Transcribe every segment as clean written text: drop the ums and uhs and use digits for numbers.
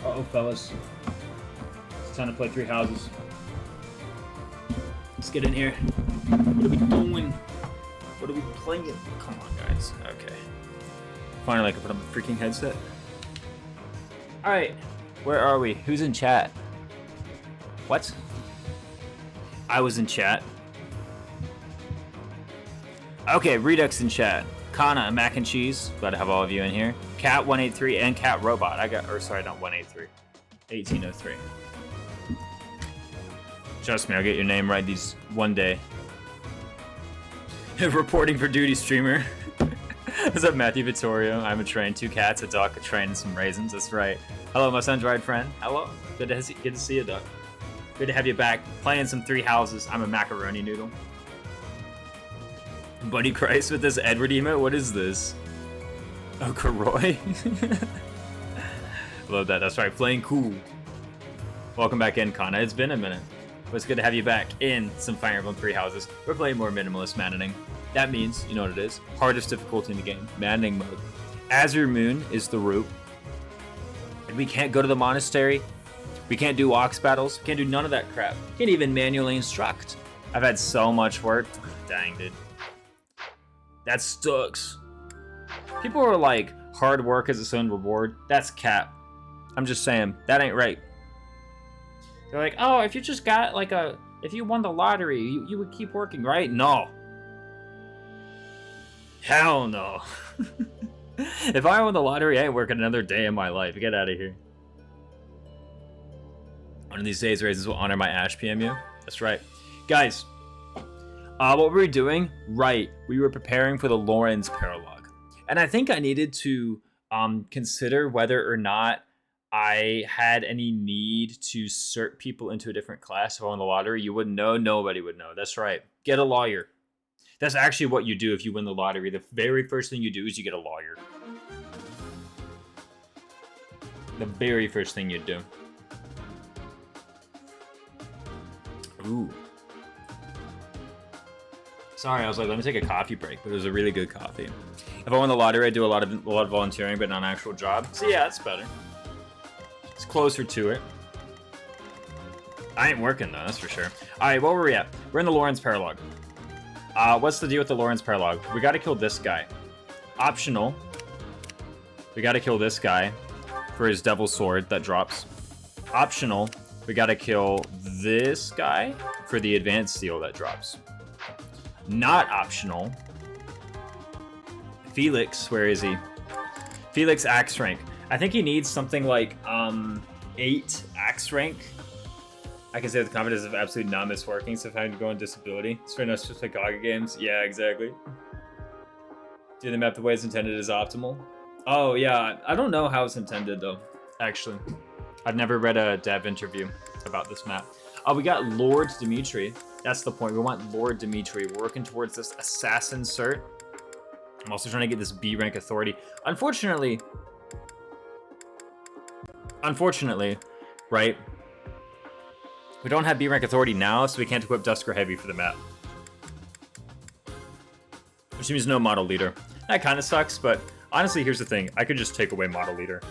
Uh-oh, fellas. It's time to play Three Houses. Let's get in here. What are we doing? What are we playing? Come on, guys. Okay. Finally, I can put on the freaking headset. Alright. Where are we? Who's in chat? What? I was in chat. Okay, Redux in chat. Kana, Mac and Cheese. Glad to have all of you in here. Cat183 and Cat Robot. Sorry, not 183. 1803. Trust me, I'll get your name right these one day. Reporting for duty streamer. What's up, Matthew Vittorio? I'm a train, 2 cats, a duck, a train, and some raisins. That's right. Hello, my sun-dried friend. Hello. Good to see you, duck. Good to have you back. Playing some Three Houses. I'm a macaroni noodle. Buddy Christ with this Edward emote? What is this? Oh, Karoy? Love that. That's right. Playing cool. Welcome back in, Kana. It's been a minute. But it's good to have you back in some Fire Emblem Three Houses. We're playing more Minimalist Maddening. That means, you know what it is, hardest difficulty in the game, Maddening mode. Azure Moon is the route. And we can't go to the monastery. We can't do ox battles. We can't do none of that crap. Can't even manually instruct. I've had so much work. Dang, dude. That sucks. People are like, hard work is its own reward. That's cap. I'm just saying, that ain't right. They're like, oh, if you just got like if you won the lottery, you would keep working, right? No. Hell no. If I won the lottery, I ain't working another day in my life. Get out of here. One of these days, Raisins will honor my Ash PMU. That's right. Guys, what were we doing? Right, we were preparing for the Lorenz paralogue. And I think I needed to consider whether or not I had any need to cert people into a different class if I won the lottery. You wouldn't know. Nobody would know. That's right. Get a lawyer. That's actually what you do if you win the lottery. The very first thing you do is you get a lawyer. The very first thing you do. Ooh. Sorry, I was like, let me take a coffee break, but it was a really good coffee. If I won the lottery, I do a lot of volunteering, but not an actual job. So yeah, that's better. It's closer to it. I ain't working though, that's for sure. Alright, where were we at? We're in the Lorenz paralogue. What's the deal with the Lorenz paralogue? We gotta kill this guy. Optional. We gotta kill this guy for his devil sword that drops. Optional. We gotta kill this guy for the advanced seal that drops. Not optional. Felix, where is he? Felix axe rank. I think he needs something like 8 axe rank. I can say with confidence of absolute non-misworking, so if I had to go on disability. It's for no specific Gaga games. Yeah, exactly. Do the map the way it's intended is optimal? Oh yeah, I don't know how it's intended though, actually. I've never read a dev interview about this map. We got Lord Dimitri. That's the point. We want Lord Dimitri. We're working towards this assassin cert. I'm also trying to get this B rank authority. Unfortunately, right? We don't have B rank authority now, so we can't equip Dusker Heavy for the map. Which means no model leader. That kind of sucks, but honestly, here's the thing. I could just take away model leader.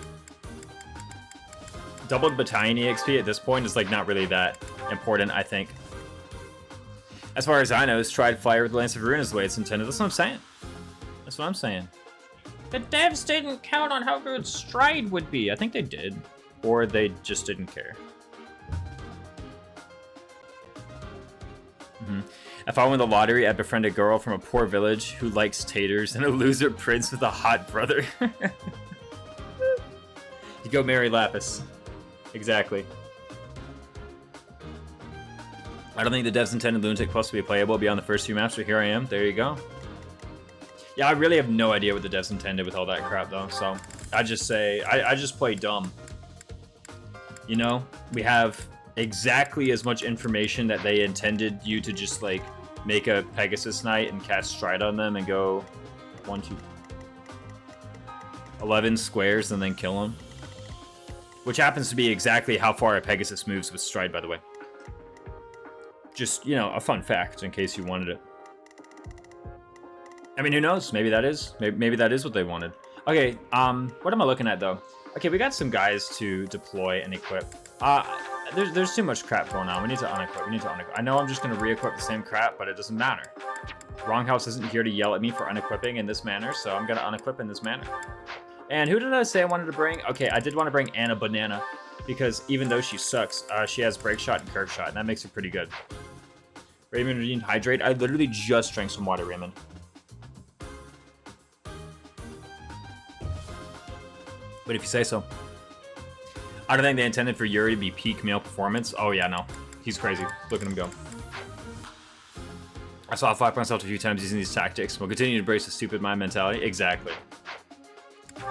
Doubled battalion EXP at this point is like not really that important, I think. As far as I know, Stride Fire with the Lance of Ruin is the way it's intended. That's what I'm saying. That's what I'm saying. The devs didn't count on how good Stride would be. I think they did. Or they just didn't care. If I won the lottery, I'd befriend a girl from a poor village who likes taters and a loser prince with a hot brother. You go marry Lapis. Exactly. I don't think the devs intended Lunatic Plus to be playable beyond the first few maps, but here I am. There you go. Yeah, I really have no idea what the devs intended with all that crap, though. So I just say, I just play dumb. You know, we have exactly as much information that they intended you to just like make a Pegasus Knight and cast Stride on them and go 1, 2, 11 squares and then kill them. Which happens to be exactly how far a Pegasus moves with Stride, by the way. Just, you know, a fun fact in case you wanted it. I mean, who knows? Maybe that is. Maybe that is what they wanted. Okay, what am I looking at, though? Okay, we got some guys to deploy and equip. There's too much crap going on. We need to unequip. I know I'm just going to re-equip the same crap, but it doesn't matter. Wronghouse isn't here to yell at me for unequipping in this manner, so I'm going to unequip in this manner. And who did I say I wanted to bring? Okay, I did want to bring Anna Banana, because even though she sucks, she has Break Shot and Curve Shot, and that makes her pretty good. Raymond Redeemed Hydrate. I literally just drank some water, Raymond. But if you say so. I don't think they intended for Yuri to be peak male performance. Oh yeah, no. He's crazy. Look at him go. I saw flak myself a few times using these tactics. We'll continue to embrace the stupid mind mentality. Exactly.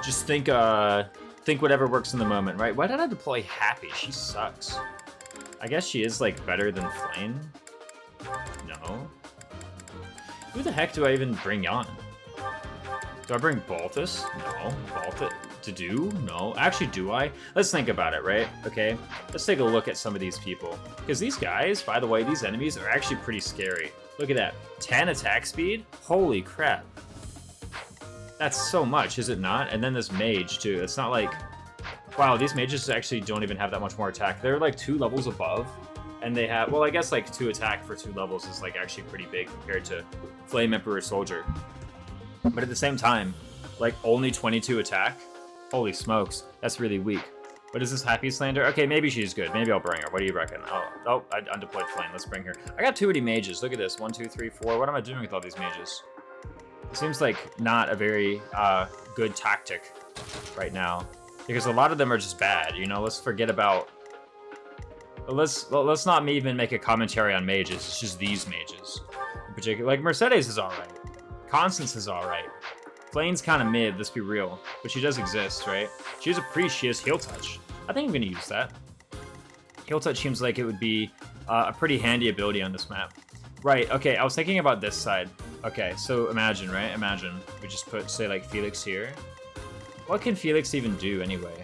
Just think whatever works in the moment, right? Why did I deploy Happy? She sucks. I guess she is, like, better than Flame. No. Who the heck do I even bring on? Do I bring Baltus? No. Baltus? To do? No. Actually, do I? Let's think about it, right? Okay. Let's take a look at some of these people. Because these guys, by the way, these enemies are actually pretty scary. Look at that. 10 attack speed? Holy crap. That's so much, is it not? And then this mage, too. It's not like... Wow, these mages actually don't even have that much more attack. They're like 2 levels above. And they have... Well, I guess like 2 attack for 2 levels is like actually pretty big compared to Flame Emperor Soldier. But at the same time, like only 22 attack? Holy smokes, that's really weak. What is this Happy Slander? Okay, maybe she's good. Maybe I'll bring her. What do you reckon? Oh, I undeployed Flame. Let's bring her. I got too many mages. Look at this. 1, 2, 3, 4. What am I doing with all these mages? It seems like not a very good tactic right now. Because a lot of them are just bad, you know? Let's forget about... Let's not even make a commentary on mages. It's just these mages. In particular, like Mercedes is alright. Constance is alright. Flame's kind of mid, let's be real. But she does exist, right? She has Heal Touch. I think I'm going to use that. Heal Touch seems like it would be a pretty handy ability on this map. Right, okay, I was thinking about this side. Okay, so imagine, right? Imagine we just put, say, like, Felix here. What can Felix even do, anyway?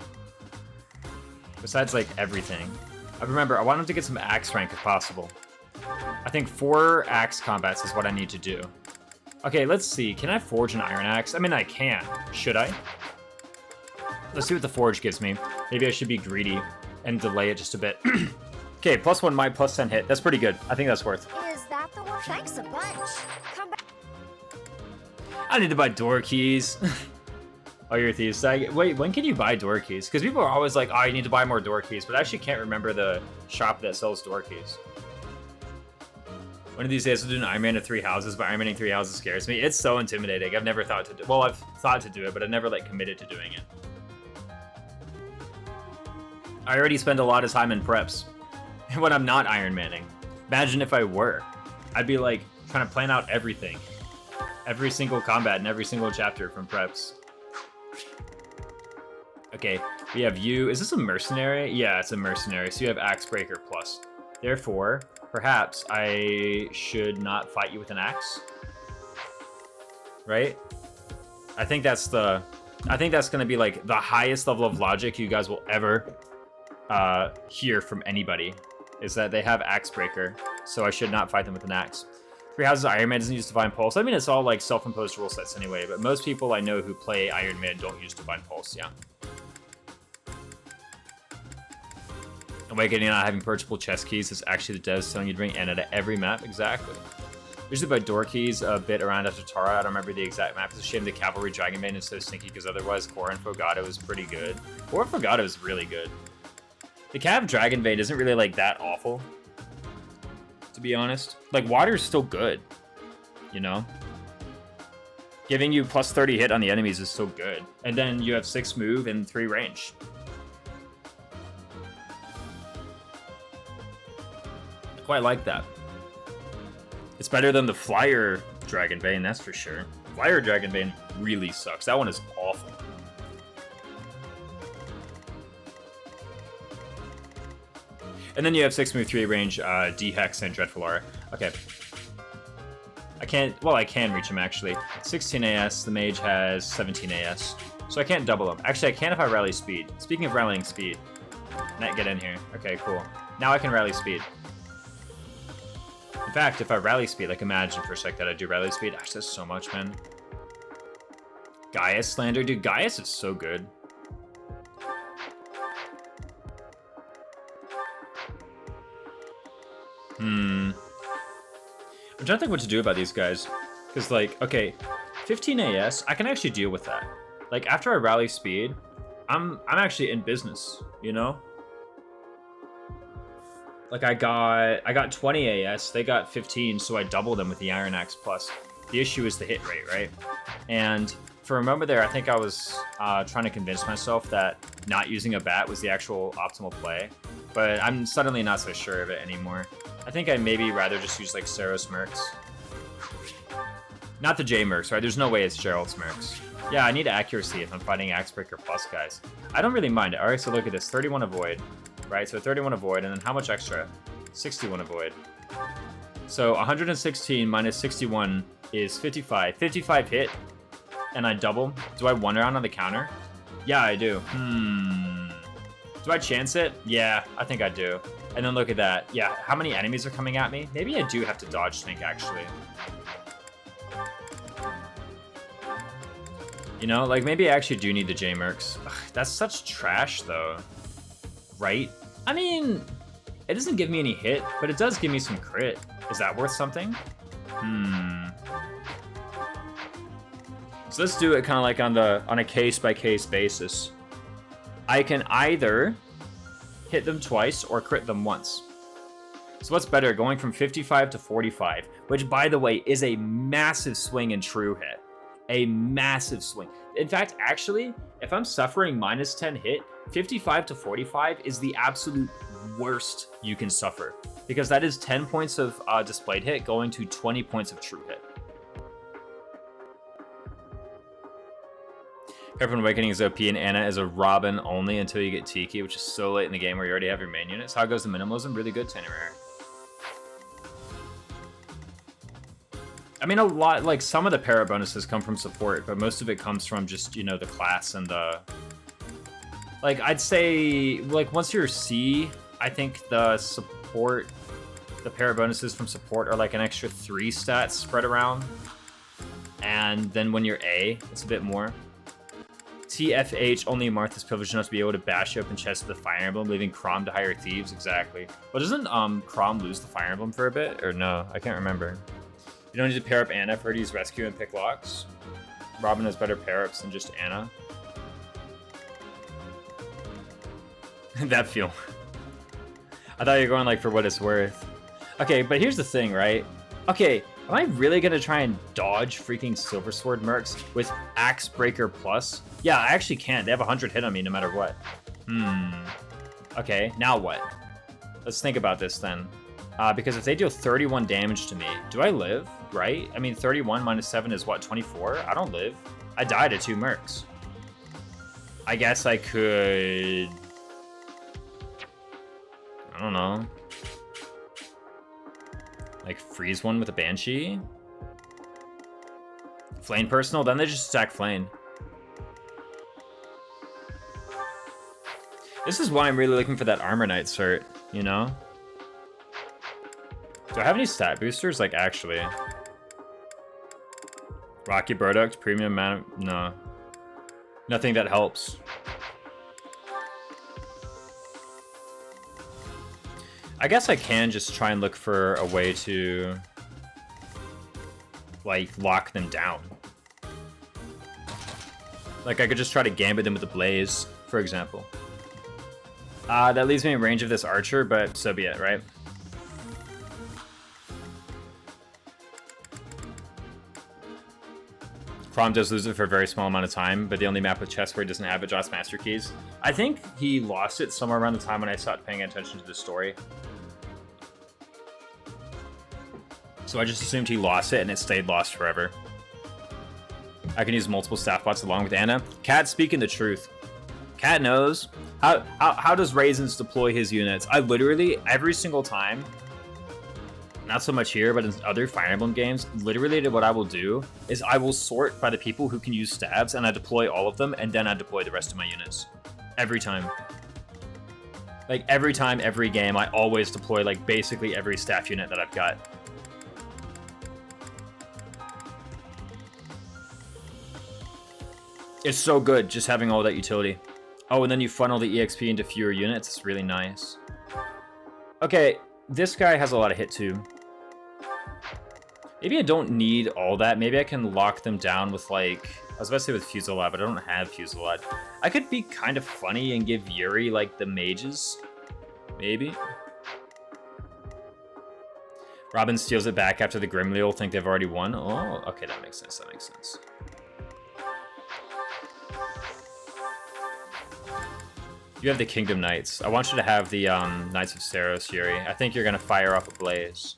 Besides, like, everything. Remember, I want him to get some axe rank if possible. I think 4 axe combats is what I need to do. Okay, let's see. Can I forge an iron axe? I mean, I can. Should I? Let's see what the forge gives me. Maybe I should be greedy and delay it just a bit. Okay, +1 might, +10 hit. That's pretty good. I think that's worth. Is that the one? Thanks a bunch. Come back. I need to buy door keys. Oh, you're a thief. Wait, when can you buy door keys? Because people are always like, oh, you need to buy more door keys, but I actually can't remember the shop that sells door keys. One of these days, we'll do an Iron Man of 3 houses, but Iron Man 3 houses scares me. It's so intimidating. I've never thought to do. Well, I've thought to do it, but I've never like committed to doing it. I already spend a lot of time in preps when I'm not Iron Manning. Imagine if I were. I'd be like trying to plan out everything, every single combat and every single chapter from preps. Okay, we have you. Is this a mercenary? Yeah, it's a mercenary. So you have Axe Breaker plus. Therefore, perhaps I should not fight you with an axe. Right? I think that's gonna be like the highest level of logic you guys will ever hear from anybody. Is that they have Axe Breaker, so I should not fight them with an axe. 3 houses Iron Man doesn't use Divine Pulse. I mean, it's all like self-imposed rule sets anyway, but most people I know who play Iron Man don't use Divine Pulse, yeah. Awakening not having purchasable chest keys is actually the devs telling you to bring Anna to every map, exactly. Usually by door keys a bit around after Tara. I don't remember the exact map. It's a shame the Cavalry Dragonbane is so stinky because otherwise Core and Fogata was pretty good. Core and Fogata was really good. The Cav Dragonbane isn't really like that awful, to be honest. Like Water's still good, you know? Giving you plus 30 hit on the enemies is still good. And then you have 6 move and 3 range. Quite like that. It's better than the Flyer Dragonbane, that's for sure. Flyer Dragonbane really sucks. That one is awful. And then you have 6 move 3 range, D-Hex and Dreadful Aura. Okay. I can reach him actually. 16 AS, the mage has 17 AS. So I can't double him. Actually, I can if I rally speed. Speaking of rallying speed. Net, get in here. Okay, cool. Now I can rally speed. In fact, if I rally speed, like imagine for a sec that I do rally speed. Gosh, that's so much, man. Gaius Slander, dude, Gaius is so good. I'm trying to think what to do about these guys. Because, like, okay, 15 AS, I can actually deal with that. Like, after I rally speed, I'm actually in business, you know? Like, I got 20 AS, they got 15, so I double them with the Iron Axe Plus. The issue is the hit rate, right? And for a moment there, I think I was trying to convince myself that not using a bat was the actual optimal play. But I'm suddenly not so sure of it anymore. I think I'd maybe rather just use, like, Saros Mercs. Not the J Mercs, right? There's no way it's Gerald's Mercs. Yeah, I need accuracy if I'm fighting Axebreaker Plus guys. I don't really mind it. Alright, so look at this. 31 avoid. Right, so 31 avoid, and then how much extra? 61 avoid. So 116 minus 61 is 55. 55 hit, and I double. Do I one round on the counter? Yeah, I do. Do I chance it? Yeah, I think I do. And then look at that. Yeah, how many enemies are coming at me? Maybe I do have to dodge tank, actually. You know, like, maybe I actually do need the J-Mercs. That's such trash, though. Right? I mean, it doesn't give me any hit, but it does give me some crit. Is that worth something? So let's do it kind of like on a case-by-case basis. I can either hit them twice or crit them once. So what's better, going from 55 to 45, which, by the way, is a massive swing in true hit. A massive swing. In fact, actually, if I'm suffering minus 10 hit, 55 to 45 is the absolute worst you can suffer, because that is 10 points of displayed hit going to 20 points of true hit. Heaven Awakening is OP and Anna is a Robin only until you get Tiki, which is so late in the game where you already have your main units. How goes the minimalism? Really good, Tenere. I mean, a lot, like, some of the para bonuses come from support, but most of it comes from just, you know, the class and the... Like, I'd say, like, once you're C, I think the support, the para bonuses from support are like an extra 3 stats spread around. And then when you're A, it's a bit more. TFH, only Martha's privileged enough to be able to bash you open chest with the Fire Emblem, leaving Crom to hire thieves, exactly. Well, doesn't Crom lose the Fire Emblem for a bit? Or no, I can't remember. You don't need to pair up Anna for her to use Rescue and pick locks. Robin has better pair-ups than just Anna. That feel. I thought you were going, like, for what it's worth. Okay, but here's the thing, right? Okay, am I really gonna try and dodge freaking Silver Sword Mercs with Axebreaker Plus? Yeah, I actually can't. They have 100 hit on me no matter what. Okay, now what? Let's think about this then. Because if they deal 31 damage to me, do I live, right? I mean, 31 minus 7 is what, 24? I don't live. I died to 2 Mercs. I guess I could... I don't know. Like, freeze one with a Banshee? Flame personal? Then they just stack Flame. This is why I'm really looking for that Armor Knight cert, you know? Do I have any stat boosters? Like, actually. Rocky Burdock, premium mana? No. Nothing that helps. I guess I can just try and look for a way to, like, lock them down. Like, I could just try to gambit them with the Blaze, for example. That leaves me in range of this Archer, but so be it, right? Crom does lose it for a very small amount of time, but the only map with chess where he doesn't have it draws Master Keys. I think he lost it somewhere around the time when I stopped paying attention to the story. So I just assumed he lost it and it stayed lost forever. I can use multiple staff bots along with Anna. Cat's speaking the truth. Cat knows. How does Raisins deploy his units? I literally, every single time, not so much here, but in other Fire Emblem games, literally what I will do is I will sort by the people who can use stabs, and I deploy all of them, and then I deploy the rest of my units. Every time. Like, every time, every game, I always deploy, like, basically every staff unit that I've got. It's so good, just having all that utility. Oh, and then you funnel the EXP into fewer units. It's really nice. Okay, this guy has a lot of hit too. Maybe I don't need all that. Maybe I can lock them down with like, I was about to say with Fusillade, but I don't have Fusillade. I could be kind of funny and give Yuri like the mages. Maybe. Robin steals it back after the Grimly will think they've already won. Oh, okay, that makes sense. That makes sense. You have the Kingdom Knights. I want you to have the Knights of Saros, Yuri. I think you're going to fire off a blaze.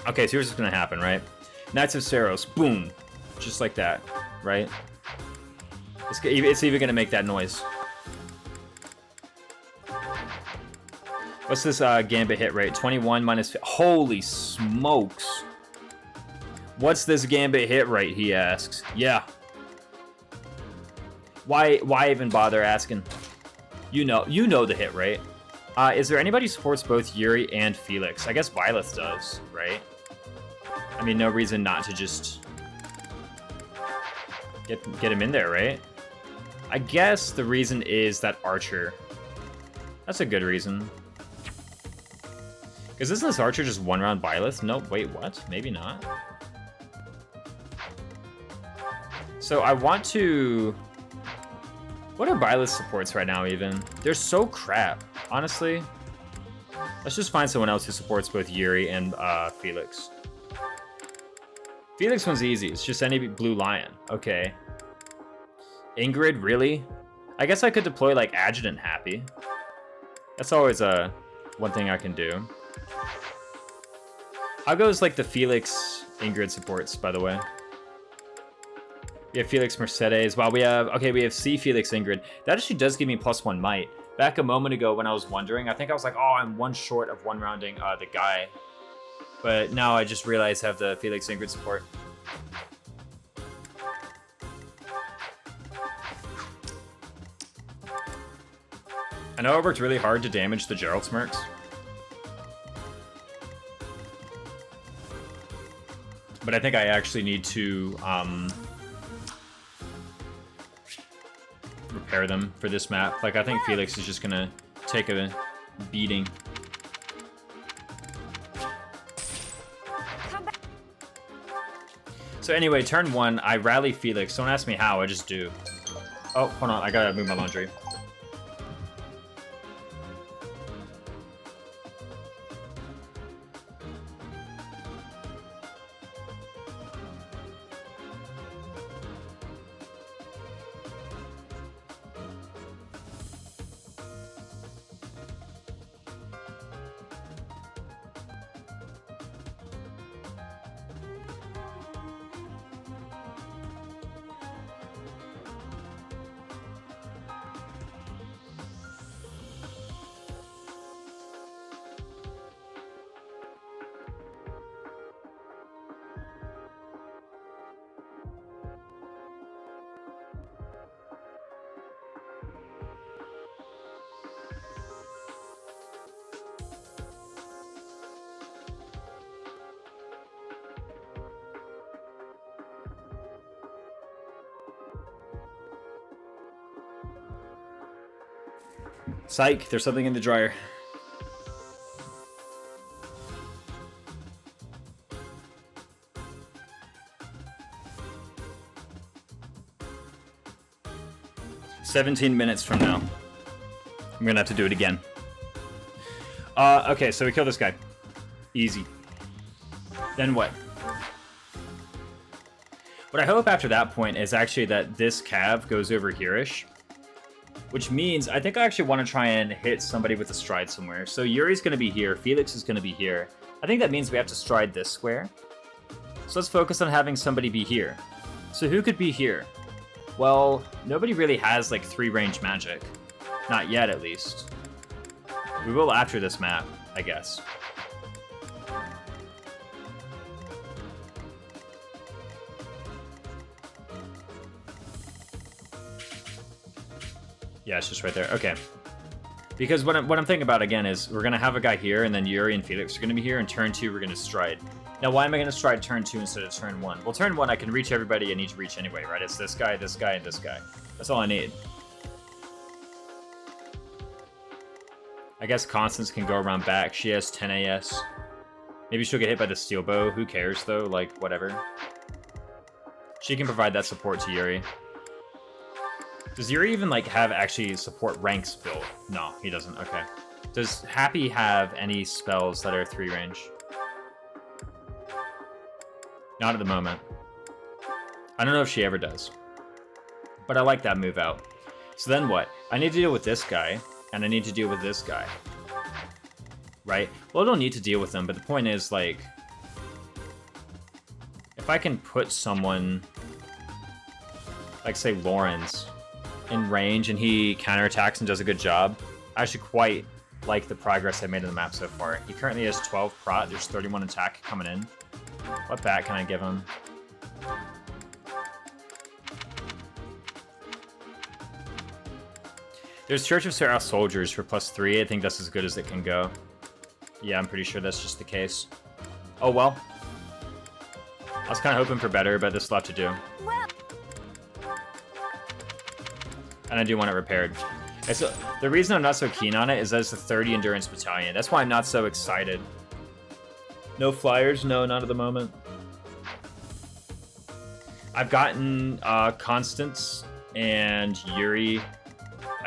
Okay, so here's what's going to happen, right? Knights of Saros, boom. Just like that, right? It's even going to make that noise. What's this Gambit hit rate? 21 minus... Holy smokes. What's this Gambit hit rate, he asks. Yeah. Why even bother asking? You know the hit rate. Is there anybody who supports both Yuri and Felix? I guess Violet does, right? I mean, no reason not to just get him in there, right? I guess the reason is that Archer. That's a good reason. Because isn't this Archer just one round Violet? No, wait, what? Maybe not. So I want to... What are Violet's supports right now, even? They're so crap, honestly. Let's just find someone else who supports both Yuri and Felix. Felix one's easy. It's just any blue lion. Okay. Ingrid, really? I guess I could deploy, like, Adjutant Happy. That's always one thing I can do. How goes, like, the Felix Ingrid supports, by the way? We have Felix Mercedes. Wow, we have C Felix Ingrid. That actually does give me +1 might. Back a moment ago when I was wondering, I think I was like, oh, I'm one short of one rounding the guy. But now I just realized I have the Felix Ingrid support. I know it worked really hard to damage the Gerald Smirks. But I think I actually need to repair them for this map. Like, I think Felix is just gonna take a beating. So anyway, turn 1, I rally Felix. Don't ask me how, I just do. Oh, hold on, I gotta move my laundry. Psych, there's something in the dryer. "17 minutes from now. I'm gonna have to do it again." Okay, so we kill this guy. Easy. Then what? What I hope after that point is actually that this cav goes over here-ish. Which means I think I actually want to try and hit somebody with a stride somewhere. So Yuri's going to be here. Felix is going to be here. I think that means we have to stride this square. So let's focus on having somebody be here. So who could be here? Well, nobody really has like 3-range magic. Not yet, at least. We will after this map, I guess. Yeah, it's just right there. Okay. Because what I'm thinking about, again, is we're going to have a guy here, and then Yuri and Felix are going to be here, and turn 2, we're going to stride. Now, why am I going to stride turn 2 instead of turn 1? Well, turn 1, I can reach everybody I need to reach anyway, right? It's this guy, and this guy. That's all I need. I guess Constance can go around back. She has 10 AS. Maybe she'll get hit by the steel bow. Who cares though? Like, whatever. She can provide that support to Yuri. Does Yuri even like have actually support ranks built? No, he doesn't. Okay. Does Happy have any spells that are 3 range? Not at the moment. I don't know if she ever does. But I like that move out. So then what? I need to deal with this guy, and I need to deal with this guy. Right? Well, I don't need to deal with them, but the point is, like... if I can put someone... like, say, Lorenz in range, and he counterattacks and does a good job, I actually quite like the progress I made in the map so far. He currently has 12 prot, there's 31 attack coming in. What bat can I give him? There's Church of Seraph Soldiers for +3. I think that's as good as it can go. Yeah, I'm pretty sure that's just the case. Oh well. I was kind of hoping for better, but this will have to do. And I do want it repaired. And so, the reason I'm not so keen on it is that it's a 30 endurance battalion. That's why I'm not so excited. No flyers? No, not at the moment. I've gotten Constance and Yuri.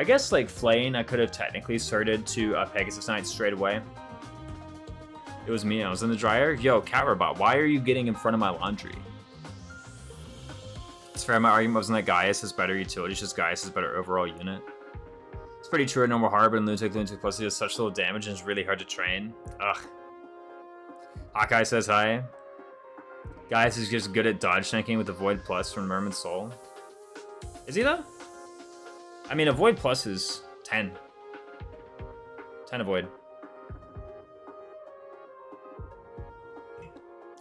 I guess, like, Flayne, I could have technically started to Pegasus Knight straight away. It was me, I was in the dryer. Yo, Cat Robot, why are you getting in front of my laundry? It's fair, my argument wasn't that Gaius has better utility, it's just Gaius has better overall unit. It's pretty true at normal hard, but in Lunatic Plus, he does such little damage and it's really hard to train. Ugh. Hawkeye says hi. Gaius is just good at dodge tanking with the Void Plus from Merman Soul. Is he though? I mean, Avoid Plus is 10. 10 Avoid.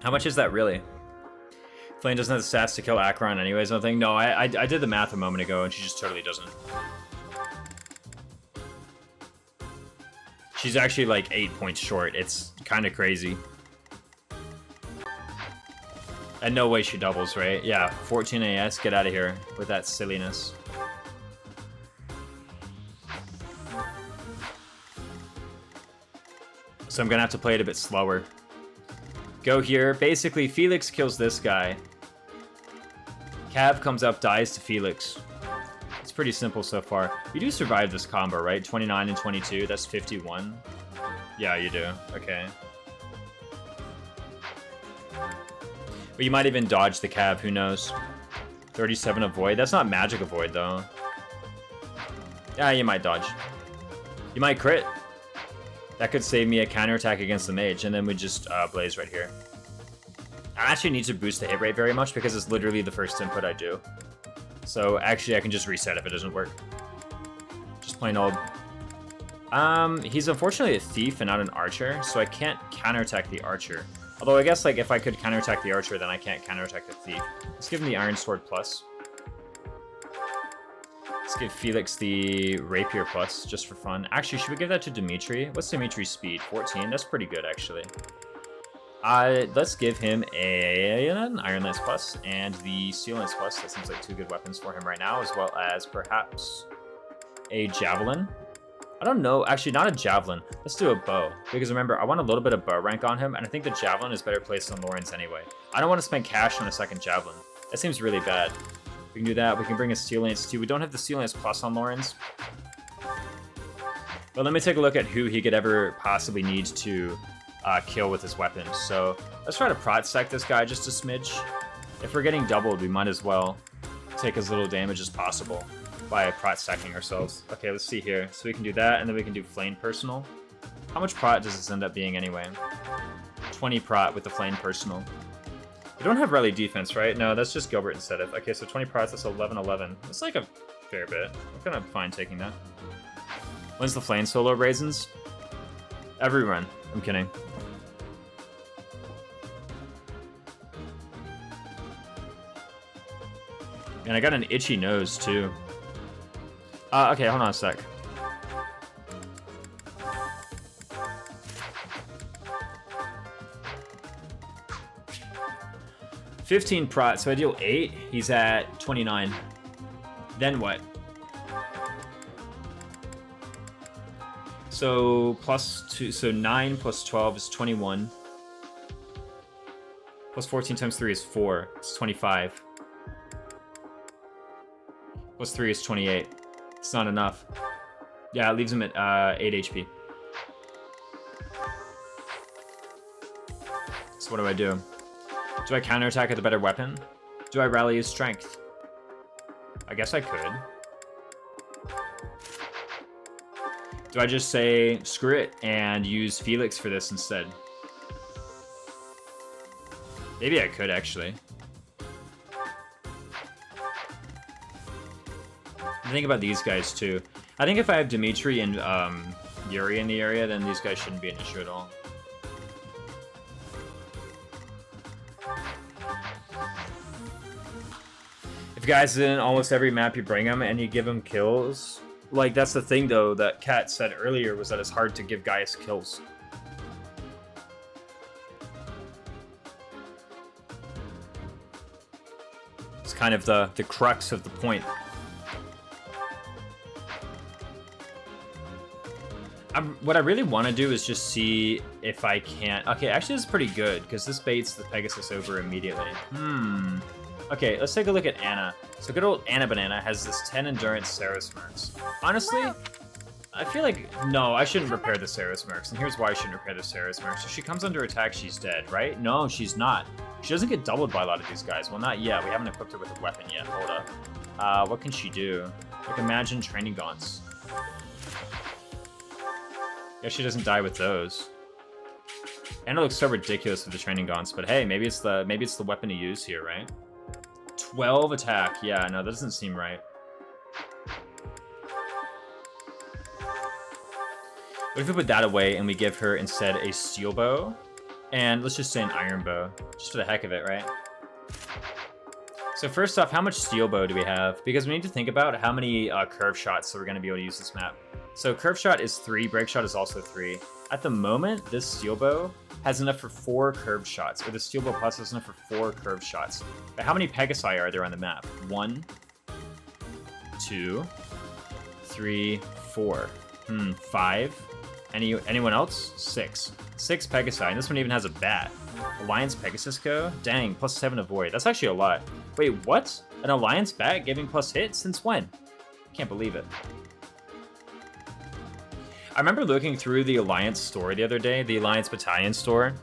How much is that really? Flayne doesn't have the stats to kill Acheron anyways, I don't think. No, I did the math a moment ago, and she just totally doesn't. She's actually like 8 points short. It's kind of crazy. And no way she doubles, right? Yeah, 14 AS, get out of here with that silliness. So I'm gonna have to play it a bit slower. Go here. Basically, Felix kills this guy. Cav comes up, dies to Felix. It's pretty simple so far. You do survive this combo, right? 29 and 22, that's 51. Yeah, you do. Okay. But you might even dodge the Cav, who knows? 37 Avoid. That's not magic Avoid, though. Yeah, you might dodge. You might crit. That could save me a counterattack against the mage, and then we just blaze right here. I actually need to boost the hit rate very much because it's literally the first input I do. So actually I can just reset if it doesn't work. Just plain old. He's unfortunately a thief and not an archer, so I can't counterattack the archer. Although I guess like if I could counterattack the archer, then I can't counterattack the thief. Let's give him the Iron Sword plus. Let's give Felix the Rapier plus, just for fun. Actually, should we give that to Dimitri? What's Dimitri's speed? 14? That's pretty good, actually. Let's give him an Iron Lance plus and the Steel Lance plus. That seems like 2 good weapons for him right now, as well as perhaps a Javelin. I don't know. Actually, not a Javelin. Let's do a bow. Because remember, I want a little bit of bow rank on him, and I think the Javelin is better placed on Lorenz anyway. I don't want to spend cash on a second Javelin. That seems really bad. We can do that. We can bring a Steel Lance too. We don't have the Steel Lance plus on Lorenz. But let me take a look at who he could ever possibly need to kill with his weapons. So let's try to prot stack this guy just a smidge. If we're getting doubled, we might as well take as little damage as possible by prot stacking ourselves. Okay, let's see here. So we can do that, and then we can do Flayne Personal. How much prot does this end up being anyway? 20 prot with the Flayne Personal. We don't have rally defense, right? No, that's just Gilbert instead of. Okay, so 20 prots, that's 11-11. That's like a fair bit. I'm kind of fine taking that. When's the Flame solo raisins? Every run. I'm kidding. And I got an itchy nose, too. Okay, hold on a sec. $15 prot, so I deal 8. He's at 29. Then what? So +2, so 9 plus 12 is 21. Plus 14 times 3 is 4. It's 25. Plus 3 is 28. It's not enough. Yeah, it leaves him at 8 HP. So what do I do? Do I counterattack with a better weapon? Do I rally his strength? I guess I could. Do I just say, screw it, and use Felix for this instead? Maybe I could, actually. Think about these guys, too. I think if I have Dimitri and Yuri in the area, then these guys shouldn't be an issue at all. If guys in almost every map you bring them and you give them kills, like, that's the thing, though, that Kat said earlier, was that it's hard to give guys kills. It's kind of the crux of the point. What I really want to do is just see if I can't... Okay, actually, this is pretty good, because this baits the Pegasus over immediately. Okay, let's take a look at Anna. So good old Anna Banana has this 10 endurance Sarasmerks. Honestly, I feel like... No, I shouldn't repair the Sarasmerks, and here's why I shouldn't repair the Sarasmerks. If she comes under attack, she's dead, right? No, she's not. She doesn't get doubled by a lot of these guys. Well, not yet. We haven't equipped her with a weapon yet. Hold up. What can she do? Like, imagine training gaunts. Yeah, she doesn't die with those. And it looks so ridiculous with the training gaunts, but hey, maybe it's the weapon to use here, right? 12 attack. Yeah, no, that doesn't seem right. What if we put that away and we give her instead a steel bow? And let's just say an iron bow, just for the heck of it, right? So first off, how much steel bow do we have? Because we need to think about how many curve shots that we're going to be able to use this map. So curve shot is 3, break shot is also 3. At the moment, this steel bow has enough for 4 curved shots, or the steel bow plus has enough for 4 curved shots. But how many Pegasi are there on the map? 1, 2, 3, 4. 5. Anyone else? 6. 6 Pegasi, and this one even has a bat. Alliance Pegasus go? Dang, plus 7 avoid. That's actually a lot. Wait, what? An Alliance bat giving plus hit? Since when? Can't believe it. I remember looking through the Alliance store the other day, the Alliance Battalion store.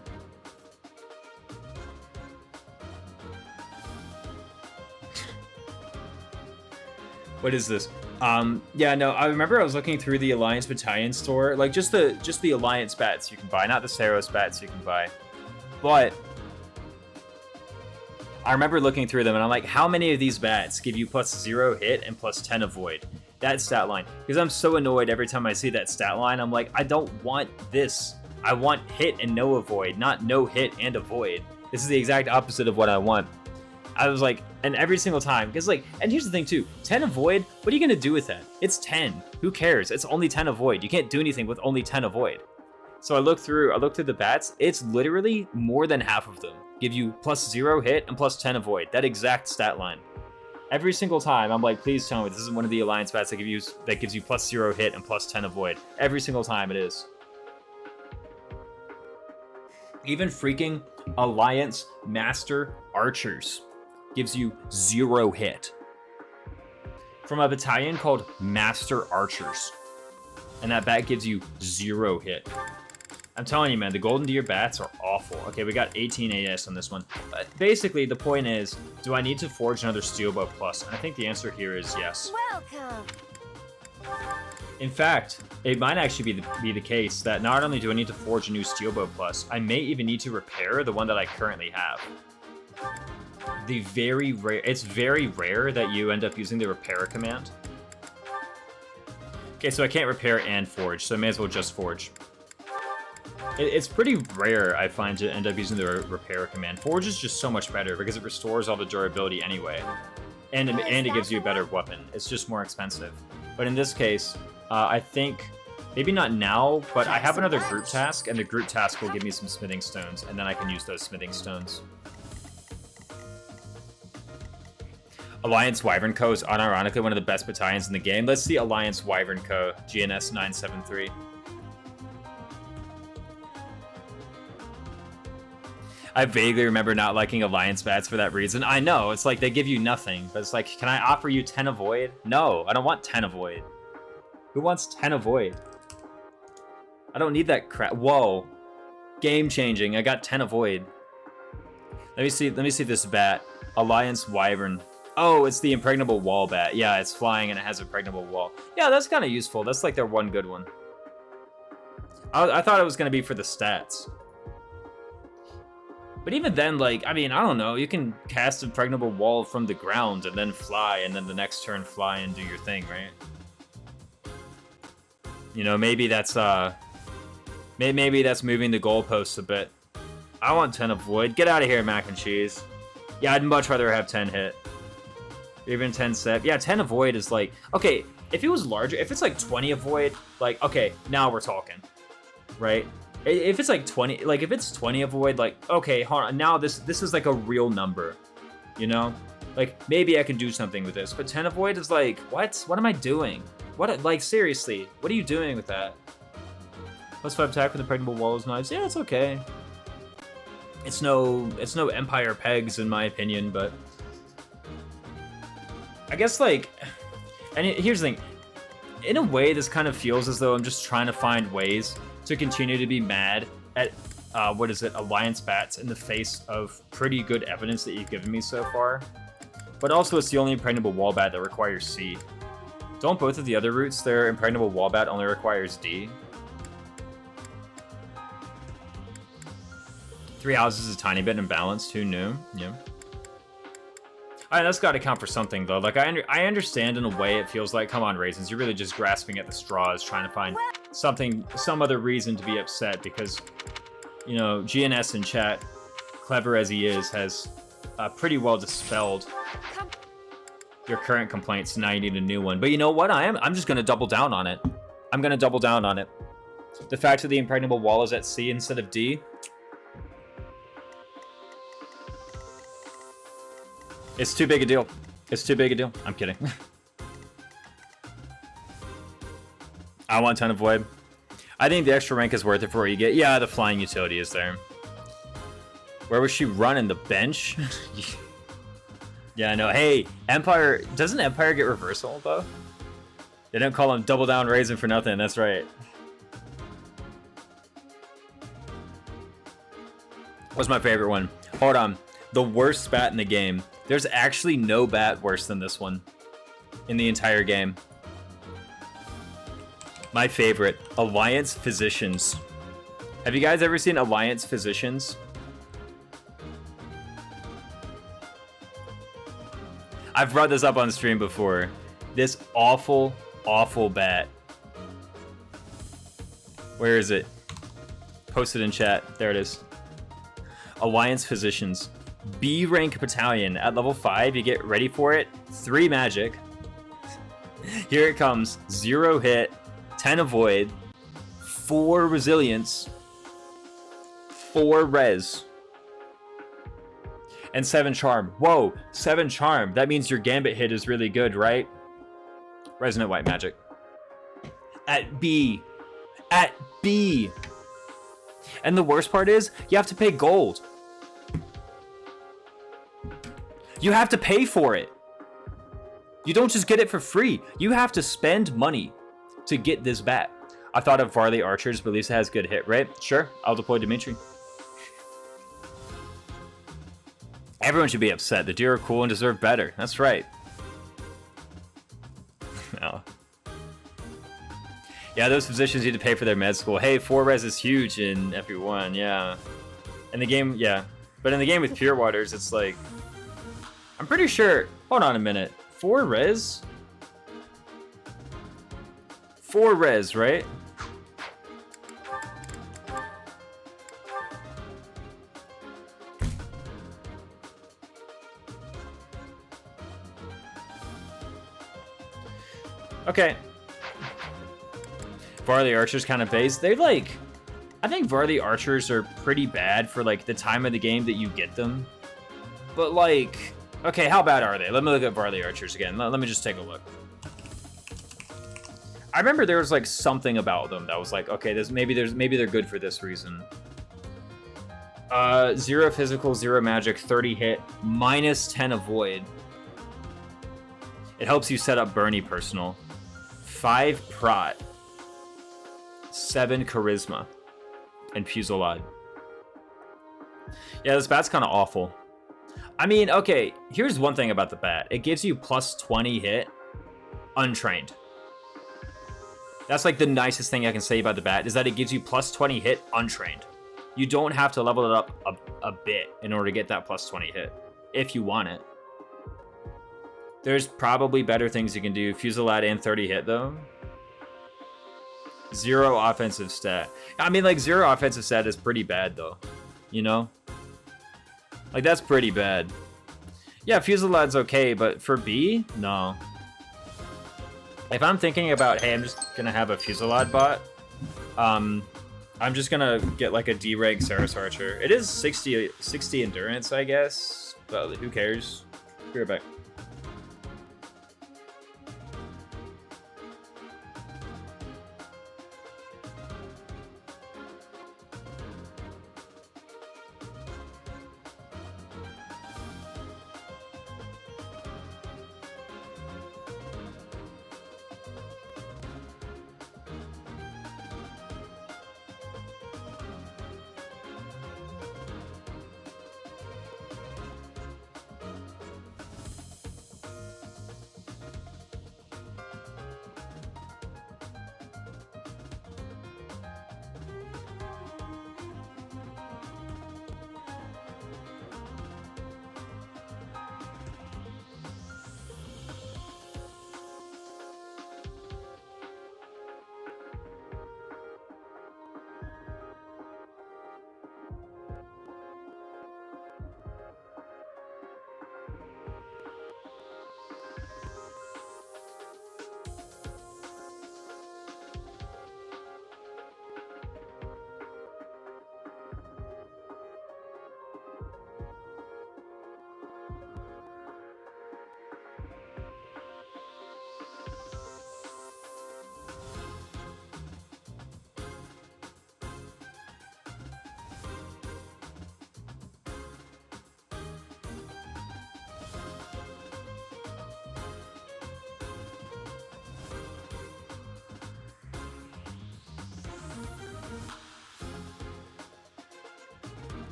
What is this? Yeah, no, I remember I was looking through the Alliance Battalion store, like just the Alliance bats you can buy, not the Saros bats you can buy. But I remember looking through them and I'm like, how many of these bats give you plus 0 hit and plus 10 avoid? That stat line. Because I'm so annoyed every time I see that stat line, I'm like, I don't want this. I want hit and no avoid, not no hit and avoid. This is the exact opposite of what I want. I was like, and every single time, because like, and here's the thing too, 10 avoid, what are you gonna do with that? It's 10, who cares? It's only 10 avoid. You can't do anything with only 10 avoid. So I looked through the bats, it's literally more than half of them give you plus 0 hit and plus 10 avoid, that exact stat line. Every single time, I'm like, please tell me this is one of the Alliance bats that gives you plus 0 hit and plus 10 avoid. Every single time it is. Even freaking Alliance Master Archers gives you 0 hit. From a battalion called Master Archers. And that bat gives you 0 hit. I'm telling you, man, the Golden Deer bats are awful. Okay, we got 18 AS on this one. But basically, the point is, do I need to forge another Steel Bow Plus? And I think the answer here is yes. Welcome. In fact, it might actually be the case that not only do I need to forge a new Steel Bow Plus, I may even need to repair the one that I currently have. It's very rare that you end up using the repair command. Okay, so I can't repair and forge, so I may as well just forge. It's pretty rare, I find, to end up using the repair command. Forge is just so much better because it restores all the durability anyway. And it gives you a better weapon. It's just more expensive. But in this case, I think, maybe not now, but I have another group task, and the group task will give me some smithing stones, and then I can use those smithing stones. Alliance Wyvern Co. is unironically one of the best battalions in the game. Let's see Alliance Wyvern Co. GNS 973. I vaguely remember not liking Alliance bats for that reason. I know, it's like they give you nothing, but it's like, can I offer you 10 avoid? No, I don't want 10 avoid. Who wants 10 avoid? I don't need that crap. Whoa. Game changing. I got 10 avoid. Let me see this bat. Alliance Wyvern. Oh, it's the impregnable wall bat. Yeah, it's flying and it has impregnable wall. Yeah, that's kind of useful. That's like their one good one. I thought it was going to be for the stats. But even then, like, I mean, I don't know. You can cast impregnable wall from the ground and then fly, and then the next turn fly and do your thing, right? You know, maybe that's maybe that's moving the goalposts a bit. I want 10 avoid. Get out of here, mac and cheese. Yeah, I'd much rather have 10 hit. Even 10 set. Yeah, 10 avoid is like, okay, if it was larger, if it's like 20 avoid, like, okay, now we're talking, right? If it's like 20, like if it's 20 avoid, like, okay, hold on, now this is like a real number, you know? Like, maybe I can do something with this, but 10 avoid is like, what? What am I doing? What, like, seriously, what are you doing with that? +5 attack with impregnable wall is nice. Yeah, it's okay. It's no Empire pegs in my opinion, but I guess like, and here's the thing, in a way this kind of feels as though I'm just trying to find ways to continue to be mad at, what is it, Alliance bats in the face of pretty good evidence that you've given me so far. But also it's the only impregnable wall bat that requires C. Don't both of the other routes, their impregnable wall bat only requires D? 3 houses is a tiny bit imbalanced, who knew? Yeah. Alright, that's gotta count for something though. Like, I understand in a way it feels like, come on, Raisins, you're really just grasping at the straws, trying to find something, some other reason to be upset because, you know, GNS in chat, clever as he is, has pretty well dispelled your current complaints, now you need a new one. But you know what, I'm just gonna double down on it. I'm gonna double down on it. The fact that the impregnable wall is at C instead of D, it's too big a deal. It's too big a deal. I'm kidding. I want 10 avoid. I think the extra rank is worth it for what you get. Yeah, the flying utility is there. Where was she running? The bench? Yeah, no. Hey, Empire. Doesn't Empire get reversal, though? They don't call him double down raisin for nothing. That's right. What's my favorite one? Hold on. The worst bat in the game. There's actually no bat worse than this one in the entire game. My favorite, Alliance Physicians. Have you guys ever seen Alliance Physicians? I've brought this up on stream before. This awful, awful bat. Where is it? Post it in chat. There it is. Alliance Physicians. B rank battalion at level 5. You get ready for it. 3 magic. Here it comes. 0 hit, 10 avoid, 4 resilience, 4 res, and 7 charm. Whoa, 7 charm. That means your gambit hit is really good, right? Resonant white magic. At B. At B. And the worst part is, you have to pay gold. You have to pay for it. You don't just get it for free. You have to spend money to get this bat. I thought of Varley Archers, but Lisa has good hit rate. Sure, I'll deploy Dimitri. Everyone should be upset. The deer are cool and deserve better. That's right. No. Yeah, those physicians need to pay for their med school. Hey, 4 res is huge in FP1, yeah. In the game, yeah. But in the game with Pure Waters, it's like... I'm pretty sure... Hold on a minute. 4 res? 4 res, right? Okay. Varley Archers kind of base. They like... I think Varley Archers are pretty bad for like the time of the game that you get them. But like... Okay, how bad are they? Let me look at Varley Archers again. Let me just take a look. I remember there was like something about them that was like, okay, maybe they're good for this reason. 0 physical, 0 magic, 30 hit, -10 avoid. It helps you set up Bernie personal. 5 prot, 7 charisma, and Fusillade. Yeah, this bat's kind of awful. I mean, okay, here's one thing about the bat. It gives you +20 hit, untrained. That's like the nicest thing I can say about the bat, is that it gives you +20 hit, untrained. You don't have to level it up a bit in order to get that +20 hit, if you want it. There's probably better things you can do. Fusillade and 30 hit, though. 0 offensive stat. I mean, like, 0 offensive stat is pretty bad, though. You know? Like, that's pretty bad. Yeah, Fusillade's okay, but for B? No. If I'm thinking about, hey, I'm just gonna have a Fusillade bot, I'm just gonna get, like, a D-rank Saris Archer. It is 60 endurance, I guess, but who cares? Be right back.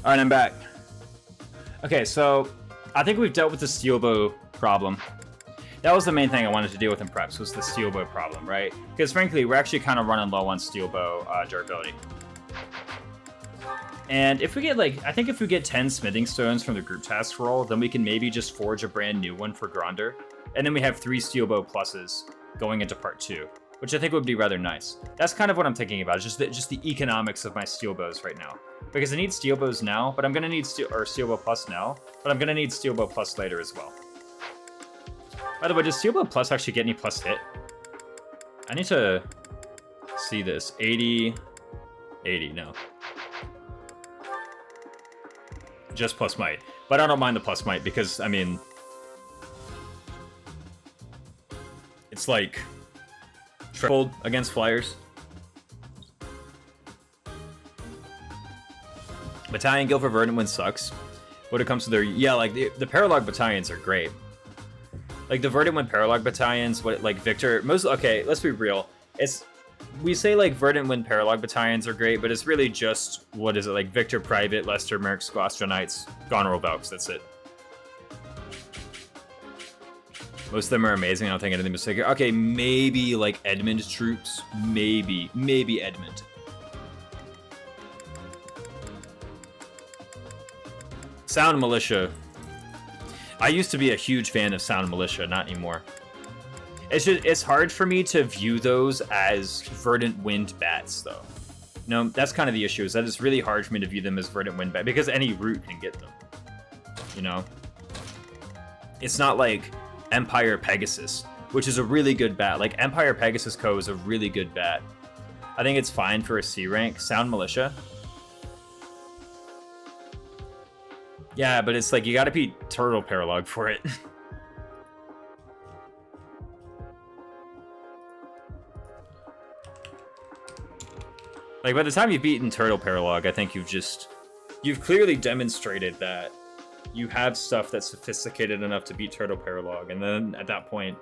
All right, I'm back. Okay, so I think we've dealt with the steel bow problem. That was the main thing I wanted to deal with in preps, was the steel bow problem, right? Because frankly, we're actually kind of running low on steel bow durability. And if we get, like, I think if we get 10 smithing stones from the group task roll, then we can maybe just forge a brand new one for Gronder. And then we have 3 steel bow pluses going into part 2, which I think would be rather nice. That's kind of what I'm thinking about, just the economics of my steel bows right now. Because I need steel bows now, but I'm gonna need steel bow plus now, but I'm gonna need steel bow plus later as well. By the way, does steel bow plus actually get any plus hit? I need to see this. 80, no. Just plus might. But I don't mind the plus might because, I mean, it's like tripled against flyers. Battalion Guild for Verdant Wind sucks. When it comes to their, yeah, like the paralogue battalions are great. Like the Verdant Wind paralogue battalions, what like Victor, okay, let's be real. We say like Verdant Wind paralogue battalions are great, but it's really just, what is it, like Victor Private, Lester Mercs, Squastro Knights, Goneril Valks, that's it. Most of them are amazing, I don't think anything mistaken. Okay, maybe like Edmund troops, maybe Edmund. Sound Militia. I used to be a huge fan of Sound Militia, not anymore. It's hard for me to view those as Verdant Wind bats, though. No, that's kind of the issue, is that it's really hard for me to view them as verdant wind bat, because any root can get them. You know? It's not like Empire Pegasus, which is a really good bat. Like, Empire Pegasus Co. is a really good bat. I think it's fine for a C rank. Sound Militia. Yeah, but it's like, you gotta beat Turtle Paralogue for it. Like, by the time you've beaten Turtle Paralogue, I think you've clearly demonstrated that you have stuff that's sophisticated enough to beat Turtle Paralogue, and then at that point,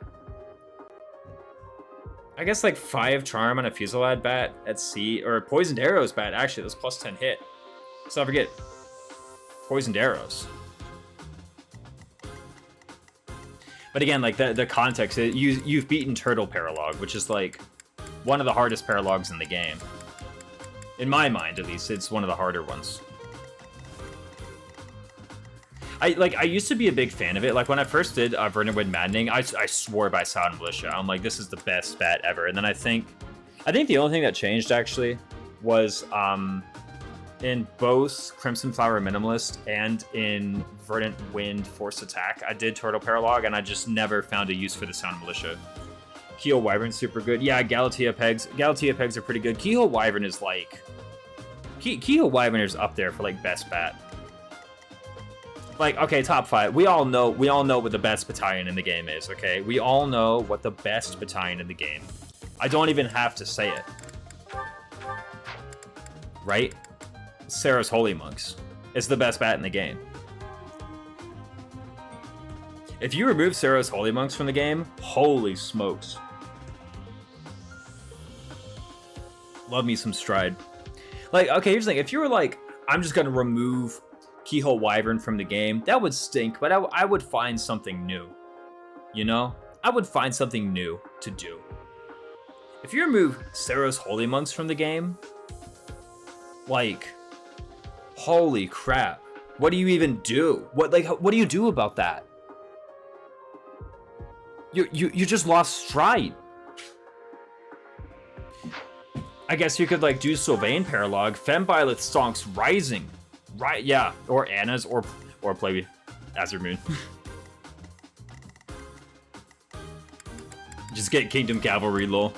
I guess like 5 Charm on a Fusillade bat at C, or Poisoned Arrows bat, actually, that's plus 10 hit. Let's not forget Poisoned Arrows. But again, like the context, you've beaten Turtle Paralogue, which is like one of the hardest paralogues in the game. In my mind, at least, it's one of the harder ones. I used to be a big fan of it. Like, when I first did Verdant Wind Maddening, I swore by Sound Militia. I'm like, this is the best bat ever. And then I think the only thing that changed, actually, was in both Crimson Flower Minimalist and in Verdant Wind Force Attack, I did Turtle Paralogue, and I just never found a use for the Sound Militia. Keel Wyvern's super good. Yeah, Galatea Pegs. Galatea Pegs are pretty good. Keel Wyvern is like... Keel Wyvern is up there for, like, best bat. Like, okay, top 5. We all know what the best battalion in the game is, okay? We all know what the best battalion in the game. I don't even have to say it. Right? Sarah's Holy Monks. It's the best bat in the game. If you remove Sarah's Holy Monks from the game, holy smokes. Love me some Stride. Like, okay, here's the thing. If you were like, I'm just gonna remove Keyhole Wyvern from the game, that would stink, but I would find something new. You know? I would find something new to do. If you remove Sarah's Holy Monks from the game, like, holy crap. What do you even do? What do you do about that? You just lost Stride. I guess you could, like, do Sylvain Paralogue, Fembyleth Stonks Rising. Right, yeah. Or Anna's, or play Azure Moon. Just get Kingdom Cavalry, lol.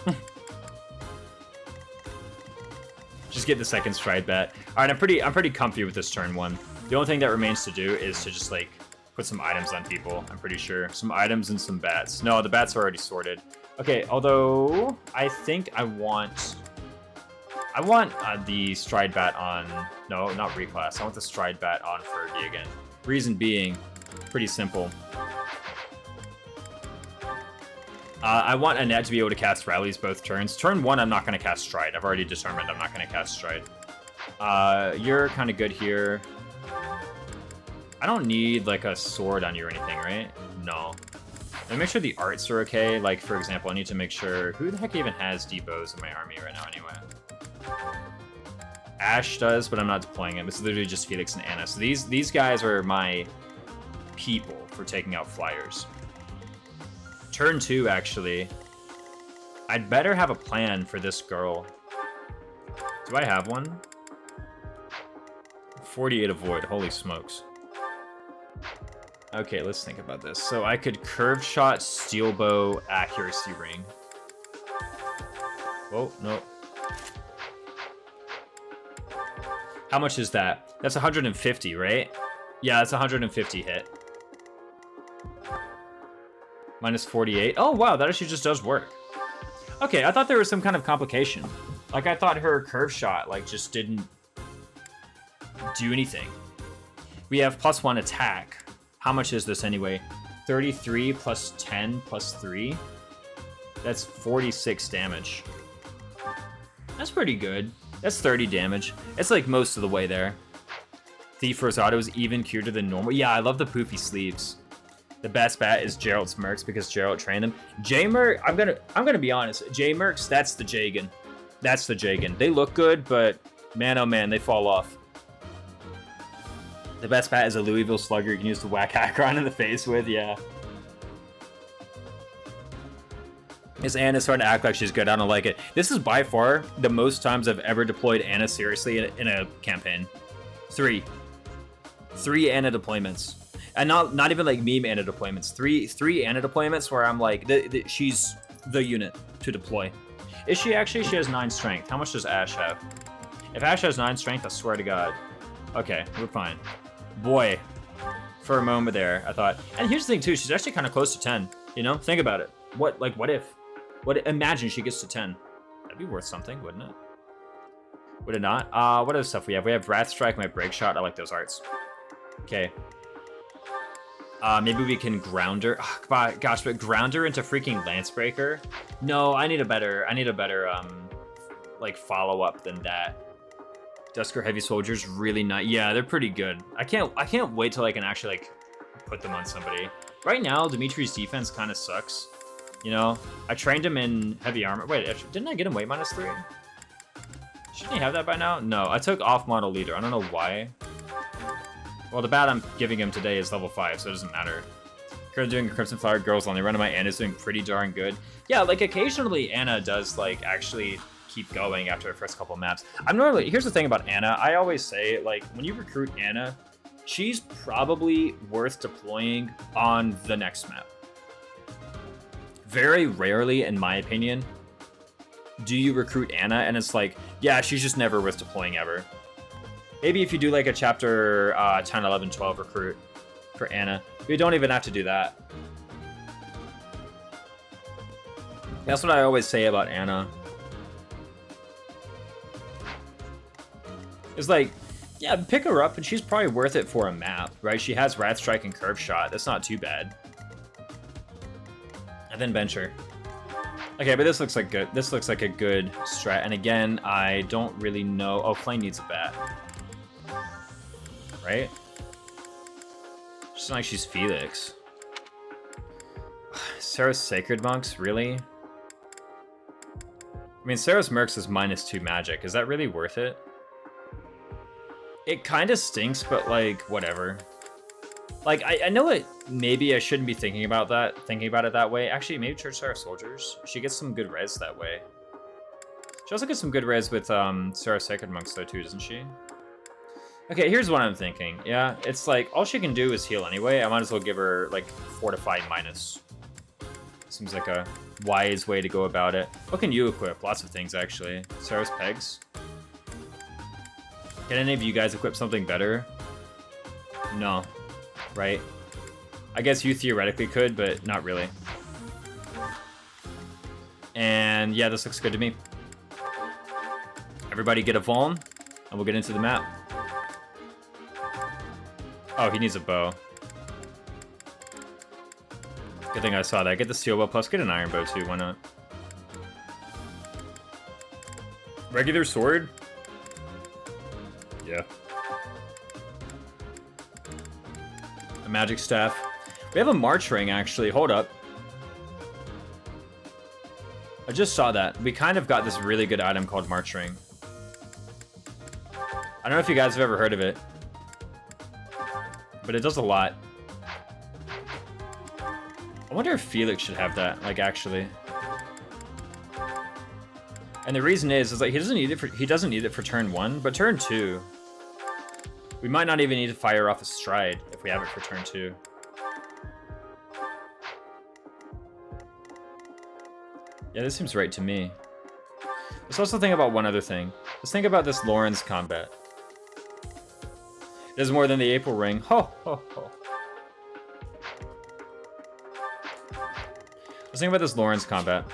Just get the second Stride bat. Alright, I'm pretty comfy with this turn 1. The only thing that remains to do is to just, like, put some items on people, I'm pretty sure. Some items and some bats. No, the bats are already sorted. Okay, although I think I want the Stride bat on... No, not Reclass. I want the Stride bat on Fergie again. Reason being, pretty simple. I want Annette to be able to cast Rallies both turns. Turn 1, I'm not going to cast Stride. I've already determined I'm not going to cast Stride. You're kind of good here. I don't need, like, a sword on you or anything, right? No. And make sure the arts are okay. Like, for example, I need to make sure... Who the heck even has depots in my army right now, anyway? Ash does, but I'm not deploying him. It's literally just Felix and Anna. So these guys are my people for taking out flyers. Turn 2, actually. I'd better have a plan for this girl. Do I have one? 48 avoid. Holy smokes. Okay, let's think about this. So I could curve shot, steel bow, accuracy ring. Whoa, no. How much is that? That's 150, right? Yeah, that's 150 hit. Minus 48. Oh, wow, that actually just does work. Okay, I thought there was some kind of complication. Like, I thought her curve shot, like, just didn't do anything. We have +1 attack. How much is this anyway? 33 plus 10 plus 3. That's 46 damage. That's pretty good. That's 30 damage. It's like most of the way there. Thief Rosado is even cuter than normal. Yeah, I love the poofy sleeves. The best bat is Gerald's Mercs because Gerald trained them. J-Merc, I'm gonna be honest. J-Mercs, that's the Jagan. That's the Jagan. They look good, but man oh man, they fall off. The best bat is a Louisville Slugger you can use to whack Akron in the face with, yeah. Is Anna starting to act like she's good? I don't like it. This is by far the most times I've ever deployed Anna seriously in a campaign. 3 Anna deployments. And not even like meme Anna deployments. Three Anna deployments where I'm like, she's the unit to deploy. Is she actually? She has 9 strength. How much does Ash have? If Ash has 9 strength, I swear to God. Okay, we're fine. Boy, for a moment there, I thought. And here's the thing too, she's actually kind of close to 10. You know, think about it. What if? Imagine she gets to 10. That'd be worth something, wouldn't it? Would it not? What other stuff we have? We have Wrath Strike, my Break Shot. I like those arts. Okay. Maybe we can ground her. Oh, gosh, but ground her into freaking Lance Breaker? No, I need a better, like follow-up than that. Dusker Heavy Soldiers, really not. Yeah, they're pretty good. I can't wait till I can actually like put them on somebody. Right now, Dimitri's defense kind of sucks. You know, I trained him in heavy armor. Wait, didn't I get him weight -3? Shouldn't he have that by now? No, I took off model leader. I don't know why. Well, the bat I'm giving him today is level 5, so it doesn't matter. Currently doing a Crimson Flower Girls only. Run of my Anna's doing pretty darn good. Yeah, like occasionally Anna does like actually keep going after the first couple maps. Here's the thing about Anna. I always say, like, when you recruit Anna, she's probably worth deploying on the next map. Very rarely, in my opinion, do you recruit Anna and it's like, yeah, she's just never worth deploying ever. Maybe if you do like a chapter 10, 11, 12 recruit for Anna, you don't even have to do that. That's what I always say about Anna. It's like, yeah, pick her up and she's probably worth it for a map, right? She has Wrath Strike and Curve Shot. That's not too bad. And then bench her. Okay, but this looks like good. This looks like a good strat. And again, I don't really know. Oh, Flame needs a bat. Right? It's not like she's Felix. Sarah's Sacred Monks, really? I mean, Sarah's Mercs is -2 magic. Is that really worth it? It kind of stinks, but like, whatever. Like, I know it. Maybe I shouldn't be thinking about it that way. Actually, maybe Church Sarah Soldiers. She gets some good res that way. She also gets some good res with Sarah Sacred Monks though too, doesn't she? Okay, here's what I'm thinking. Yeah, it's like all she can do is heal anyway. I might as well give her like Fortify minus. Seems like a wise way to go about it. What can you equip? Lots of things actually. Sarah's Pegs. Can any of you guys equip something better? No. Right? I guess you theoretically could, but not really. And yeah, this looks good to me. Everybody get a Vuln, and we'll get into the map. Oh, he needs a bow. Good thing I saw that. Get the steel bow plus get an iron bow too, why not? Regular sword? Yeah. A magic staff. We have a march ring actually, hold up. I just saw that. We kind of got this really good item called March Ring. I don't know if you guys have ever heard of it, but it does a lot. I wonder if Felix should have that, like actually. And the reason is like he doesn't need it for turn 1, but turn 2. We might not even need to fire off a stride if we have it for turn 2. Yeah, this seems right to me. Let's also think about one other thing. Let's think about this Lorenz combat. It is more than the April ring. Ho, ho, ho. Let's think about this Lorenz combat.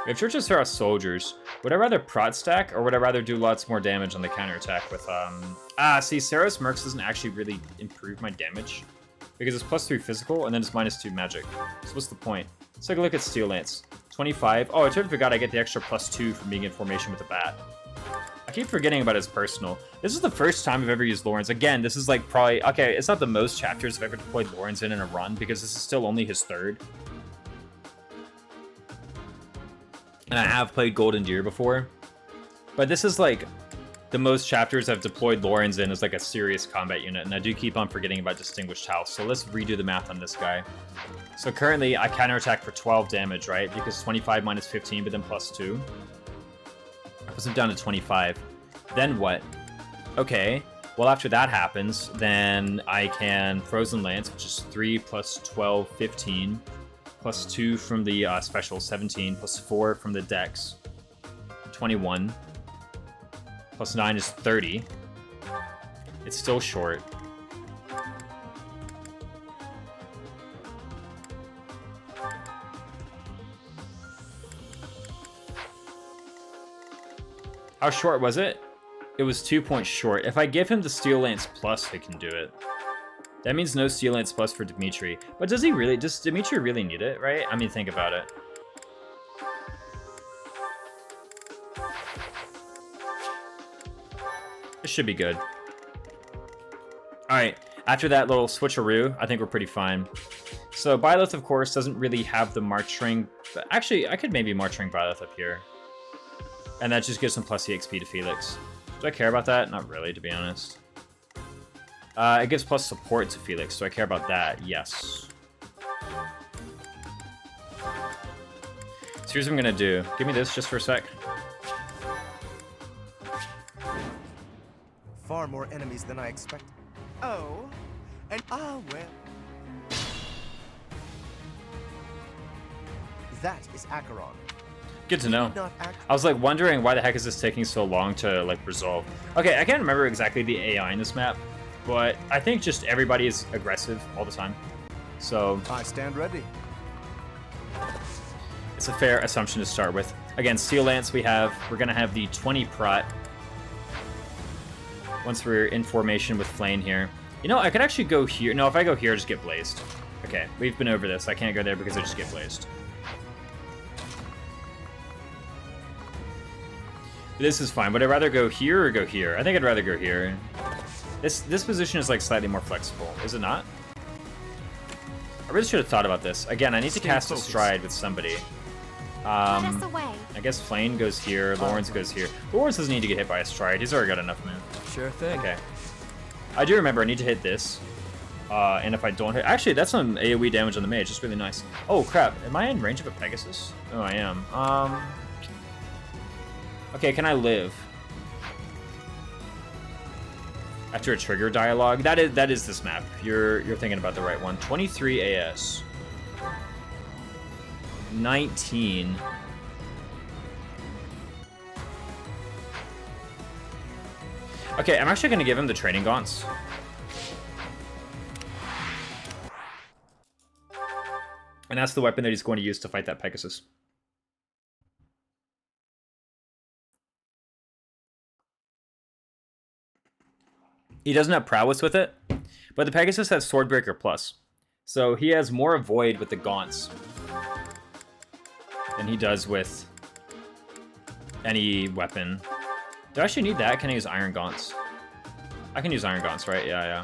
We have Church of Sarah soldiers. Would I rather prot stack, or would I rather do lots more damage on the counterattack with, see, Sarah's Mercs doesn't actually really improve my damage. Because it's +3 physical, and then it's -2 magic. So what's the point? Let's take a look at Steel Lance. 25. Oh, I totally forgot I get the extra +2 from being in formation with the bat. I keep forgetting about his personal. This is the first time I've ever used Lorenz. Again, this is like probably... Okay, it's not the most chapters I've ever deployed Lorenz in a run, because this is still only his 3rd. And I have played Golden Deer before. But this is like the most chapters I've deployed Lorenz in as like a serious combat unit. And I do keep on forgetting about Distinguished House. So let's redo the math on this guy. So currently, I counterattack for 12 damage, right? Because 25 minus 15, but then plus 2. That puts him down to 25. Then what? Okay. Well, after that happens, then I can Frozen Lance, which is 3 plus 12, 15. Plus 2 from the special, 17. Plus 4 from the Dex, 21. Plus 9 is 30. It's still short. How short was it? It was 2 points short. If I give him the Steel Lance Plus, he can do it. That means no Steel Lance Plus for Dimitri. But does he really? Does Dimitri really need it, right? I mean, think about it. This should be good. Alright, after that little switcheroo, I think we're pretty fine. So Byleth, of course, doesn't really have the March Ring. But actually, I could maybe March Ring Byleth up here. And that just gives some plus EXP to Felix. Do I care about that? Not really, to be honest. It gives plus support to Felix. Do I care about that? Yes. So here's what I'm gonna do. Give me this just for a sec. Far more enemies than I expected. Oh, and well. That is Acheron. Good to know. I was like wondering why the heck is this taking so long to like resolve. Okay, I can't remember exactly the AI in this map, but I think just everybody is aggressive all the time. So I stand ready. It's a fair assumption to start with. Again, Steel Lance we're gonna have the 20 prot once we're in formation with Flame here. You know, I could actually go here. No, if I go here, I just get blazed. Okay, we've been over this. I can't go there because I just get blazed. This is fine. Would I rather go here or go here? I think I'd rather go here. This position is like slightly more flexible, is it not? I really should have thought about this. Again, I need to cast a stride with somebody. I guess Flame goes here, Lorenz goes here. Lorenz doesn't need to get hit by a stride. He's already got enough move. Sure thing. Okay. I do remember I need to hit this. And if I don't hit... Actually, that's some AoE damage on the mage. It's really nice. Oh, crap. Am I in range of a Pegasus? Oh, I am. Okay, can I live? After a trigger dialogue? That is this map. You're thinking about the right one. 23 AS. 19. Okay, I'm actually gonna give him the training gaunts. And that's the weapon that he's going to use to fight that Pegasus. He doesn't have prowess with it, but the Pegasus has Swordbreaker Plus. So he has more avoid with the gaunts than he does with any weapon. Do I actually need that? Can I use Iron Gaunts? I can use Iron Gaunts, right? Yeah.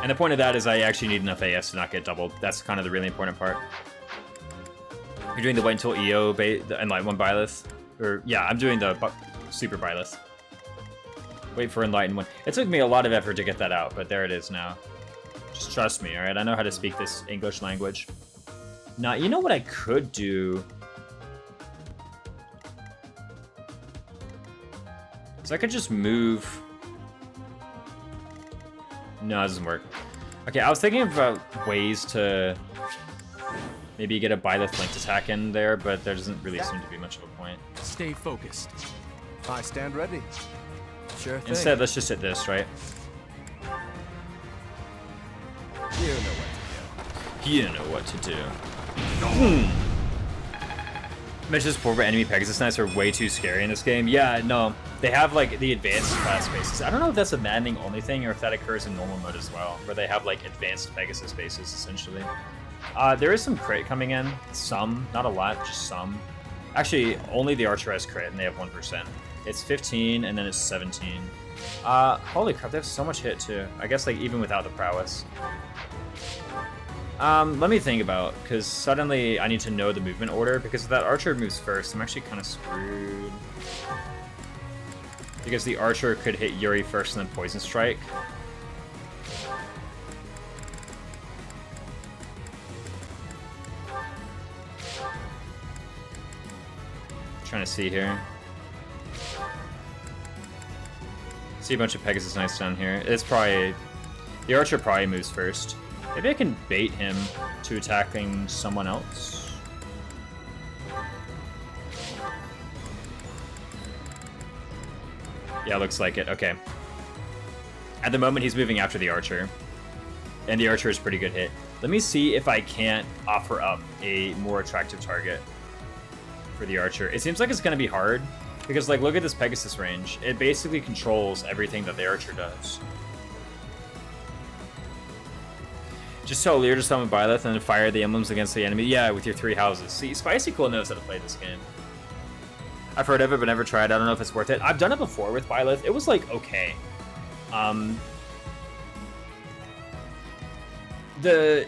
And the point of that is I actually need enough AS to not get doubled. That's kind of the really important part. You're doing the White Until EO and Light 1 Byleth. Or, yeah, I'm doing the Super Byleth. Wait for Enlightened 1. It took me a lot of effort to get that out, but there it is now. Just trust me, alright? I know how to speak this English language. Now, you know what I could do? So I could just move... No, it doesn't work. Okay, I was thinking about ways to maybe get a Byleth linked attack in there, but there doesn't really seem to be much of a point. Stay focused. I stand ready. Sure thing. Instead, let's just hit this, right? You know what to do. You know what to do. Mentions poor enemy Pegasus Knights are way too scary in this game. Yeah, no. They have, like, the advanced class bases. I don't know if that's a maddening only thing or if that occurs in normal mode as well, where they have, like, advanced Pegasus bases, essentially. There is some crit coming in. Some. Not a lot, just some. Actually, only the Archer has crit, and they have 1%. It's 15, and then it's 17. Holy crap, they have so much hit, too. I guess, like, even without the prowess. Let me think about, because suddenly I need to know the movement order, because if that Archer moves first, I'm actually kind of screwed. Because the Archer could hit Yuri first and then Poison Strike. Trying to see here. See a bunch of Pegasus Knights down here. It's probably... The archer probably moves first. Maybe I can bait him to attacking someone else. Yeah, looks like it. Okay. At the moment, he's moving after the archer. And the archer is a pretty good hit. Let me see if I can't offer up a more attractive target for the archer. It seems like it's going to be hard. Because, like, look at this Pegasus range. It basically controls everything that the archer does. Just tell Lear to summon Byleth and then fire the emblems against the enemy. Yeah, with your 3 houses. See, Spicy Cool knows how to play this game. I've heard of it, but never tried. I don't know if it's worth it. I've done it before with Byleth. It was, like, okay. The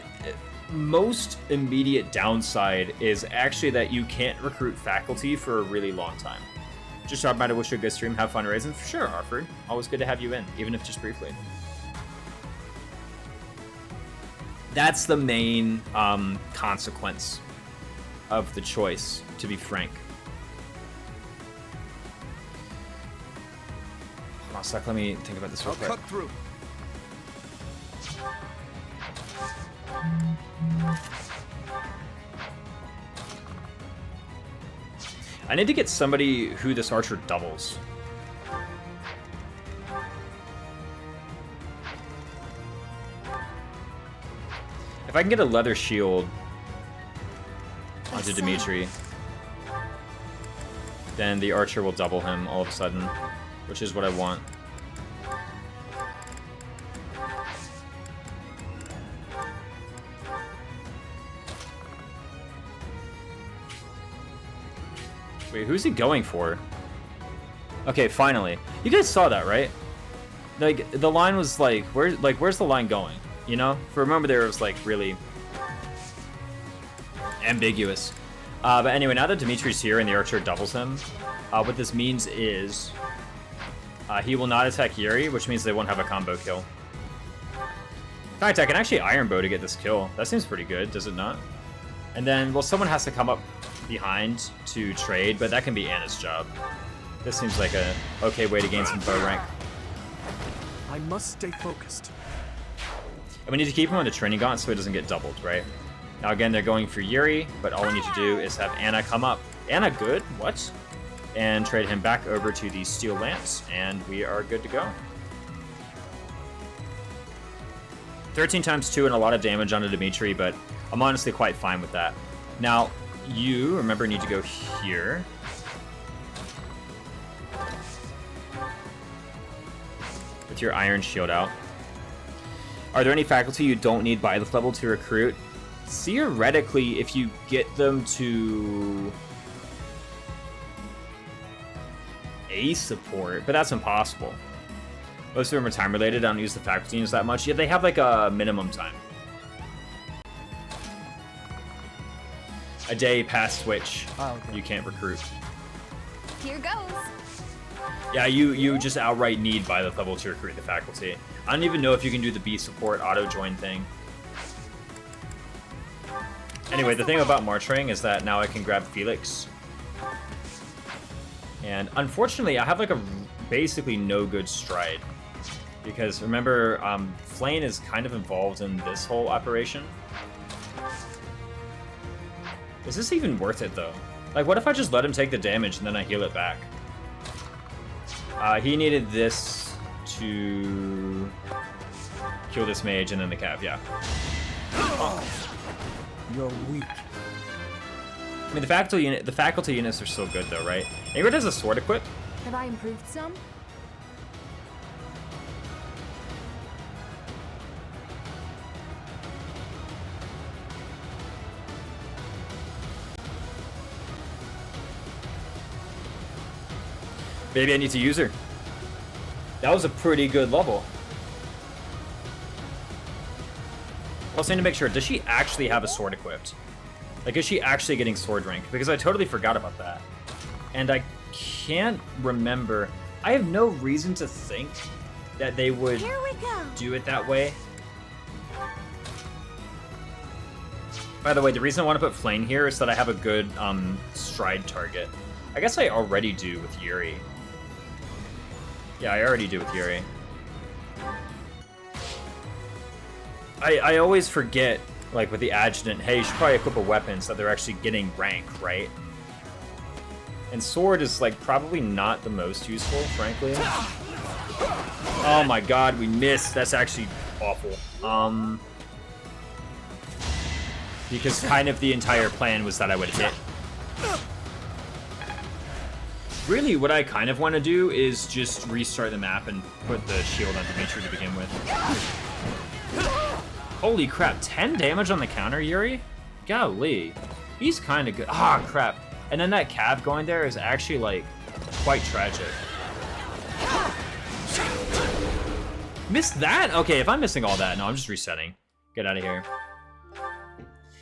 most immediate downside is actually that you can't recruit faculty for a really long time. Just talking about it, wish you a good stream. Have fun raising. For sure, Arford. Always good to have you in, even if just briefly. That's the main consequence of the choice, to be frank. Hold on a sec, let me think about this real quick. I'll cut through. I need to get somebody who this archer doubles. If I can get a leather shield onto Dimitri, then the archer will double him all of a sudden, which is what I want. Wait, who's he going for? Okay, finally. You guys saw that, right? Like, the line was like, where's the line going? You know? For remember there, it was like really ambiguous. But anyway, now that Dimitri's here and the archer doubles him, what this means is he will not attack Yuri, which means they won't have a combo kill. In fact, I can actually Iron Bow to get this kill. That seems pretty good, does it not? And then, well, someone has to come up behind to trade, but that can be Anna's job. This seems like a okay way to gain some bow rank. I must stay focused. And we need to keep him on the training gaunt so he doesn't get doubled, right? Now again, they're going for Yuri, but all we need to do is have Anna come up. Anna, good? What? And trade him back over to the Steel Lance, and we are good to go. 13 times 2 and a lot of damage onto Dimitri, but I'm honestly quite fine with that. Now, you, remember, need to go here. With your Iron Shield out. Are there any faculty you don't need Byleth level to recruit? Theoretically, if you get them to A support, but that's impossible. Most of them are time related. I don't use the faculty units that much. Yeah, they have like a minimum time. A day past which you can't recruit. Here goes. Yeah, you just outright need Byleth level to recruit the faculty. I don't even know if you can do the B support auto join thing. Anyway, the thing about Marching is that now I can grab Felix. And unfortunately, I have like a basically no good stride. Because remember, Flane is kind of involved in this whole operation. Is this even worth it though? Like, what if I just let him take the damage and then I heal it back? He needed this to kill this mage and then the cap, yeah. Oh. You're weak. I mean, the faculty units are still good though, right? Ingrid has a sword equip. Have I improved some? Maybe I need to use her. That was a pretty good level. I also need to make sure, does she actually have a sword equipped? Like, is she actually getting sword rank? Because I totally forgot about that. And I can't remember. I have no reason to think that they would do it that way. By the way, the reason I want to put Flame here is that I have a good stride target. I guess I already do with Yuri. Yeah, I already do with Yuri. I always forget, like with the adjutant, hey, you should probably equip a weapon so they're actually getting rank, right? And sword is like probably not the most useful, frankly. Oh my god, we missed. That's actually awful. Because kind of the entire plan was that I would hit. Really, what I kind of want to do is just restart the map and put the shield on Dimitri to begin with. Holy crap, 10 damage on the counter, Yuri? Golly. He's kind of good. Ah, crap. And then that cab going there is actually, like, quite tragic. Missed that? Okay, if I'm missing all that, no, I'm just resetting. Get out of here.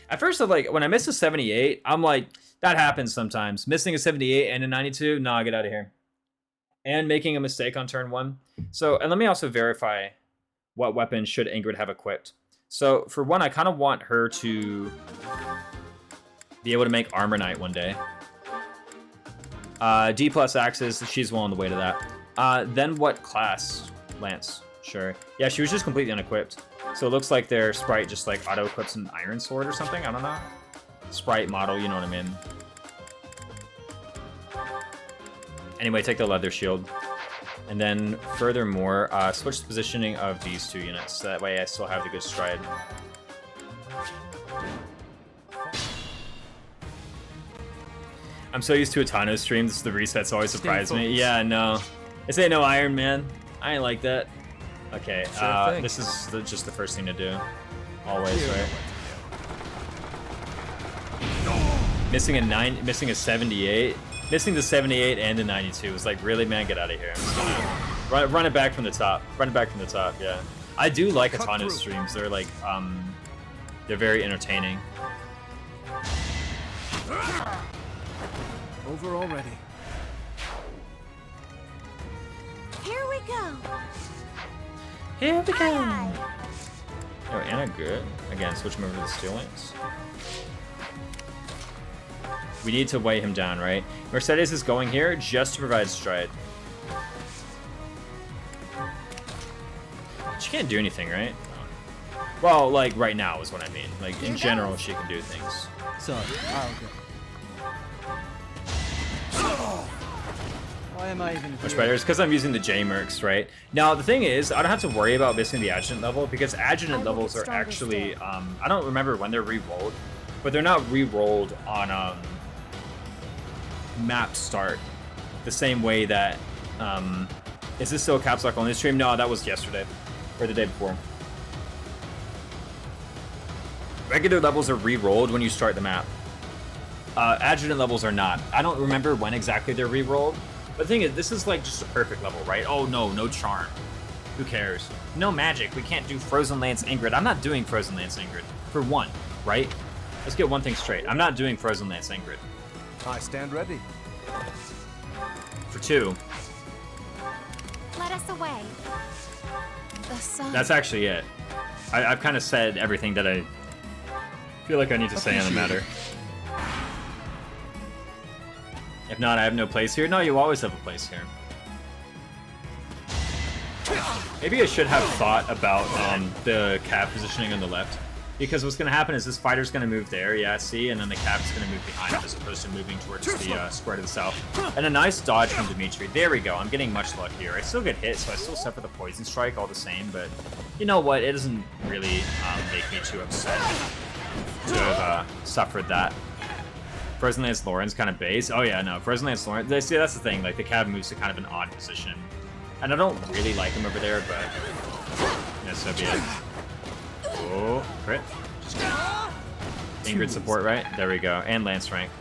At first, like, when I miss a 78, I'm like, that happens sometimes. Missing a 78 and a 92, nah, get out of here. And making a mistake on turn 1. So, and let me also verify what weapon should Ingrid have equipped. So, for one, I kind of want her to be able to make Armor Knight one day. D+ axes, she's well on the way to that. Then what class? Lance, sure. Yeah, she was just completely unequipped. So it looks like their sprite just like auto-equips an iron sword or something, I don't know. Sprite model, you know what I mean. Anyway, take the leather shield. And then furthermore, switch the positioning of these 2 units. So that way I still have the good stride. I'm so used to a Tano stream, the resets always surprise me. Yeah, no. This ain't no Iron Man. I ain't like that. Okay, this is just the first thing to do. Always, right? Missing a 78. Missing the 78 and the 92 was like, really, man, get out of here. I'm just gonna run it back from the top. Run it back from the top, yeah. I do like Atana's streams. They're like, they're very entertaining. Over already. Here we go. Here we go. Oh, Anna good. Again, switch him over to the Steel Lance. We need to weigh him down, right? Mercedes is going here just to provide stride. She can't do anything, right? Well, like, right now is what I mean. Like, in general, she can do things. Sorry, I'll go. Why am I even Much better. It's because I'm using the J-Mercs, right? Now, the thing is, I don't have to worry about missing the adjutant level because adjutant levels are actually, I don't remember when they're re-rolled, but they're not re-rolled on map start the same way that, is this still a caps lock on this stream? No, that was yesterday, or the day before. Regular levels are re-rolled when you start the map. Adjutant levels are not. I don't remember when exactly they're re-rolled. But the thing is, this is like just a perfect level, right? Oh no, no charm. Who cares? No magic. We can't do Frozen Lance Ingrid. I'm not doing Frozen Lance Ingrid. For one, right? Let's get one thing straight. I'm not doing Frozen Lance Ingrid. I stand ready. For two. Let us away. The sun. That's actually it. I've kind of said everything that I feel like I need to say on the matter. If not, I have no place here. No, you always have a place here. Maybe I should have thought about the cab positioning on the left. Because what's going to happen is this fighter's going to move there, yeah, see? And then the cab's going to move behind as opposed to moving towards the square to the south. And a nice dodge from Dimitri. There we go. I'm getting much luck here. I still get hit, so I still suffer the poison strike all the same. But you know what? It doesn't really make me too upset to have suffered that. Frozen Lance Lorenz kind of base. Oh yeah, no, Frozen Lance Lorenz. See, that's the thing. Like the cab moves to kind of an odd position, and I don't really like him over there, but yeah, so be it. Oh, crit. Just kidding. Ingrid support, right? There we go. And Lance rank.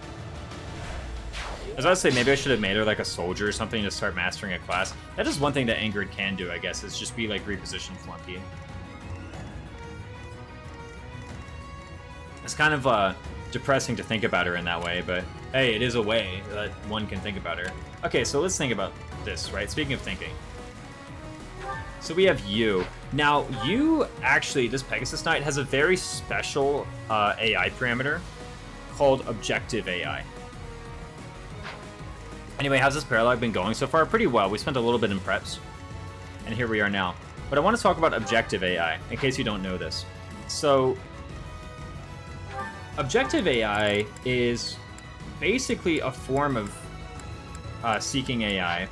I was about to say maybe I should have made her like a soldier or something to start mastering a class. That is one thing that Ingrid can do, I guess, is just be like reposition flunky. It's kind of depressing to think about her in that way, but hey, it is a way that one can think about her. Okay, so let's think about this, right? Speaking of thinking. So we have you. Now, you actually, this Pegasus Knight has a very special AI parameter called Objective AI. Anyway, how's this paralogue been going so far? Pretty well. We spent a little bit in preps, and here we are now. But I want to talk about objective AI, in case you don't know this. So, objective AI is basically a form of seeking AI.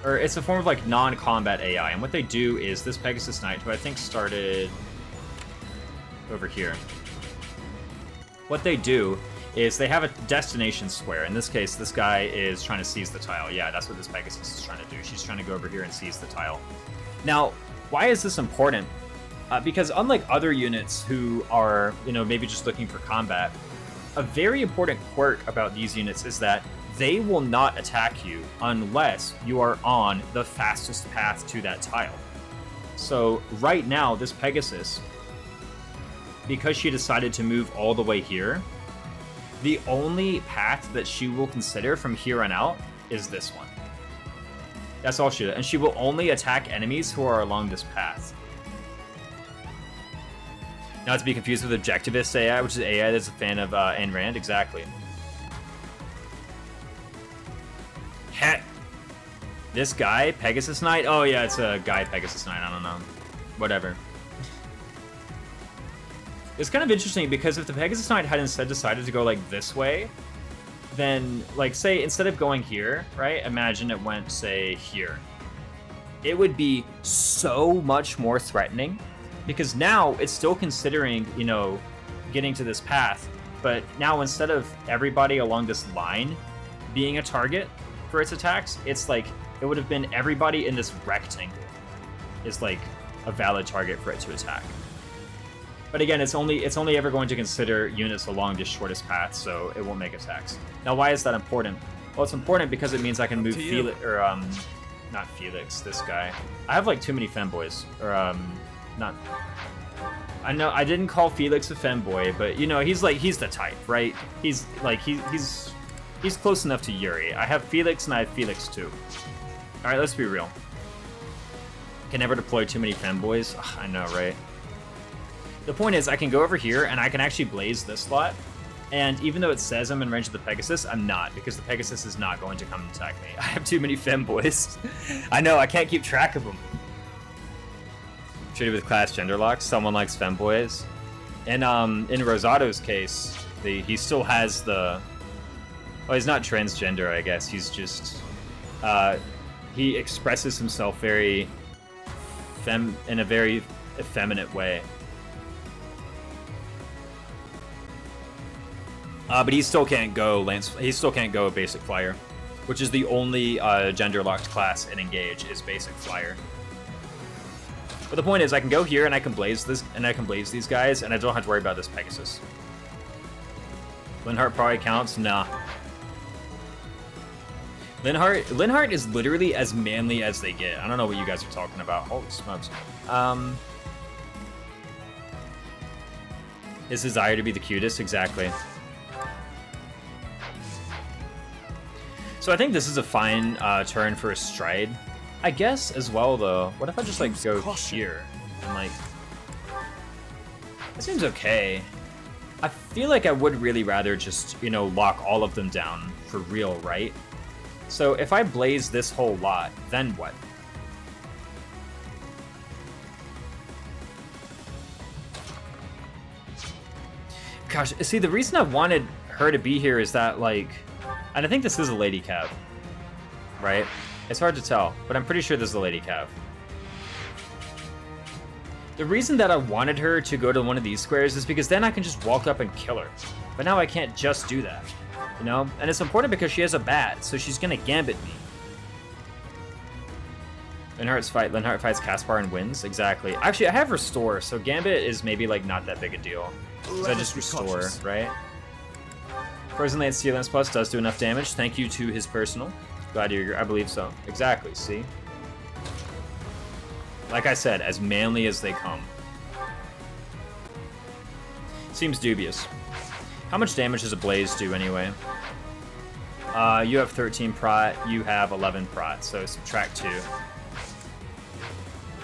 Or it's a form of like non-combat AI. And what they do is this Pegasus Knight, who I think started over here. What they do is they have a destination square. In this case, this guy is trying to seize the tile. Yeah, that's what this Pegasus is trying to do. She's trying to go over here and seize the tile. Now, why is this important? Because unlike other units who are, you know, maybe just looking for combat, a very important quirk about these units is that they will not attack you unless you are on the fastest path to that tile. So right now, this Pegasus, because she decided to move all the way here, the only path that she will consider from here on out is this one. That's all she does. And she will only attack enemies who are along this path. Not to be confused with Objectivist AI, which is AI that's a fan of Ayn Rand. Exactly. Heh. This guy, Pegasus Knight? Oh yeah, it's a guy Pegasus Knight. I don't know. Whatever. It's kind of interesting because if the Pegasus Knight had instead decided to go like this way, then like say instead of going here, right? Imagine it went say here. It would be so much more threatening because now it's still considering, you know, getting to this path, but now instead of everybody along this line being a target for its attacks, it's like it would have been everybody in this rectangle is like a valid target for it to attack. But again, it's only ever going to consider units along the shortest path, so it won't make attacks. Now, why is that important? Well, it's important because it means I can move Felix, or not Felix, this guy. I have like too many femboys, or not. I know I didn't call Felix a femboy, but you know he's the type, right? He's like he's close enough to Yuri. I have Felix and I have Felix too. All right, let's be real. Can never deploy too many femboys. Ugh, I know, right? The point is, I can go over here and I can actually blaze this slot. And even though it says I'm in range of the Pegasus, I'm not, because the Pegasus is not going to come and attack me. I have too many femboys. I know, I can't keep track of them. Treated with class gender locks, someone likes femboys. And in Rosato's case, he still has the... Well, he's not transgender, I guess. He's just... he expresses himself very... in a very effeminate way. But he still can't go he still can't go basic flyer, which is the only gender locked class in Engage is basic flyer. But the point is, I can go here and I can blaze this and I can blaze these guys, and I don't have to worry about this Pegasus. Linhardt probably counts. Nah. Linhardt is literally as manly as they get. I don't know what you guys are talking about. Holy smokes. His desire to be the cutest, exactly. So I think this is a fine turn for a stride. I guess as well though. What if I just like go here and like? That seems okay. I feel like I would really rather just, you know, lock all of them down for real, right? So if I blaze this whole lot, then what? Gosh, see, the reason I wanted her to be here is that, like, and I think this is a lady cav, right? It's hard to tell, but I'm pretty sure this is a lady cav. The reason that I wanted her to go to one of these squares is because then I can just walk up and kill her. But now I can't just do that, you know? And it's important because she has a bat, so she's gonna gambit me. Linhardt fights Caspar and wins, exactly. Actually, I have Restore, so Gambit is maybe like not that big a deal. So I just Restore, right? Frozen Lance Steel Lance Plus does do enough damage. Thank you to his personal. Glad you agree. I believe so. Exactly, see? Like I said, as manly as they come. Seems dubious. How much damage does a Blaze do anyway? You have 13 prot, you have 11 prot, so subtract 2.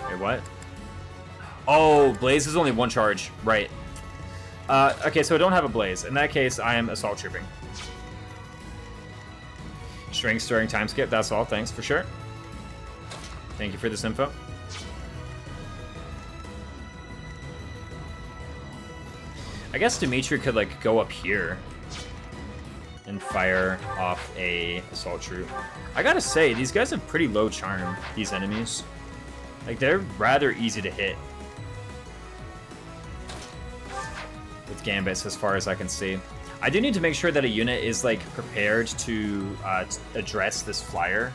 Wait, what? Oh, Blaze is only one charge, right. Okay, so I don't have a Blaze. In that case, I am Assault Trooping. String storing time skip, that's all, thanks for sure. Thank you for this info. I guess Dimitri could like go up here and fire off a assault troop. I gotta say, these guys have pretty low charm, these enemies. Like, they're rather easy to hit with gambits as far as I can see. I do need to make sure that a unit is like prepared to address this flyer.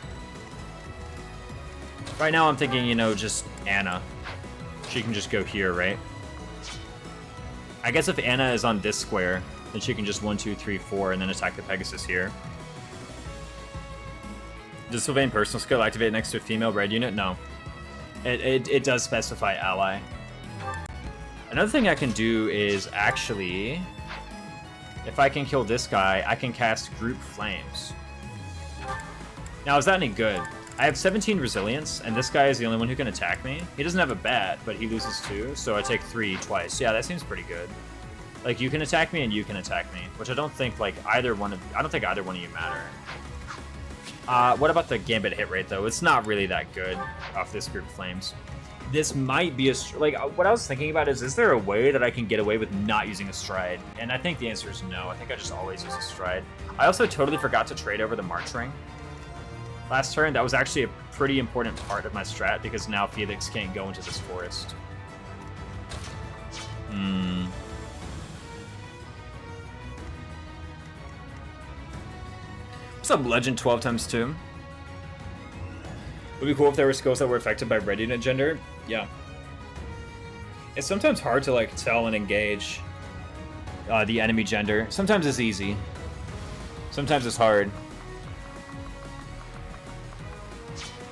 Right now I'm thinking, you know, just Anna. She can just go here, right? I guess if Anna is on this square, then she can just 1, 2, 3, 4, and then attack the Pegasus here. Does Sylvain personal skill activate next to a female red unit? No. It does specify ally. Another thing I can do is actually, if I can kill this guy, I can cast Group Flames. Now, is that any good? I have 17 resilience, and this guy is the only one who can attack me. He doesn't have a bat, but he loses 2, so I take 3 twice. Yeah, that seems pretty good. Like, you can attack me and you can attack me, which I don't think, like, I don't think either one of you matter. What about the Gambit hit rate, though? It's not really that good off this Group Flames. This might be a... Like, what I was thinking about is there a way that I can get away with not using a stride? And I think the answer is no. I think I just always use a stride. I also totally forgot to trade over the March Ring last turn. That was actually a pretty important part of my strat, because now Felix can't go into this forest. What's up, Legend 12 times 2? Would be cool if there were skills that were affected by red unit gender. Yeah. It's sometimes hard to like tell and engage the enemy gender. Sometimes it's easy. Sometimes it's hard.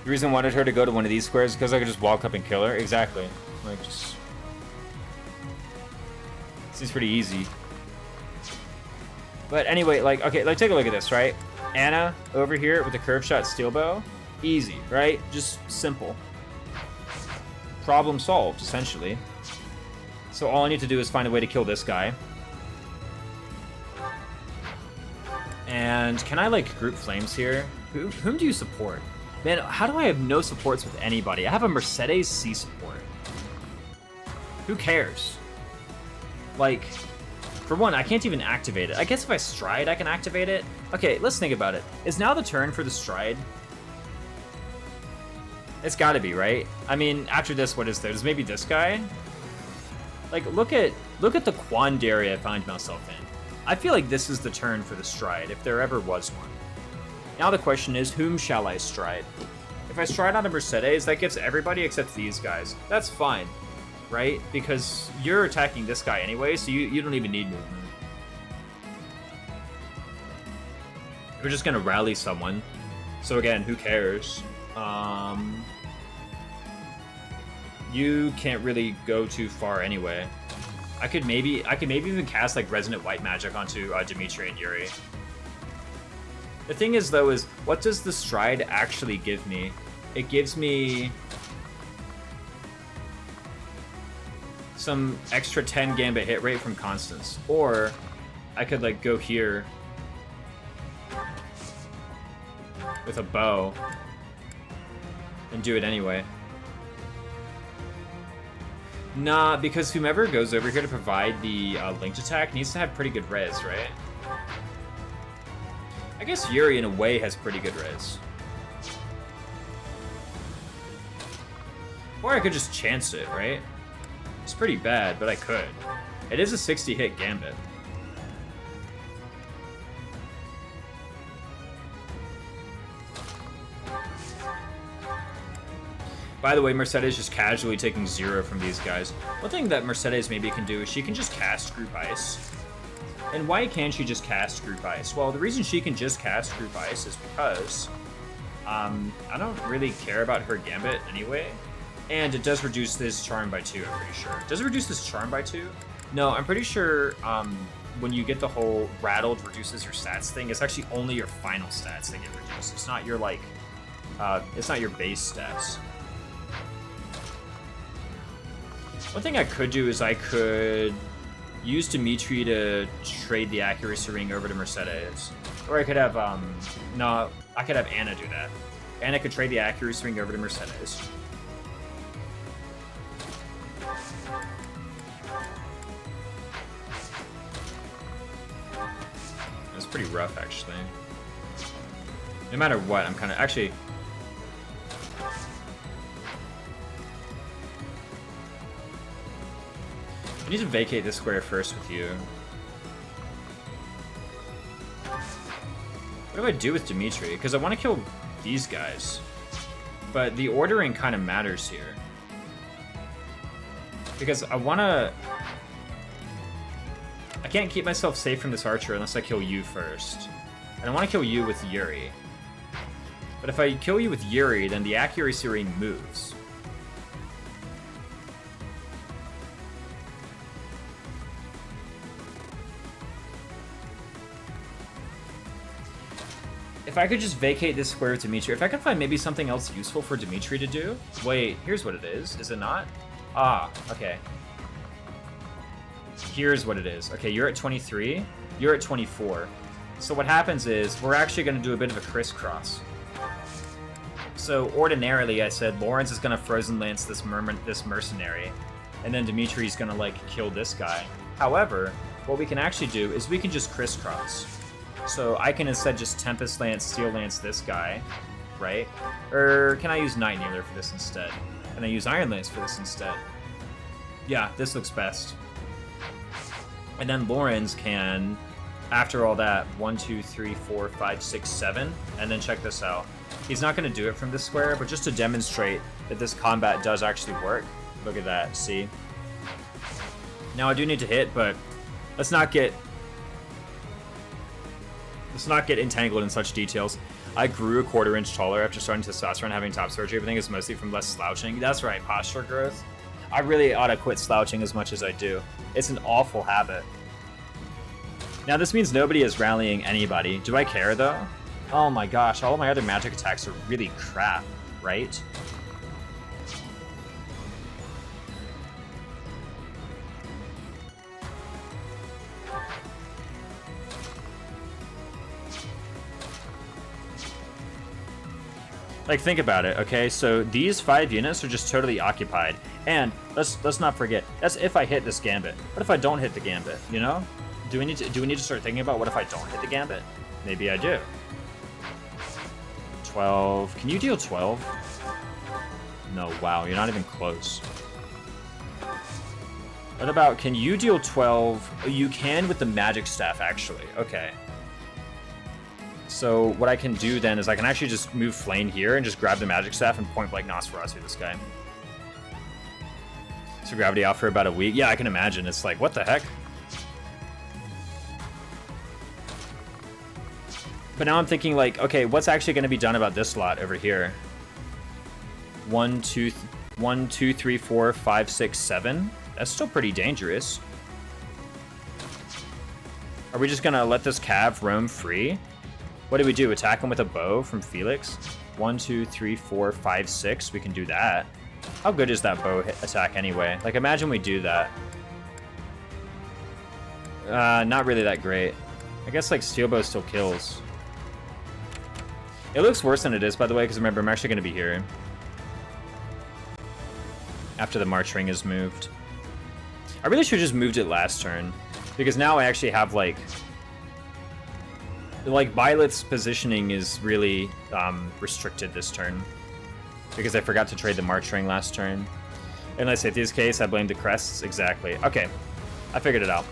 The reason I wanted her to go to one of these squares is because I could just walk up and kill her. Exactly. Like, just... Seems pretty easy. But anyway, like, okay, like, take a look at this, right? Anna over here with the curve shot steel bow. Easy, right? Just simple. Problem solved, essentially. So all I need to do is find a way to kill this guy. And can I, like, group flames here? Whom do you support? Man, how do I have no supports with anybody? I have a Mercedes C support. Who cares? Like, for one, I can't even activate it. I guess if I stride, I can activate it. Okay, let's think about it. Is now the turn for the stride? It's gotta be, right? I mean, after this, what is there? There's maybe this guy? Like, look at the quandary I find myself in. I feel like this is the turn for the stride, if there ever was one. Now the question is, whom shall I stride? If I stride on a Mercedes, that gives everybody except these guys. That's fine, right? Because you're attacking this guy anyway, so you don't even need movement. We're just gonna rally someone. So again, who cares? You can't really go too far anyway. I could maybe even cast like Resonant White Magic onto Dimitri and Yuri. The thing is, though, is what does the stride actually give me? It gives me some extra 10 gambit hit rate from Constance. Or I could like go here with a bow and do it anyway. Nah, because whomever goes over here to provide the linked attack needs to have pretty good res, right? I guess Yuri, in a way, has pretty good res. Or I could just chance it, right? It's pretty bad, but I could. It is a 60-hit gambit. By the way, Mercedes just casually taking 0 from these guys. One thing that Mercedes maybe can do is she can just cast Group Ice. And why can't she just cast Group Ice? Well, the reason she can just cast Group Ice is because I don't really care about her gambit anyway. And it does reduce this charm by 2, I'm pretty sure. Does it reduce this charm by 2? No, I'm pretty sure when you get the whole rattled reduces your stats thing, it's actually only your final stats that get reduced. It's not your, like, it's not your base stats. One thing I could do is I could use Dimitri to trade the accuracy ring over to Mercedes. Or I could have, no, I could have Anna do that. Anna could trade the accuracy ring over to Mercedes. It's pretty rough, actually. No matter what, I'm kind of... Actually... I need to vacate this square first with you. What do I do with Dimitri? Because I want to kill these guys. But the ordering kind of matters here. Because I want to... I can't keep myself safe from this archer unless I kill you first. And I want to kill you with Yuri. But if I kill you with Yuri, then the accuracy ring moves. If I could just vacate this square with Dimitri, if I could find maybe something else useful for Dimitri to do. Wait, here's what it is. Is it not? Ah, okay. Here's what it is. Okay, you're at 23. You're at 24. So what happens is we're actually going to do a bit of a crisscross. So ordinarily, I said Lorenz is going to Frozen Lance this mercenary, and then Dimitri's going to like kill this guy. However, what we can actually do is we can just crisscross. So I can instead just Tempest Lance, Steel Lance this guy, right? Or can I use Night Kneeler for this instead? Can I use Iron Lance for this instead? Yeah, this looks best. And then Lorenz can, after all that, 1, 2, 3, 4, 5, 6, 7, and then check this out. He's not going to do it from this square, but just to demonstrate that this combat does actually work. Look at that, see? Now I do need to hit, but let's not get entangled in such details. I grew a 1/4 inch taller after starting testosterone, having top surgery. I think it's mostly from less slouching. That's right, posture growth. I really ought to quit slouching as much as I do. It's an awful habit. Now this means nobody is rallying anybody. Do I care though? Oh my gosh, all of my other magic attacks are really crap, right? Like, think about it, okay? So these 5 units are just totally occupied. And let's not forget, that's if I hit this gambit. What if I don't hit the gambit, you know? Do we need to start thinking about what if I don't hit the gambit? Maybe I do. 12. Can you deal 12? No, wow, you're not even close. What about, can you deal 12? You can with the magic staff, actually. Okay. So what I can do then is I can actually just move Flame here and just grab the magic staff and point blank Nosferatu this guy. So gravity out for about a week. Yeah, I can imagine. It's like, what the heck? But now I'm thinking like, okay, what's actually going to be done about this lot over here? 1, 2, 3, 4, 5, 6, 7. That's still pretty dangerous. Are we just going to let this cav roam free? What do we do? Attack him with a bow from Felix? 1, 2, 3, 4, 5, 6. We can do that. How good is that bow attack anyway? Like, imagine we do that. Not really that great. I guess, like, Steel Bow still kills. It looks worse than it is, by the way, because remember, I'm actually going to be here. After the March Ring is moved. I really should have just moved it last turn. Because now I actually have, like, Byleth's positioning is really restricted this turn. Because I forgot to trade the March Ring last turn. In Lysithea's case, I blame the crests. Exactly. Okay. I figured it out.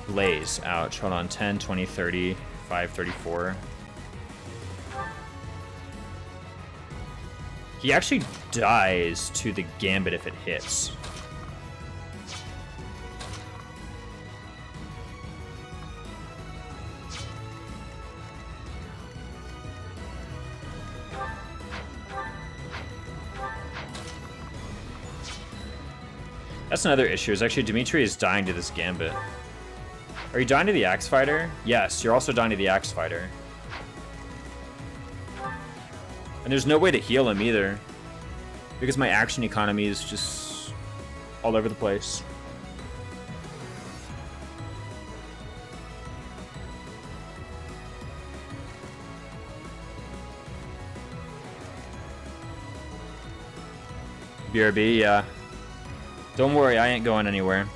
Blaze. Ouch. Hold on. 10, 20, 30, 5, 34. He actually dies to the Gambit if it hits. That's another issue, is actually Dimitri is dying to this Gambit. Are you dying to the Axe Fighter? Yes, you're also dying to the Axe Fighter. And there's no way to heal him either. Because my action economy is just all over the place. BRB, yeah. Don't worry, I ain't going anywhere.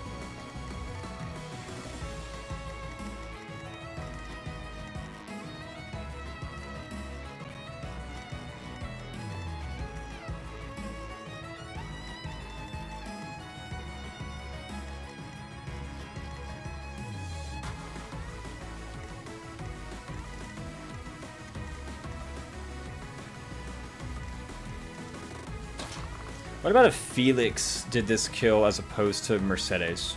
What about if Felix did this kill as opposed to Mercedes?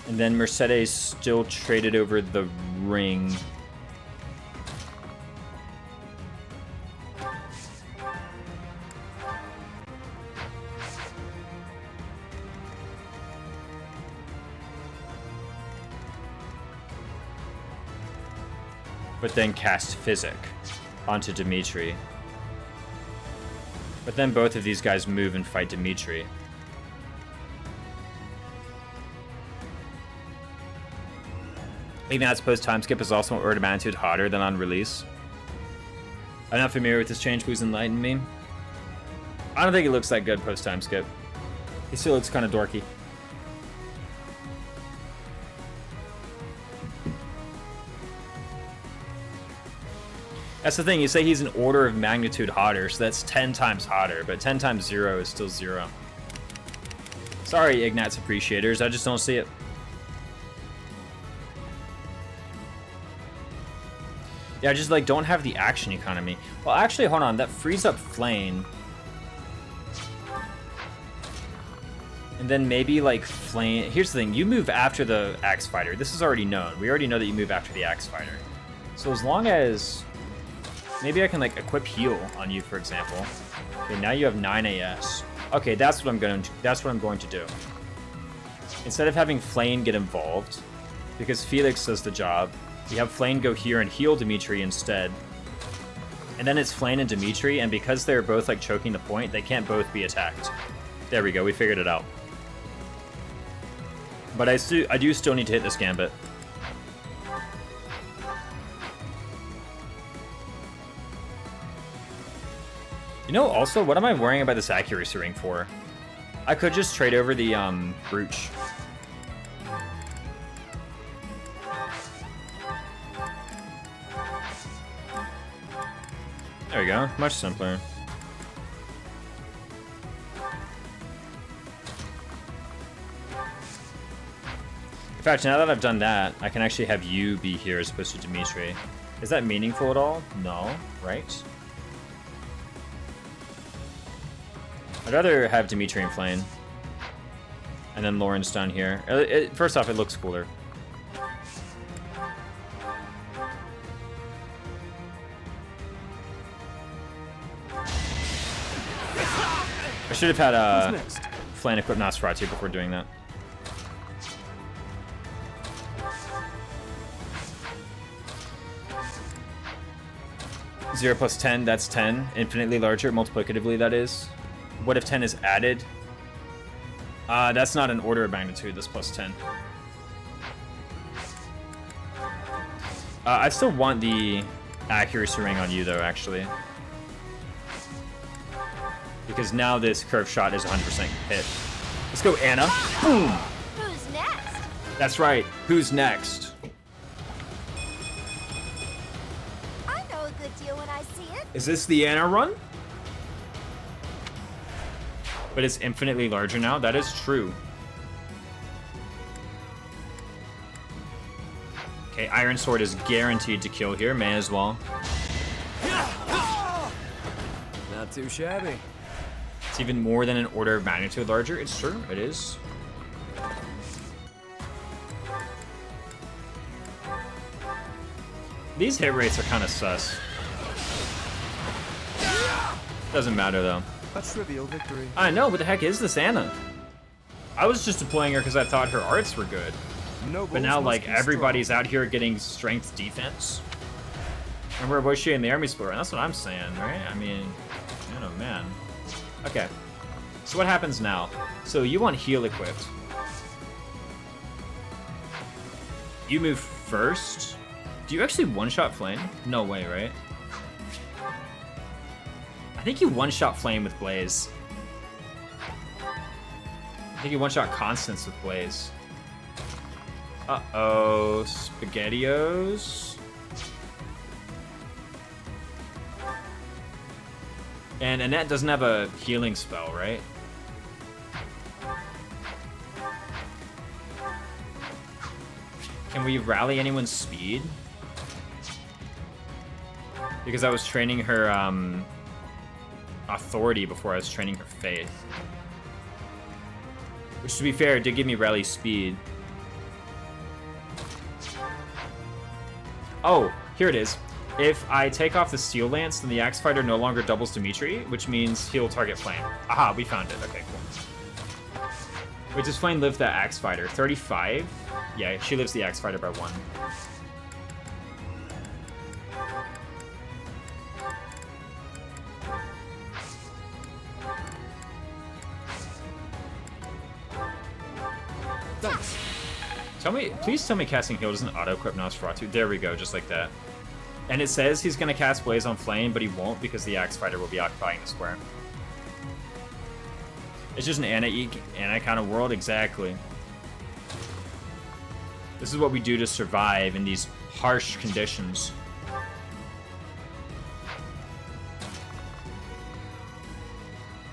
And then Mercedes still traded over the ring. But then cast Physic onto Dimitri. But then both of these guys move and fight Dimitri. Maybe that's post time skip is also an order of magnitude hotter than on release. I'm not familiar with this change, please enlighten me. I don't think it looks that good post time skip. He still looks kind of dorky. That's the thing, you say he's an order of magnitude hotter, so that's 10 times hotter, but 10 times 0 is still 0. Sorry, Ignat's appreciators, I just don't see it. Yeah, I just like don't have the action economy. Well, actually, hold on, that frees up Flame. And then maybe like Flame. Here's the thing, you move after the Axe Fighter. This is already known. We already know that you move after the Axe Fighter. So as long as maybe I can like equip heal on you, for example. Okay, now you have 9 AS. Okay, that's what I'm going to do. Instead of having Flame get involved, because Felix does the job, we have Flame go here and heal Dimitri instead. And then it's Flame and Dimitri, and because they're both like choking the point, they can't both be attacked. There we go, we figured it out. But I do still need to hit this gambit. You know, also, what am I worrying about this accuracy ring for? I could just trade over the brooch. There we go, much simpler. In fact, now that I've done that, I can actually have you be here as opposed to Dimitri. Is that meaningful at all? No, right? I'd rather have Dimitri and Flame. And then Lorenz down here. First off, it looks cooler. I should have had Flame equip Nosferatu before doing that. Zero plus 10, that's 10. Infinitely larger, multiplicatively, that is. What if 10 is added? That's not an order of magnitude, that's plus 10. I still want the accuracy ring on you, though, actually. Because now this curve shot is 100% hit. Let's go, Anna. Boom! Who's next? That's right. Who's next? I know a good deal when I see it. Is this the Anna run? But it's infinitely larger now? That is true. Okay, Iron Sword is guaranteed to kill here. May as well. Not too shabby. It's even more than an order of magnitude larger. It's true. It is. These hit rates are kind of sus. Doesn't matter, though. A trivial victory. I know, what the heck is this Anna? I was just deploying her because I thought her arts were good. But now, like, everybody's out here getting strength defense. And we're avoiding the army split, and that's what I'm saying, right? I mean, man, oh man. Okay. So what happens now? So you want heal equipped. You move first. Do you actually one-shot flame? No way, right? I think you one-shot flame with Blaze. I think you one-shot Constance with Blaze. Uh-oh, SpaghettiOs. And Annette doesn't have a healing spell, right? Can we rally anyone's speed? Because I was training her authority before I was training her faith. Which, to be fair, did give me rally speed. Oh, here it is. If I take off the Steel Lance, then the Axe Fighter no longer doubles Dimitri, which means he'll target Flame. Aha, we found it. Okay, cool. Wait, does Flame live the Axe Fighter? 35? Yeah, she lives the Axe Fighter by 1. Please tell me casting heal doesn't auto-equip Nosferatu. There we go, just like that. And it says he's gonna cast Blaze on Flame, but he won't because the Axe Fighter will be occupying the square. It's just an anti kind of world, exactly. This is what we do to survive in these harsh conditions.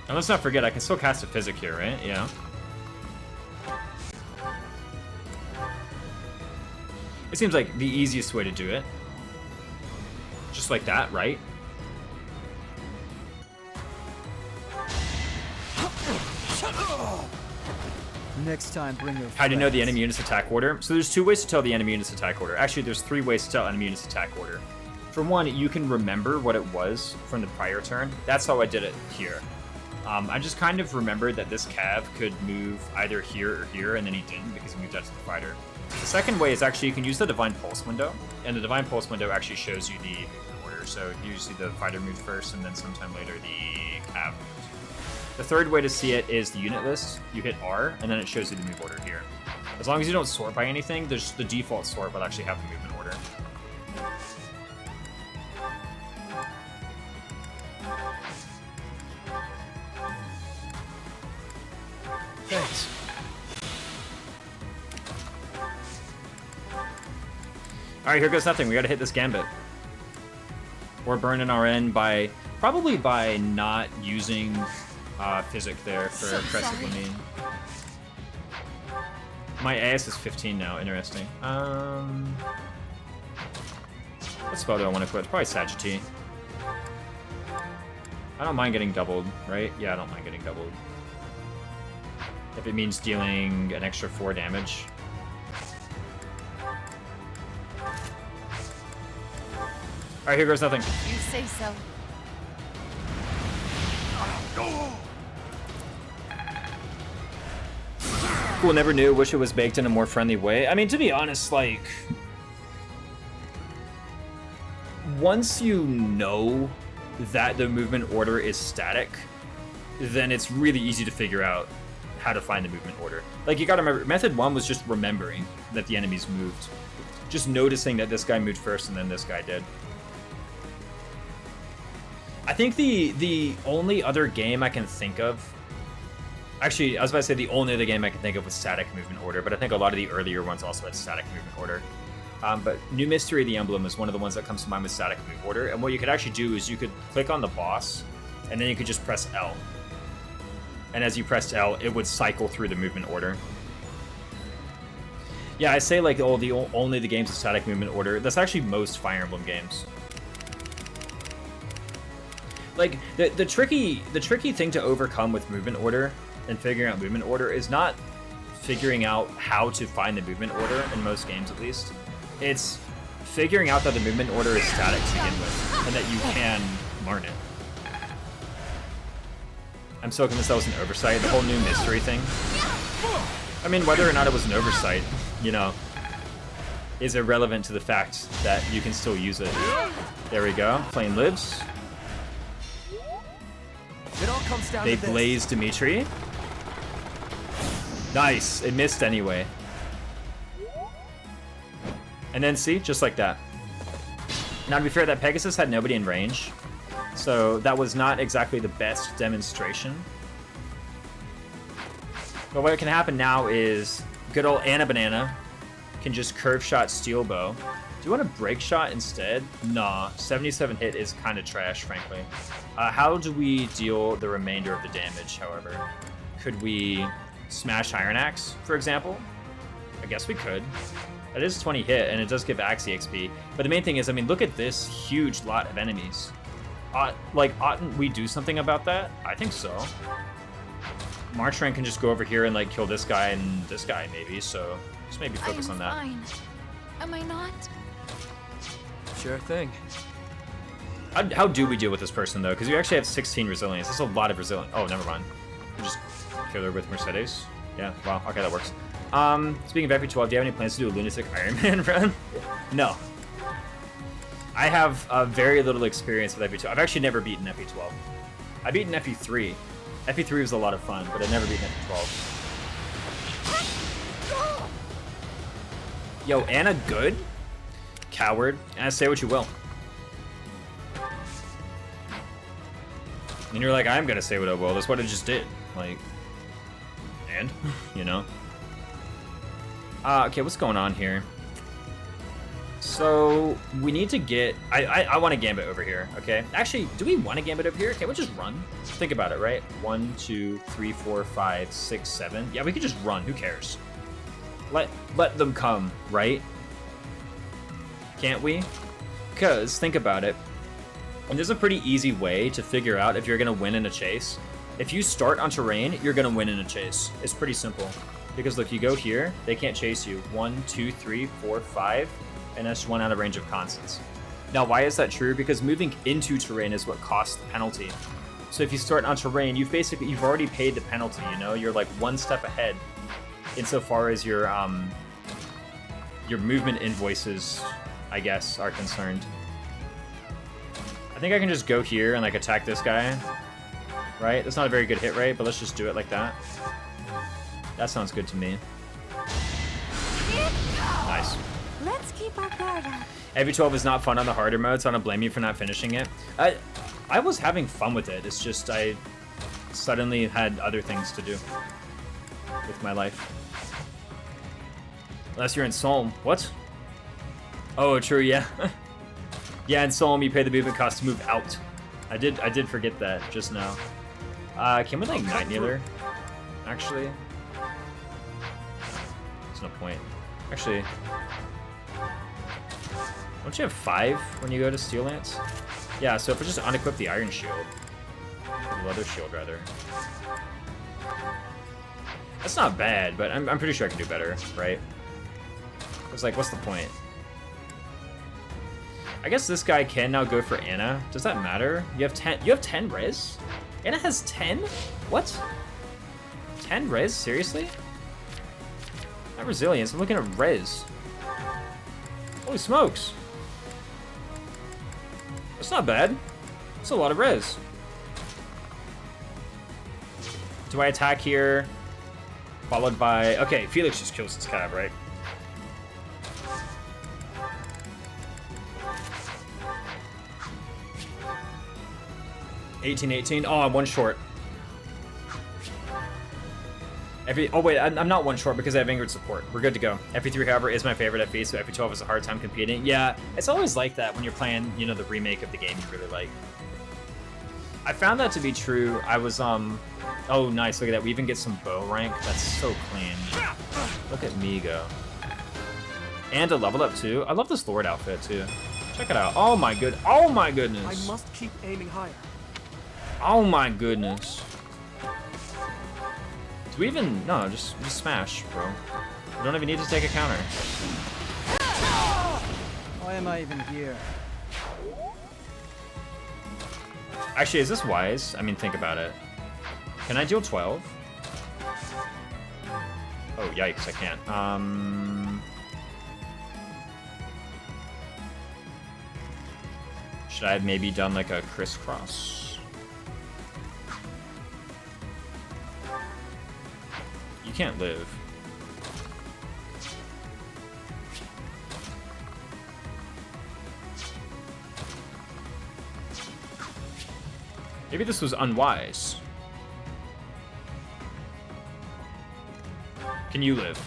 And let's not forget, I can still cast a Physic here, right? Yeah. It seems like the easiest way to do it. Just like that, right? Next time, bring your How do you know the enemy unit's attack order? So there's 2 ways to tell the enemy unit's attack order. Actually, there's 3 ways to tell enemy unit's attack order. For one, you can remember what it was from the prior turn. That's how I did it here. I just kind of remembered that this Cav could move either here or here, and then he didn't because he moved out to the fighter. The second way is actually you can use the Divine Pulse window, and the Divine Pulse window actually shows you the movement order. So usually the fighter moved first, and then sometime later the Cav moved. The third way to see it is the unit list. You hit R, and then it shows you the move order here. As long as you don't sort by anything, there's the default sort will actually have the movement order. Thanks. Alright, here goes nothing. We gotta hit this Gambit. Or burn an RN by... probably by not using Physic there for Crescent Lamine. My AS is 15 now, interesting. What spell do I want to equip? Probably Sagittarius. I don't mind getting doubled, right? Yeah, I don't mind getting doubled. If it means dealing an extra 4 damage. Alright, here goes nothing. You say so. Cool, never knew. Wish it was baked in a more friendly way. I mean, to be honest, like... once you know that the movement order is static, then it's really easy to figure out how to find the movement order. Like, you gotta remember, method 1 was just remembering that the enemies moved. Just noticing that this guy moved first and then this guy did. I think the only other game I can think of... Actually, I was about to say the only other game I can think of was static movement order, but I think a lot of the earlier ones also had static movement order. But New Mystery of the Emblem is one of the ones that comes to mind with static move order, and what you could actually do is you could click on the boss, and then you could just press L. And as you pressed L, it would cycle through the movement order. Yeah, I say like only the games with static movement order. That's actually most Fire Emblem games. Like the tricky thing to overcome with movement order and figuring out movement order is not figuring out how to find the movement order in most games, at least. It's figuring out that the movement order is static to begin with, and that you can learn it. I'm so convinced that was an oversight, the whole new mystery thing. I mean, whether or not it was an oversight, you know, is irrelevant to the fact that you can still use it. There we go. Flame lives. It all comes down They to this. blaze Dimitri. Nice. It missed anyway. And then see, just like that. Now to be fair, that Pegasus had nobody in range, so that was not exactly the best demonstration. But what can happen now is good old Anna Banana can just curve shot steel bow. Do you want a break shot instead? Nah, 77 hit is kind of trash, frankly. How do we deal the remainder of the damage, however? Could we smash Iron Axe, for example? I guess we could. That is 20 hit, and it does give Axe XP. But the main thing is, I mean, look at this huge lot of enemies. Oughtn't we do something about that? I think so. Marchran can just go over here and, like, kill this guy and this guy, maybe, so just maybe focus on that. Fine. Am I not? Sure thing. How do we deal with this person, though? Because you actually have 16 resilience. That's a lot of resilience. Oh, never mind. We'll just kill her with Mercedes. Yeah, wow, okay, that works. Speaking of FP12, do you have any plans to do a Lunatic Iron Man run? No. I have very little experience with FP12. I've actually never beaten FP12. I've beaten FP3. FP3 was a lot of fun, but I've never beaten FP12. Yo, Anna good? Coward. Anna, say what you will. And you're like, I'm gonna say what I will. That's what I just did. Like, and? You know? Okay, what's going on here? So, we need to get... I want to Gambit over here, okay? Actually, do we want to Gambit over here? Can't we just run? Think about it, right? 1, 2, 3, 4, 5, 6, 7. Yeah, we could just run. Who cares? Let them come, right? Can't we? Because, think about it. And there's a pretty easy way to figure out if you're going to win in a chase. If you start on terrain, you're going to win in a chase. It's pretty simple. Because look, you go here, they can't chase you. 1, 2, 3, 4, 5, and that's one out of range of constants. Now, why is that true? Because moving into terrain is what costs the penalty. So if you start on terrain, you've already paid the penalty, you know? You're like one step ahead insofar as your movement invoices, I guess, are concerned. I think I can just go here and like attack this guy, right? That's not a very good hit rate, but let's just do it like that. That sounds good to me. Nice. Let's keep our guard up. FP12 is not fun on the harder mode, so I don't blame you for not finishing it. I was having fun with it. It's just I suddenly had other things to do with my life. Unless you're in Solm. What? Oh, true, yeah. Yeah, in Solm you pay the movement cost to move out. I did forget that just now. Can we like Night Kneeler? Actually. There's no point. Actually. Don't you have 5 when you go to Steel Lance? Yeah, so if we just unequip the Iron Shield. The Leather Shield, rather. That's not bad, but I'm pretty sure I can do better, right? It's like, what's the point? I guess this guy can now go for Anna. Does that matter? You have 10. You have 10 res? Anna has 10? What? 10 res? Seriously? Not resilience. I'm looking at res. Holy smokes! That's not bad. That's a lot of res. Do I attack here? Followed by... Okay, Felix just kills this cab, right? $18-18. Oh, I'm one short. Oh wait, I'm not one short because I have Angered Support. We're good to go. FP3, however, is my favorite FP, so FP12 is a hard time competing. Yeah, it's always like that when you're playing, you know, the remake of the game you really like. I found that to be true. I was, oh nice, look at that. We even get some bow rank. That's so clean. Look at me go. And a level up too. I love this Lord outfit too. Check it out. Oh my goodness. I must keep aiming higher. Oh my goodness. Do we even... No, just smash, bro. We don't even need to take a counter. Why am I even here? Actually, is this wise? I mean, think about it. Can I deal 12? Oh, yikes, I can't. Should I have maybe done like a crisscross? You can't live. Maybe this was unwise. Can you live?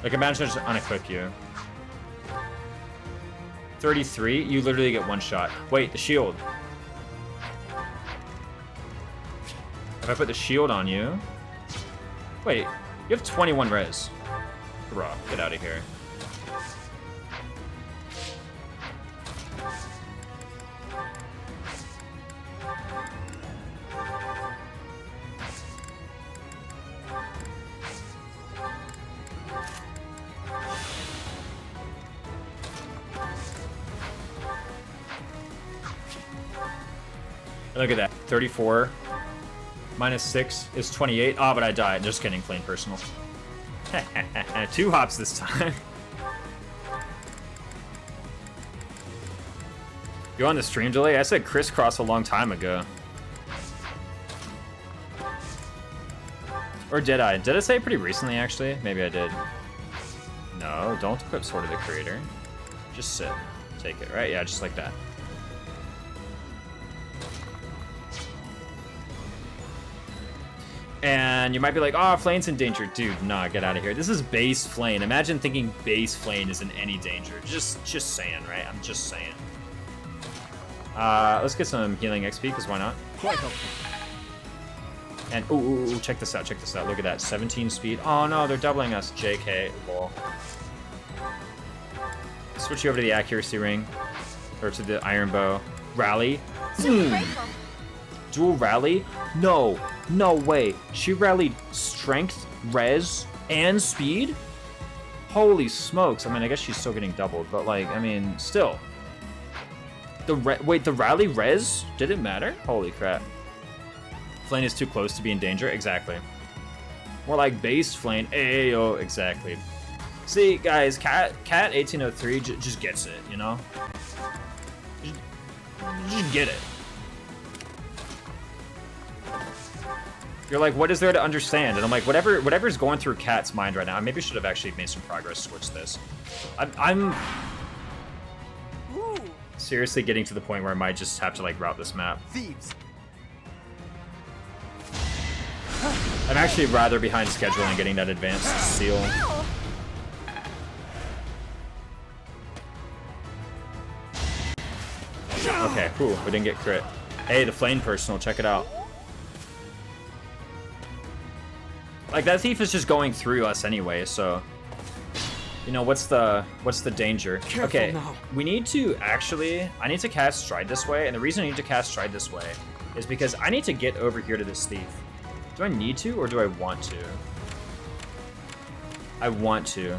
Like, imagine I just unequip you. 33? You literally get one shot. Wait, the shield. If I put the shield on you... Wait, you have 21 res. Hurrah, get out of here. Look at that. 34 minus 6 is 28. Oh, but I died. Just kidding. Plain personal. 2 hops this time. You on the stream delay? I said crisscross a long time ago. Or did I? Did I say it pretty recently, actually? Maybe I did. No, don't equip Sword of the Creator. Just sit. Take it, right? Yeah, just like that. And you might be like, oh, Flane's in danger. Dude, nah, get out of here. This is base Flane. Imagine thinking base Flane is in any danger. Just saying, right? I'm just saying. Let's get some healing XP, because why not? Quite helpful. And, ooh, check this out, check this out. Look at that, 17 speed. Oh no, they're doubling us. JK, lol. Switch you over to the accuracy ring. Or to the iron bow. Rally. Dual rally? No way. She rallied strength, res, and speed? Holy smokes. I mean, I guess she's still getting doubled, but like, I mean, still. Wait, the rally res? Did it matter? Holy crap. Flane is too close to be in danger? Exactly. More like base Flane. Ayo, exactly. See, guys, Cat 1803 just gets it, you know? Just get it. You're like, what is there to understand? And I'm like, whatever's going through Cat's mind right now, I maybe should have actually made some progress towards this. I'm seriously getting to the point where I might just have to like route this map. Thieves. I'm actually rather behind schedule on getting that advanced seal. Okay, cool. We didn't get crit. Hey, the Flame personal, check it out. Like, that thief is just going through us anyway, so... You know, what's the danger? Careful okay, now. we need to actually... I need to cast Stride this way, and the reason I need to cast Stride this way is because I need to get over here to this thief. Do I need to, or do I want to? I want to.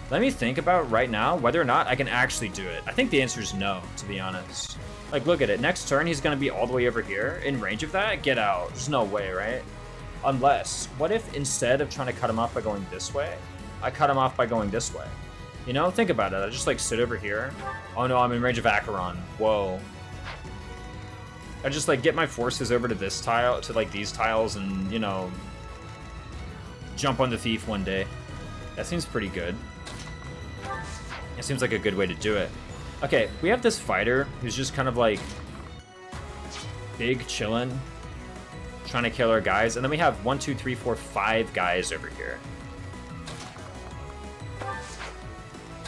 Let me think about right now whether or not I can actually do it. I think the answer is no, to be honest. Like, look at it. Next turn, he's going to be all the way over here. In range of that? Get out. There's no way, right? Unless, what if instead of trying to cut him off by going this way, I cut him off by going this way? You know, think about it. I just, like, sit over here. Oh, no, I'm in range of Acheron. Whoa. I just, like, get my forces over to this tile, to, like, these tiles, and, you know, jump on the thief one day. That seems pretty good. It seems like a good way to do it. Okay, we have this fighter who's just kind of, like, big chillin', trying to kill our guys, and then we have 1, 2, 3, 4, 5 guys over here.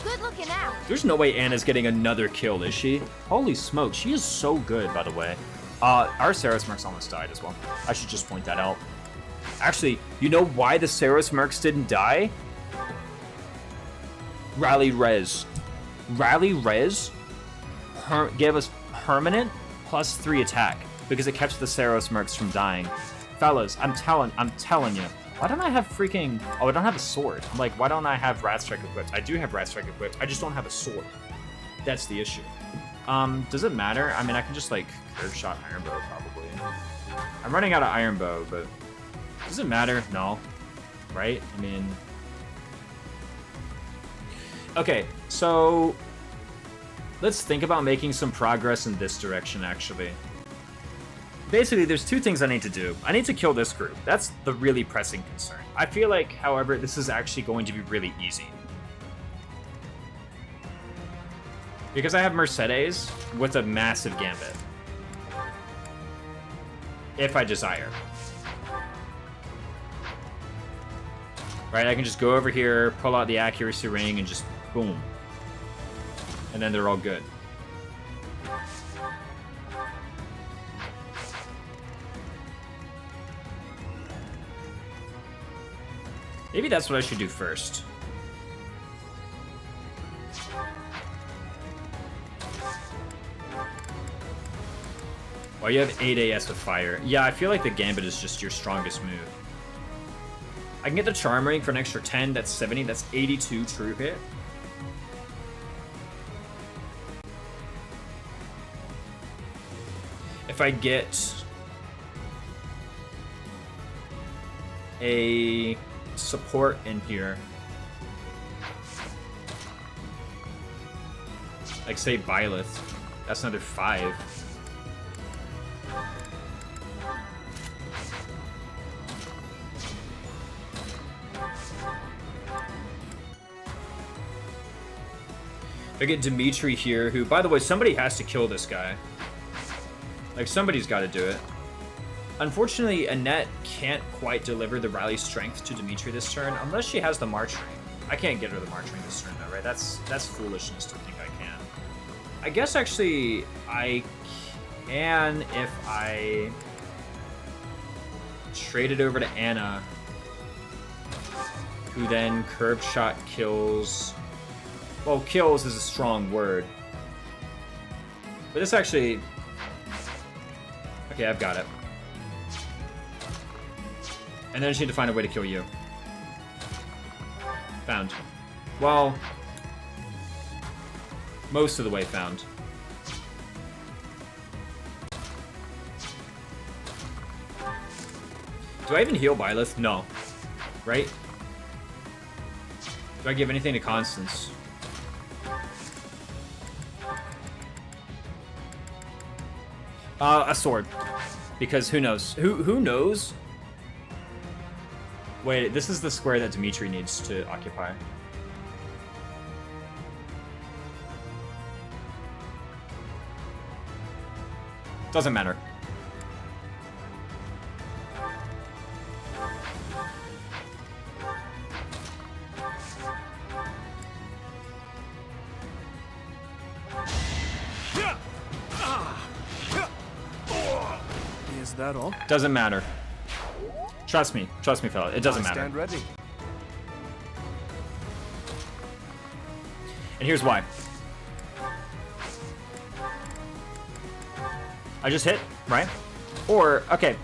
Good looking out. There's no way Anna's getting another kill, is she? Holy smoke, she is so good, by the way. Our Saros Mercs almost died as well. I should just point that out. Actually, you know why the Saros Mercs didn't die? Rally Res. Rally Res gave us permanent +3 attack because it kept the Saros Mercs from dying. Fellas, I'm telling you. Why don't I have freaking... Oh, I don't have a sword. I'm like, why don't I have Rat Strike equipped? I do have Rat Strike equipped. I just don't have a sword. That's the issue. Does it matter? I mean, I can just, like, curve shot Iron Bow, probably. I'm running out of Iron Bow, but... Does it matter? No. Right? I mean... Okay, so... Let's think about making some progress in this direction, actually. basically, there's two things I need to do. I need to kill this group. That's the really pressing concern. I feel like, however, this is actually going to be really easy. Because I have Mercedes with a massive gambit. If I desire. Right, I can just go over here, pull out the accuracy ring, and just boom. And then they're all good. Maybe that's what I should do first. Well, you have 8 AS with fire. Yeah, I feel like the Gambit is just your strongest move. I can get the Charm Ring for an extra 10, that's 70, that's 82 true hit. If I get a support in here, like say Byleth, that's another 5. I get Dimitri here, who, by the way, somebody has to kill this guy. Like, somebody's got to do it. Unfortunately, Annette can't quite deliver the rally strength to Dimitri this turn, unless she has the March Ring. I can't get her the March Ring this turn, though, right? That's foolishness to think I can. I guess, actually, I can if I trade it over to Anna, who then curb shot kills... Well, kills is a strong word. But this actually... Okay, I've got it. And then I just need to find a way to kill you. Found. Well... most of the way found. Do I even heal Byleth? No. Right? Do I give anything to Constance? A sword. Because who knows? Who knows? Wait, this is the square that Dimitri needs to occupy. Doesn't matter. Is that all? Doesn't matter. Trust me, fella. It doesn't matter. Stand ready. And here's why. I just hit, right? Or, okay.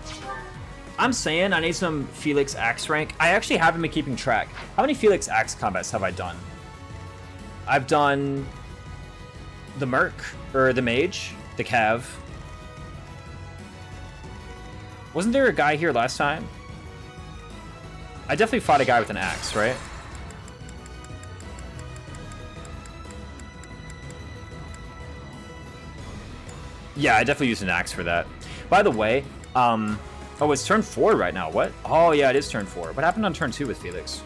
I'm saying I need some Felix Axe rank. I actually haven't been keeping track. How many Felix Axe combats have I done? I've done the Merc, or the Mage, the Cav. Wasn't there a guy here last time? I definitely fought a guy with an axe, right? Yeah, I definitely used an axe for that. By the way, oh, it's turn 4 right now. What? Oh, yeah, it is turn 4. What happened on turn 2 with Felix?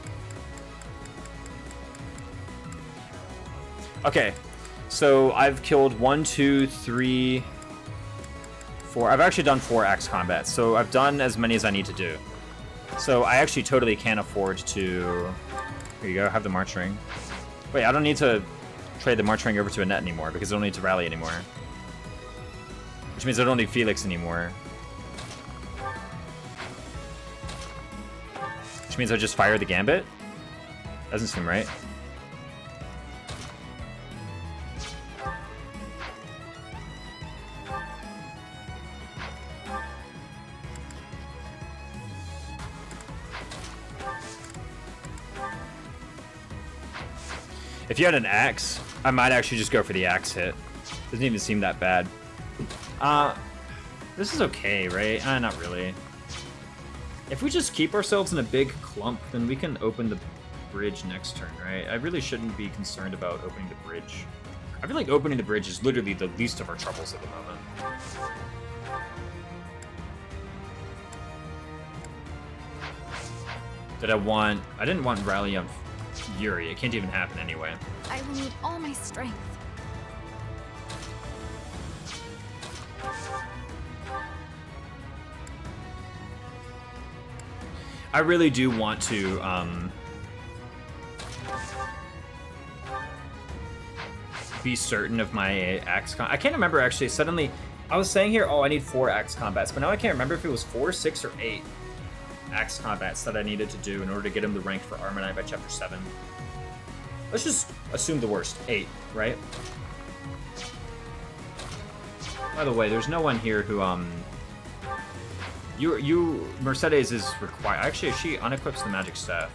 Okay, so I've killed 1, 2, 3, 4. I've actually done 4 axe combats, so I've done as many as I need to do. So I actually totally can't afford to... Here you go, have the March Ring. Wait, I don't need to trade the March Ring over to Annette anymore, because I don't need to rally anymore. Which means I don't need Felix anymore. Which means I just fire the Gambit? Doesn't seem right. If you had an axe, I might actually just go for the axe hit. Doesn't even seem that bad. This is okay, right? Not really. If we just keep ourselves in a big clump, then we can open the bridge next turn, right? I really shouldn't be concerned about opening the bridge. I feel like opening the bridge is literally the least of our troubles at the moment. I didn't want rally on Yuri. It can't even happen anyway. I will need all my strength. I really do want to be certain of my axe I can't remember actually. Suddenly, I was saying here, oh, I need 4 axe combats, but now I can't remember if it was 4, 6, or 8 axe combats that I needed to do in order to get him the rank for Armor Knight by chapter 7. Let's just assume the worst. 8, right? By the way, there's no one here who Mercedes is required. Actually, she unequips the magic staff.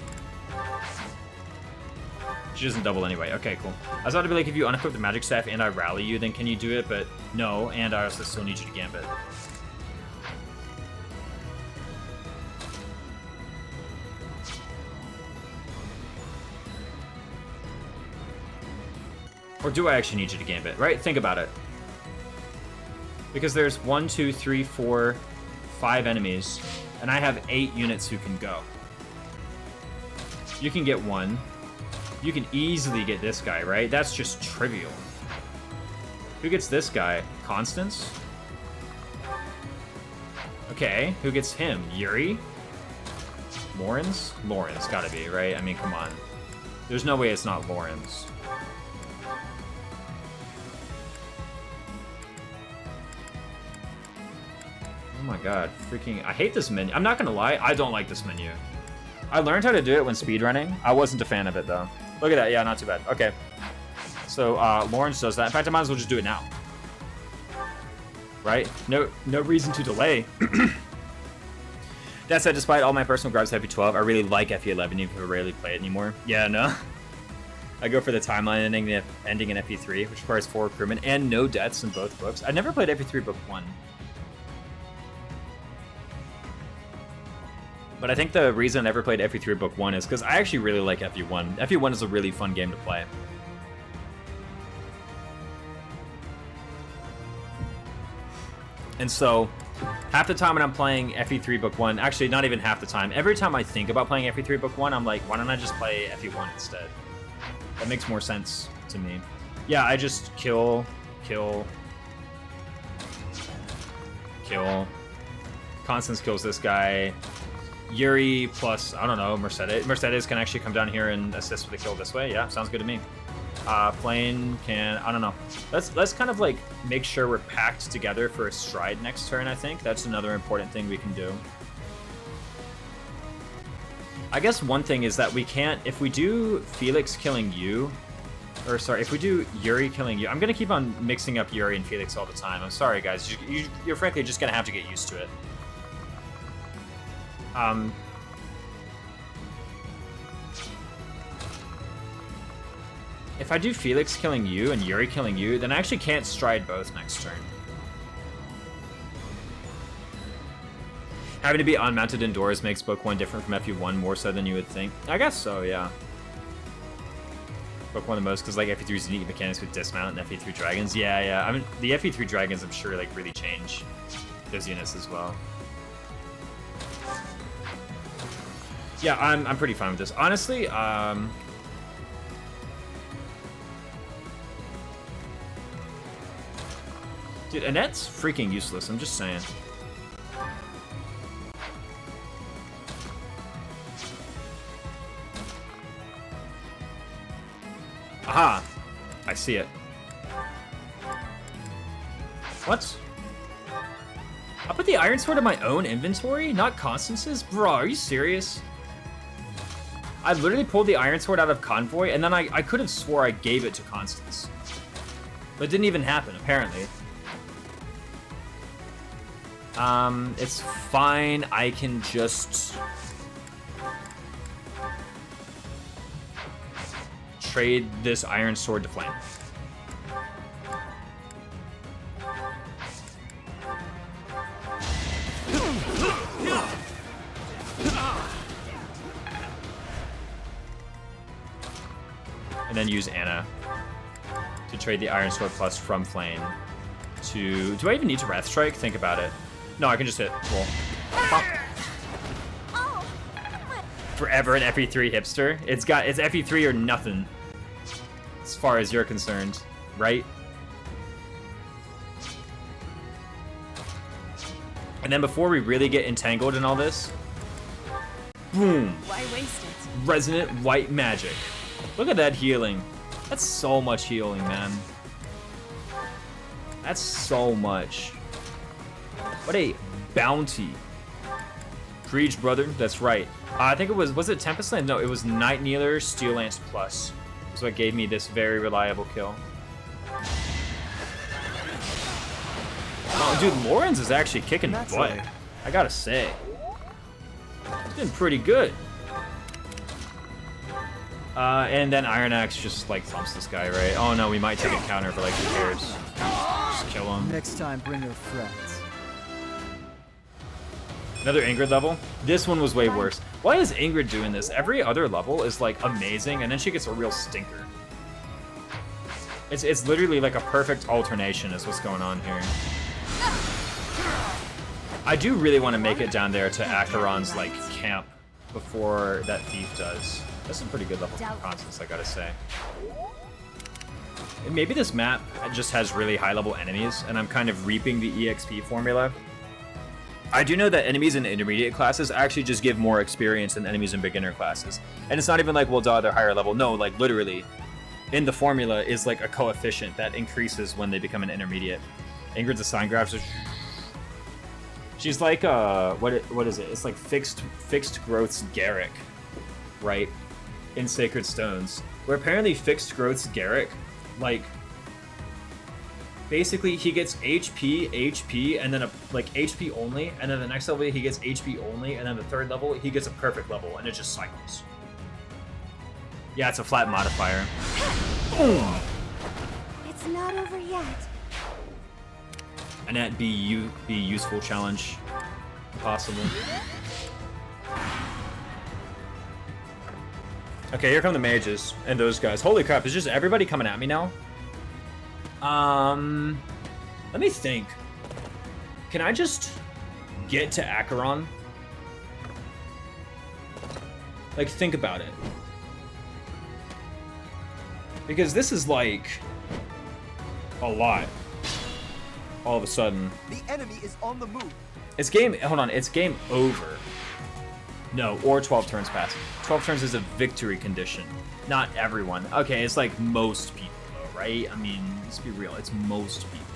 She doesn't double anyway. Okay, cool. I was about to be like, if you unequip the magic staff and I rally you, then can you do it? But no, and I also still need you to gambit. Or do I actually need you to gambit, right? Think about it. Because there's 1, 2, 3, 4, 5 enemies, and I have 8 units who can go. You can get 1. You can easily get this guy, right? That's just trivial. Who gets this guy? Constance? Okay, who gets him? Yuri? Lorenz? Lorenz, gotta be, right? I mean, come on. There's no way it's not Lorenz. Oh my god, freaking... I hate this menu. I'm not gonna lie, I don't like this menu. I learned how to do it when speedrunning. I wasn't a fan of it, though. Look at that, yeah, not too bad. Okay. So, Lorenz does that. In fact, I might as well just do it now. Right? No reason to delay. That said, despite all my personal gripes with FE12, I really like FE11 even if I rarely play it anymore. Yeah, no. I go for the timeline ending in FE3, which requires 4 crewmen and no deaths in both books. I never played FE3 Book 1. But I think the reason I never played FE3 Book 1 is because I actually really like FE1. FE1 is a really fun game to play. And so, half the time when I'm playing FE3 Book 1, actually not even half the time, every time I think about playing FE3 Book 1, I'm like, why don't I just play FE1 instead? That makes more sense to me. Yeah, I just kill. Constance kills this guy. Yuri plus, I don't know, Mercedes. Mercedes can actually come down here and assist with the kill this way. Yeah, sounds good to me. Flame can, I don't know. Let's kind of like make sure we're packed together for a stride next turn, I think. That's another important thing we can do. I guess one thing is that we can't, if we do Felix killing you, or sorry, if we do Yuri killing you, I'm going to keep on mixing up Yuri and Felix all the time. I'm sorry, guys. You're frankly just going to have to get used to it. If I do Felix killing you and Yuri killing you, then I actually can't stride both next turn. Having to be unmounted indoors makes Book 1 different from FE1 more so than you would think. I guess so, yeah. Book 1 the most, because like FE3's unique mechanics with dismount and FE3 dragons. Yeah. I mean, the FE3 dragons, I'm sure, like really change those units as well. Yeah, I'm pretty fine with this. Honestly, dude, Annette's freaking useless, I'm just saying. Aha! I see it. What? I put the Iron Sword in my own inventory? Not Constance's? Bro, are you serious? I literally pulled the Iron Sword out of Convoy, and then I could have swore I gave it to Constance. But it didn't even happen, apparently. It's fine. I can just trade this Iron Sword to Flame. And then use Anna to trade the Iron Sword Plus from Flame to... Do I even need to Wrath Strike? Think about it. No, I can just hit. Cool. forever an FE3 hipster. It's FE3 or nothing, as far as you're concerned, right? And then before we really get entangled in all this, boom! Why waste it? Resonant white magic. Look at that healing. That's so much healing, man. That's so much. What a bounty. Preach, brother. That's right. I think it was it Tempest Lance? No, it was Night Kneeler Steel Lance Plus. That's what gave me this very reliable kill. Oh, dude, Lorenz is actually kicking butt. I gotta say. It's been pretty good. And then Iron Axe just like thumps this guy, right? Oh no, we might take a counter, but like who cares? Just kill him. Next time, bring your friends. Another Ingrid level. This one was way worse. Why is Ingrid doing this? Every other level is like amazing, and then she gets a real stinker. It's literally like a perfect alternation is what's going on here. I do really want to make it down there to Acheron's like camp before that thief does. That's a pretty good level for Constance, I gotta say. And maybe this map just has really high level enemies, and I'm kind of reaping the EXP formula. I do know that enemies in intermediate classes actually just give more experience than enemies in beginner classes. And it's not even like, well, duh, they're higher level. No, like literally, in the formula is like a coefficient that increases when they become an intermediate. Ingrid's assign graphs are... She's like, what is it? It's like fixed growth's Garrick, right? In Sacred Stones. Where apparently fixed growth's Garrick, like, basically he gets HP, and then like HP only, and then the next level he gets HP only, and then the third level he gets a perfect level, and it just cycles. Yeah, it's a flat modifier. Boom! It's not over yet. And that be useful challenge, possible. Okay, here come the mages and those guys. Holy crap! Is just everybody coming at me now? Let me think. Can I just get to Acheron? Like, think about it. Because this is like a lot. All of a sudden. The enemy is on the move. It's game. Hold on. It's game over. No, or 12 turns passing. 12 turns is a victory condition. Not everyone. Okay, it's like most people, though, right? I mean, let's be real. It's most people.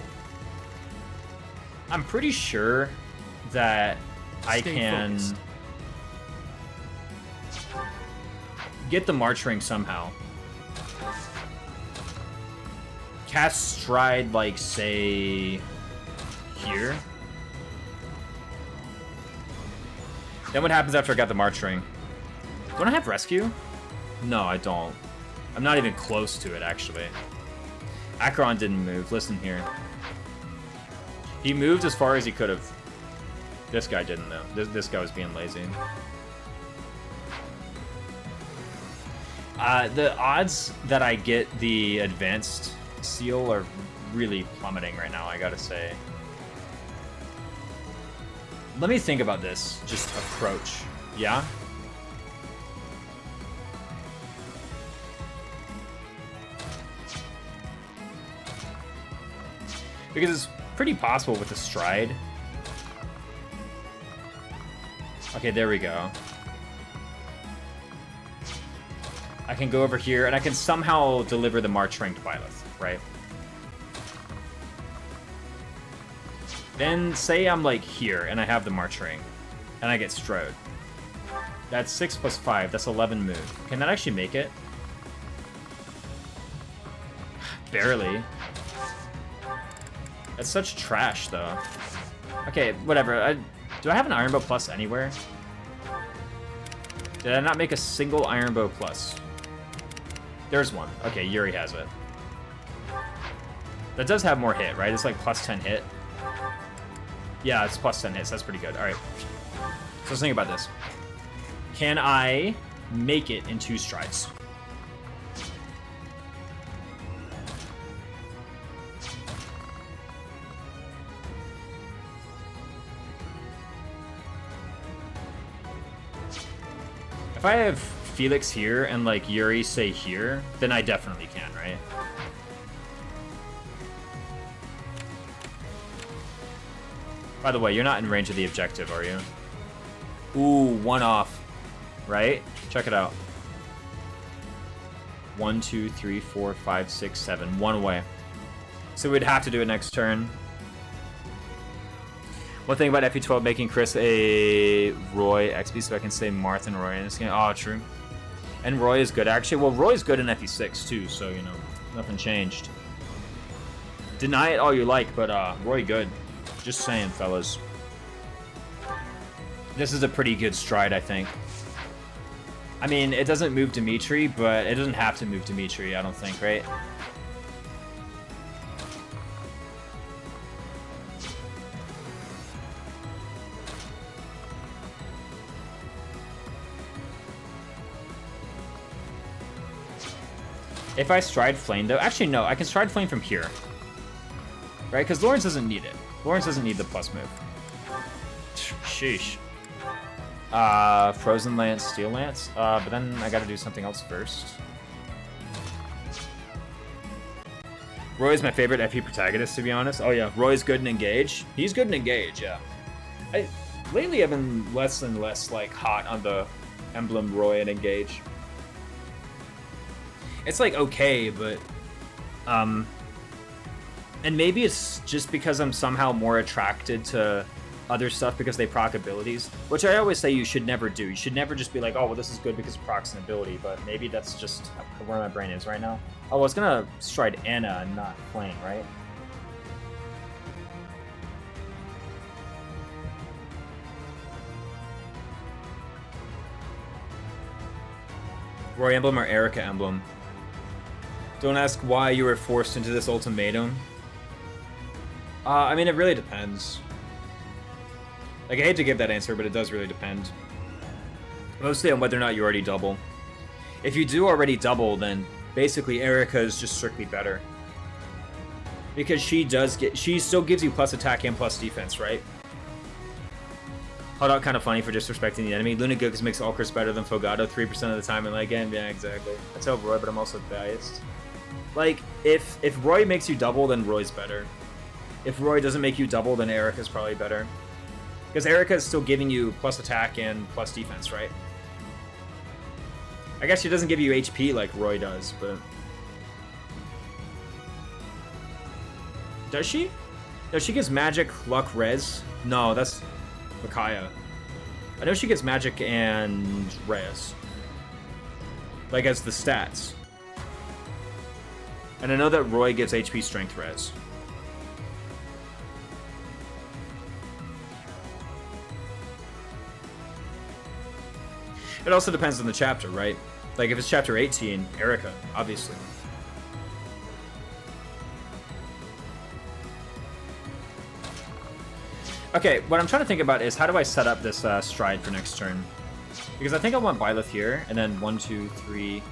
I'm pretty sure that I can get the March Ring somehow. Cast Stride, like, say, here. Then what happens after I got the March Ring? Don't I have Rescue? No, I don't. I'm not even close to it, actually. Acheron didn't move. Listen here. He moved as far as he could have. This guy didn't, though. This guy was being lazy. The odds that I get the advanced seal are really plummeting right now, I gotta say. Let me think about this. Just approach. Yeah? Because it's pretty possible with the stride. Okay, there we go. I can go over here, and I can somehow deliver the March Ring to Byleth, right? Then say I'm like here, and I have the March Ring, and I get Strode. That's 6 plus 5. That's 11 move. Can that actually make it? Barely. That's such trash, though. Okay, whatever. Do I have an Iron Bow Plus anywhere? Did I not make a single Iron Bow Plus? There's one. Okay, Yuri has it. That does have more hit, right? It's like plus 10 hit. Yeah, it's plus 10 hits. That's pretty good. All right. So let's think about this. Can I make it in 2 strides? If I have Felix here and like Yuri say here, then I definitely can, right? By the way, you're not in range of the objective, are you? Ooh, one off, right? Check it out. 1, 2, 3, 4, 5, 6, 7. One away. So we'd have to do it next turn. One thing about FE12 making Chris a Roy XP, so I can say Marth and Roy in this game. Oh, true. And Roy is good, actually. Well, Roy's good in FE6, too, so, you know, nothing changed. Deny it all you like, but Roy good. Just saying, fellas. This is a pretty good stride, I think. I mean, it doesn't move Dimitri, but it doesn't have to move Dimitri, I don't think, right? If I stride flame, though... Actually, no. I can stride flame from here. Right? Because Lorenz doesn't need it. Lorenz doesn't need the plus move. Sheesh. Frozen Lance, Steel Lance. But then I gotta do something else first. Roy's my favorite FE protagonist, to be honest. Oh, yeah. Roy's good in Engage. He's good in Engage, yeah. Lately, I've been less and less, like, hot on the Emblem Roy and Engage. It's like okay, but and maybe it's just because I'm somehow more attracted to other stuff because they proc abilities, which I always say you should never do. You should never just be like, oh, well, this is good because it procs an ability, but maybe that's just where my brain is right now. Oh, well, it's gonna stride Anna and not Flame, right? Roy Emblem or Erica Emblem? Don't ask why you were forced into this ultimatum. I mean, it really depends. Like, I hate to give that answer, but it does really depend. Mostly on whether or not you already double. If you do already double, then basically Erica is just strictly better. Because she still gives you plus attack and plus defense, right? Hold out, kind of funny for disrespecting the enemy. Luna Gokus makes Ulcris better than Fogado 3% of the time in late game. Yeah, exactly. I tell Roy, but I'm also biased. Like, if Roy makes you double, then Roy's better. If Roy doesn't make you double, then Erica's probably better. Because Erica is still giving you plus attack and plus defense, right? I guess she doesn't give you HP like Roy does, but... Does she? No, she gives magic, luck, res. No, that's Micaiah. I know she gets magic and res. Like, as the stats. And I know that Roy gives HP, strength, res. It also depends on the chapter, right? Like, if it's chapter 18, Erica, obviously. Okay, what I'm trying to think about is how do I set up this stride for next turn? Because I think I want Byleth here, and then 1, 2, 3...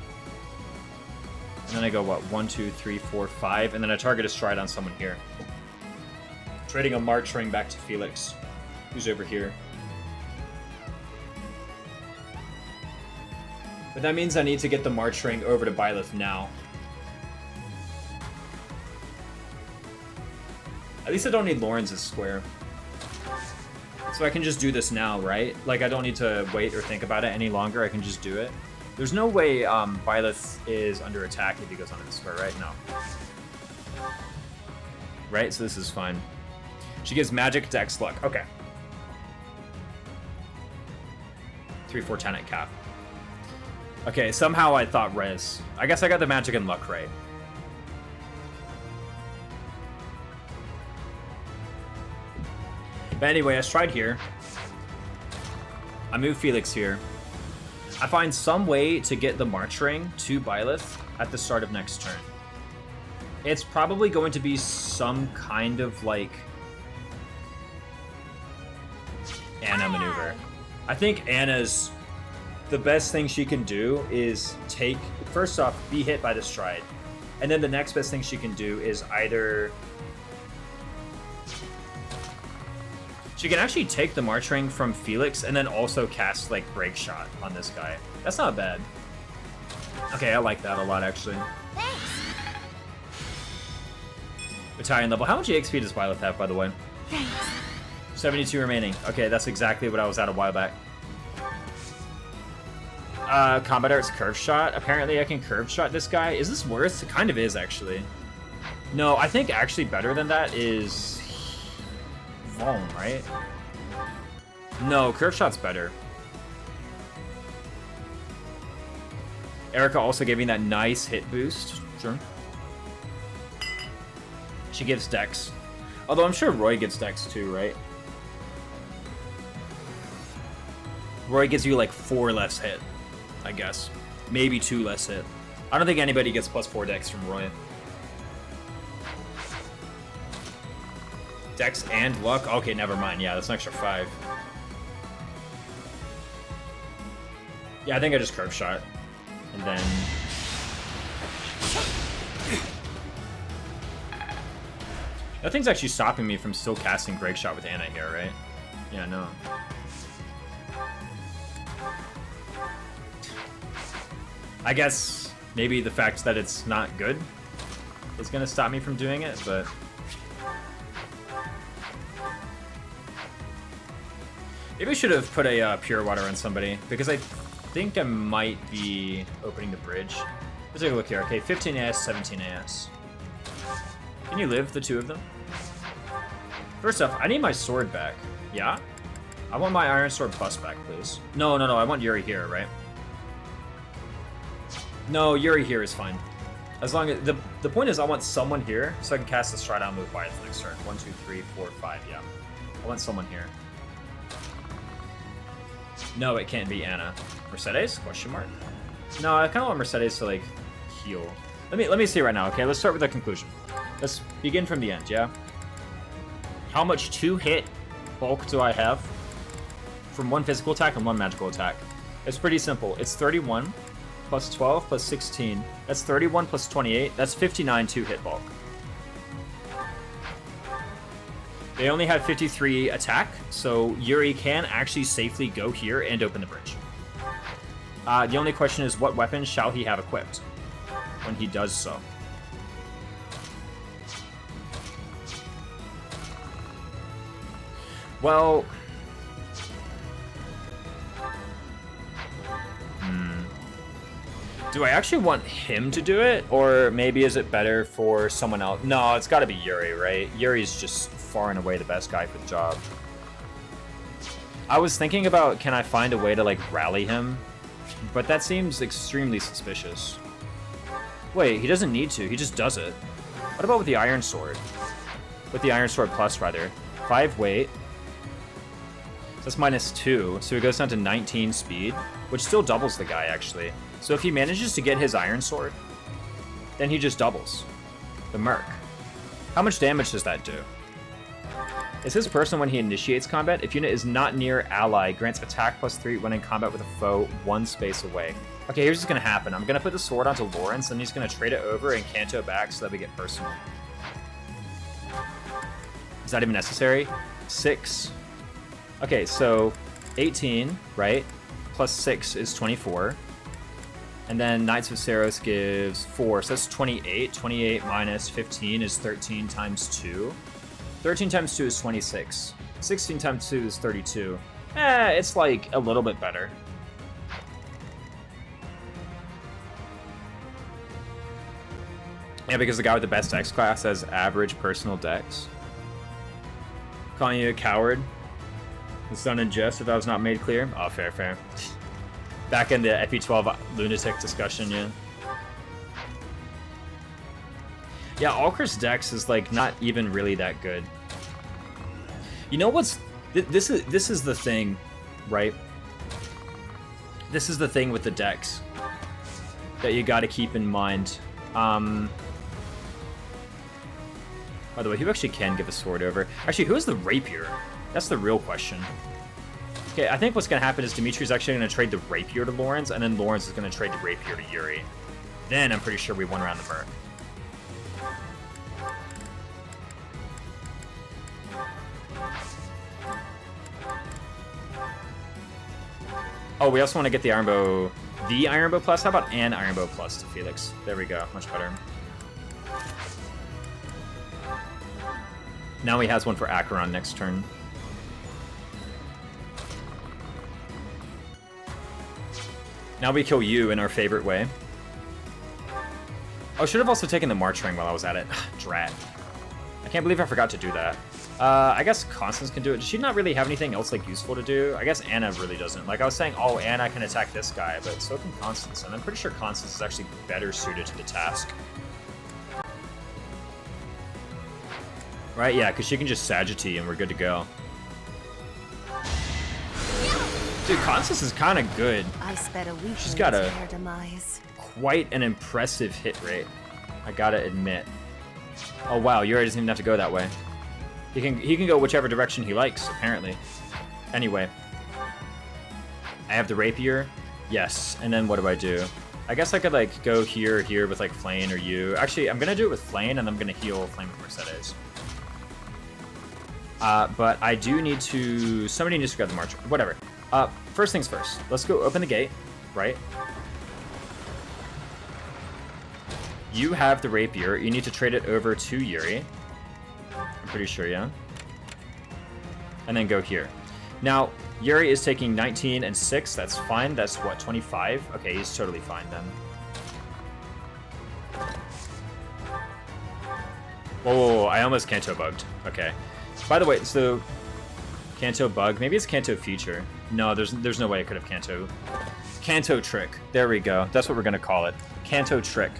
And then I go, what, 1, 2, 3, 4, 5, and then I target a stride on someone here. Trading a March ring back to Felix, who's over here. But that means I need to get the March ring over to Byleth now. At least I don't need Lorenz's square. So I can just do this now, right? Like, I don't need to wait or think about it any longer, I can just do it. There's no way Byleth is under attack if he goes onto the square, right? No. Right? So this is fine. She gives magic, dex, luck. Okay. 3, 4, 10 at cap. Okay, somehow I thought res. I guess I got the magic and luck right. But anyway, I stride here. I move Felix here. I find some way to get the March ring to Byleth at the start of next turn. It's probably going to be some kind of, like, Anna maneuver. I think Anna's... The best thing she can do is take... First off, be hit by the stride. And then the next best thing she can do is either... She can actually take the March Ring from Felix and then also cast, like, Break Shot on this guy. That's not bad. Okay, I like that a lot, actually. Thanks. Battalion level. How much EXP does Violet have, by the way? Thanks. 72 remaining. Okay, that's exactly what I was at a while back. Combat Arts Curve Shot. Apparently I can Curve Shot this guy. Is this worse? It kind of is, actually. No, I think actually better than that is... Vaughn, right? No, Curve Shot's better. Erica also giving that nice hit boost. Sure. She gives Dex. Although I'm sure Roy gets Dex too, right? Roy gives you like 4 less hit, I guess. Maybe 2 less hit. I don't think anybody gets +4 Dex from Roy. Dex and luck? Okay, never mind. Yeah, that's an extra 5. Yeah, I think I just Curve Shot. And then... Nothing's actually stopping me from still casting Break Shot with Anna here, right? Yeah, no. I guess maybe the fact that it's not good is gonna stop me from doing it, but... Maybe I should have put a Pure Water on somebody, because I think I might be opening the bridge. Let's take a look here. Okay, 15 AS, 17 AS. Can you live, the 2 of them? First off, I need my sword back. Yeah? I want my Iron Sword Plus back, please. No, I want Yuri here, right? No, Yuri here is fine. As long as... The point is I want someone here, so I can cast the Stride On move by its next turn. 1, 2, 3, 4, 5, yeah. I want someone here. No, it can't be Anna. Mercedes? Question mark? No, I kind of want Mercedes to, like, heal. Let me see right now, okay? Let's start with the conclusion. Let's begin from the end, yeah? How much 2-hit bulk do I have? From 1 physical attack and 1 magical attack. It's pretty simple. It's 31 plus 12 plus 16. That's 31 plus 28. That's 59 2-hit bulk. They only have 53 attack, so Yuri can actually safely go here and open the bridge. The only question is, what weapon shall he have equipped when he does so? Well... Do I actually want him to do it? Or maybe is it better for someone else? No, it's gotta be Yuri, right? Yuri's just far and away the best guy for the job. I was thinking about, can I find a way to, like, rally him? But that seems extremely suspicious. Wait, he doesn't need to. He just does it. What about with the Iron Sword? With the Iron Sword Plus, rather. 5 weight. So that's -2, so he goes down to 19 speed, which still doubles the guy, actually. So if he manages to get his Iron Sword, then he just doubles the Merc. How much damage does that do? Is his person when he initiates combat? If unit is not near ally, grants attack +3 when in combat with a foe 1 space away. Okay, here's what's gonna happen. I'm gonna put the sword onto Lorenz, and he's gonna trade it over and Kanto back so that we get personal. Is that even necessary? 6. Okay, so 18, right? Plus 6 is 24. And then Knights of Saros gives 4, so that's 28. 28 minus 15 is 13 times 2. 13 times 2 is 26. 16 times 2 is 32. It's like a little bit better. Yeah, because the guy with the best dex class has average personal dex. Calling you a coward. It's done in jest if that was not made clear. Oh, fair, fair. Back in the FE12 lunatic discussion, yeah. Yeah, Alker's dex is like not even really that good. You know what's this is the thing, right? This is the thing with the dex that you got to keep in mind. By the way, who actually can give a sword over? Actually, who is the rapier? That's the real question. Okay, I think what's going to happen is Dimitri's actually going to trade the rapier to Lorenz, and then Lorenz is going to trade the rapier to Yuri. Then I'm pretty sure we won around the Merc. Oh, we also want to get the Iron Bow Plus. How about an Iron Bow Plus to Felix? There we go. Much better. Now he has one for Acheron next turn. Now we kill you in our favorite way. Oh, should have also taken the March Ring while I was at it. Drat. I can't believe I forgot to do that. I guess Constance can do it. Does she not really have anything else like useful to do? I guess Anna really doesn't. Like I was saying, oh, Anna can attack this guy, but so can Constance. And I'm pretty sure Constance is actually better suited to the task. Right, yeah, because she can just Sagitty and we're good to go. Dude, Constance is kind of good. I spent a week. She's got a demise. quite an impressive hit rate, I gotta admit. Oh wow, Yuri doesn't even have to go that way. He can go whichever direction he likes, apparently. Anyway. I have the rapier. Yes, and then what do I do? I guess I could like go here or here with like Flame or you. Actually, I'm gonna do it with Flame and I'm gonna heal Flame with Mercedes. But I do need to... Somebody needs to grab the march. Whatever. First things first. Let's go open the gate, right? You have the rapier. You need to trade it over to Yuri. I'm pretty sure, yeah. And then go here. Now, Yuri is taking 19 and 6. That's fine. That's what, 25? Okay, he's totally fine then. Oh, I almost Kanto bugged. Okay. By the way, so Kanto bug. Maybe it's Kanto feature. No, there's no way I could have Kanto. Kanto trick. There we go. That's what we're gonna call it. Kanto trick.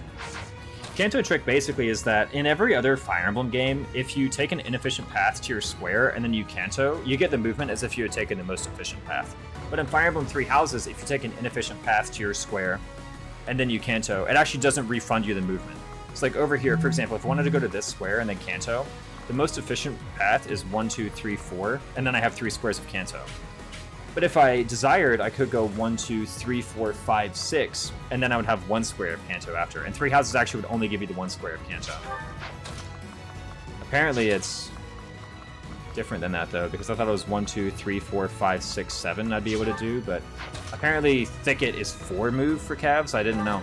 Kanto trick basically is that in every other Fire Emblem game, if you take an inefficient path to your square and then you Kanto, you get the movement as if you had taken the most efficient path. But in Fire Emblem Three Houses, if you take an inefficient path to your square and then you Kanto, it actually doesn't refund you the movement. It's like over here, for example, if I wanted to go to this square and then Kanto, the most efficient path is 1, 2, 3, 4, and then I have 3 squares of Kanto. But if I desired, I could go 1, 2, 3, 4, 5, 6, and then I would have 1 square of Kanto after. And Three Houses actually would only give you the 1 square of Kanto. Apparently it's different than that though, because I thought it was 1, 2, 3, 4, 5, 6, 7 I'd be able to do, but apparently Thicket is 4 move for Cavs. I didn't know.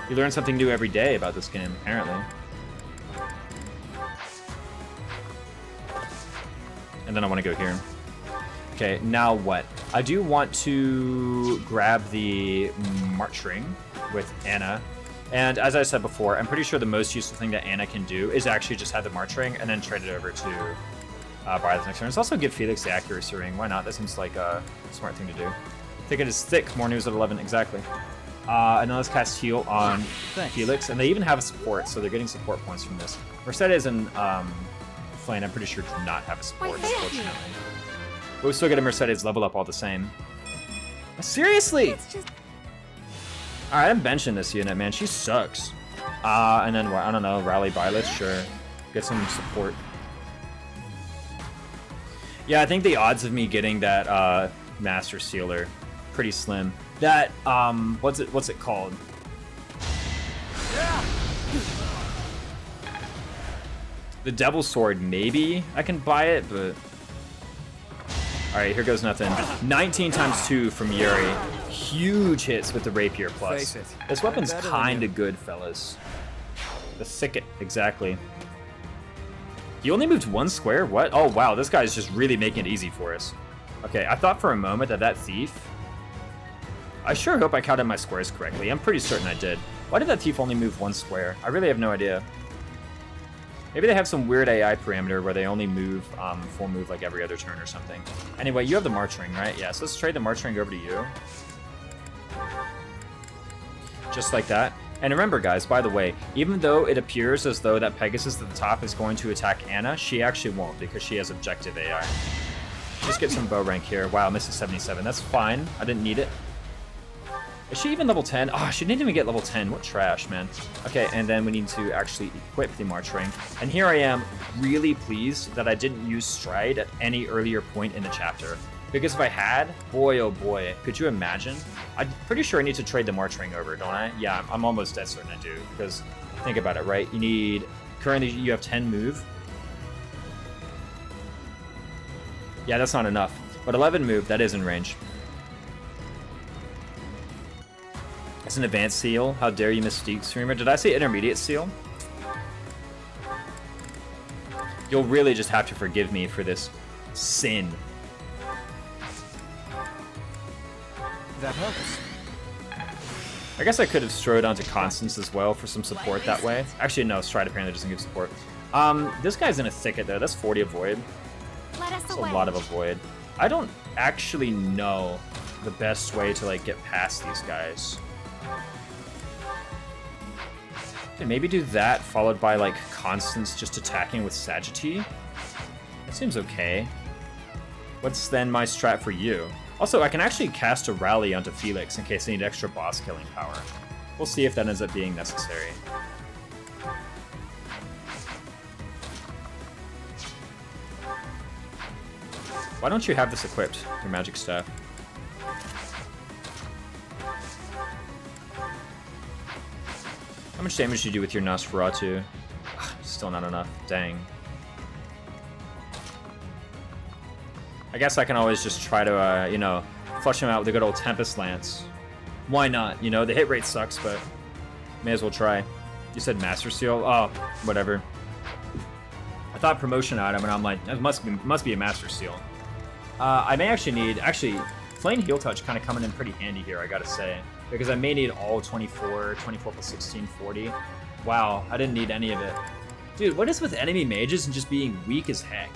You learn something new every day about this game, apparently. And then I want to go here. Okay, now what? I do want to grab the March Ring with Anna. And as I said before, I'm pretty sure the most useful thing that Anna can do is actually just have the March Ring and then trade it over to Briar's next turn. Let's also give Felix the Accuracy Ring. Why not? That seems like a smart thing to do. Thicket is thick. More news at 11. Exactly. And then let's cast Heal on Felix. And they even have a support, so they're getting support points from this. Mercedes and Flame, I'm pretty sure, do not have a support, unfortunately. But we still get a Mercedes level up all the same. Seriously? Alright, I'm benching this unit, man. She sucks. And then, I don't know, Rally Violet, sure. Get some support. Yeah, I think the odds of me getting that Master Sealer pretty slim. That, what's it called? The Devil's Sword, maybe I can buy it, but... Alright, here goes nothing. 19 times 2 from Yuri. Huge hits with the Rapier Plus. This weapon's kinda good, fellas. The Thicket, exactly. He only moved 1 square? What? Oh, wow, this guy's just really making it easy for us. Okay, I thought for a moment that Thief... I sure hope I counted my squares correctly. I'm pretty certain I did. Why did that Thief only move 1 square? I really have no idea. Maybe they have some weird AI parameter where they only move full move like every other turn or something. Anyway, you have the March Ring, right? Yeah, so let's trade the March Ring over to you. Just like that. And remember, guys, by the way, even though it appears as though that Pegasus at the top is going to attack Anna, she actually won't because she has objective AI. Just get some bow rank here. Wow, misses 77. That's fine. I didn't need it. Is she even level 10? Oh, she didn't even get level 10. What trash, man. Okay, and then we need to actually equip the March Ring. And here I am, really pleased that I didn't use Stride at any earlier point in the chapter. Because if I had, boy oh boy, could you imagine? I'm pretty sure I need to trade the March Ring over, don't I? Yeah, I'm almost dead certain I do. Because, think about it, right? You need... Currently, you have 10 move. Yeah, that's not enough. But 11 move, that is in range. It's an advanced seal. How dare you, Mystique streamer? Did I say intermediate seal? You'll really just have to forgive me for this sin. That helps. I guess I could have strode onto Constance as well for some support that way. Actually, no, Stride apparently doesn't give support. This guy's in a thicket though. That's 40 avoid. That's a lot of avoid. I don't actually know the best way to like get past these guys. Okay, maybe do that followed by like Constance just attacking with Sagittee. That seems okay. What's then my strat for you? Also, I can actually cast a rally onto Felix in case I need extra boss killing power. We'll see if that ends up being necessary. Why don't you have this equipped, your magic staff? How much damage do you do with your Nosferatu? Ugh, still not enough. Dang. I guess I can always just try to, you know, flush him out with a good old Tempest Lance. Why not? You know, the hit rate sucks, but may as well try. You said Master Seal? Oh, whatever. I thought promotion item, and I'm like, that must be a Master Seal. I may actually need, Flame Heal Touch kind of coming in pretty handy here, I gotta say. Because I may need all 24 plus 16, 40. Wow, I didn't need any of it. Dude, what is with enemy mages and just being weak as heck?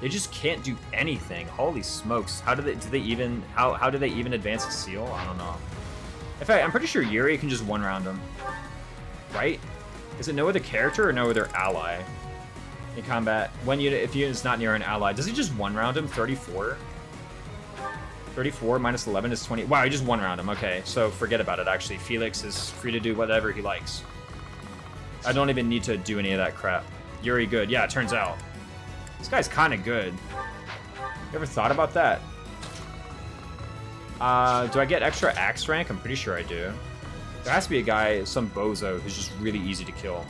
They just can't do anything. Holy smokes. How do they even advance a seal? I don't know. In fact, I'm pretty sure Yuri can just one round him. Right? Is it no other character or no other ally in combat? If unit's not near an ally, does he just one round him? 34? 34 minus 11 is 20. Wow, he just one round him. Okay, so forget about it actually. Felix is free to do whatever he likes. I don't even need to do any of that crap. Yuri good. Yeah, it turns out. This guy's kind of good. You ever thought about that? Do I get extra axe rank? I'm pretty sure I do. There has to be a guy, some bozo, who's just really easy to kill.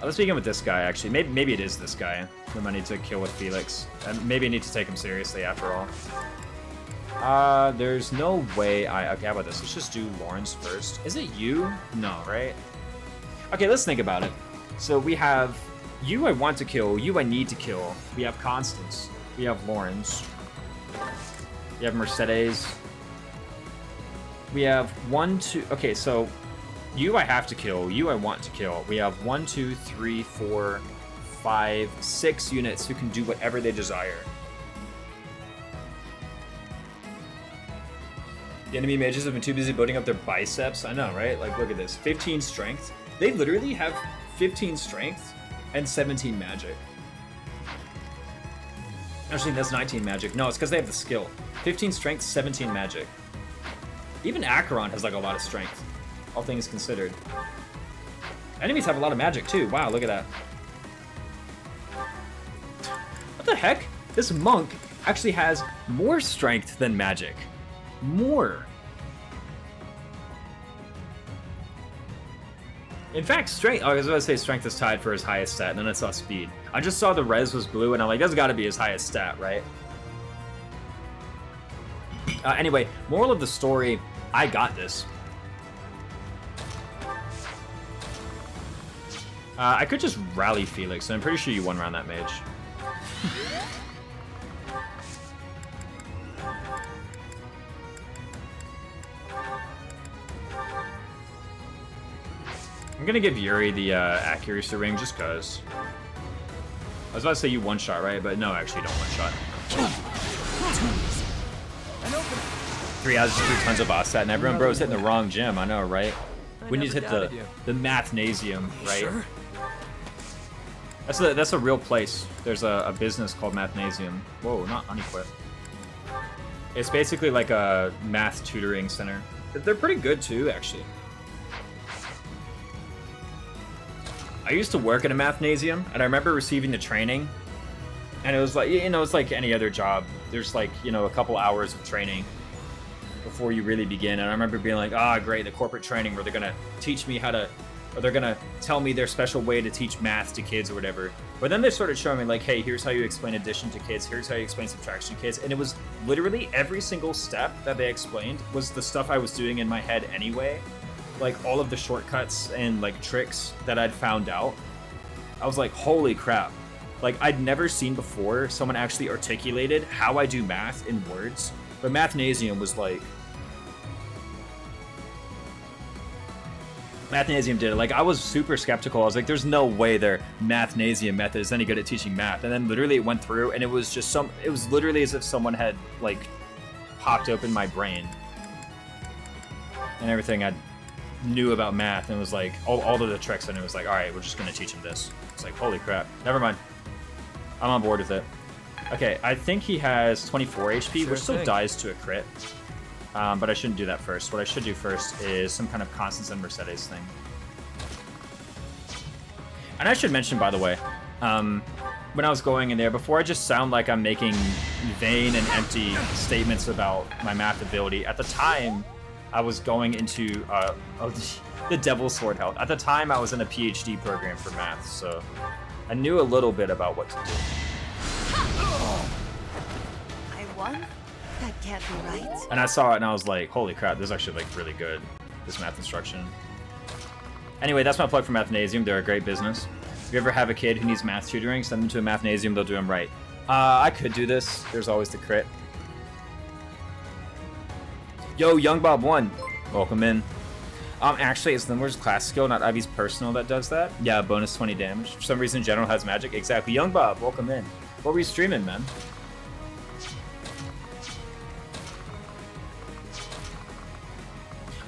Let's begin with this guy, actually. Maybe it is this guy whom I need to kill with Felix. And maybe I need to take him seriously after all. There's no way Okay, how about this? Let's just do Lorenz first. Is it you? No, right? Okay, let's think about it. So we have you I want to kill, you I need to kill. We have Constance. We have Lorenz. We have Mercedes. We have 1, 2... Okay, so you I have to kill, you I want to kill. We have 1, 2, 3, 4, 5, 6 units who can do whatever they desire. The enemy mages have been too busy building up their biceps. I know, right? Like, look at this. 15 strength. They literally have 15 strength and 17 magic. Actually, that's 19 magic. No, it's because they have the skill. 15 strength, 17 magic. Even Acheron has like a lot of strength, all things considered. Enemies have a lot of magic too. Wow, look at that. What the heck? This monk actually has more strength than magic. More. In fact, strength. Oh, I was about to say strength is tied for his highest stat, and then I saw speed. I just saw the res was blue, and I'm like, that's got to be his highest stat, right? Anyway, moral of the story: I got this. I could just rally Felix, and I'm pretty sure you won around that mage. I'm gonna give Yuri the accuracy ring just cause. I was about to say you one-shot, right? But no, actually, you don't one-shot. 3 hours, 3 tons of boss stat, and everyone, bro, is hitting the wrong gym. I know, right? We need to hit the Mathnasium, right? Sure? That's a real place. There's a business called Mathnasium. Whoa, not unequip. It's basically like a math tutoring center. They're pretty good too, actually. I used to work at a Mathnasium, and I remember receiving the training, and it was like, you know, it's like any other job. There's like, you know, a couple hours of training before you really begin, and I remember being like, ah, great, the corporate training where they're gonna teach me how to or they're gonna tell me their special way to teach math to kids or whatever. But then they started showing me like, hey, here's how you explain addition to kids, here's how you explain subtraction to kids, and it was literally every single step that they explained was the stuff I was doing in my head anyway. Like all of the shortcuts and like tricks that I'd found out. I was like, holy crap. Like I'd never seen before someone actually articulated how I do math in words. But Mathnasium was like, Mathnasium did it. Like I was super skeptical. I was like, there's no way their Mathnasium method is any good at teaching math. And then literally it went through and it was just it was literally as if someone had like popped open my brain and everything I knew about math, and it was like all of the tricks, and it was like, all right, we're just gonna teach him this. It's like, holy crap. Never mind. I'm on board with it. Okay, I think he has 24 HP, which still dies to a crit. But I shouldn't do that first. What I should do first is some kind of Constance and Mercedes thing. And I should mention, by the way, when I was going in there, before I just sound like I'm making vain and empty statements about my math ability, at the time, I was going into the Devil's Sword Health. At the time, I was in a PhD program for math, so I knew a little bit about what to do. I won? That can't be right. And I saw it and I was like, holy crap, this is actually like really good, this math instruction. Anyway, that's my plug for Mathnasium. They're a great business. If you ever have a kid who needs math tutoring, send them to a Mathnasium, they'll do them right. I could do this. There's always the crit. Yo, Young Bob 1. Welcome in. Actually, it's Limler's class skill, not Ivy's personal, that does that. Yeah, bonus 20 damage. For some reason, General has magic. Exactly. Young Bob, welcome in. What were you streaming, man?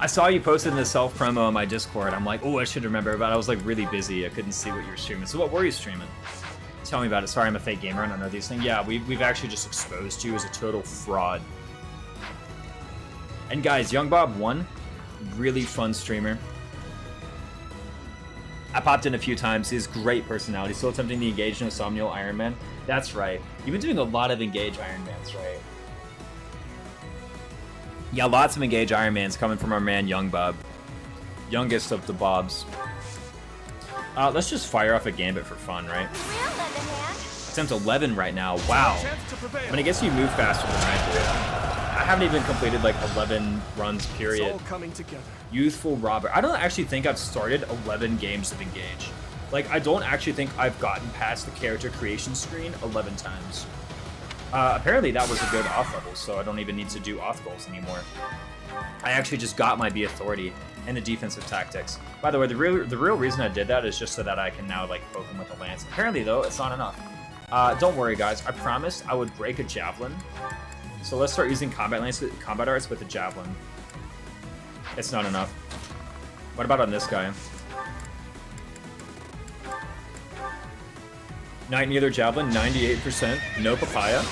I saw you posted in the self-promo on my Discord. I'm like, oh, I should remember, but I was like really busy. I couldn't see what you were streaming. So what were you streaming? Tell me about it. Sorry, I'm a fake gamer. I don't know these things. Yeah, we've actually just exposed you as a total fraud. And guys, Young Bob 1, really fun streamer. I popped in a few times. He has great personality. Still attempting the Engage No Somnial Iron Man. That's right. You've been doing a lot of Engage Iron Mans, right? Yeah, lots of Engage Iron Mans coming from our man Young Bob. Youngest of the Bobs. Let's just fire off a gambit for fun, right? Attempt 11 right now. Wow. I mean, I guess you move faster than I do. I haven't even completed like 11 runs, period. It's all coming together. Youthful Robert. I don't actually think I've started 11 games of Engage. Like, I don't actually think I've gotten past the character creation screen 11 times. Apparently that was a good auth level, so I don't even need to do auth goals anymore. I actually just got my B authority and the defensive tactics. By the way, the real reason I did that is just so that I can now like poke him with a lance. Apparently though, it's not enough. Don't worry guys, I promised I would break a javelin. So let's start using combat arts with the javelin. It's not enough. What about on this guy? Knight Neither Javelin, 98%. No papaya.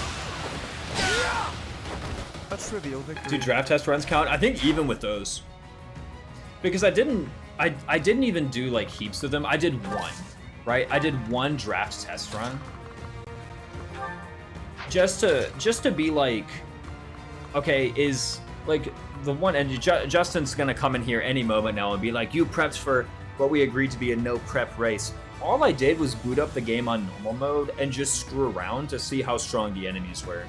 A trivial victory. Do draft test runs count? I think even with those. Because I didn't even do like heaps of them. I did one, right? I did one draft test run. Just to be like, okay, is like the one, and Justin's gonna come in here any moment now and be like, you prepped for what we agreed to be a no prep race. All I did was boot up the game on normal mode and just screw around to see how strong the enemies were.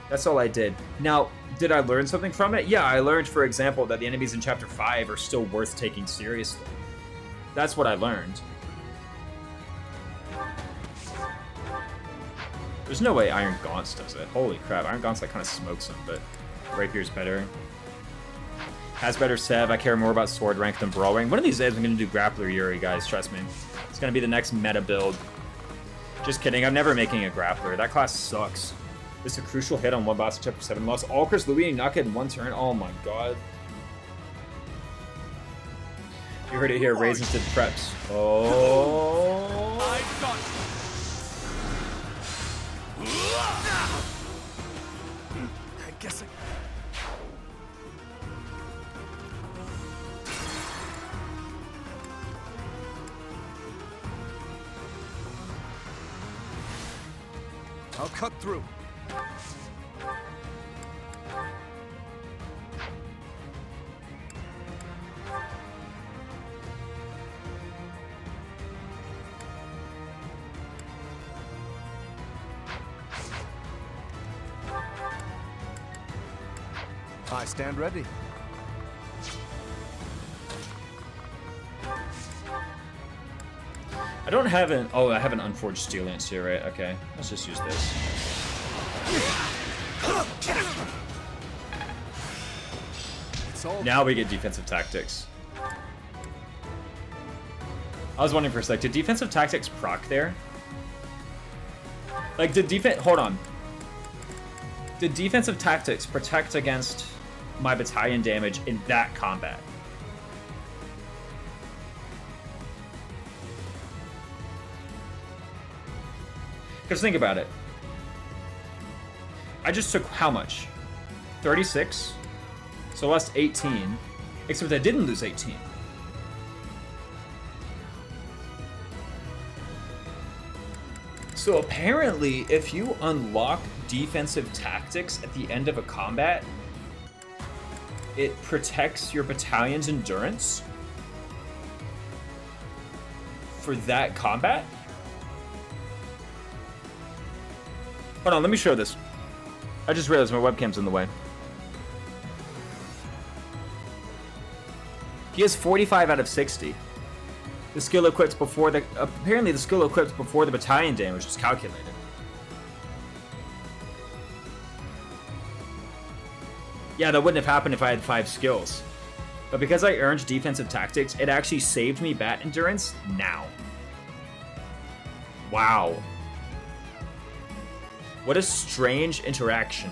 That's all I did. Now, did I learn something from it? Yeah, I learned, for example, that the enemies in Chapter 5 are still worth taking seriously. That's what I learned. There's no way Iron Gaunts does it. Holy crap, Iron Gaunts like kind of smokes him, but Rapier's better. Has better Sev. I care more about sword rank than brawl rank. One of these days I'm going to do Grappler Yuri, guys, trust me. It's going to be the next meta build. Just kidding, I'm never making a Grappler. That class sucks. It's a crucial hit on one boss in Chapter 7. Lost all Chris Louis and knock it in one turn. Oh my god. You heard it here, Raisins did preps. Oh. I got you. I guess I'll cut through. I stand ready. I don't have an... Oh, I have an unforged steel lance here, right? Okay, let's just use this. Now we get defensive tactics. I was wondering for a sec, did defensive tactics proc there? Like, did hold on. Did defensive tactics protect against my battalion damage in that combat? Because think about it. I just took how much? 36? So I lost 18. Except I didn't lose 18. So apparently, if you unlock defensive tactics at the end of a combat, it protects your battalion's endurance for that combat? Hold on, let me show this. I just realized my webcam's in the way. He has 45 out of 60. The skill equipped before the... Apparently the skill equipped before the battalion damage was calculated. Yeah, that wouldn't have happened if I had 5 skills. But because I earned defensive tactics, it actually saved me bat endurance now. Wow. What a strange interaction.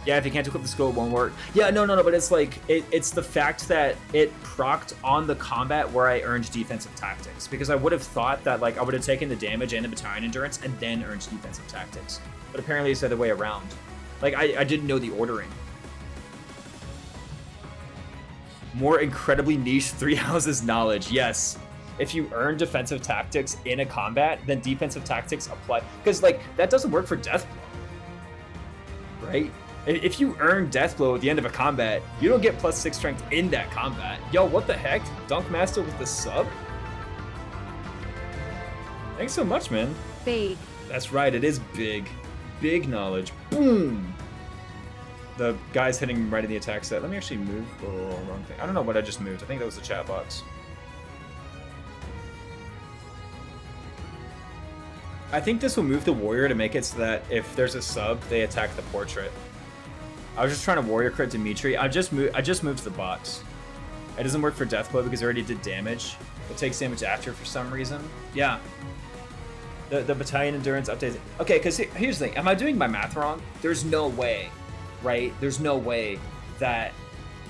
Yeah, if you can't equip the skill, it won't work. Yeah, no, but it's like, it's the fact that it procced on the combat where I earned defensive tactics. Because I would have thought that, like, I would have taken the damage and the battalion endurance and then earned defensive tactics. But apparently it's the other way around. Like, I didn't know the ordering. More incredibly niche 3 houses knowledge, yes. If you earn defensive tactics in a combat, then defensive tactics apply. Because, like, that doesn't work for Deathblow. Right? If you earn Deathblow at the end of a combat, you don't get +6 strength in that combat. Yo, what the heck? Dunkmaster with the sub? Thanks so much, man. Big. That's right, it is big. Big knowledge. Boom! The guy's hitting him right in the attack set. Let me actually move. Oh, wrong thing. I don't know what I just moved. I think that was the chat box. I think this will move the warrior to make it so that if there's a sub, they attack the portrait. I was just trying to warrior crit Dimitri. I just moved the box. It doesn't work for Deathblow because it already did damage. It takes damage after for some reason. Yeah. The battalion endurance updates. Okay, because here's the thing. Am I doing my math wrong? There's no way, right? There's no way that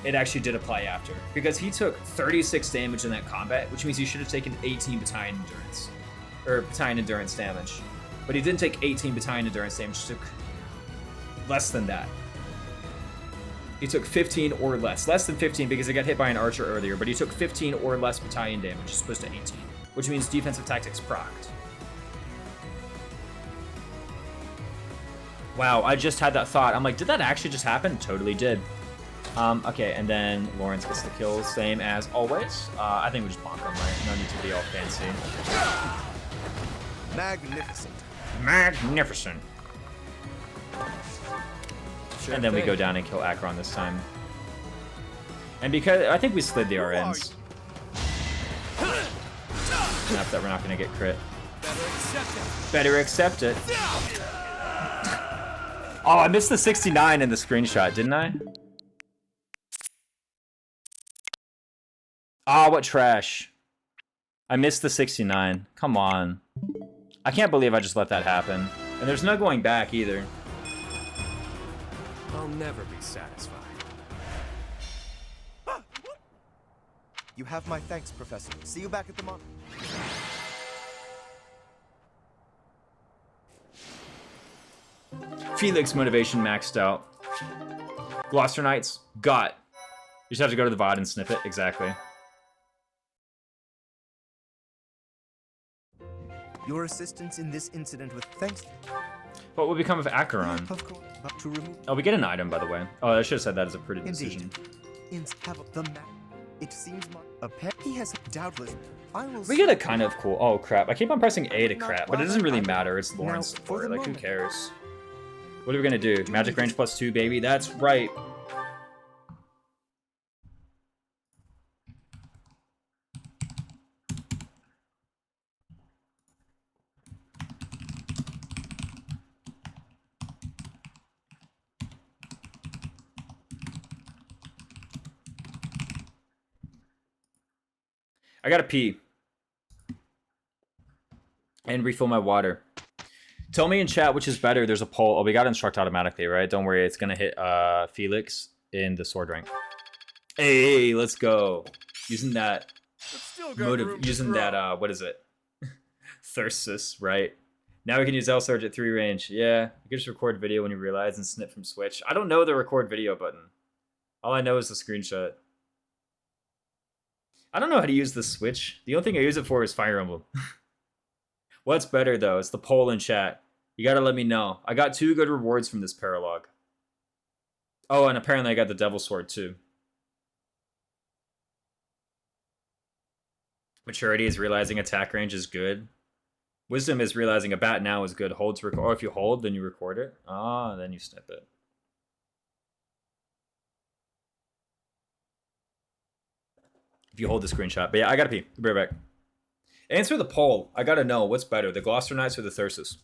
it actually did apply after. Because he took 36 damage in that combat, which means he should have taken 18 battalion endurance. Or battalion endurance damage. But he didn't take 18 battalion endurance damage. He took less than that. He took 15 or less. Less than 15 because he got hit by an archer earlier, but he took 15 or less battalion damage as opposed to 18. Which means defensive tactics procced. Wow, I just had that thought. I'm like, did that actually just happen? Totally did. Okay, and then Lorenz gets the kills, same as always. I think we just bonk him, right? No need to be all fancy. Magnificent. Magnificent. Sure And then we thing. go down and kill Acheron this time. And because I think we slid the RNs. Enough that we're not going to get crit. Better accept it. Oh, I missed the 69 in the screenshot, didn't I? Ah, what trash. I missed the 69. Come on. I can't believe I just let that happen. And there's no going back either. I'll never be satisfied. You have my thanks, Professor. See you back at the mon. Felix motivation maxed out. Gloucester Knights, got. You just have to go to the VOD and snip it. Exactly. Your assistance in this incident with thanks. What will become of Acheron? Of course, but to remove. Oh, we get an item, by the way. Oh, I should have said that as a prudent Indeed. decision. Have the map. It seems a pet. He has doubtless. I will. We get a kind of cool... Oh, crap. I keep on pressing A to crap, but it doesn't really matter. It's Lawrence Now, for support. the Like, who moment. cares? What are we gonna do? Magic range +2, baby. That's right. I gotta pee. And refill my water. Tell me in chat which is better. There's a poll. Oh, we got instruct automatically, right? Don't worry, it's gonna hit Felix in the sword rank. Hey, let's go. Using that motive, using that what is it? Thyrsus, right? Now we can use L Surge at 3 range. Yeah, you can just record video when you realize and snip from Switch. I don't know the record video button. All I know is the screenshot. I don't know how to use the Switch. The only thing I use it for is Fire Emblem. What's better, though? It's the poll in chat. You gotta let me know. I got 2 good rewards from this paralogue. Oh, and apparently I got the Devil Sword, too. Maturity is realizing attack range is good. Wisdom is realizing a bat now is good. Hold to record. Or if you hold, then you record it. Ah, then you snip it. If you hold the screenshot. But yeah, I gotta pee. Be right back. Answer the poll. I gotta know what's better, the Gloucester Knights or the Thyrsus?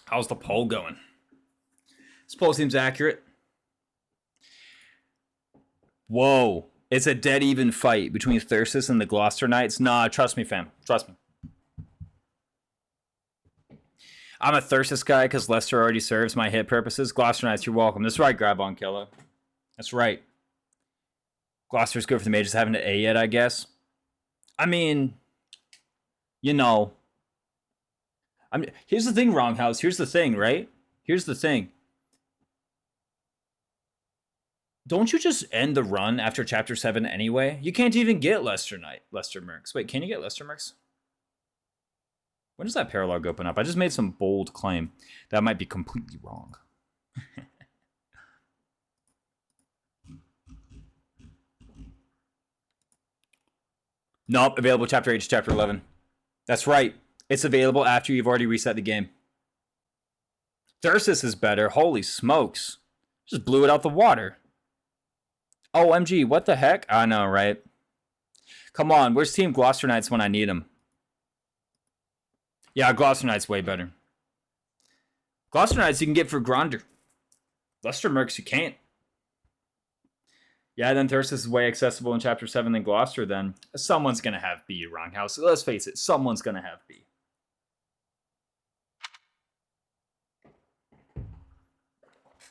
How's the poll going? This poll seems accurate. Whoa. It's a dead even fight between Thyrsus and the Gloucester Knights. Nah, trust me, fam. Trust me. I'm a Thyrsus guy because Lester already serves my hit purposes. Gloucester Knights, you're welcome. That's right, Grab on Killer. That's right. Gloucester's good for the mages. Haven't an A yet, I guess. I mean, you know. Here's the thing, Wronghouse. Here's the thing, right? Here's the thing. Don't you just end the run after Chapter 7 anyway? You can't even get Lester Mercs. Wait, can you get Lester Mercs? When does that paralogue open up? I just made some bold claim that might be completely wrong. Nope, available Chapter 8 to Chapter 11. That's right. It's available after you've already reset the game. Thyrsus is better. Holy smokes. Just blew it out the water. OMG, what the heck? I know, right? Come on, where's Team Gloucester Knights when I need them? Yeah, Gloucester Knights way better. Gloucester Knights you can get for Gronder. Lester Mercs you can't. Yeah, then Thyrsus is way accessible in Chapter 7 than Gloucester then. Someone's going to have B, Wronghouse. Let's face it, someone's going to have B.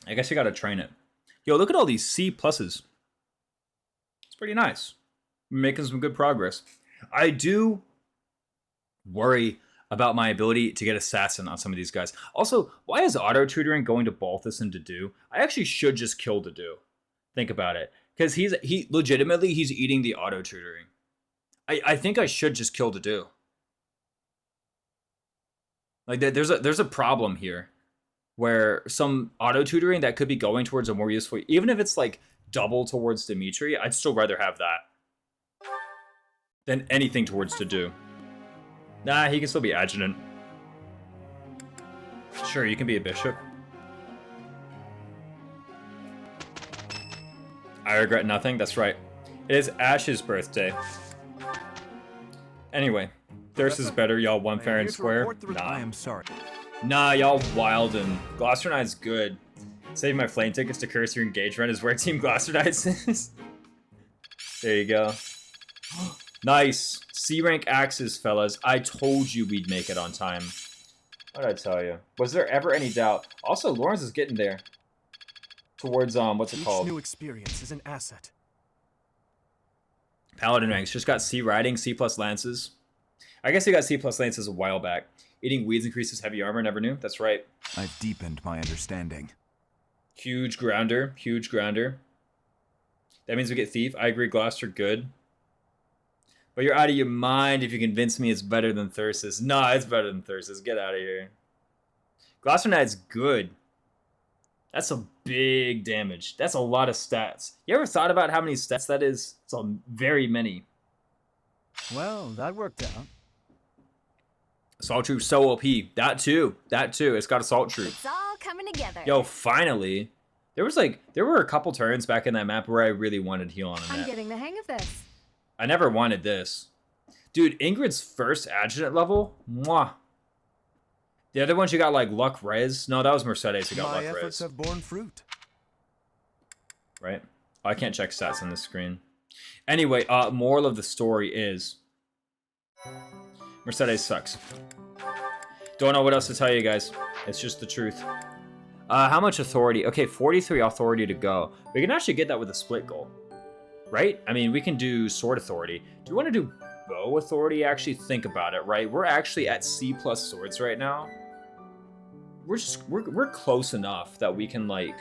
I guess you got to train it. Yo, look at all these C pluses. It's pretty nice. We're making some good progress. I do worry about my ability to get Assassin on some of these guys. Also, why is auto-tutoring going to Balthus and Dedue? I actually should just kill Dedue. Think about it. Because he legitimately, he's eating the auto-tutoring. I think I should just kill Dedue. Like, there's a problem here. Where some auto-tutoring that could be going towards a more useful... Even if it's, like, double towards Dimitri, I'd still rather have that. Than anything towards Dedue. Nah, he can still be adjutant. Sure, you can be a bishop. I regret nothing. That's right. It is Ash's birthday. Anyway, Thirst is better. Y'all won fair and square. Nah. I am sorry. Nah, y'all wildin'. Gloucester Knight's good. Saving my flame tickets to curse your engagement is where Team Gloucester Knights is. There you go. Nice. C-rank axes, fellas. I told you we'd make it on time. What did I tell you? Was there ever any doubt? Also, Lorenz is getting there. Towards, what's it called? Each new experience is an asset. Paladin ranks. Just got C riding, C plus lances. I guess he got C plus lances a while back. Eating weeds increases heavy armor, never knew. That's right. I've deepened my understanding. Huge grounder, huge grounder. That means we get Thief. I agree, Gloucester, good. But you're out of your mind if you convince me it's better than Thyrsus. Nah, it's better than Thyrsus. Get out of here. Gloucester Knight's good. That's a big damage. That's a lot of stats. You ever thought about how many stats that is? It's a very many. Well, that worked out. Assault Troop so OP. That too. That too. It's got Assault Troop. It's all coming together. Yo, finally. There were a couple turns back in that map where I really wanted heal on a I'm map. getting the hang of this. I never wanted this. Dude, Ingrid's first adjutant level? Mwah. The other one, she got like luck res. No, that was Mercedes who got My luck efforts res. have borne fruit. Right? Oh, I can't check stats on this screen. Anyway, moral of the story is Mercedes sucks. Don't know what else to tell you guys. It's just the truth. How much authority? Okay, 43 authority to go. We can actually get that with a split goal. Right? I mean, we can do sword authority. Do we want to do bow authority? Actually think about it, right? We're actually at C plus swords right now. We're close enough that we can like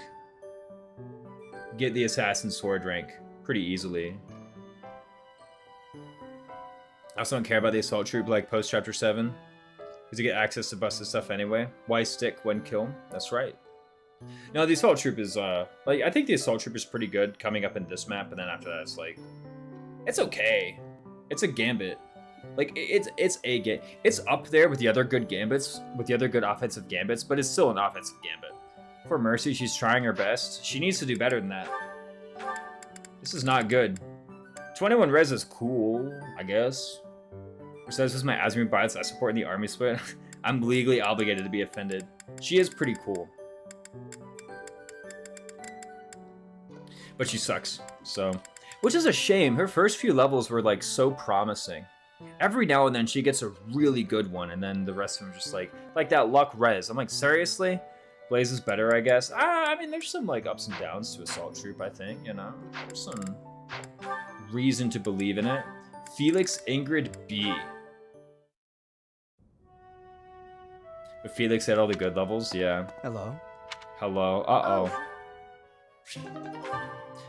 get the assassin sword rank pretty easily. I also don't care about the assault troop like post chapter 7 because you get access to busted stuff anyway. Why stick when kill? That's right. No, the assault troop is like I think the assault troop is pretty good coming up in this map, and then after that it's like it's okay. It's a gambit. Like it's a gambit. It's up there with the other good gambits, with the other good offensive gambits, but it's still an offensive gambit. For Mercy, she's trying her best. She needs to do better than that. This is not good. 21 res is cool, I guess. Or says this is my Azure bias I support in the army split. I'm legally obligated to be offended. She is pretty cool. But she sucks, so. Which is a shame. Her first few levels were like so promising. Every now and then she gets a really good one, and then the rest of them just like that luck res. I'm like, seriously? Blaze is better, I guess. I mean, there's some like ups and downs to Assault Troop, I think, you know? There's some reason to believe in it. Felix Ingrid B. But Felix had all the good levels, yeah. Hello. Hello. Uh-oh.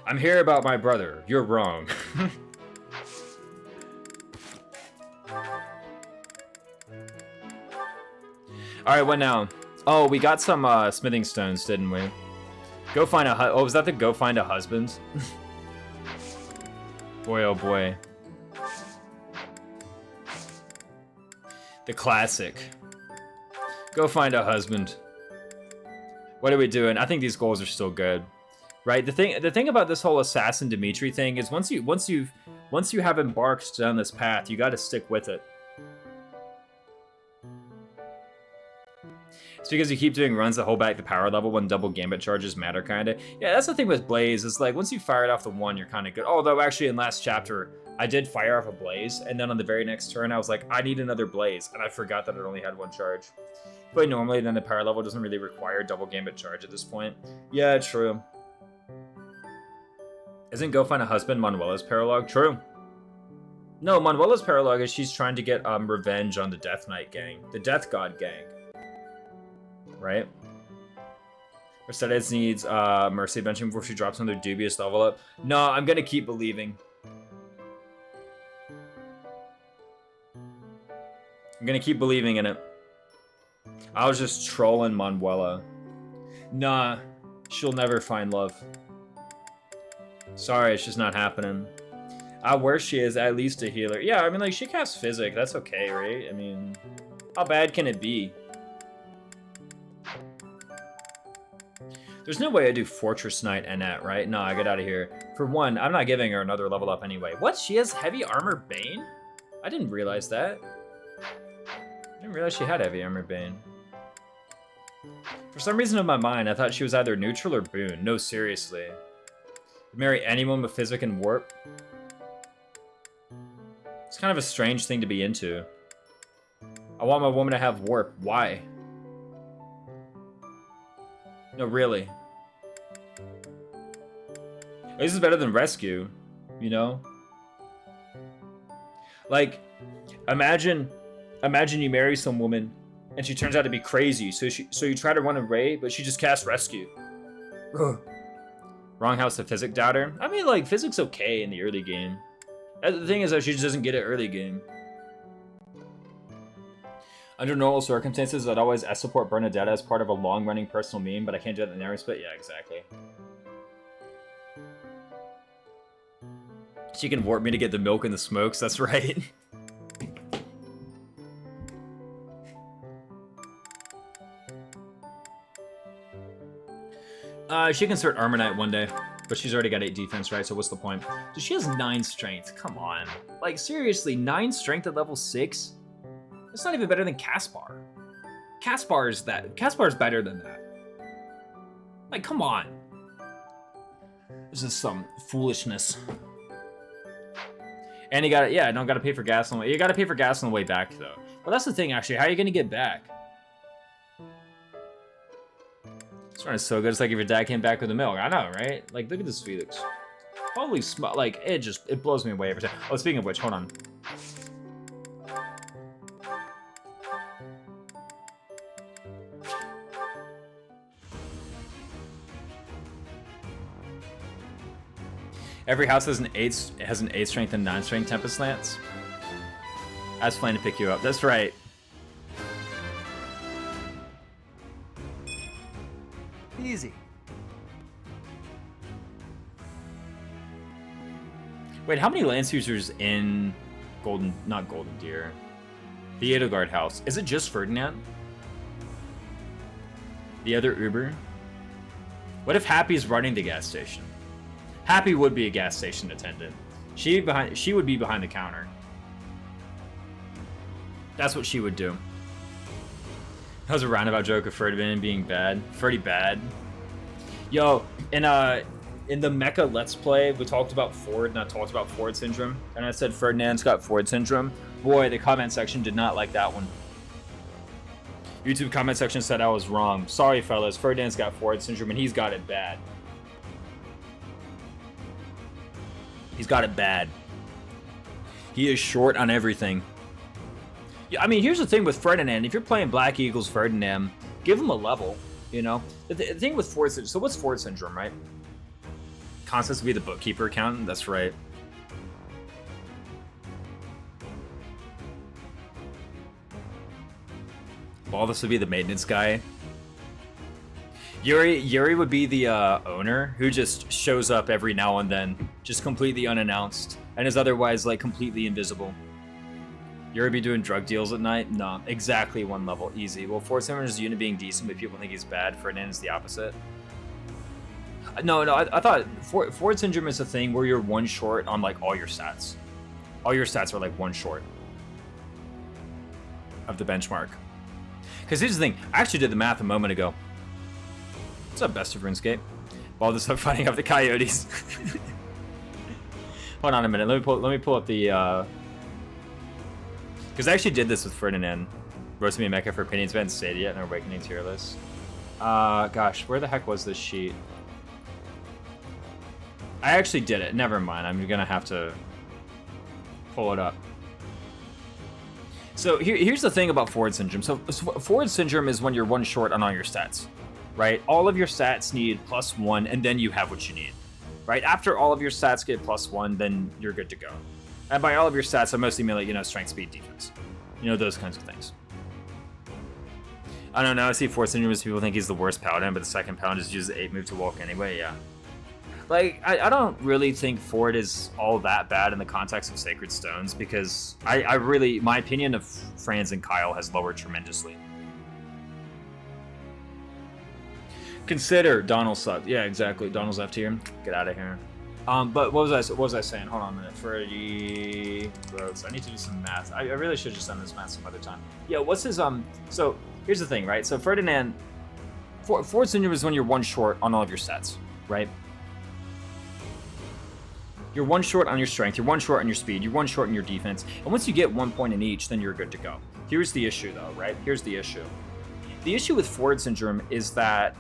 I'm here about my brother. You're wrong. Alright, what now? Oh, we got some smithing stones, didn't we? Go find a oh, was that the go find a husband? Boy, oh boy. The classic. Go find a husband. What are we doing? I think these goals are still good. Right? The thing about this whole Assassin Dimitri thing is once you have embarked down this path, you gotta stick with it. It's because you keep doing runs that hold back the power level when double gambit charges matter, kinda. Yeah, that's the thing with Blaze, is like, once you fire it off the one, you're kinda good. Although, actually, in last chapter, I did fire off a Blaze, and then on the very next turn, I was like, I need another Blaze, and I forgot that it only had one charge. But normally, then the power level doesn't really require double gambit charge at this point. Yeah, true. Isn't Go Find a Husband Manuela's paralogue? True. No, Manuela's paralogue is she's trying to get revenge on the Death Knight gang. The Death God gang. Right? Mercedes needs Mercy benching before she drops another dubious level up. No, I'm gonna keep believing. I'm gonna keep believing in it. I was just trolling Manuela. Nah, she'll never find love. Sorry, it's just not happening. Where she is, at least a healer. Yeah, I mean, like, she casts Physic. That's okay, right? I mean, how bad can it be? There's no way I do Fortress Knight Annette, right? No, I get out of here. For one, I'm not giving her another level up anyway. What? She has Heavy Armor Bane? I didn't realize that. I didn't realize she had Heavy Armor Bane. For some reason in my mind, I thought she was either neutral or boon. No, seriously. Marry anyone with Physic and Warp? It's kind of a strange thing to be into. I want my woman to have Warp. Why? No, really. This is better than Rescue, you know? Like, imagine you marry some woman and she turns out to be crazy, so you try to run away, but she just casts Rescue. Ugh. Wrong house of Physic doubter. I mean, like, Physic's okay in the early game. The thing is that she just doesn't get it early game. Under normal circumstances, I'd always S-support Bernadette as part of a long-running personal meme, but I can't do that in the narrative split. Yeah, exactly. She can warp me to get the milk and the smokes, that's right. She can start Armor Knight one day, but she's already got 8 defense, right? So what's the point? Dude, she has 9 strength. Come on. Like, seriously, 9 strength at level 6? It's not even better than Caspar. Caspar's better than that. Like, come on. This is some foolishness. And you gotta, yeah, don't gotta pay for gas on the way. You gotta pay for gas on the way back, though. Well, that's the thing, actually. How are you gonna get back? This run is so good. It's like if your dad came back with the milk. I know, right? Like, look at this Felix. Holy smell! Like, it blows me away every time. Oh, speaking of which, hold on. Every house has an 8 strength and 9 strength Tempest Lance. I was planning to pick you up. That's right. Easy. Wait, how many Lance users in not Golden Deer, the Edelgard house? Is it just Ferdinand? The other Uber? What if Happy's running the gas station? Happy would be a gas station attendant. She would be behind the counter. That's what she would do. That was a roundabout joke of Ferdinand being bad. Ferdy bad. Yo, in the Mecha Let's Play, we talked about Ford, and I talked about Ford syndrome, and I said Ferdinand's got Ford syndrome. Boy, the comment section did not like that one. YouTube comment section said I was wrong. Sorry, fellas, Ferdinand's got Ford syndrome, and he's got it bad. He's got it bad. He is short on everything. Yeah, I mean, here's the thing with Ferdinand. If you're playing Black Eagles Ferdinand, give him a level, you know? The thing with Ford syndrome, so what's Ford syndrome, right? Constance would be the bookkeeper accountant. That's right. Baldus would be the maintenance guy. Yuri would be the owner who just shows up every now and then, just completely unannounced, and is otherwise like completely invisible. Yuri be doing drug deals at night? No, exactly one level, easy. Well, Ford Syndrome's unit being decent, but people think he's bad. Ferdinand is the opposite. No, I thought Ford Syndrome is a thing where you're one short on like all your stats. All your stats are like one short of the benchmark. Because here's the thing, I actually did the math a moment ago. What's up, best of RuneScape? While this up fighting up the coyotes. Hold on a minute, let me pull up the because I actually did this with Ferdinand. Roasting me a mecha for opinions, but I hadn't stayed yet in our Awakening tier list. Gosh, where the heck was this sheet? I actually did it. Never mind. I'm gonna have to pull it up. So here's the thing about Ford Syndrome. So Ford Syndrome is when you're one short on all your stats, right? All of your stats need +1, and then you have what you need, right? After all of your stats get +1, then you're good to go. And by all of your stats, I mostly mean like, you know, strength, speed, defense. You know, those kinds of things. I don't know. I see Ford Syndrome as people think he's the worst paladin, but the second paladin just uses the 8 move to walk anyway. Yeah. Like, I don't really think Ford is all that bad in the context of Sacred Stones, because I really, my opinion of Franz and Kyle has lowered tremendously. Consider Donald sucked. Yeah, exactly. Donald's F tier. Get out of here. But what was I saying? Hold on a minute. Freddie Rhodes. I need to do some math. I really should just done this math some other time. Yeah, what's his so here's the thing, right? So Ferdinand, Ford Syndrome is when you're one short on all of your stats, right? You're one short on your strength, you're one short on your speed, you're one short on your defense, and once you get 1 point in each, then you're good to go. Here's the issue though, right? Here's the issue. The issue with Ford Syndrome is that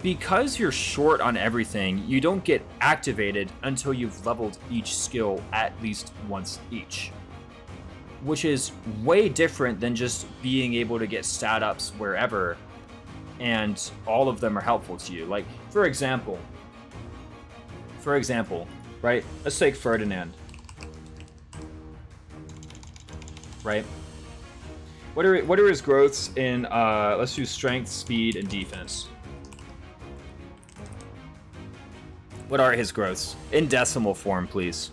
because you're short on everything, you don't get activated until you've leveled each skill at least once each. Which is way different than just being able to get stat ups wherever, and all of them are helpful to you. Like, for example, right? Let's take Ferdinand. Right? What are his growths in let's do strength, speed, and defense. What are his growths? In decimal form, please.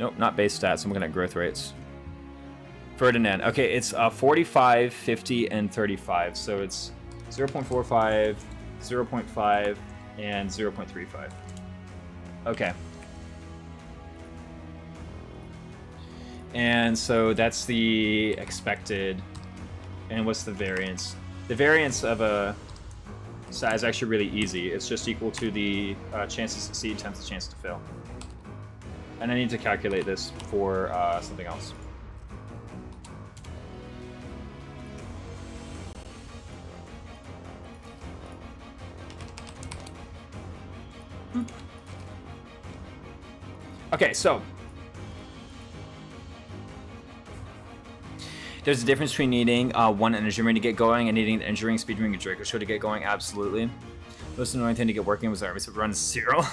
Nope, not base stats. I'm looking at growth rates. Ferdinand. Okay, it's 45, 50, and 35. So it's 0.45, 0.5, and 0.35. Okay. And so that's the expected. And what's the variance? The variance of a stat is actually really easy. It's just equal to the chance to succeed times the chance to fail. And I need to calculate this for something else. Okay, so there's a difference between needing one energy ring to get going and needing the energy ring, speed ring, and Draco show to get going. Absolutely. Most annoying thing to get working was to run Cyril.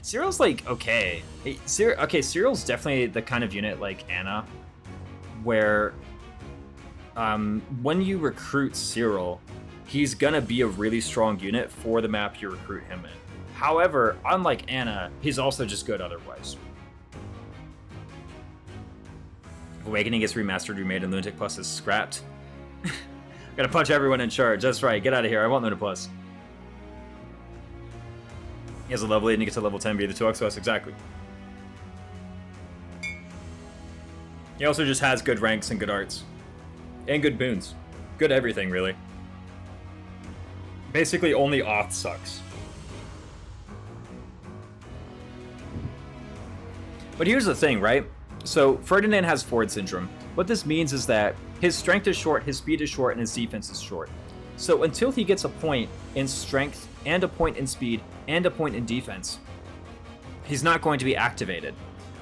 Cyril's like okay. Cyril's definitely the kind of unit like Anna, where when you recruit Cyril, he's gonna be a really strong unit for the map you recruit him in. However, unlike Anna, he's also just good otherwise. Awakening gets remastered, remade, and Lunatic Plus is scrapped. Gotta punch everyone in charge. That's right. Get out of here. I want Lunatic Plus. He has a level 8 and he gets to level 10 via the 2x. Exactly. He also just has good ranks and good arts. And good boons. Good everything, really. Basically, only Oth sucks. But here's the thing, right? So Ferdinand has Ford Syndrome. What this means is that his strength is short, his speed is short, and his defense is short. So until he gets a point in strength, and a point in speed, and a point in defense, he's not going to be activated.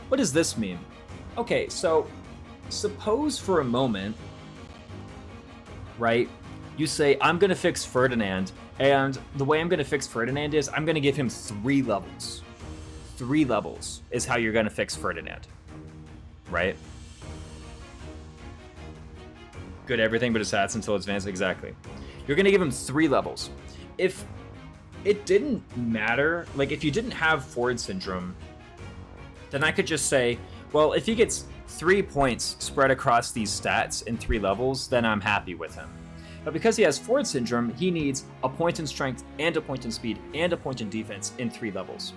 What does this mean? Okay, so suppose for a moment, right, you say, I'm going to fix Ferdinand, and the way I'm going to fix Ferdinand is I'm going to give him 3 levels. 3 levels is how you're going to fix Ferdinand, right? Good everything but his stats until it's advanced, exactly. You're going to give him 3 levels. If it didn't matter, like if you didn't have Ford syndrome, then I could just say, well, if he gets 3 points spread across these stats in 3 levels, then I'm happy with him. But because he has Ford syndrome, he needs a point in strength and a point in speed and a point in defense in 3 levels.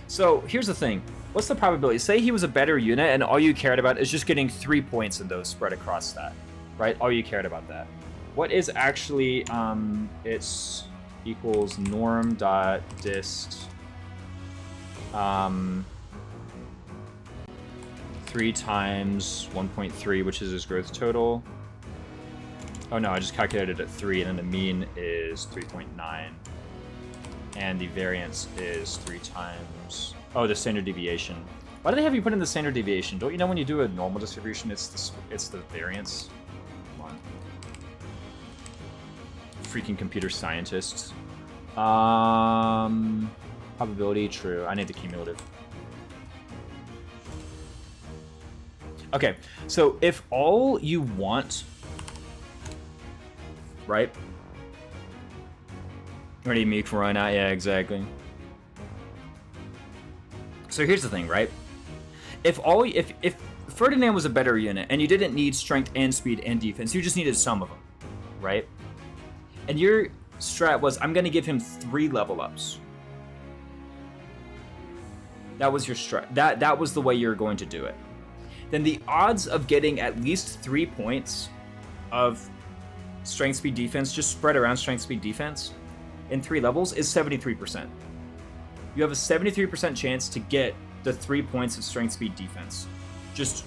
So here's the thing. What's the probability? Say he was a better unit and all you cared about is just getting 3 points in those spread across that, right? All you cared about that. What is actually, it's equals norm dot dist 3 times 1.3, which is his growth total. Oh no, I just calculated it at 3, and then the mean is 3.9. And the variance is 3 times... Oh, the standard deviation. Why do they have you put in the standard deviation? Don't you know when you do a normal distribution, it's the variance? Come on. Freaking computer scientists. Probability, true. I need the cumulative. Okay, so if all you want... Right? Ready, meek for right now? Yeah, exactly. So here's the thing, right? If Ferdinand was a better unit and you didn't need strength and speed and defense, you just needed some of them, right? And your strat was, I'm going to give him 3 level ups. That was your strat. That was the way you're going to do it. Then the odds of getting at least 3 points of strength, speed, defense, just spread around strength, speed, defense in 3 levels is 73%. You have a 73% chance to get the 3 points of strength, speed, defense just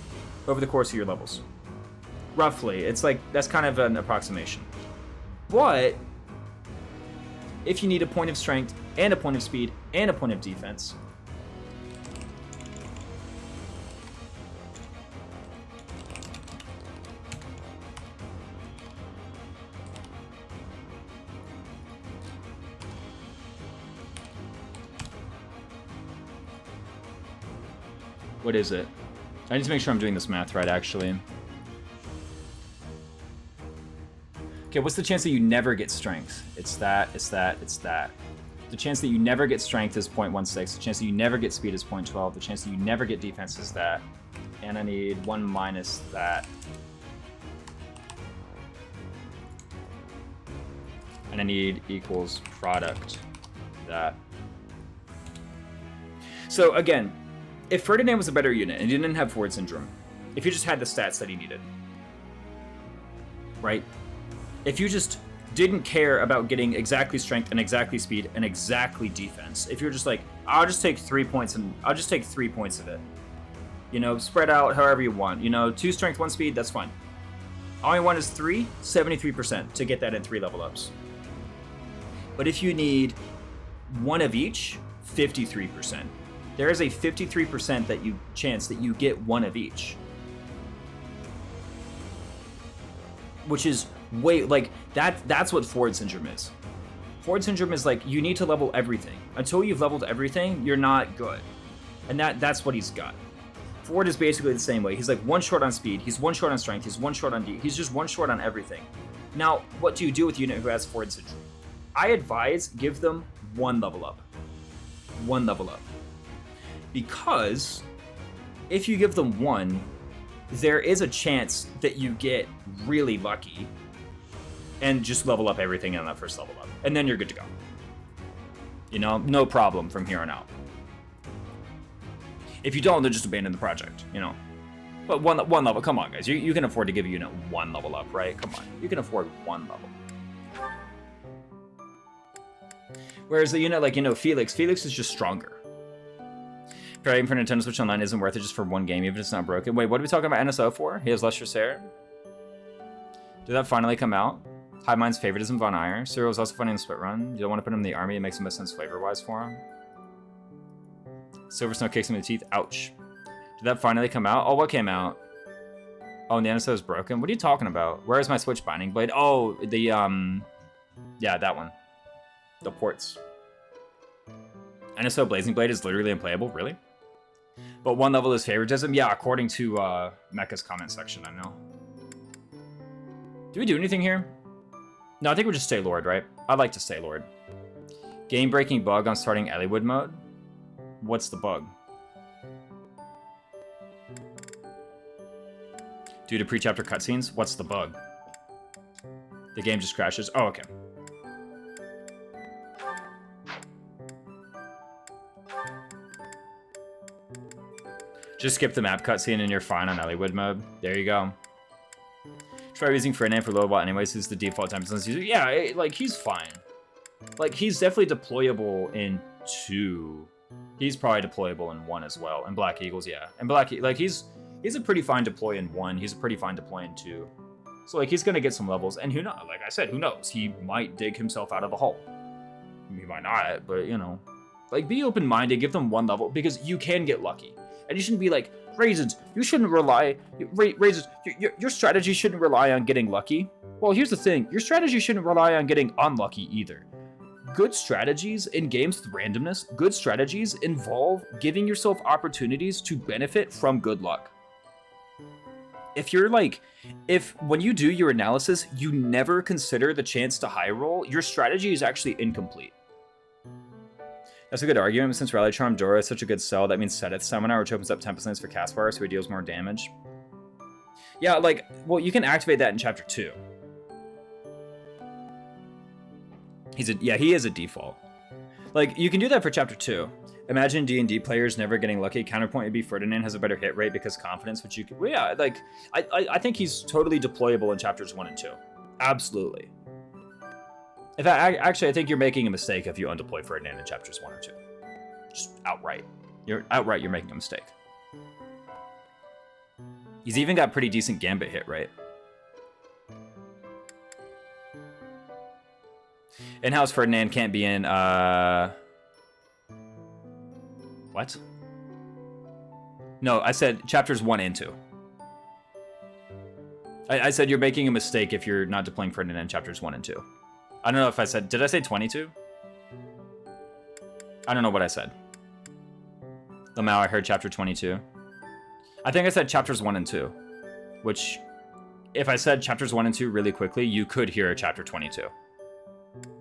over the course of your levels. Roughly, it's like, that's kind of an approximation. But if you need a point of strength and a point of speed and a point of defense, what is it? I need to make sure I'm doing this math right, actually. Okay, what's the chance that you never get strength? It's that, it's that, it's that. The chance that you never get strength is 0.16. The chance that you never get speed is 0.12. The chance that you never get defense is that. And I need 1 minus that. And I need equals product that. So again, if Ferdinand was a better unit and he didn't have Ford syndrome, if you just had the stats that he needed, right? If you just didn't care about getting exactly strength and exactly speed and exactly defense, if you're just like, I'll just take 3 points and I'll just take 3 points of it, you know, spread out however you want, you know, 2 strength, 1 speed, that's fine. All you want is 3, 73% to get that in 3 level ups. But if you need 1 of each, 53%. There is a 53% chance that you get 1 of each. Which is like that's what Ford syndrome is. Ford syndrome is like, you need to level everything. Until you've leveled everything, you're not good. And that's what he's got. Ford is basically the same way. He's like 1 short on speed, he's 1 short on strength, he's 1 short on D, he's just 1 short on everything. Now, what do you do with a unit who has Ford syndrome? I advise give them 1 level up. 1 level up. Because if you give them 1, there is a chance that you get really lucky and just level up everything on that first level up. And then you're good to go. You know, no problem from here on out. If you don't, then just abandon the project, you know. But one level, come on guys, you can afford to give a unit 1 level up, right? Come on, you can afford 1 level. Whereas the unit like, you know, Felix is just stronger. Paying for Nintendo Switch Online isn't worth it just for 1 game, even if it's not broken. Wait, what are we talking about NSO for? He has Lustre Serre? Did that finally come out? High Mind's favoritism Von Eyre. Cyril was also funny in the Split Run. You don't want to put him in the army, it makes the most sense flavor-wise for him. Silver Snow kicks him in the teeth. Ouch. Do Did that finally come out? Oh, what came out? Oh, Nanoso is broken? What are you talking about? Where is my Switch binding blade? Oh, the, yeah, that one. The ports. Nanoso Blazing Blade is literally unplayable? Really? But one level is favoritism? Yeah, according to, Mecha's comment section, I know. Do we do anything here? No, I think we'll just stay Lord, right? I'd like to stay Lord. Game-breaking bug on starting Elliewood mode? What's the bug? Due to pre-chapter cutscenes? What's the bug? The game just crashes. Oh, okay. Just skip the map cutscene and you're fine on Elliewood mode. There you go. Try using Ferdinand for Lobot anyways, who's the default time user. Yeah, like, he's fine. Like, he's definitely deployable in 2. He's probably deployable in 1 as well. And Black Eagles, yeah. And Black, like, he's a pretty fine deploy in 1. He's a pretty fine deploy in 2. So, like, he's gonna get some levels. And who knows? Like I said, who knows? He might dig himself out of the hole. He might not, but, you know. Like, be open-minded, give them 1 level, because you can get lucky. And you shouldn't be like, Raisins, you shouldn't rely... Raisins, your strategy shouldn't rely on getting lucky. Well, here's the thing. Your strategy shouldn't rely on getting unlucky either. Good strategies in games with randomness, good strategies involve giving yourself opportunities to benefit from good luck. If you're like, when you do your analysis, you never consider the chance to high roll, your strategy is actually incomplete. That's a good argument. Since Rally Charm Dora is such a good sell, that means Seteth Seminar, which opens up 10% for Caspar, so he deals more damage. Yeah, like, well, you can activate that in Chapter 2. He is a default. Like, you can do that for Chapter 2. Imagine D&D players never getting lucky. Counterpoint would be Ferdinand has a better hit rate because confidence, which you could... Well, yeah, like, I think he's totally deployable in Chapters 1 and 2. Absolutely. In fact, actually, I think you're making a mistake if you undeploy Ferdinand in Chapters 1 or 2. Just outright. You're making a mistake. He's even got pretty decent Gambit hit rate. In-house Ferdinand can't be in, What? No, I said Chapters 1 and 2. I said you're making a mistake if you're not deploying Ferdinand in Chapters 1 and 2. I don't know if I said... Did I say 22? I don't know what I said. Lamau, I heard Chapter 22. I think I said Chapters 1 and 2. Which, if I said Chapters 1 and 2 really quickly, you could hear Chapter 22.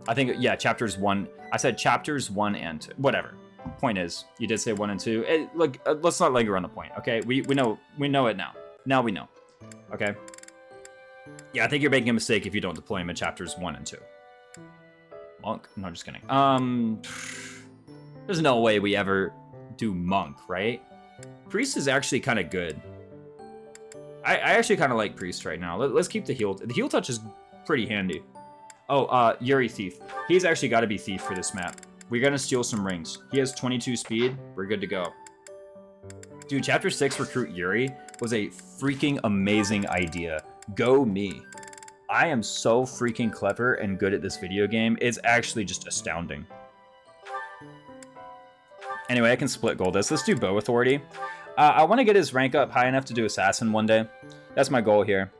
I think, yeah, Chapters 1... I said Chapters 1 and 2. Whatever. Point is, you did say 1 and 2. Look, let's not linger on the point, okay? We know it now. Now we know. Okay? Yeah, I think you're making a mistake if you don't deploy him in Chapters 1 and 2. Monk? No, just kidding. There's no way we ever do Monk, right? Priest is actually kind of good. I actually kind of like Priest right now. Let's keep the heal. The heal touch is pretty handy. Oh, Yuri Thief. He's actually got to be Thief for this map. We're going to steal some rings. He has 22 speed. We're good to go. Dude, Chapter 6 Recruit Yuri was a freaking amazing idea. Go me. I am so freaking clever and good at this video game. It's actually just astounding. Anyway, I can split Goldust. Let's do Bow Authority. I want to get his rank up high enough to do Assassin one day. That's my goal here.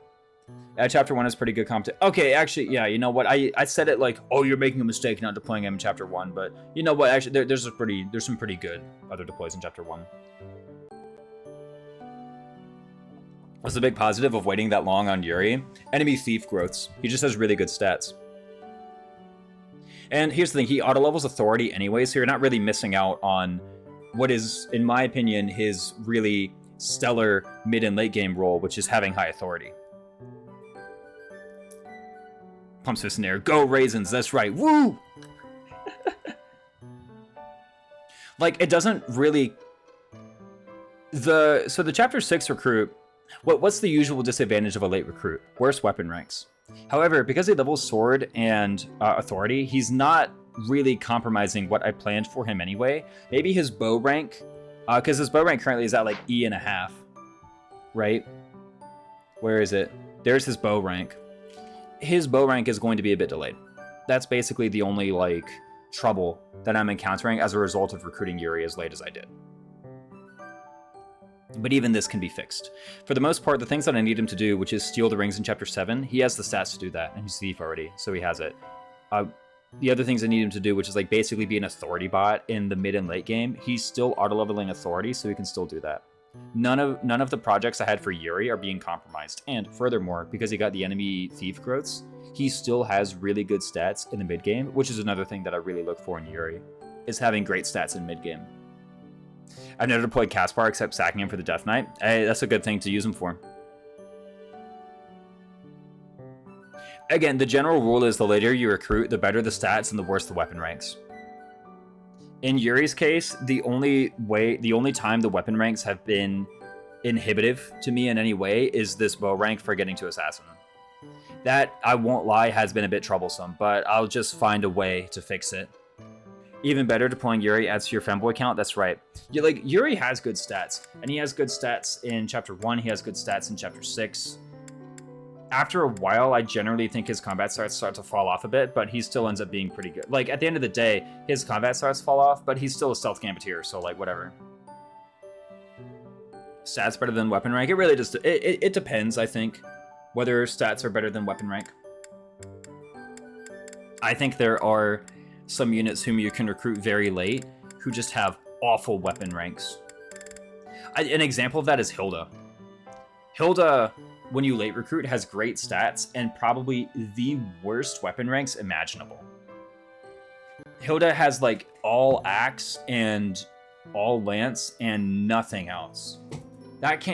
Chapter 1 is pretty good comp. Okay, actually, yeah, you know what? I said it like, oh, you're making a mistake not deploying him in Chapter 1, but you know what? Actually, there's some pretty good other deploys in Chapter 1. What's the big positive of waiting that long on Yuri? Enemy Thief growths. He just has really good stats. And here's the thing, he auto-levels Authority anyway, so you're not really missing out on what is, in my opinion, his really stellar mid and late game role, which is having high Authority. Pumps fist in the air. Go Raisins, that's right. Woo! Like, it doesn't really... So the Chapter 6 recruit... What's the usual disadvantage of a late recruit? Worse weapon ranks. However, because he levels Sword and Authority, he's not really compromising what I planned for him anyway. Maybe his bow rank, because his bow rank currently is at like E.5, right? Where is it? There's his bow rank. His bow rank is going to be a bit delayed. That's basically the only like trouble that I'm encountering as a result of recruiting Yuri as late as I did. But even this can be fixed. For the most part, the things that I need him to do, which is steal the rings in Chapter 7, he has the stats to do that, and he's Thief already, so he has it. The other things I need him to do, which is like basically be an authority bot in the mid and late game, he's still auto-leveling authority, so he can still do that. None of the projects I had for Yuri are being compromised, and furthermore, because he got the enemy Thief growths, he still has really good stats in the mid game, which is another thing that I really look for in Yuri, is having great stats in mid game. I've never deployed Caspar except sacking him for the Death Knight. Hey, that's a good thing to use him for. Again, the general rule is the later you recruit, the better the stats and the worse the weapon ranks. In Yuri's case, the only time the weapon ranks have been inhibitive to me in any way is this bow rank for getting to Assassin. That, I won't lie, has been a bit troublesome, but I'll just find a way to fix it. Even better, deploying Yuri adds to your femboy count. That's right. Yuri has good stats, and he has good stats in Chapter 1. He has good stats in Chapter 6. After a while, I generally think his combat stats start to fall off a bit, but he still ends up being pretty good. Like, at the end of the day, his combat stats fall off, but he's still a stealth gambeteer, so, like, whatever. Stats better than weapon rank? It really just... It depends, I think, whether stats are better than weapon rank. I think there are some units whom you can recruit very late who just have awful weapon ranks. An example of that is Hilda. Hilda, when you late recruit, has great stats and probably the worst weapon ranks imaginable. Hilda has like all axe and all lance and nothing else.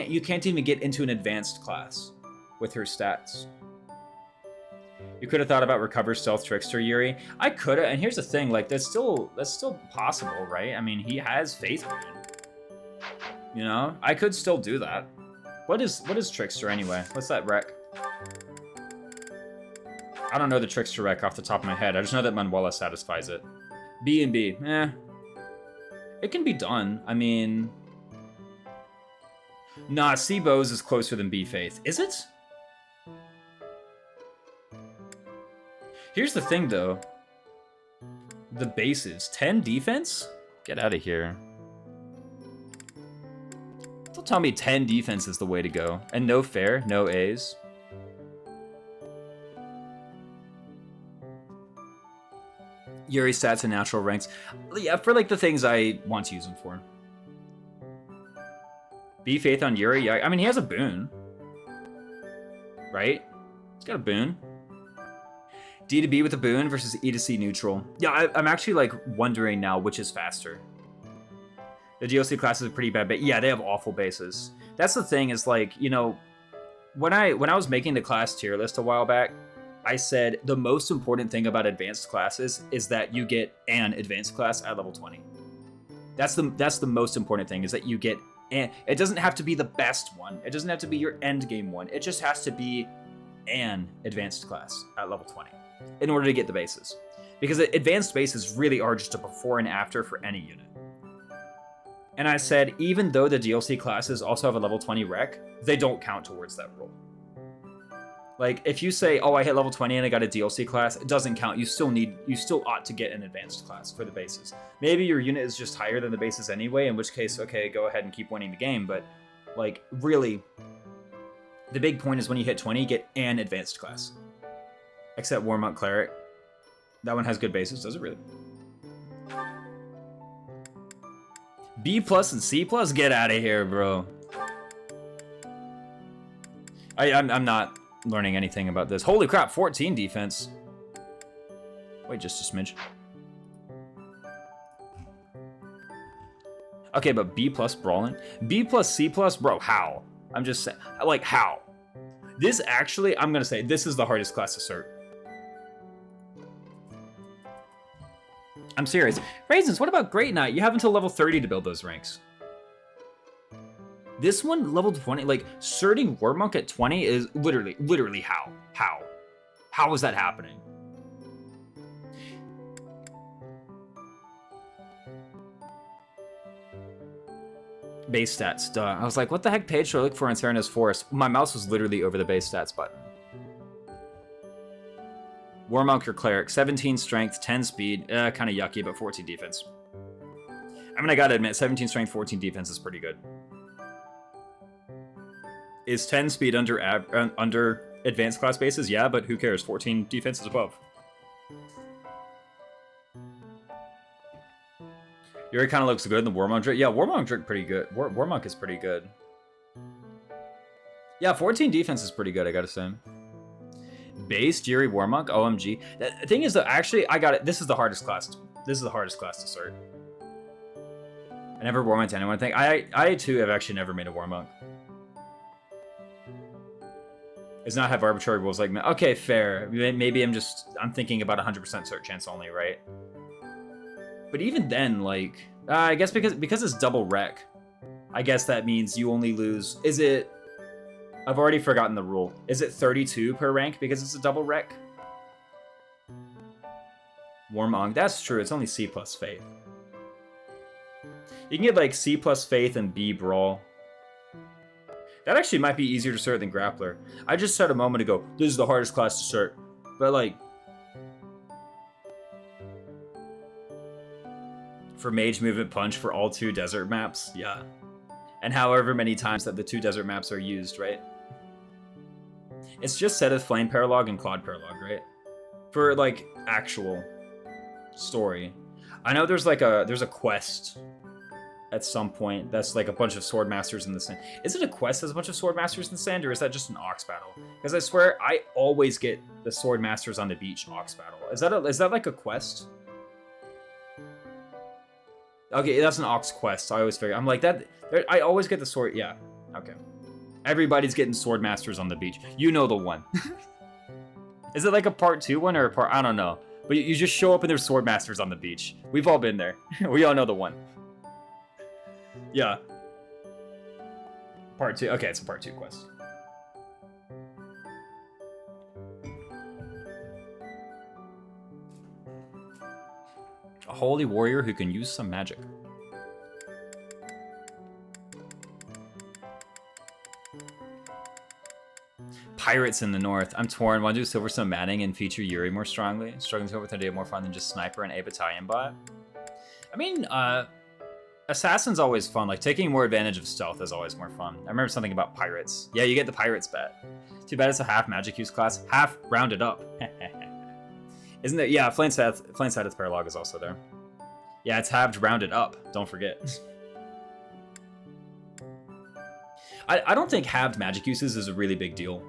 You can't even get into an advanced class with her stats. You could have thought about Recover Stealth Trickster, Yuri. I could have, and here's the thing, like, that's still possible, right? I mean, he has Faith Boon. You know? I could still do that. What is Trickster anyway? What's that rec? I don't know the Trickster rec off the top of my head. I just know that Manuela satisfies it. B and B, it can be done. I mean... Nah, C Bows is closer than B Faith. Is it? Here's the thing, though. The bases. 10 defense? Get out of here. Don't tell me 10 defense is the way to go. And no fair, no A's. Yuri stats and natural ranks. Yeah, for like the things I want to use him for. B Faith on Yuri? Yeah, I mean, he has a boon. Right? He's got a boon. D to B with a boon versus E to C neutral. Yeah, I'm actually like wondering now which is faster. The DLC classes are pretty bad, but yeah, they have awful bases. That's the thing is like, you know, when I was making the class tier list a while back, I said the most important thing about advanced classes is that you get an advanced class at level 20. That's the most important thing, is that you get it doesn't have to be the best one. It doesn't have to be your end game one. It just has to be an advanced class at level 20 in order to get the bases. Because advanced bases really are just a before and after for any unit. And I said, even though the DLC classes also have a level 20 rec, they don't count towards that rule. Like, if you say, oh, I hit level 20 and I got a DLC class, it doesn't count. You still ought to get an advanced class for the bases. Maybe your unit is just higher than the bases anyway, in which case, okay, go ahead and keep winning the game. But, like, really, the big point is when you hit 20, get an advanced class. Except Warmonk Cleric. That one has good bases, does it really? B plus and C plus? Get out of here, bro. I'm not learning anything about this. Holy crap, 14 defense. Wait, just a smidge. Okay, but B plus brawling? B plus C plus? Bro, how? I'm just saying, like, how? This actually, I'm gonna say, this is the hardest class to cert. I'm serious. Raisins, what about Great Knight? You have until level 30 to build those ranks. This one, level 20, like, certing Warmonk at 20 is literally how? How? How is that happening? Base stats, duh. I was like, what the heck page should I look for in Serena's Forest? My mouse was literally over the base stats button. Warmonk or Cleric, 17 strength, 10 speed, kind of yucky, but 14 defense. I mean, I gotta admit, 17 strength, 14 defense is pretty good. Is 10 speed under advanced class bases? Yeah, but who cares? 14 defense is above. Yuri kind of looks good in the Warmonk trick. Yeah, Warmonk trick pretty good. Warmonk is pretty good. Yeah, 14 defense is pretty good, I gotta say. Base Yuri Warmonk, OMG. The thing is, though, actually, I got it. This is the hardest class. This is the hardest class to start. I never Warmonked anyone. I too have actually never made a Warmonk. Does not have arbitrary rules like me. Okay, fair. Maybe I'm thinking about 100% cert chance only, right? But even then, like, I guess because it's double rec, I guess that means you only lose. Is it? I've already forgotten the rule. Is it 32 per rank because it's a double rec? Warmonk, that's true. It's only C plus Faith. You can get like C plus Faith and B Brawl. That actually might be easier to start than Grappler. I just said a moment ago, this is the hardest class to start. But like, for Mage Movement Punch for all 2 desert maps, yeah. And however many times that the 2 desert maps are used, right? It's just Seth's Flame Paralogue and Claude Paralogue, right? For like actual story. I know there's a quest at some point that's like a bunch of sword masters in the sand. Is it a quest that's a bunch of sword masters in the sand, or is that just an ox battle? Because I swear I always get the sword masters on the beach ox battle. Is that like a quest? Okay, that's an ox quest. I always figure. I'm like that. I always get the sword. Yeah. Okay. Everybody's getting sword masters on the beach. You know the one. Is it like a part 2 one or a part? I don't know. But you just show up and there's sword masters on the beach. We've all been there. We all know the one. Yeah. Part 2. Okay, it's a part 2 quest. A holy warrior who can use some magic. Pirates in the north. I'm torn. Want to do Silverstone Maddening and feature Yuri more strongly? Struggling to overthrow data more fun than just Sniper and a battalion bot? I mean, Assassin's always fun. Like, taking more advantage of stealth is always more fun. I remember something about pirates. Yeah, you get the pirates bet. Too bad it's a half magic use class. Half rounded up. Isn't it? Yeah, Flame Scythe's Paralogue is also there. Yeah, it's halved rounded up. Don't forget. I don't think halved magic uses is a really big deal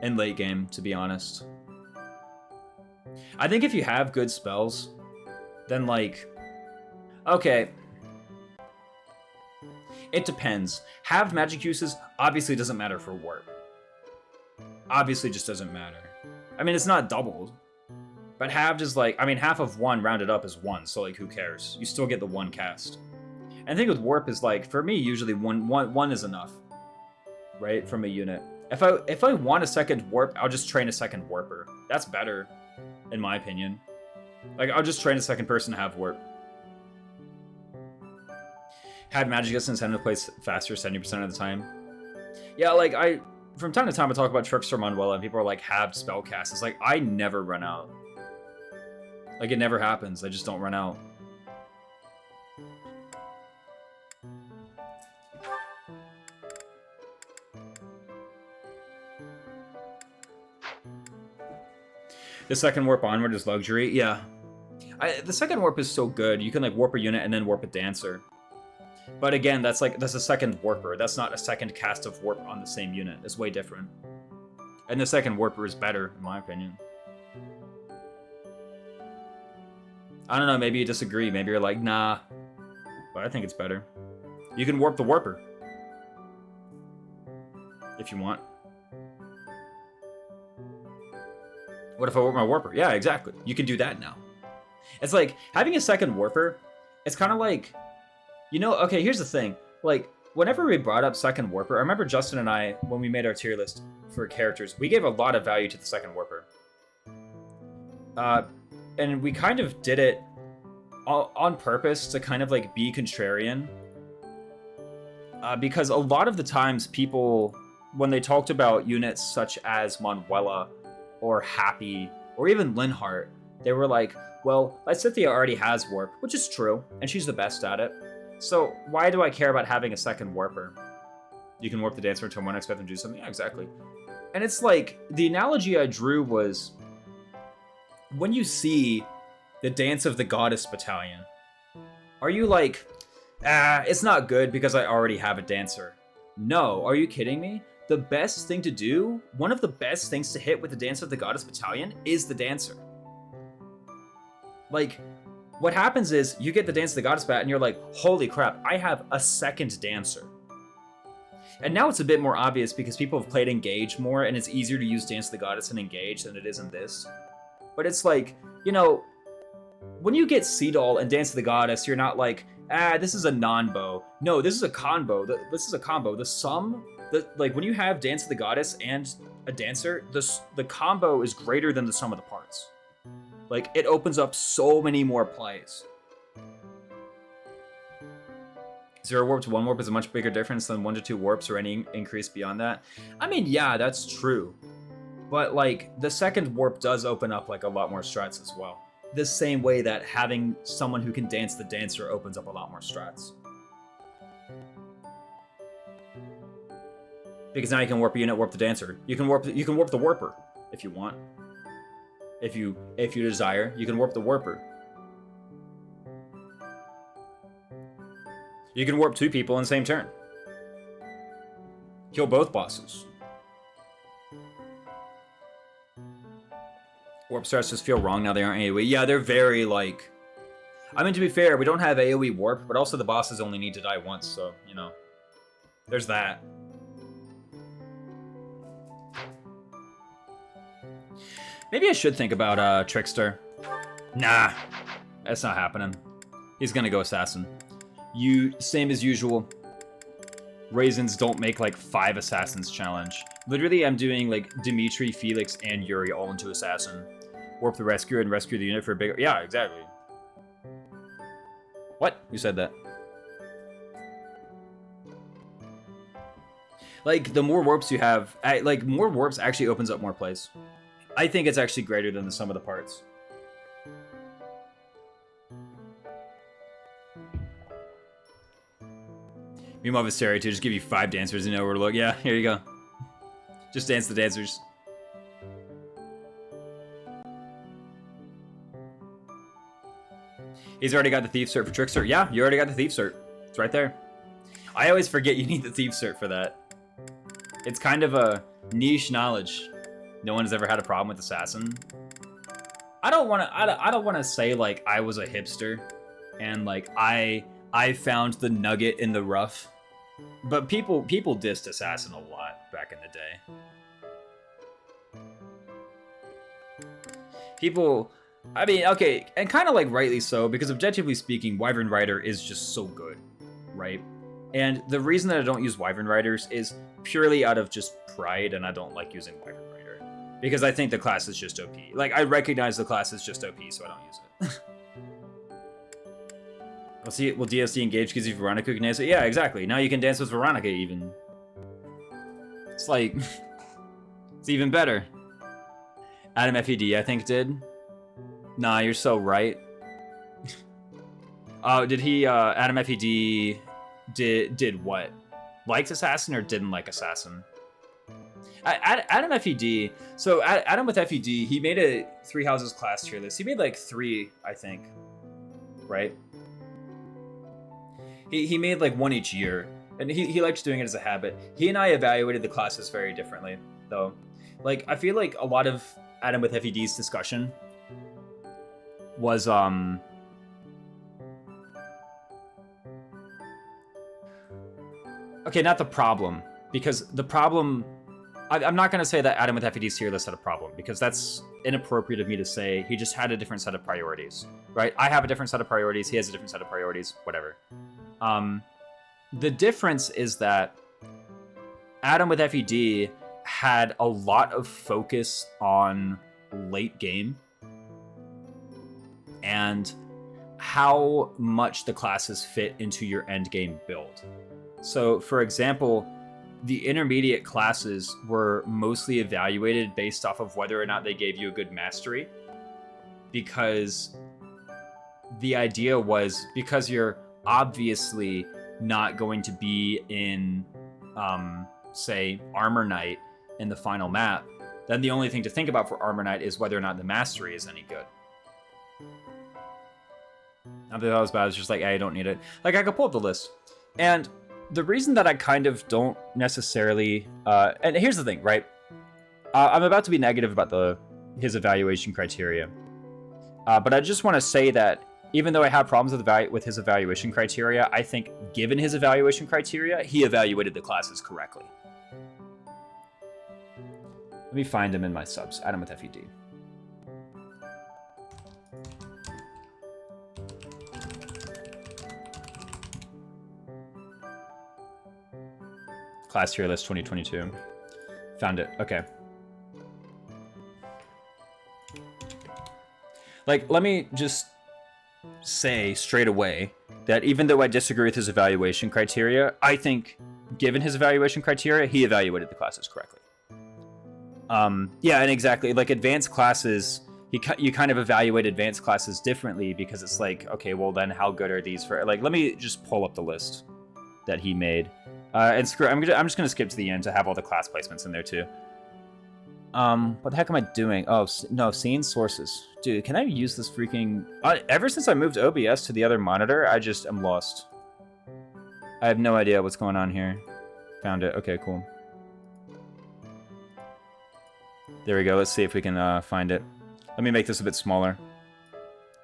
in late game, to be honest. I think if you have good spells, then like, okay, it depends. Halved magic uses obviously doesn't matter for warp. Obviously just doesn't matter. I mean, it's not doubled, but halved is like, I mean, half of 1 rounded up is 1, so like, who cares? You still get the 1 cast. And the thing with warp is like, for me, usually one is enough, right, from a unit. If I want a second warp, I'll just train a second warper. That's better, in my opinion. Like, I'll just train a second person to have warp. Had magic gets incentive to play faster 70% of the time. Yeah, like, from time to time I talk about Trickster Manuela and people are like, halved spellcast. It's like, I never run out. Like, it never happens. I just don't run out. The second warp onward is luxury. Yeah. The second warp is so good. You can like warp a unit and then warp a dancer. But again, that's a second warper. That's not a second cast of warp on the same unit. It's way different. And the second warper is better, in my opinion. I don't know, maybe you disagree. Maybe you're like, nah. But I think it's better. You can warp the warper. If you want. What if I warp my warper? Yeah, exactly. You can do that now. It's like, having a second warper, it's kind of like, you know, okay, here's the thing. Like, whenever we brought up second warper, I remember Justin and I, when we made our tier list for characters, we gave a lot of value to the second warper. And we kind of did it on purpose to kind of like be contrarian. Because a lot of the times people, when they talked about units such as Manuela or Happy or even Linhart, they were like, well, Lysithea already has warp, which is true, and she's the best at it. So why do I care about having a second warper? You can warp the dancer until one expect them to do something. Yeah, exactly. And it's like, the analogy I drew was, when you see the Dance of the Goddess Battalion, are you like, it's not good because I already have a dancer? No, are you kidding me? The best thing to do, one of the best things to hit with the Dance of the Goddess Battalion is the dancer. Like, what happens is, you get the Dance of the Goddess Bat and you're like, holy crap, I have a second dancer. And now it's a bit more obvious because people have played Engage more, and it's easier to use Dance of the Goddess and Engage than it is in this. But it's like, you know, when you get Seadoll and Dance of the Goddess, you're not like, this is a non-bow. No, this is a combo. This is a combo. The sum, like when you have Dance of the Goddess and a dancer, the combo is greater than the sum of the parts. Like, it opens up so many more plays. 0 warp to 1 warp is a much bigger difference than 1 to 2 warps or any increase beyond that. I mean, yeah, that's true. But, like, the second warp does open up, like, a lot more strats as well. The same way that having someone who can dance the dancer opens up a lot more strats. Because now you can warp a unit, warp the dancer. You can warp the warper if you want. If you desire, you can warp the warper. You can warp 2 people in the same turn. Kill both bosses. Warp strats just feel wrong now they aren't AoE. Yeah, they're very, like... I mean, to be fair, we don't have AoE warp, but also the bosses only need to die once, so, you know. There's that. Maybe I should think about Trickster. Nah, that's not happening. He's gonna go Assassin. Same as usual. Raisins don't make like 5 Assassins challenge. Literally, I'm doing like Dimitri, Felix, and Yuri all into Assassin. Warp the Rescuer and rescue the unit for a bigger... Yeah, exactly. What? Who said that? Like, the more warps you have... Like, more warps actually opens up more plays. I think it's actually greater than the sum of the parts. Meanwhile, Visteria too, just give you 5 dancers and you know where to look. Yeah, here you go. Just dance the dancers. He's already got the Thief cert for Trickster. Yeah, you already got the Thief cert. It's right there. I always forget you need the Thief cert for that. It's kind of a niche knowledge. No one has ever had a problem with Assassin. I don't want to say like I was a hipster and like I found the nugget in the rough, but people dissed Assassin a lot back in the day. People, I mean, okay, and kind of like rightly so, because objectively speaking, Wyvern Rider is just so good, right? And the reason that I don't use Wyvern Riders is purely out of just pride, and I don't like using Wyvern Rider, because I think the class is just OP. Like, I recognize the class is just OP, so I don't use it. I'll see. Will DSD engage gives you Veronica can dance it? Yeah, exactly. Now you can dance with Veronica even. It's like, it's even better. Adam FED, I think, did. Nah, you're so right. Oh, did he, Adam FED did what? Liked Assassin or didn't like Assassin? Adam FED, so Adam with FED, he made a 3 houses class tier list. He made like 3, I think, right? He made like 1 each year, and he likes doing it as a habit. He and I evaluated the classes very differently, though. Like, I feel like a lot of Adam with FED's discussion was, okay, not the problem, because the problem... I'm not going to say that Adam with FED's tier list had a problem, because that's inappropriate of me to say. He just had a different set of priorities, right? I have a different set of priorities, he has a different set of priorities, whatever. The difference is that Adam with FED had a lot of focus on late game and how much the classes fit into your end game build. So, for example, the intermediate classes were mostly evaluated based off of whether or not they gave you a good mastery, because the idea was, because you're obviously not going to be in say, Armor Knight in the final map, then the only thing to think about for Armor Knight is whether or not the mastery is any good. Not that that was bad, it's just like, I don't need it. Like, I could pull up the list. And the reason that I kind of don't necessarily... and here's the thing, right? I'm about to be negative about his evaluation criteria. But I just want to say that even though I have problems with his evaluation criteria, I think given his evaluation criteria, he evaluated the classes correctly. Let me find him in my subs. Add him with FED. Class tier list 2022. Found it. Okay. Like, let me just say straight away that even though I disagree with his evaluation criteria, I think, given his evaluation criteria, he evaluated the classes correctly. Yeah, and exactly, like advanced classes, you kind of evaluate advanced classes differently because it's like, okay, well then how good are these for, like, let me just pull up the list that he made. And screw, I'm just gonna skip to the end to have all the class placements in there too. What the heck am I doing? Oh, no, seeing sources. Dude, can I use this freaking... ever since I moved OBS to the other monitor, I just am lost. I have no idea what's going on here. Found it. Okay, cool. There we go. Let's see if we can find it. Let me make this a bit smaller.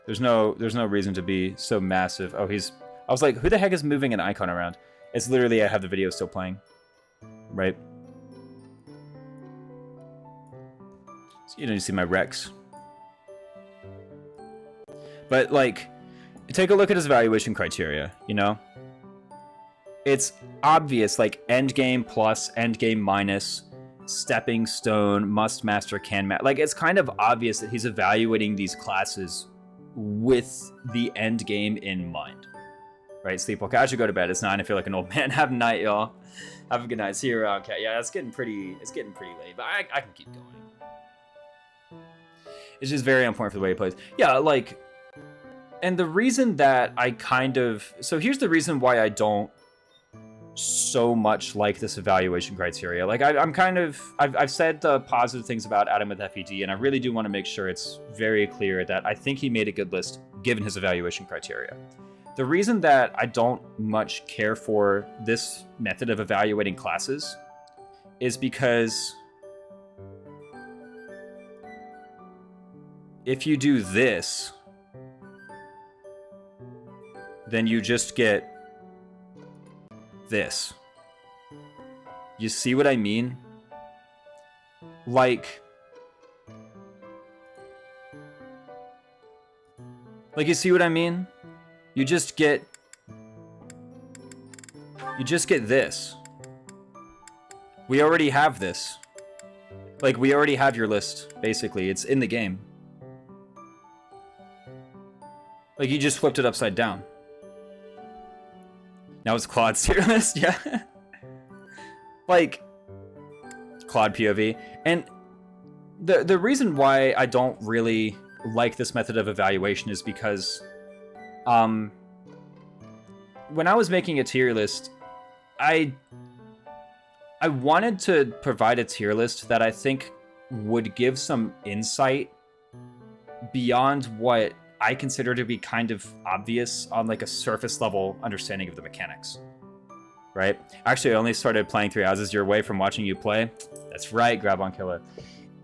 There's no reason to be so massive. Oh, he's... I was like, who the heck is moving an icon around? It's literally, I have the video still playing. Right? So you don't see my Rex. But, like, take a look at his evaluation criteria, you know? It's obvious, like, endgame plus, endgame minus, stepping stone, must master, can master. Like, it's kind of obvious that he's evaluating these classes with the endgame in mind. Right, sleep. Okay, I should go to bed. It's 9. I feel like an old man. Have a night, y'all. Have a good night. See you around, cat. Yeah, it's getting pretty late, but I can keep going. It's just very important for the way he plays. Yeah, like... And the reason that I kind of... So here's the reason why I don't so much like this evaluation criteria. Like, I'm kind of... I've said the positive things about Adam with FED, and I really do want to make sure it's very clear that I think he made a good list given his evaluation criteria. The reason that I don't much care for this method of evaluating classes is because if you do this, then you just get this. You see what I mean? Like you see what I mean? You just get this. We already have this. Like, we already have your list, basically. It's in the game. Like, you just flipped it upside down. Now it's Claude's tier list, yeah. Like, Claude POV. And the reason why I don't really like this method of evaluation is because when I was making a tier list, I wanted to provide a tier list that I think would give some insight beyond what I consider to be kind of obvious on like a surface level understanding of the mechanics. Right? Actually, I only started playing 3 houses your way from watching you play. That's right, Grab on Killer.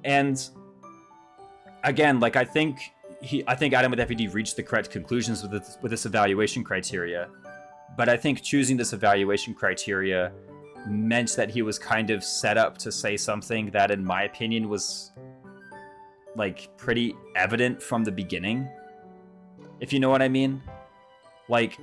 And again, like I think Adam with FED reached the correct conclusions with this evaluation criteria. But I think choosing this evaluation criteria meant that he was kind of set up to say something that, in my opinion, was like pretty evident from the beginning. If you know what I mean? Like,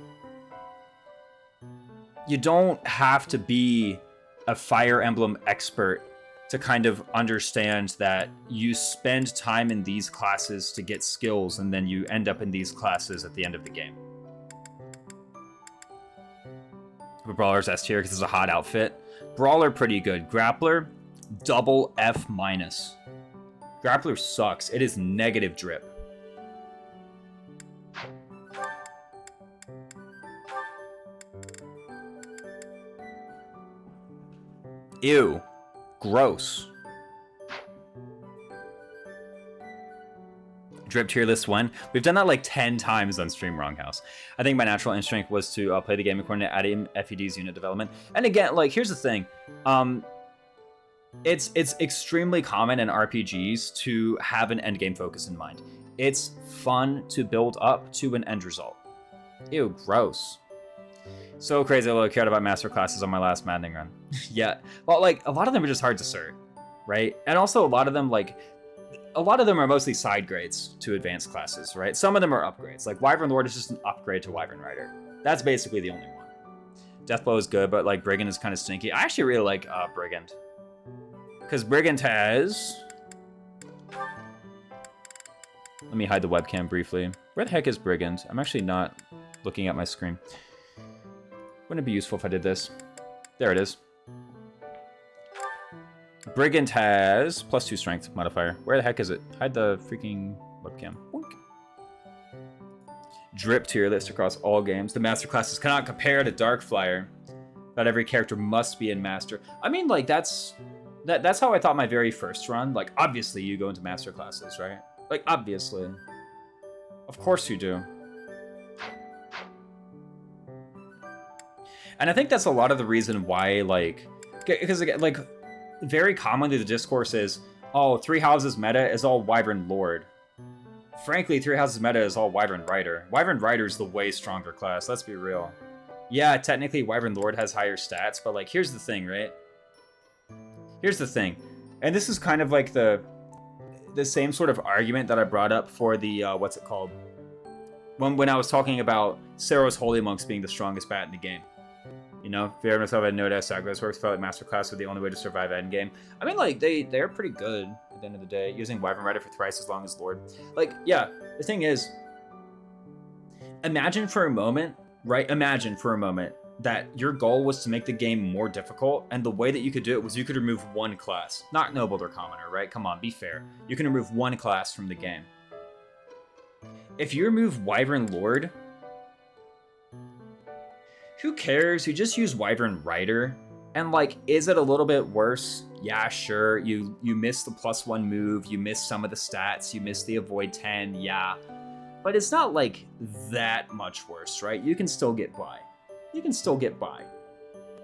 you don't have to be a Fire Emblem expert to kind of understand that you spend time in these classes to get skills, and then you end up in these classes at the end of the game. But Brawler's S tier because it's a hot outfit. Brawler pretty good. Grappler, double F minus. Grappler sucks. It is negative drip. Ew. Gross. Drip tier list 1. We've done that like 10 times on Stream Wronghouse. I think my natural instinct was to play the game according to adding FED's unit development. And again, like, here's the thing. It's extremely common in RPGs to have an endgame focus in mind. It's fun to build up to an end result. Ew, gross. So crazy I really cared about master classes on my last Maddening run. Yeah, well, like, a lot of them are just hard to cert, right? And also a lot of them are mostly side grades to advanced classes, right? Some of them are upgrades. Like, Wyvern Lord is just an upgrade to Wyvern Rider. That's basically the only one. Deathblow is good, but, like, Brigand is kind of stinky. I actually really like Brigand. Because Brigand has... Let me hide the webcam briefly. Where the heck is Brigand? I'm actually not looking at my screen. Wouldn't it be useful if I did this? There it is. Brigand has +2 strength modifier. Where the heck is it? Hide the freaking webcam. Boink. Drip tier list across all games. The master classes cannot compare to Darkflyer. Not every character must be in master. I mean, like, that's how I thought my very first run. Like, obviously you go into master classes, right? Like, obviously. Of course you do. And I think that's a lot of the reason why, like, because again, like, very commonly the discourse is, oh, 3 houses meta is all Wyvern Lord. Frankly, 3 houses meta is all Wyvern Rider. Wyvern Rider is the way stronger class, let's be real. Yeah, technically Wyvern Lord has higher stats, but, like, here's the thing, right? Here's the thing. And this is kind of like the same sort of argument that I brought up for the, what's it called? When I was talking about Seros Holy Monks being the strongest bat in the game. You know, if you ever myself had noticed Sagros works, felt like Masterclass was the only way to survive endgame. I mean, like, they're pretty good at the end of the day, using Wyvern Rider for thrice as long as Lord. Like, yeah, the thing is, imagine for a moment, right? Imagine for a moment that your goal was to make the game more difficult, and the way that you could do it was you could remove one class. Not Noble or Commoner, right? Come on, be fair. You can remove one class from the game. If you remove Wyvern Lord, who cares? You just use Wyvern Rider. And, like, is it a little bit worse? Yeah, sure. You miss the +1 move. You miss some of the stats. You miss the avoid 10. Yeah. But it's not, like, that much worse, right? You can still get by. You can still get by.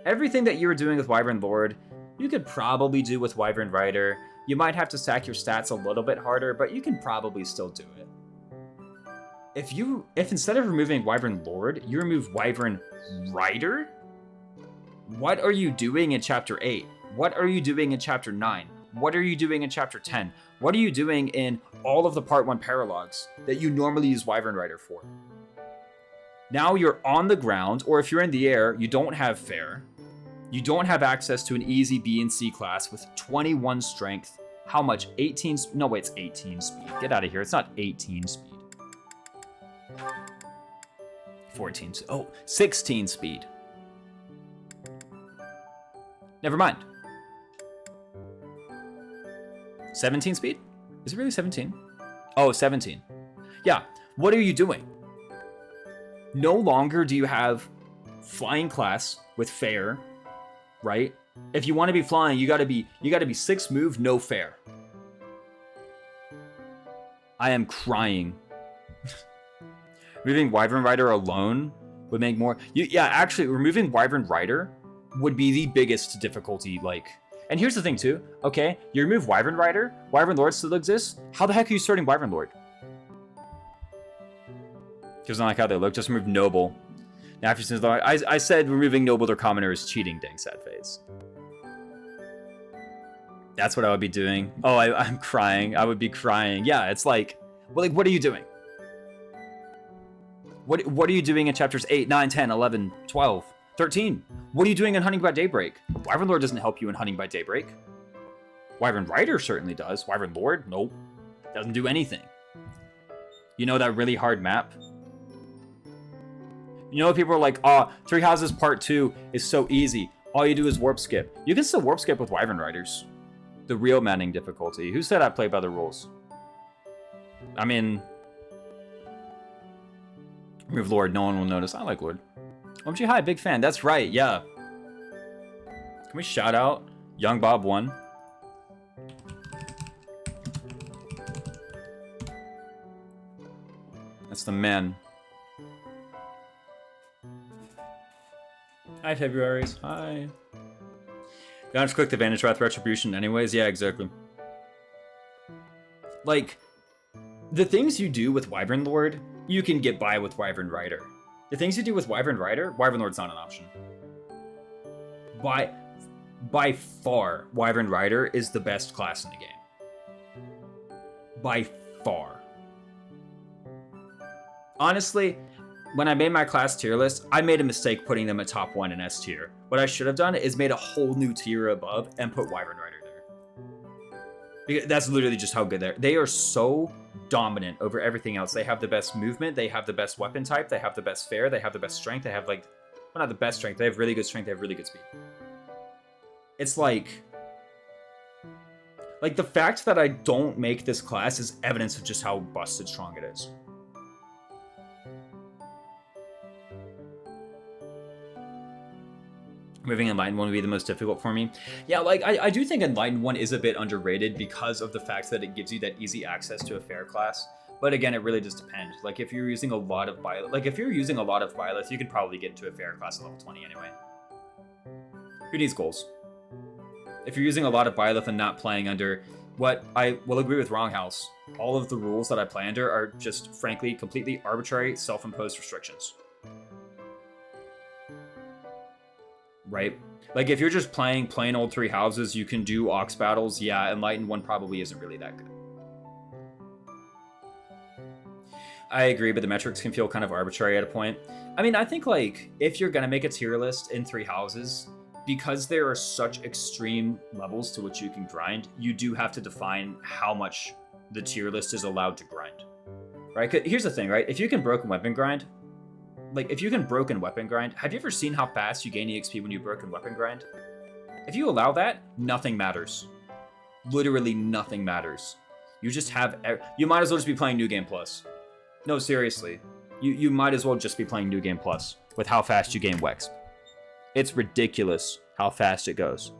Everything that you were doing with Wyvern Lord, you could probably do with Wyvern Rider. You might have to stack your stats a little bit harder, but you can probably still do it. If instead of removing Wyvern Lord, you remove Wyvern Rider, what are you doing in Chapter 8? What are you doing in Chapter 9? What are you doing in Chapter 10? What are you doing in all of the Part 1 paralogs that you normally use Wyvern Rider for? Now you're on the ground, or if you're in the air, you don't have fair. You don't have access to an easy B and C class with 21 strength. How much? 18? No, wait, it's 18 speed. Get out of here. It's not 18 speed. 14. Oh, 16 speed. Never mind. 17 speed? Is it really 17? Oh, 17. Yeah. What are you doing? No longer do you have flying class with fair, right? If you want to be flying, you gotta be 6 move, no fair. I am crying. Removing Wyvern Rider alone would make more... Yeah, actually, removing Wyvern Rider would be the biggest difficulty, like... And here's the thing, too. Okay, you remove Wyvern Rider, Wyvern Lord still exists. How the heck are you starting Wyvern Lord? Because not like how they look. Just remove Noble. Now, after since I said removing Noble or Commoner is cheating, dang sad face. That's what I would be doing. Oh, I'm crying. I would be crying. Yeah, it's like... Well, like, what are you doing? What are you doing in chapters 8, 9, 10, 11, 12, 13? What are you doing in Hunting by Daybreak? Wyvern Lord doesn't help you in Hunting by Daybreak. Wyvern Rider certainly does. Wyvern Lord, nope. Doesn't do anything. You know that really hard map? You know, people are like, oh, 3 Houses Part 2 is so easy. All you do is warp skip. You can still warp skip with Wyvern Riders. The real Maddening difficulty. Who said I play by the rules? I mean... Remove Lord, no one will notice. I like Lord. OMG, hi, big fan. That's right, yeah. Can we shout out Young Bob won. That's the man. Hi, February's. Hi. Don't have to click the Vantage Wrath Retribution anyways. Yeah, exactly. Like, the things you do with Wyvern Lord, you can get by with Wyvern Rider. The things you do with Wyvern Rider, Wyvern Lord's not an option. By far, Wyvern Rider is the best class in the game. By far. Honestly, when I made my class tier list, I made a mistake putting them at top 1 in S tier. What I should have done is made a whole new tier above and put Wyvern Rider there. Because that's literally just how good they are. They are so dominant over everything else. They have the best movement, they have the best weapon type, they have the best fair, they have the best strength, they have like, well, not the best strength, they have really good strength, they have really good speed. It's like the fact that I don't make this class is evidence of just how busted strong it is. Moving Enlightened 1 would be the most difficult for me. Yeah, like, I do think Enlightened 1 is a bit underrated because of the fact that it gives you that easy access to a fair class. But again, it really does depend. Like, if you're using a lot of Byleth, you could probably get into a fair class at level 20 anyway. Who needs goals? If you're using a lot of Byleth and not playing under what I will agree with Wronghouse, all of the rules that I play under are just, frankly, completely arbitrary, self-imposed restrictions. Right? Like, if you're just playing plain old Three Houses, you can do Ox battles. Yeah, Enlightened 1 probably isn't really that good. I agree, but the metrics can feel kind of arbitrary at a point. I mean, I think, like, if you're gonna make a tier list in Three Houses, because there are such extreme levels to which you can grind, you do have to define how much the tier list is allowed to grind. Right? 'Cause here's the thing, right? If you can broken weapon grind, have you ever seen how fast you gain EXP when you broken weapon grind? If you allow that, nothing matters. Literally nothing matters. You just have, you might as well just be playing New Game Plus. No, seriously. You might as well just be playing New Game Plus with how fast you gain Wex. It's ridiculous how fast it goes.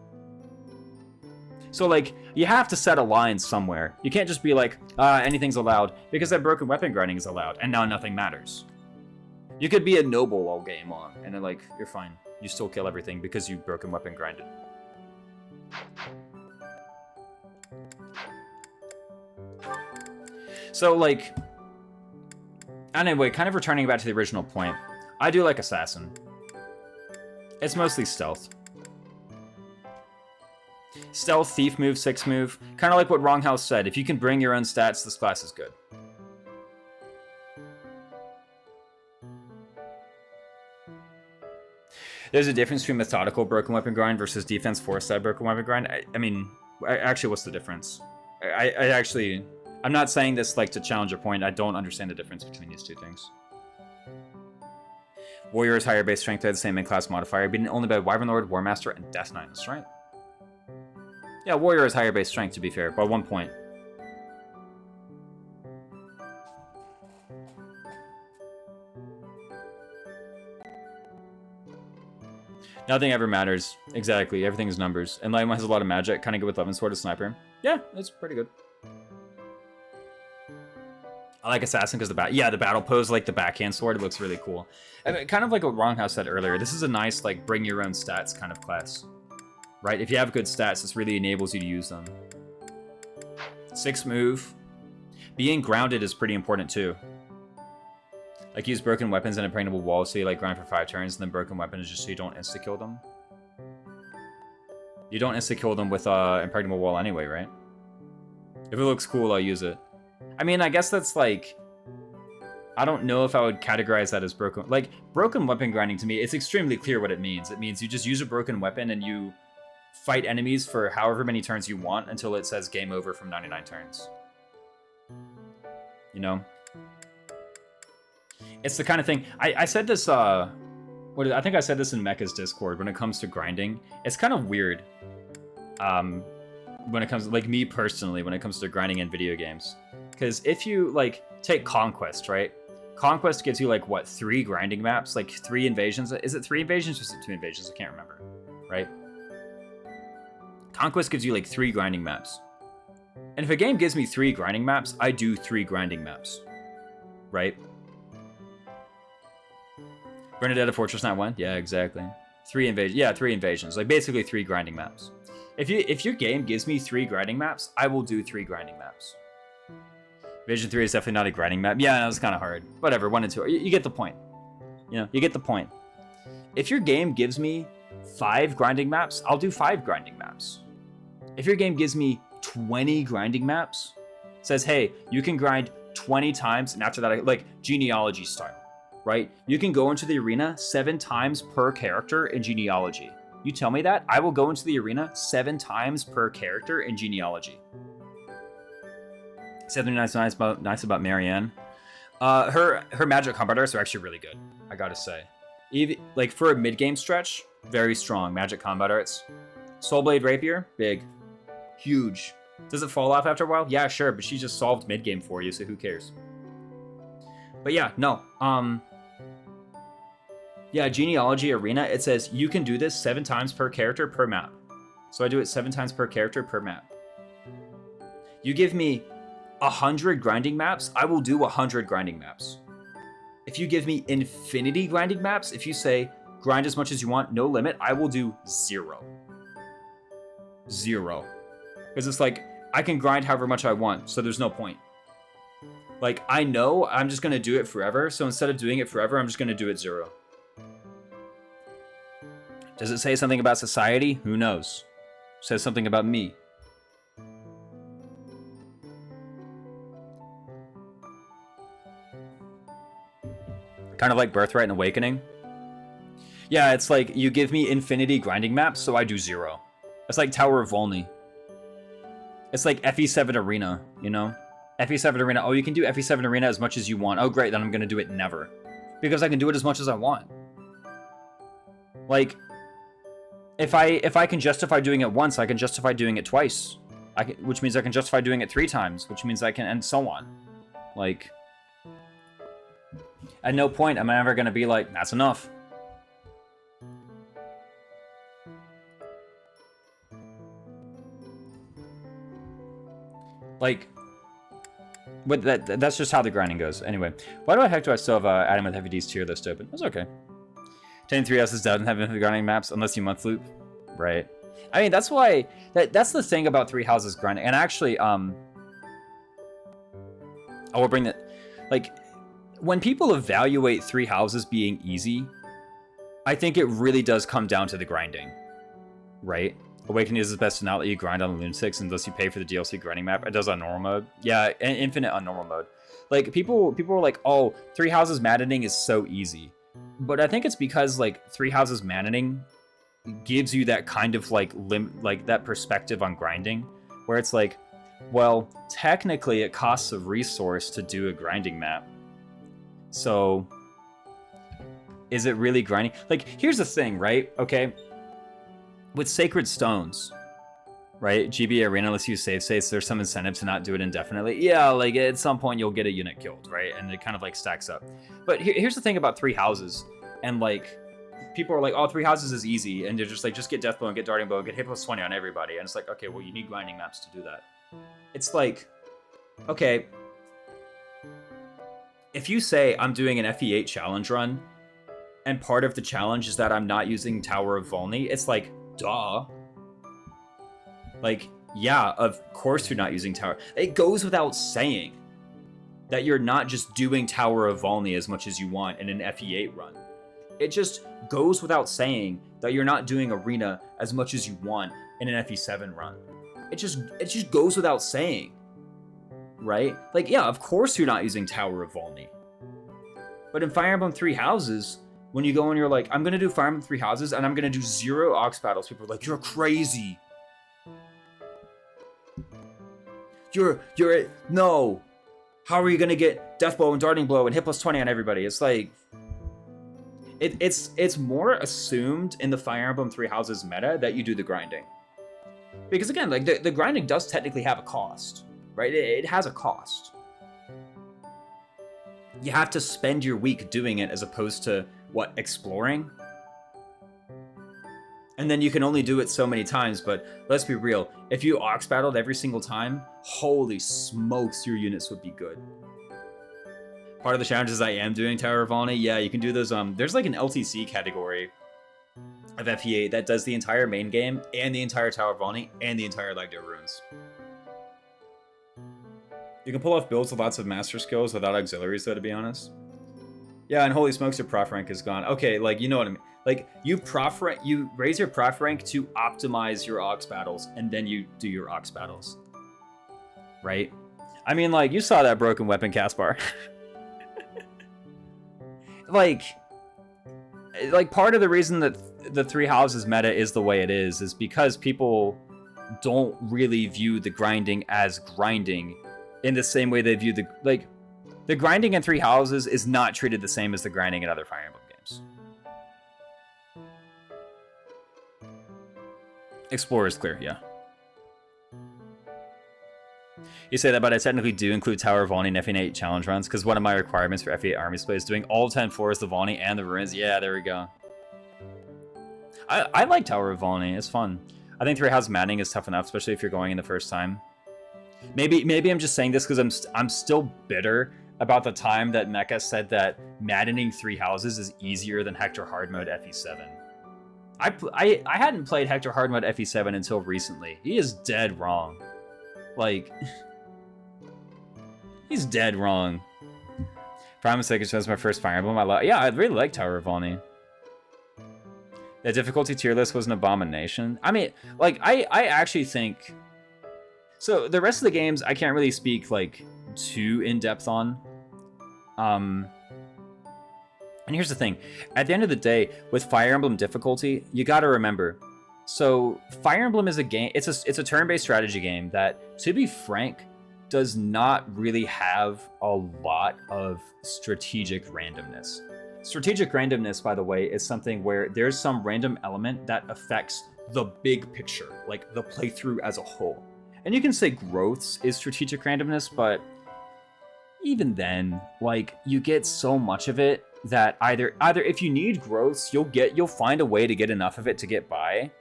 So, like, you have to set a line somewhere. You can't just be like, anything's allowed, because that broken weapon grinding is allowed, and now nothing matters. You could be a noble all game long, and then, like, you're fine. You still kill everything because you broken weapon grinded. So, like, anyway, kind of returning back to the original point, I do like Assassin. It's mostly stealth. Stealth, thief move, 6 move. Kind of like what Wronghouse said. If you can bring your own stats, this class is good. There's a difference between methodical broken weapon grind versus defense force side broken weapon grind. I mean, actually, what's the difference? I'm not saying this like to challenge your point. I don't understand the difference between these two things. Warrior is higher base strength, they have the same in-class modifier, beaten only by Wyvern Lord, War Master, and Death Knight. That's right. Yeah, Warrior is higher base strength, to be fair, by 1 point. Nothing ever matters. Exactly, everything's numbers. And Enlightenment has a lot of magic, kind of good with Levin Sword as Sniper. Yeah, it's pretty good. I like Assassin because the battle pose, like the backhand sword, it looks really cool. I mean, kind of like what Wronghouse said earlier, this is a nice, like, bring your own stats kind of class. Right? If you have good stats, this really enables you to use them. 6 move. Being grounded is pretty important too. Like, use broken weapons and impregnable walls so you, like, grind for 5 turns, and then broken weapon is just so you don't insta-kill them. You don't insta-kill them with impregnable wall anyway, right? If it looks cool, I'll use it. I mean, I guess that's, like... I don't know if I would categorize that as broken... Like, broken weapon grinding, to me, it's extremely clear what it means. It means you just use a broken weapon and you fight enemies for however many turns you want until it says game over from 99 turns. You know? It's the kind of thing... I said this, I think I said this in Mecha's Discord, when it comes to grinding. It's kind of weird. When it comes... Like, me personally, when it comes to grinding in video games. Because if you, like, take Conquest, right? Conquest gives you, like, what, 3 grinding maps? Like, 3 invasions? Is it 3 invasions or is it 2 invasions? I can't remember. Right? Conquest gives you like 3 grinding maps. And if a game gives me 3 grinding maps, I do 3 grinding maps. Right? Bernadetta Fortress Night 1? Yeah, exactly. 3 invasions. Yeah, 3 invasions. Like basically 3 grinding maps. If your game gives me 3 grinding maps, I will do 3 grinding maps. Vision 3 is definitely not a grinding map. Yeah, that was kind of hard. Whatever, 1 and 2. You get the point. You know, you get the point. If your game gives me 5 grinding maps, I'll do 5 grinding maps. If your game gives me 20 grinding maps, says, hey, you can grind 20 times, and after that, like genealogy style, right? You can go into the arena 7 times per character in genealogy. You tell me that, I will go into the arena 7 times per character in genealogy. Something nice about Marianne. Her magic combat arts are actually really good, I gotta say. Even like for a mid-game stretch, very strong magic combat arts. Soulblade Rapier, big, huge. Does it fall off after a while? Yeah, sure, but she just solved mid-game for you, so who cares? But yeah, no. Yeah, genealogy arena, it says you can do this 7 times per character per map. So I do it 7 times per character per map. You give me 100 grinding maps, I will do 100 grinding maps. If you give me infinity grinding maps, if you say grind as much as you want, no limit, I will do 0. 0. Because it's like, I can grind however much I want, so there's no point. Like, I know I'm just going to do it forever, so instead of doing it forever, I'm just going to do it 0. Does it say something about society? Who knows? It says something about me. Kind of like Birthright and Awakening. Yeah, it's like, you give me infinity grinding maps, so I do 0. It's like Tower of Volney. It's like FE7 Arena, you know? FE7 Arena, oh, you can do FE7 Arena as much as you want. Oh, great, then I'm going to do it never. Because I can do it as much as I want. Like, if I can justify doing it once, I can justify doing it twice. Which means I can justify doing it 3 times, which means I can, and so on. Like, at no point am I ever going to be like, that's enough. Like, but that's just how the grinding goes. Anyway, why the heck do I still have Adam with Heavy D's tier list open? That's okay. 10-3 houses doesn't have infinite grinding maps unless you month loop, right? I mean, that's why that's the thing about 3 houses grinding. And actually, I will bring that. Like, when people evaluate 3 houses being easy, I think it really does come down to the grinding, right? Awakening is best to not let you grind on the Lunatics unless you pay for the DLC grinding map. It does on normal mode. Yeah, and infinite on normal mode. Like, people are like, oh, 3 houses maddening is so easy. But I think it's because, like, 3 houses maddening gives you that kind of, like, that perspective on grinding, where it's like, well, technically it costs a resource to do a grinding map. So, is it really grinding? Like, here's the thing, right? Okay. With Sacred Stones, right? GB Arena lets you save states. There's some incentive to not do it indefinitely. Yeah, like at some point you'll get a unit killed, right? And it kind of like stacks up. But here's the thing about 3 houses. And like, people are like, oh, 3 houses is easy. And they're just like, just get Deathblow and get Darting Bow and get hit plus 20 on everybody. And it's like, okay, well, you need grinding maps to do that. It's like, okay, if you say I'm doing an FE8 challenge run, and part of the challenge is that I'm not using Tower of Volney, it's like, duh. Like, yeah, of course you're not using Tower. It goes without saying that you're not just doing Tower of Volney as much as you want in an FE8 run. It just goes without saying that you're not doing Arena as much as you want in an FE7 run. It just goes without saying, right? Like, yeah, of course you're not using Tower of Volney. But in Fire Emblem 3 Houses, when you go and you're like, I'm going to do Fire Emblem 3 Houses and I'm going to do 0 Ox battles, people are like, you're crazy. No. How are you going to get Death Blow and Darting Blow and hit plus 20 on everybody? It's like, it's more assumed in the Fire Emblem 3 Houses meta that you do the grinding. Because again, like the grinding does technically have a cost, right? It has a cost. You have to spend your week doing it as opposed to, what, exploring? And then you can only do it so many times, but let's be real. If you ox battled every single time, holy smokes, your units would be good. Part of the challenge is I am doing Tower of Volney. Yeah, you can do those. There's like an LTC category of FE8 that does the entire main game and the entire Tower of Volney and the entire Lagdo Ruins. You can pull off builds with lots of master skills without auxiliaries, though, to be honest. Yeah, and holy smokes, your prof rank is gone. Okay, like, you know what I mean. Like, you raise your prof rank to optimize your ox battles, and then you do your ox battles. Right? I mean, like, you saw that broken weapon cast bar. like, part of the reason that the Three Houses meta is the way it is because people don't really view the grinding as grinding in the same way they view the grinding in Three Houses is not treated the same as the grinding in other Fire Emblem games. Explorer is clear, yeah. You say that, but I technically do include Tower of Volney and FE8 challenge runs, because one of my requirements for FE8 army display is doing all 10 floors, the Volney and the Ruins. Yeah, there we go. I like Tower of Volney. It's fun. I think Three Houses Maddening is tough enough, especially if you're going in the first time. Maybe I'm just saying this because I'm still bitter about the time that Mecha said that Maddening Three Houses is easier than Hector Hard Mode FE7. I hadn't played Hector Hard Mode FE7 until recently. He is dead wrong. Like, he's dead wrong. Prime mistake is just my first Fire Emblem. I really like Tower of Volney. The difficulty tier list was an abomination. I mean, like, I actually think... So, the rest of the games, I can't really speak, like, too in-depth on. And here's the thing. At the end of the day, with Fire Emblem difficulty, you gotta remember. So, Fire Emblem is a game... It's a turn-based strategy game that, to be frank, does not really have a lot of strategic randomness. Strategic randomness, by the way, is something where there's some random element that affects the big picture, like the playthrough as a whole. And you can say growths is strategic randomness, but even then, like, you get so much of it that either if you need growths, you'll find a way to get enough of it to get by,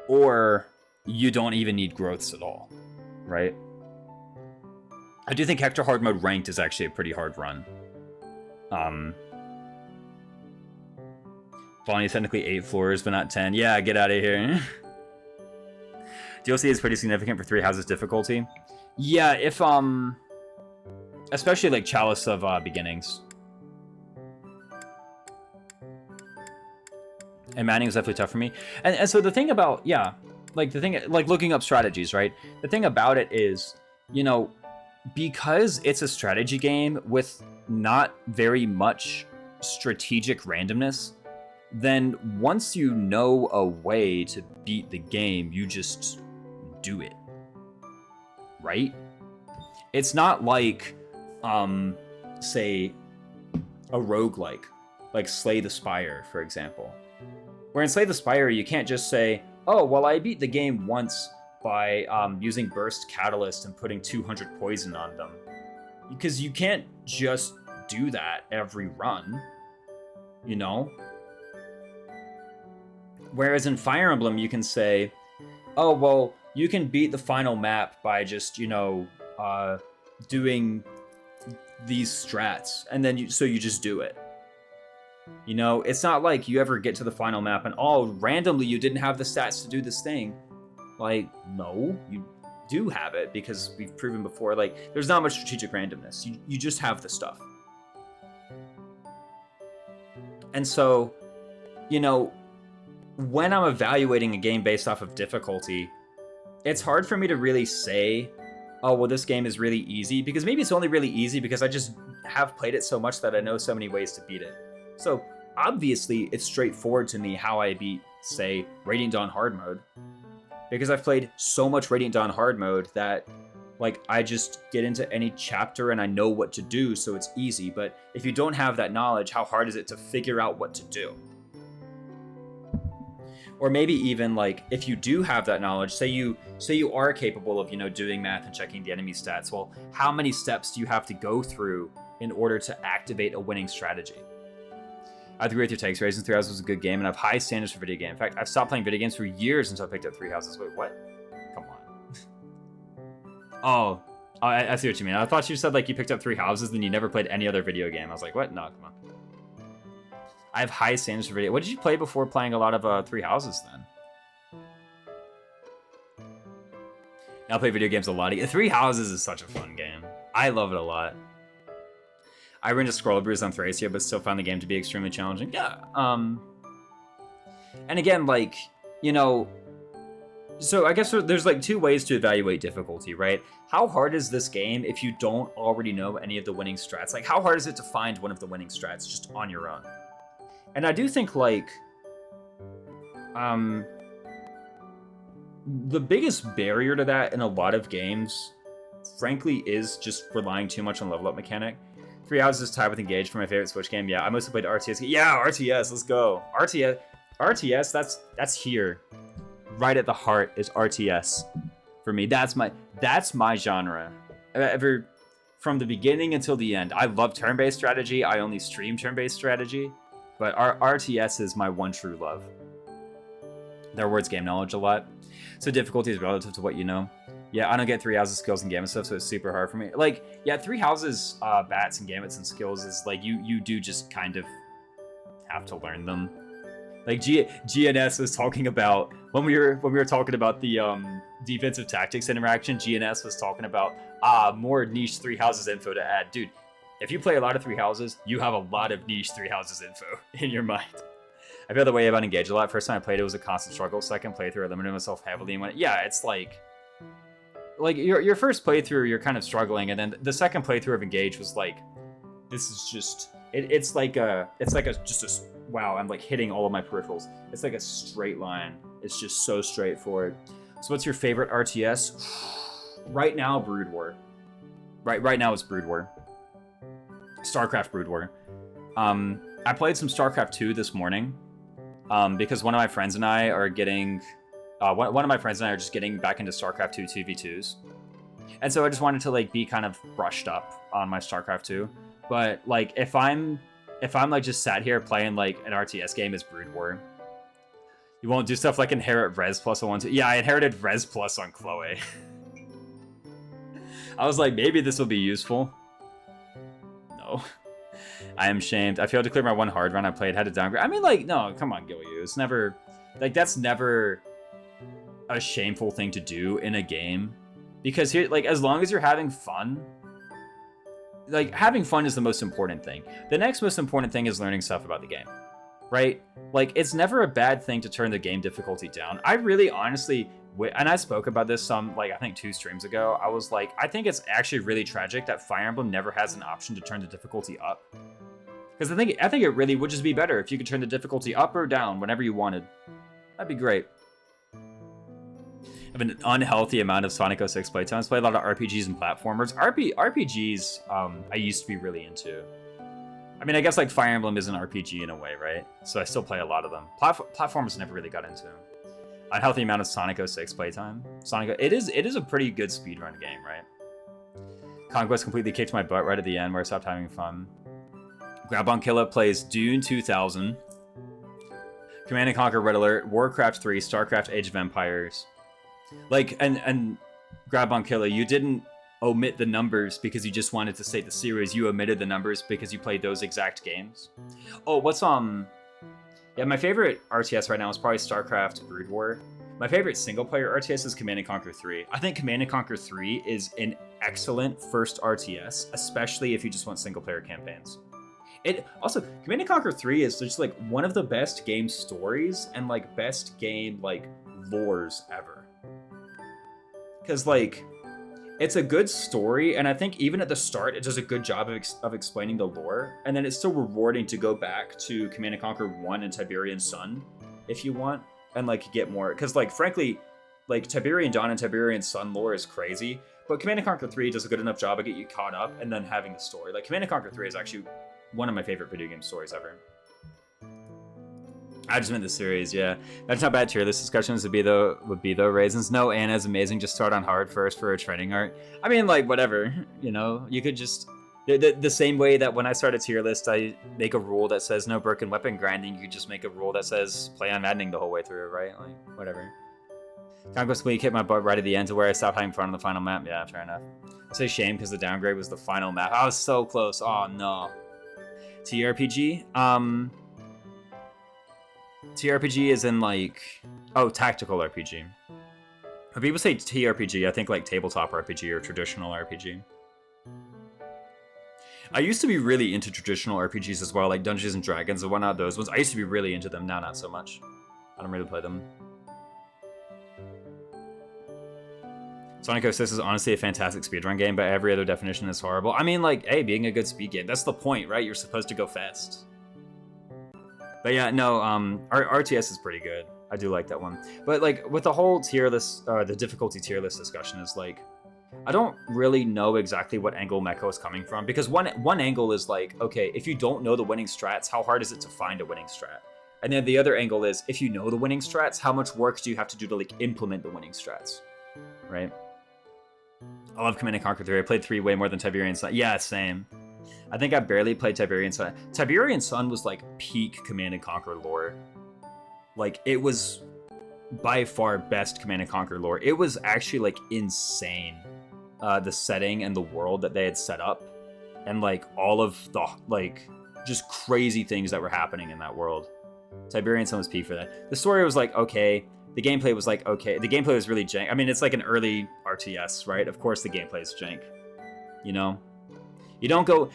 or you don't even need growths at all, right? I do think Hector Hard Mode Ranked is actually a pretty hard run. Bonnie is technically 8 floors, but not 10. Yeah, get out of here. DLC is pretty significant for Three Houses difficulty. Yeah, if, especially like Chalice of Beginnings. And Manning was definitely tough for me. And so the thing about, like looking up strategies, right? The thing about it is, you know, because it's a strategy game with not very much strategic randomness, then once you know a way to beat the game, you just do it, right? It's not like, say, a roguelike, like Slay the Spire, for example. Where in Slay the Spire, you can't just say, oh, well, I beat the game once by using Burst Catalyst and putting 200 poison on them. Because you can't just do that every run, you know? Whereas in Fire Emblem, you can say, oh, well, you can beat the final map by just, you know, doing these strats, and then you just do it. You know, it's not like you ever get to the final map and, oh, randomly you didn't have the stats to do this thing. Like, no, you do have it, because we've proven before, like, there's not much strategic randomness. You just have the stuff. And so, you know, when I'm evaluating a game based off of difficulty, it's hard for me to really say, oh, well, this game is really easy, because maybe it's only really easy because I just have played it so much that I know so many ways to beat it. So, obviously, it's straightforward to me how I beat, say, Radiant Dawn Hard Mode, because I've played so much Radiant Dawn Hard Mode that, like, I just get into any chapter and I know what to do, so it's easy. But if you don't have that knowledge, how hard is it to figure out what to do? Or maybe even, like, if you do have that knowledge, say you are capable of, you know, doing math and checking the enemy stats, well, how many steps do you have to go through in order to activate a winning strategy? I agree with your takes. Raisins 3 Houses was a good game, and I have high standards for video game. In fact, I've stopped playing video games for years until I picked up 3 Houses. Wait, what? Come on. I see what you mean. I thought you said like you picked up 3 Houses, then you never played any other video game. I was like, what? No, come on. I have high standards for video. What did you play before playing a lot of 3 Houses then? I play video games a lot. 3 Houses is such a fun game. I love it a lot. I ran into Scroll Bruise on Thracia, but still found the game to be extremely challenging. Yeah. And again, like, you know, so I guess there's like 2 ways to evaluate difficulty, right? How hard is this game if you don't already know any of the winning strats? Like, how hard is it to find one of the winning strats just on your own? And I do think, like, the biggest barrier to that in a lot of games, frankly, is just relying too much on level up mechanic. 3 Houses is tied with Engage for my favorite Switch game. Yeah, I mostly played RTS. Yeah, RTS, let's go. RTS, that's here. Right at the heart is RTS for me. That's my genre. From the beginning until the end. I love turn-based strategy. I only stream turn-based strategy. But RTS is my one true love. Their words game knowledge a lot. So difficulty is relative to what you know. Yeah, I don't get 3 Houses skills and gamut stuff, so it's super hard for me. Like, yeah, 3 Houses bats and gamuts and skills is like you do just kind of have to learn them. Like GNS was talking about when we were talking about the defensive tactics interaction. GNS was talking about more niche 3 Houses info to add. Dude, if you play a lot of 3 Houses, you have a lot of niche 3 Houses info in your mind. I feel the way about Engage a lot. First time I played it was a constant struggle. Second playthrough, I limited myself heavily and went, yeah, it's like your first playthrough, you're kind of struggling, and then the second playthrough of Engage was like, this is just it's like a wow, I'm like hitting all of my peripherals. It's like a straight line. It's just so straightforward. So what's your favorite RTS? Right now, Brood War. Right now it's Brood War. StarCraft Brood War. I played some StarCraft 2 this morning because one of my friends and I are getting just getting back into StarCraft 2 2v2s. And so I just wanted to like be kind of brushed up on my StarCraft 2. But like if I'm like just sat here playing like an RTS game as Brood War, you won't do stuff like inherit Res Plus on 1, 2. Yeah, I inherited Res Plus on Chloe. I was like, maybe this will be useful. No. I am shamed. I failed to clear my one hard run I played, had to downgrade. I mean, like, no, come on, Gilyu. It's never, like, that's never a shameful thing to do in a game. Because here, like, as long as you're having fun, like, having fun is the most important thing. The next most important thing is learning stuff about the game, right? Like, it's never a bad thing to turn the game difficulty down. I really honestly, and I spoke about this some, like, I think 2 streams ago. I was like, I think it's actually really tragic that Fire Emblem never has an option to turn the difficulty up. Because I think it really would just be better if you could turn the difficulty up or down whenever you wanted. That'd be great. I have an unhealthy amount of Sonic 06 playtime. I play a lot of RPGs and platformers. RPGs, I used to be really into. I mean, I guess like Fire Emblem is an RPG in a way, right? So I still play a lot of them. Platformers never really got into. Unhealthy amount of Sonic 06 playtime. It is a pretty good speedrun game, right? Conquest completely kicked my butt right at the end where I stopped having fun. Grab on Killa plays Dune 2000, Command & Conquer Red Alert, Warcraft 3, StarCraft Age of Empires. Like, and Grab on Killa, you didn't omit the numbers because you just wanted to state the series. You omitted the numbers because you played those exact games. Oh, what's yeah, my favorite RTS right now is probably StarCraft Brood War. My favorite single-player RTS is Command & Conquer 3. I think Command & Conquer 3 is an excellent first RTS, especially if you just want single-player campaigns. Also, Command & Conquer 3 is just like one of the best game stories and like best game like lores ever. Because like, it's a good story, and I think even at the start, it does a good job of explaining the lore, and then it's still rewarding to go back to Command & Conquer 1 and Tiberian Sun, if you want, and like get more, because like frankly, like Tiberian Dawn and Tiberian Sun lore is crazy, but Command & Conquer 3 does a good enough job of getting you caught up, and then having the story. Like Command & Conquer 3 is actually one of my favorite video game stories ever. I just meant the series, yeah. That's not bad tier list discussions would be though Raisins. No, Anna's amazing. Just start on hard first for a training art. I mean, like, whatever. You know, you could just The same way that when I start a tier list, I make a rule that says no broken weapon grinding. You just make a rule that says play on maddening the whole way through, right? Like, whatever. Conquest Week hit my butt right at the end to where I stopped having fun on the final map. Yeah, fair enough. I say shame because the downgrade was the final map. I was so close. Oh, no. TRPG? TRPG is in, like... Oh, tactical RPG. When people say TRPG, I think, like, tabletop RPG or traditional RPG. I used to be really into traditional RPGs as well, like Dungeons and Dragons and whatnot, those ones. I used to be really into them, now not so much. I don't really play them. Sonic 06 is honestly a fantastic speedrun game, but every other definition is horrible. I mean, like, hey, being a good speed game, that's the point, right? You're supposed to go fast. But yeah, no, RTS is pretty good. I do like that one. But like, with the whole tier list, the difficulty tier list discussion is like, I don't really know exactly what angle Mecha is coming from, because one angle is like, okay, if you don't know the winning strats, how hard is it to find a winning strat? And then the other angle is, if you know the winning strats, how much work do you have to do to like implement the winning strats, right? I love Command & Conquer 3. I played 3 way more than Tiberian Sun. Yeah, same. I think I barely played Tiberian Sun. Tiberian Sun was like peak Command & Conquer lore. Like, it was by far best Command & Conquer lore. It was actually like insane. The setting and the world that they had set up, and like all of the like just crazy things that were happening in that world. Tiberian Sun was peak for that. The story was like okay, the gameplay was like okay. The gameplay was really jank. I mean, it's like an early RTS, right? Of course the gameplay is jank. You know, you don't go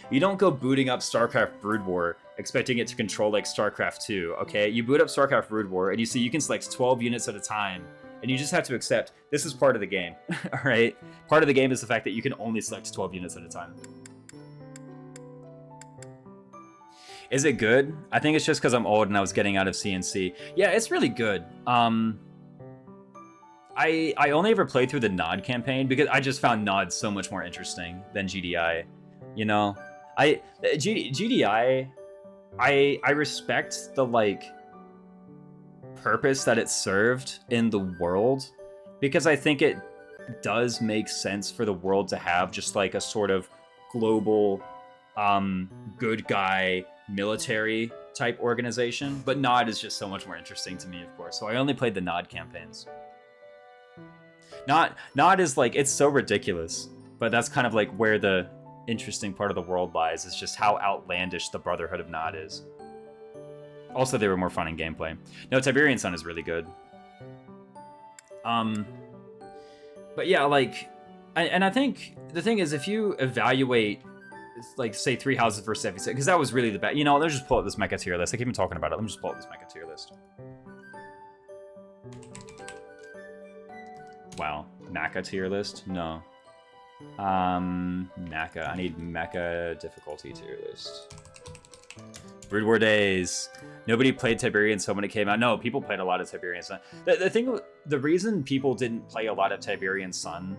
booting up StarCraft Brood War expecting it to control like StarCraft 2. Okay, you boot up StarCraft Brood War and you see you can select 12 units at a time. And you just have to accept, this is part of the game, all right? Part of the game is the fact that you can only select 12 units at a time. Is it good? I think it's just because I'm old and I was getting out of CNC. Yeah, it's really good. I only ever played through the Nod campaign because I just found Nod so much more interesting than GDI. You know? GDI, I respect the, like, purpose that it served in the world, because I think it does make sense for the world to have just like a sort of global good guy military type organization. But Nod is just so much more interesting to me, of course, so I only played the Nod campaigns. Nod is like, it's so ridiculous, but that's kind of like where the interesting part of the world lies, is just how outlandish the Brotherhood of Nod is. Also, they were more fun in gameplay. No, Tiberian Sun is really good. But yeah, like, and I think the thing is, if you evaluate, like, say 3 houses versus 76, because that was really the best. You know, let's just pull up this mecha tier list. I keep on talking about it. Let me just pull up this mecha tier list. Wow, mecha tier list? No. Mecha. I need mecha difficulty tier list. Brood War days. Nobody played Tiberian Sun when it came out. No, people played a lot of Tiberian Sun. The reason people didn't play a lot of Tiberian Sun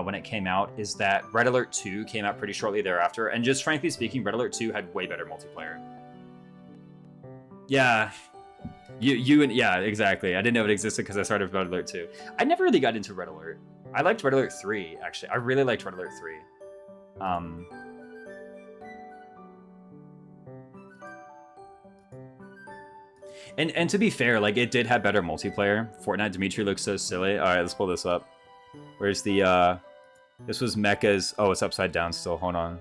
when it came out is that Red Alert 2 came out pretty shortly thereafter, and just frankly speaking, Red Alert 2 had way better multiplayer. Yeah, yeah, exactly. I didn't know it existed because I started with Red Alert 2. I never really got into Red Alert. I liked Red Alert 3, actually. I really liked Red Alert 3. And to be fair, like, it did have better multiplayer. Fortnite Dimitri looks so silly. All right, let's pull this up. Where's the, this was Mecha's, oh, it's upside down still, hold on.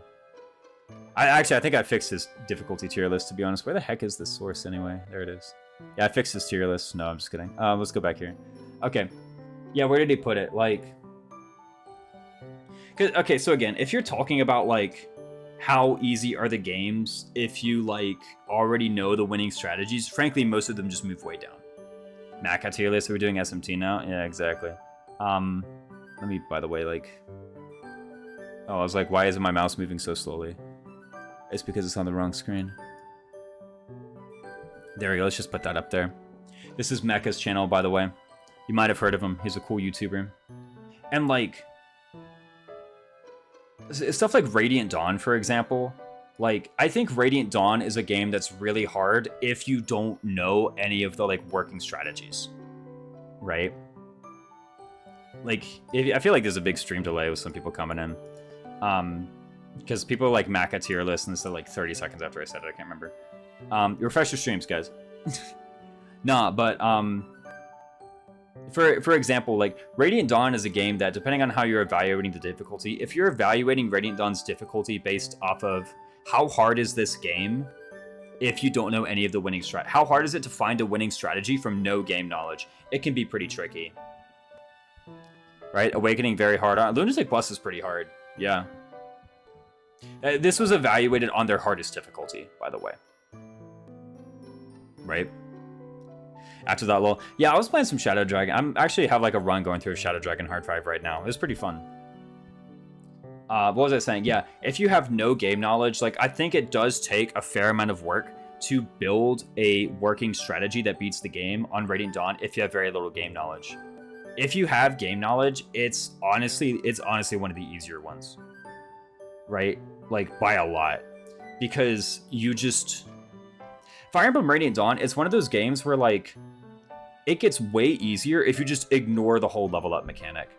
I think I fixed his difficulty tier list, to be honest. Where the heck is this source anyway? There it is. Yeah, I fixed his tier list. No, I'm just kidding. Let's go back here. Okay. Yeah, where did he put it? Like, okay, so again, if you're talking about, like, how easy are the games if you, like, already know the winning strategies, frankly, most of them just move way down. Maca tier list, we're doing SMT now? Yeah, exactly. Let me, by the way, like... Oh, I was like, why isn't my mouse moving so slowly? It's because it's on the wrong screen. There we go, let's just put that up there. This is Mecha's channel, by the way. You might have heard of him. He's a cool YouTuber. And, like... stuff like Radiant Dawn, for example. Like, I think Radiant Dawn is a game that's really hard if you don't know any of the, like, working strategies. Right? Like, I feel like there's a big stream delay with some people coming in. because people like Mac at tier list and this is like 30 seconds after I said it. I can't remember. Refresh your streams, guys. Nah, but for example, like Radiant Dawn is a game that, depending on how you're evaluating the difficulty, if you're evaluating Radiant Dawn's difficulty based off of how hard is this game, if you don't know any of the winning strat, how hard is it to find a winning strategy from no game knowledge? It can be pretty tricky, right? Awakening very hard. Lunatic Bus is pretty hard. Yeah. This was evaluated on their hardest difficulty, by the way. Right? After that lull. Yeah, I was playing some Shadow Dragon. I'm actually have like a run going through Shadow Dragon Hard 5 right now. It's pretty fun. What was I saying? Yeah, if you have no game knowledge, like I think it does take a fair amount of work to build a working strategy that beats the game on Radiant Dawn if you have very little game knowledge. If you have game knowledge, it's honestly one of the easier ones. Right? Like by a lot. Because you just... Fire Emblem Radiant Dawn, it's one of those games where like it gets way easier if you just ignore the whole level up mechanic.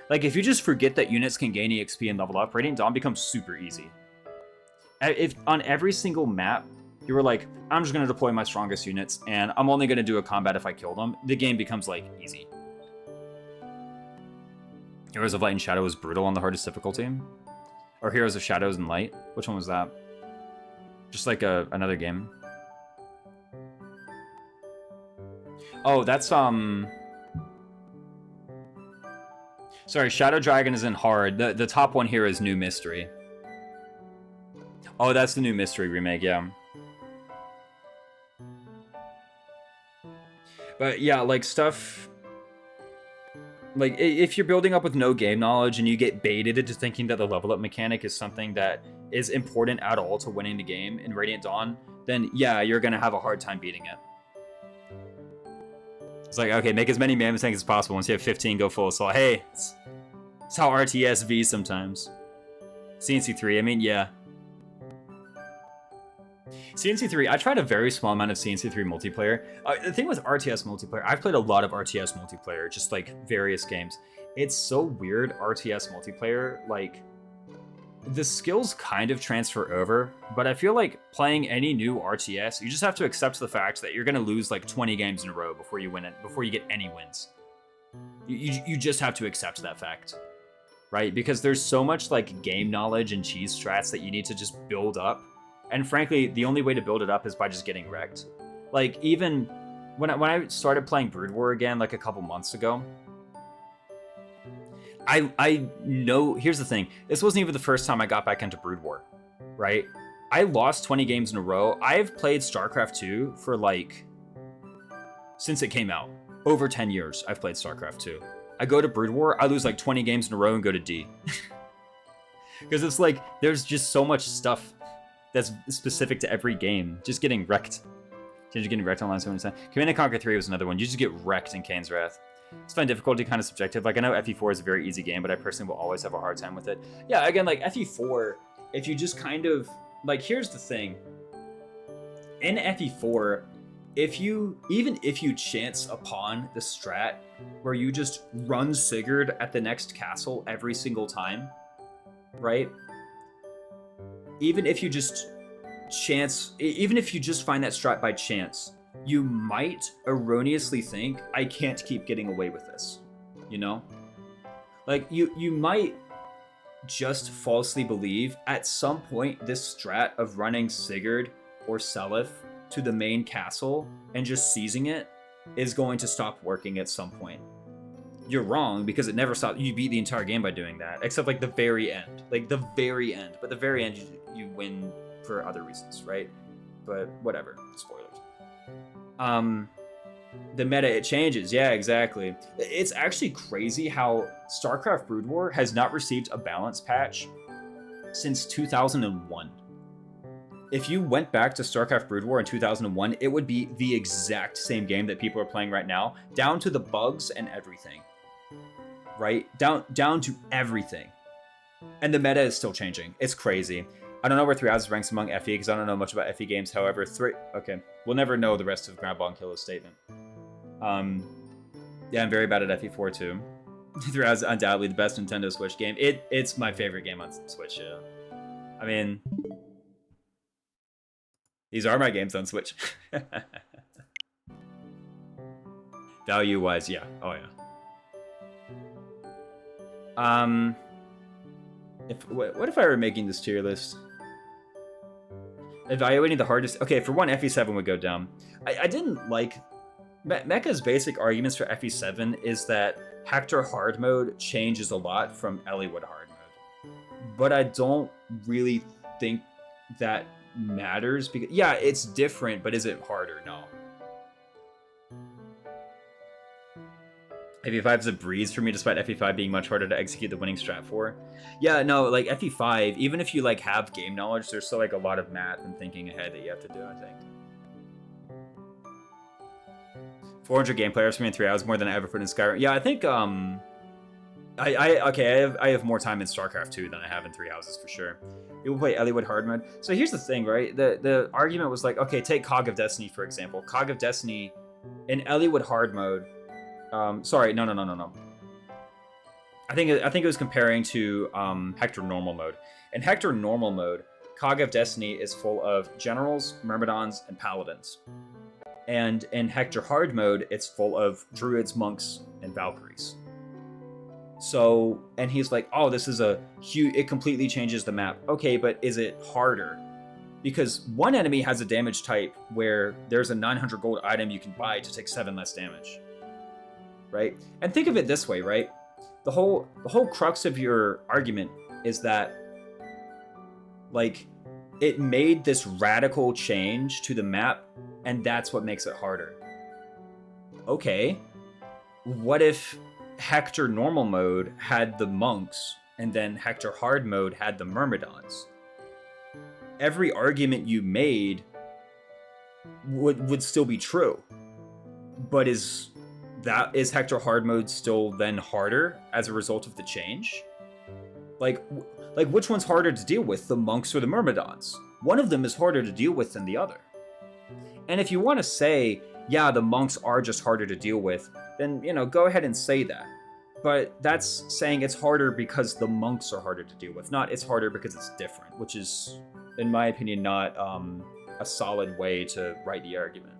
Like if you just forget that units can gain EXP and level up, Radiant Dawn becomes super easy. If on every single map you were like, I'm just going to deploy my strongest units and I'm only going to do a combat if I kill them, the game becomes like easy. Heroes of Light and Shadow was brutal on the hardest difficulty. Or Heroes of Shadows and Light. Which one was that? Just like another game. Oh, that's sorry, Shadow Dragon is in hard. The top one here is New Mystery. Oh, that's the New Mystery remake, yeah. But yeah, like stuff... Like, if you're building up with no game knowledge and you get baited into thinking that the level up mechanic is something that is important at all to winning the game in Radiant Dawn, then yeah, you're gonna have a hard time beating it. It's like, okay, make as many Mammoth tanks as possible. Once you have 15, go full assault. Hey, it's how RTS V sometimes. CNC3, I mean, yeah. CNC3, I tried a very small amount of CNC3 multiplayer. The thing with RTS multiplayer, I've played a lot of RTS multiplayer, just like various games. It's so weird, RTS multiplayer, like, the skills kind of transfer over, but I feel like playing any new RTS, you just have to accept the fact that you're going to lose like 20 games in a row before you win it, before you get any wins. You just have to accept that fact, right? Because there's so much like game knowledge and cheese strats that you need to just build up. And frankly, the only way to build it up is by just getting wrecked. Like even when I started playing Brood War again, like a couple months ago, I know, here's the thing. This wasn't even the first time I got back into Brood War, right? I lost 20 games in a row. I've played StarCraft 2 for like, since it came out. Over 10 years, I've played StarCraft 2. I go to Brood War, I lose like 20 games in a row and go to D. Because it's like, there's just so much stuff that's specific to every game. Just getting wrecked. Just getting wrecked online so many times. Command & Conquer 3 was another one. You just get wrecked in Kane's Wrath. It's fine, difficulty kind of subjective. Like I know FE4 is a very easy game, but I personally will always have a hard time with it. Yeah, again, like FE4, if you just kind of like, here's the thing. In FE4, even if you chance upon the strat where you just run Sigurd at the next castle every single time, right? Even if you just find that strat by chance, you might erroneously think, I can't keep getting away with this, you know? Like, you might just falsely believe at some point this strat of running Sigurd or Seliph to the main castle and just seizing it is going to stop working at some point. You're wrong, because it never stopped. You beat the entire game by doing that, except like the very end. Like the very end. But the very end, you win for other reasons, right? But whatever. Spoilers. The meta, it changes. Yeah, exactly. It's actually crazy how StarCraft Brood War has not received a balance patch since 2001. If you went back to StarCraft Brood War in 2001, it would be the exact same game that people are playing right now, down to the bugs and everything. Right? Down to everything. And the meta is still changing. It's crazy. I don't know where 3 Houses ranks among FE because I don't know much about FE games. However, okay, we'll never know the rest of Grandpa and Killo's statement. Yeah, I'm very bad at FE4 too. 3 Houses is undoubtedly the best Nintendo Switch game. It's my favorite game on Switch. Yeah. I mean, these are my games on Switch. Value-wise, yeah. Oh, yeah. What if I were making this tier list? Evaluating the hardest... Okay, for one, FE7 would go down. I didn't like... Mecha's basic arguments for FE7 is that Hector hard mode changes a lot from Elliewood hard mode. But I don't really think that matters because... Yeah, it's different, but is it harder? No. FE5 is a breeze for me, despite FE5 being much harder to execute the winning strat for. Yeah, no, like FE5, even if you like have game knowledge, there's still like a lot of math and thinking ahead that you have to do, I think. 400 game players for me in 3 hours, more than I ever put in Skyrim. Yeah, I think I have more time in StarCraft 2 than I have in 3 houses for sure. People play Elliewood hard mode. So here's the thing, right? The argument was like, okay, take Cog of Destiny for example. Cog of Destiny in Elliewood hard mode. Sorry, no. I think it was comparing to Hector normal mode. In Hector normal mode, Cog of Destiny is full of generals, myrmidons, and paladins. And in Hector hard mode, it's full of druids, monks, and valkyries. So, and he's like, oh, this is a huge, it completely changes the map. Okay, but is it harder? Because one enemy has a damage type where there's a 900 gold item you can buy to take 7 less damage. Right? And think of it this way, right? The whole crux of your argument is that, like, it made this radical change to the map, and that's what makes it harder. Okay, what if Hector normal mode had the monks, and then Hector hard mode had the myrmidons? Every argument you made would still be true, but is Hector hard mode still then harder as a result of the change? Like which one's harder to deal with, the monks or the myrmidons? One of them is harder to deal with than the other. And if you want to say, yeah, the monks are just harder to deal with, then, you know, go ahead and say that. But that's saying it's harder because the monks are harder to deal with, not it's harder because it's different, which is, in my opinion, not a solid way to write the argument.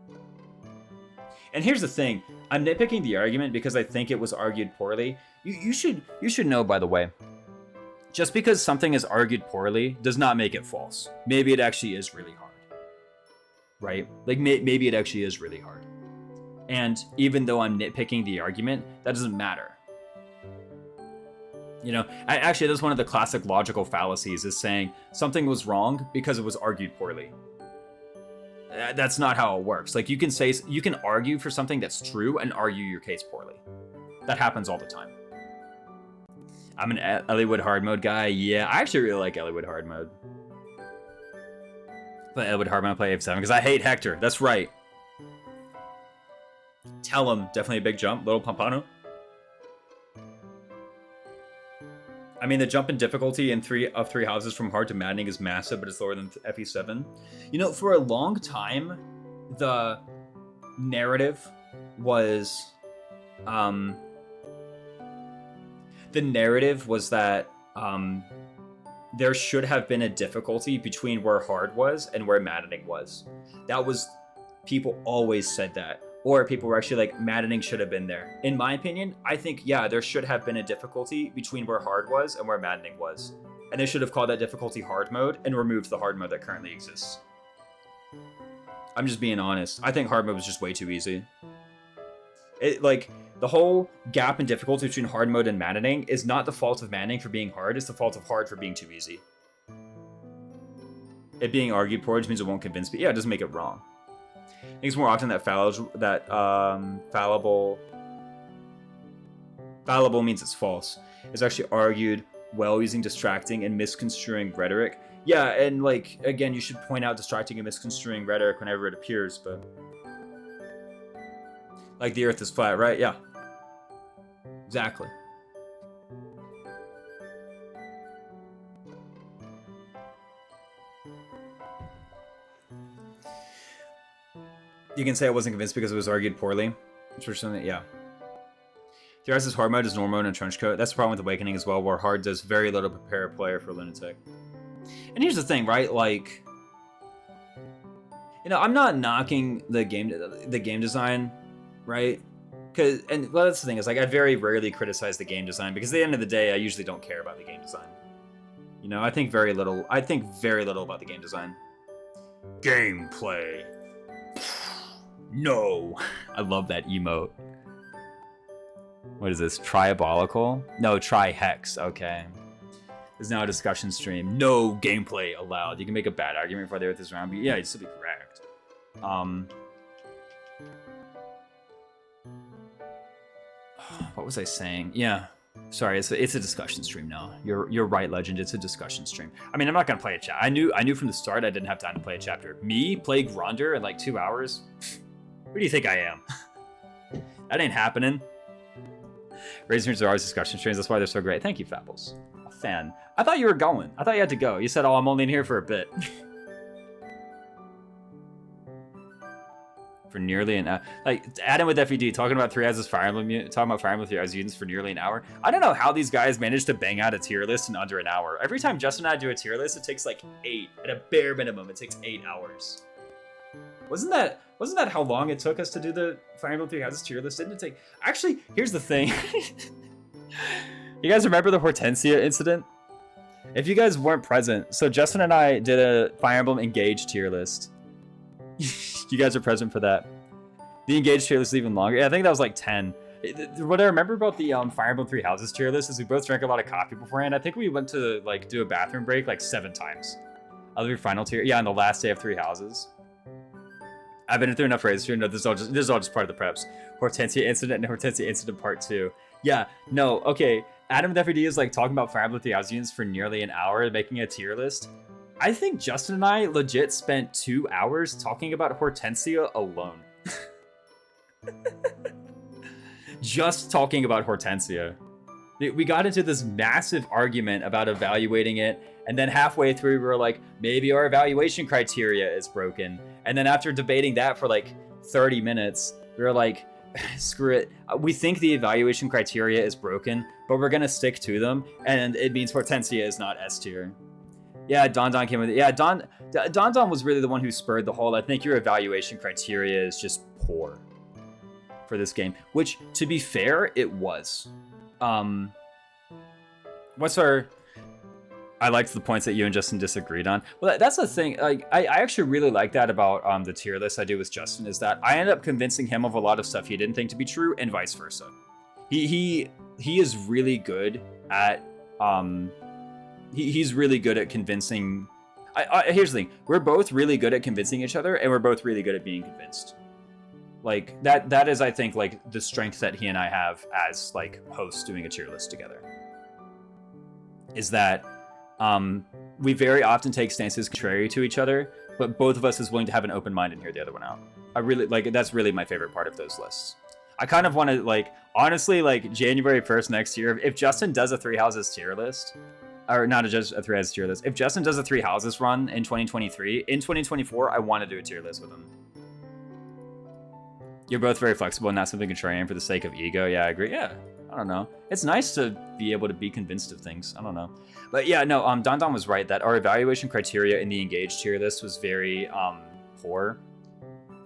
And here's the thing, I'm nitpicking the argument because I think it was argued poorly. You should know, by the way, just because something is argued poorly does not make it false. Maybe it actually is really hard, right? Like maybe it actually is really hard. And even though I'm nitpicking the argument, that doesn't matter. You know, actually, that's one of the classic logical fallacies, is saying something was wrong because it was argued poorly. That's not how it works. Like, you can argue for something that's true and argue your case poorly. That happens all the time. I'm an Elliewood hard mode guy. Yeah, I actually really like Elliewood hard mode. But Elliewood hard mode, play F7 because I hate Hector. That's right. Tell him, definitely a big jump. Little Pompano. I mean, the jump in difficulty in 3 houses from hard to maddening is massive, but it's lower than FE7. You know, for a long time, the narrative was that there should have been a difficulty between where hard was and where maddening was. People always said that. Or people were actually like, maddening should have been there. In my opinion, I think, yeah, there should have been a difficulty between where hard was and where maddening was. And they should have called that difficulty hard mode and removed the hard mode that currently exists. I'm just being honest. I think hard mode was just way too easy. Like, the whole gap in difficulty between hard mode and maddening is not the fault of maddening for being hard, it's the fault of hard for being too easy. It being argued poor just means it won't convince me. Yeah, it doesn't make it wrong. I think it's more often that fallible means it's false. It's actually argued well using distracting and misconstruing rhetoric. Yeah, and like, again, you should point out distracting and misconstruing rhetoric whenever it appears, but... Like the earth is flat, right? Yeah. Exactly. You can say I wasn't convinced because it was argued poorly. Yeah. Theorizes hard mode is normal mode and trench coat. That's the problem with Awakening as well, where hard does very little to prepare a player for Lunatic. And here's the thing, right? Like, you know, I'm not knocking the game design, right? Well, that's the thing, is like I very rarely criticize the game design because at the end of the day, I usually don't care about the game design. You know, I think very little about the game design. Gameplay. No. I love that emote. What is this? Triabolical? No, tri-hex. Okay. There's now a discussion stream. No gameplay allowed. You can make a bad argument for there with this round, but yeah, you'd still be correct. What was I saying? Yeah. Sorry, it's a discussion stream now. You're right, Legend. It's a discussion stream. I mean, I'm not gonna play a chat. I knew from the start I didn't have time to play a chapter. Me play Gronder in like 2 hours? Who do you think I am? That ain't happening. Raisins are always discussion streams. That's why they're so great. Thank you, Fapples. A fan. I thought you were going. I thought you had to go. You said, "Oh, I'm only in here for a bit." For nearly an hour. Like, Adam with FED talking about 3 Houses Fire Emblem, talking about Fire Emblem 3 Houses Mutants for nearly an hour. I don't know how these guys managed to bang out a tier list in under an hour. Every time Justin and I do a tier list, it takes like 8. At a bare minimum, it takes 8 hours. Wasn't that how long it took us to do the Fire Emblem 3 Houses tier list? Didn't it take... Actually, here's the thing. You guys remember the Hortensia incident? If you guys weren't present, so Justin and I did a Fire Emblem Engage tier list. You guys are present for that. The Engage tier list is even longer. Yeah, I think that was like 10. What I remember about the Fire Emblem 3 Houses tier list is we both drank a lot of coffee beforehand. I think we went to like do a bathroom break like 7 times. Other your final tier, yeah, on the last day of 3 Houses. I've been through enough phrases to know this is all just part of the preps. Hortensia incident and Hortensia incident part 2. Yeah, no, okay. Adam with FED is like talking about Fire Emblem 3 Houses for nearly an hour, making a tier list. I think Justin and I legit spent 2 hours talking about Hortensia alone. Just talking about Hortensia. We got into this massive argument about evaluating it, and then halfway through we were like, maybe our evaluation criteria is broken. And then after debating that for like 30 minutes, we were like, screw it. We think the evaluation criteria is broken, but we're gonna stick to them, and it means Hortensia is not S tier. Yeah, Don came with it. Yeah, Don was really the one who spurred the whole, I think your evaluation criteria is just poor for this game, which, to be fair, it was. What's our... I liked the points that you and Justin disagreed on. Well, that's the thing. Like, I actually really like that about the tier list I do with Justin, is that I end up convincing him of a lot of stuff he didn't think to be true, and vice versa. He is really good at he's really good at convincing. Here's the thing: we're both really good at convincing each other, and we're both really good at being convinced. Like that is, I think, like the strength that he and I have as like hosts doing a tier list together. Is that we very often take stances contrary to each other, but both of us is willing to have an open mind and hear the other one out. I really like that's really my favorite part of those lists. I kind of want to, like, honestly, like January 1st next year, if Justin does a 3 Houses tier list, or not just a 3 Houses tier list, if Justin does a 3 Houses run in 2023, in 2024, I want to do a tier list with him. You're both very flexible and not something contrarian for the sake of ego. Yeah, I agree. Yeah, I don't know. It's nice to be able to be convinced of things. I don't know. But yeah, no, Don was right that our evaluation criteria in the Engage tier list was very poor.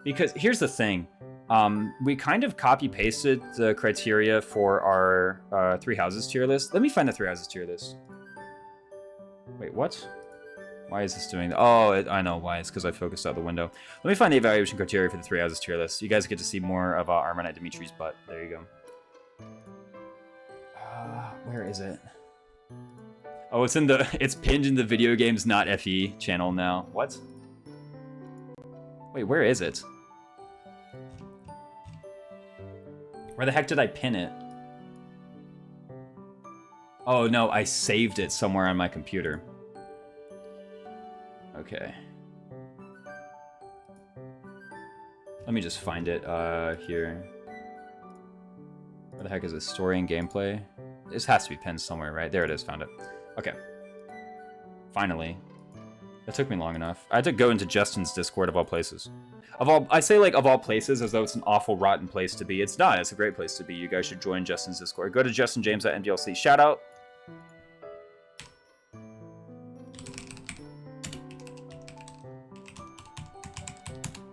Because here's the thing. We kind of copy-pasted the criteria for our 3 Houses tier list. Let me find the 3 Houses tier list. Wait, what? Why is this doing that? Oh, I know why. It's because I focused out the window. Let me find the evaluation criteria for the 3 Houses tier list. You guys get to see more of Armor Knight Dimitri's butt. There you go. Where is it? Oh, it's pinned in the Video Games Not FE channel now. What? Wait, where is it? Where the heck did I pin it? Oh no, I saved it somewhere on my computer. Okay. Let me just find it here. Where the heck is it? Story and gameplay? This has to be pinned somewhere, right? There it is, found it. Okay. Finally. That took me long enough. I had to go into Justin's Discord of all places. I say like of all places as though it's an awful rotten place to be. It's not. It's a great place to be. You guys should join Justin's Discord. Go to Justin James at NDLC. Shout out.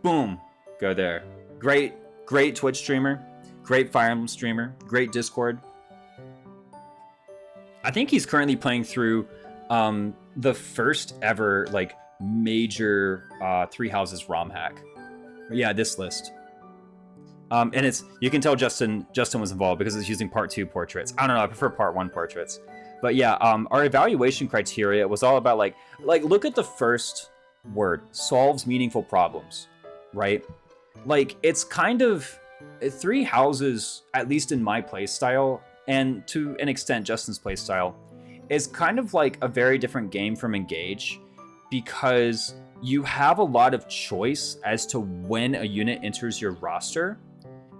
Boom, go there. Great Twitch streamer, great Fire Emblem streamer, great Discord. I think he's currently playing through the first ever like major Three Houses ROM hack. Yeah, this list. And it's, you can tell Justin was involved because it's using part 2 portraits. I don't know, I prefer part 1 portraits. But yeah, our evaluation criteria was all about like look at the first word, solves meaningful problems, right? Like it's kind of Three Houses, at least in my play style, and to an extent Justin's play style, is kind of like a very different game from Engage, because you have a lot of choice as to when a unit enters your roster,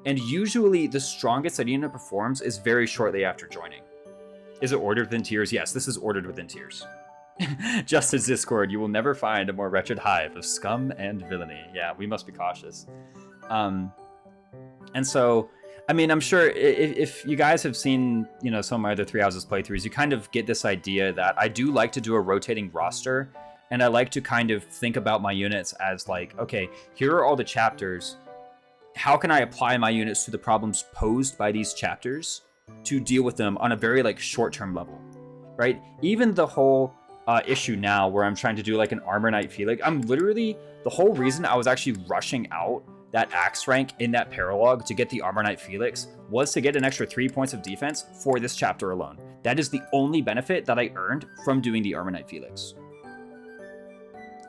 and usually the strongest that a unit performs is very shortly after joining. Is it ordered within tiers? Yes, this is ordered within tiers. Justin's Discord, you will never find a more wretched hive of scum and villainy. Yeah, we must be cautious. And so, I mean, I'm sure if you guys have seen, you know, some of my other Three Houses playthroughs, you kind of get this idea that I do like to do a rotating roster, and I like to kind of think about my units as like, okay, here are all the chapters. How can I apply my units to the problems posed by these chapters to deal with them on a very like short-term level, right? Even the whole issue now where I'm trying to do like an Armor Knight Felix, I'm literally, the whole reason I was actually rushing out that axe rank in that paralogue to get the Armor Knight Felix was to get an extra 3 points of defense for this chapter alone. That is the only benefit that I earned from doing the Armor Knight Felix.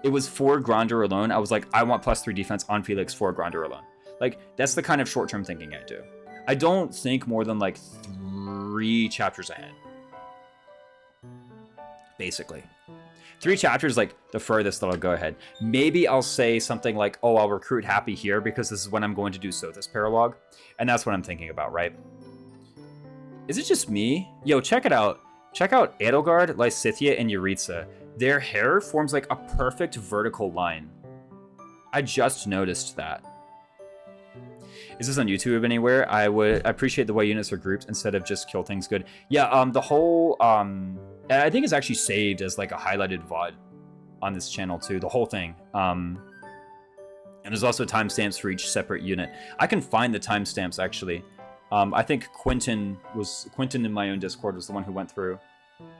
It was for Grandeur alone. I was like, I want +3 defense on Felix for Grandeur alone. Like, that's the kind of short-term thinking I do. I don't think more than like 3 chapters ahead. Basically. 3 chapters, like the furthest that I'll go ahead. Maybe I'll say something like, oh, I'll recruit Happy here because this is when I'm going to do Sothis paralogue. And that's what I'm thinking about, right? Is it just me? Yo, check it out. Check out Edelgard, Lysithea, and Euritza. Their hair forms like a perfect vertical line. I just noticed that. Is this on YouTube anywhere? I would appreciate the way units are grouped instead of just kill things good. Yeah, the whole, I think it's actually saved as like a highlighted VOD on this channel too, the whole thing. And there's also timestamps for each separate unit. I can find the timestamps actually. I think Quentin in my own Discord was the one who went through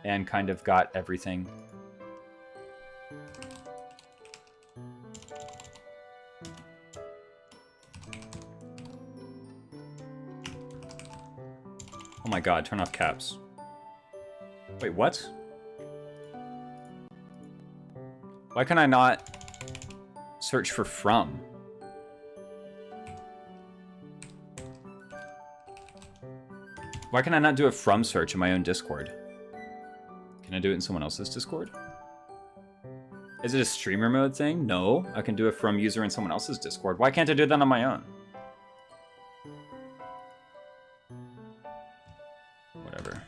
and kind of got everything. Oh my god, turn off caps. Wait, what? Why can I not search for from? Why can I not do a from search in my own Discord? Can I do it in someone else's Discord? Is it a streamer mode thing? No, I can do a from user in someone else's Discord. Why can't I do that on my own? Whatever.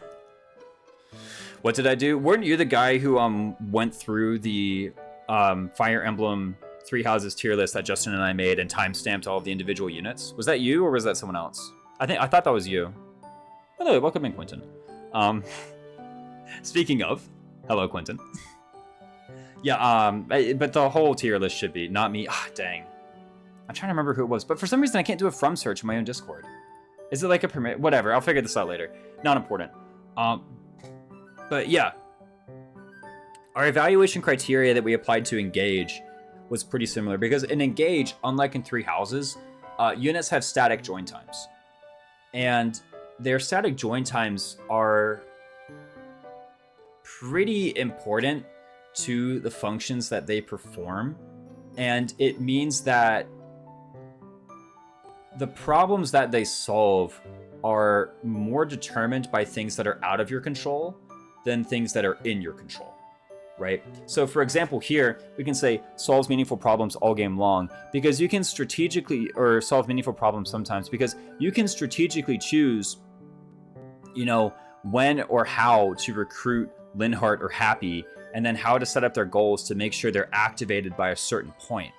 What did I do? Weren't you the guy who went through the Fire Emblem Three Houses tier list that Justin and I made and timestamped all of the individual units? Was that you or was that someone else? I thought that was you. By the way, welcome in, Quentin. Speaking of, hello, Quentin. Yeah, but the whole tier list should be, not me. Ah, dang. I'm trying to remember who it was, but for some reason I can't do a from search in my own Discord. Is it like a permit? Whatever, I'll figure this out later. Not important. But yeah. Our evaluation criteria that we applied to Engage was pretty similar because in Engage, unlike in Three Houses, units have static join times. And their static join times are pretty important to the functions that they perform. And it means that the problems that they solve are more determined by things that are out of your control than things that are in your control, right? So for example, here we can say solves meaningful problems all game long because you can strategically, or solve meaningful problems sometimes because you can strategically choose, you know, when or how to recruit Linhardt or Happy, and then how to set up their goals to make sure they're activated by a certain point.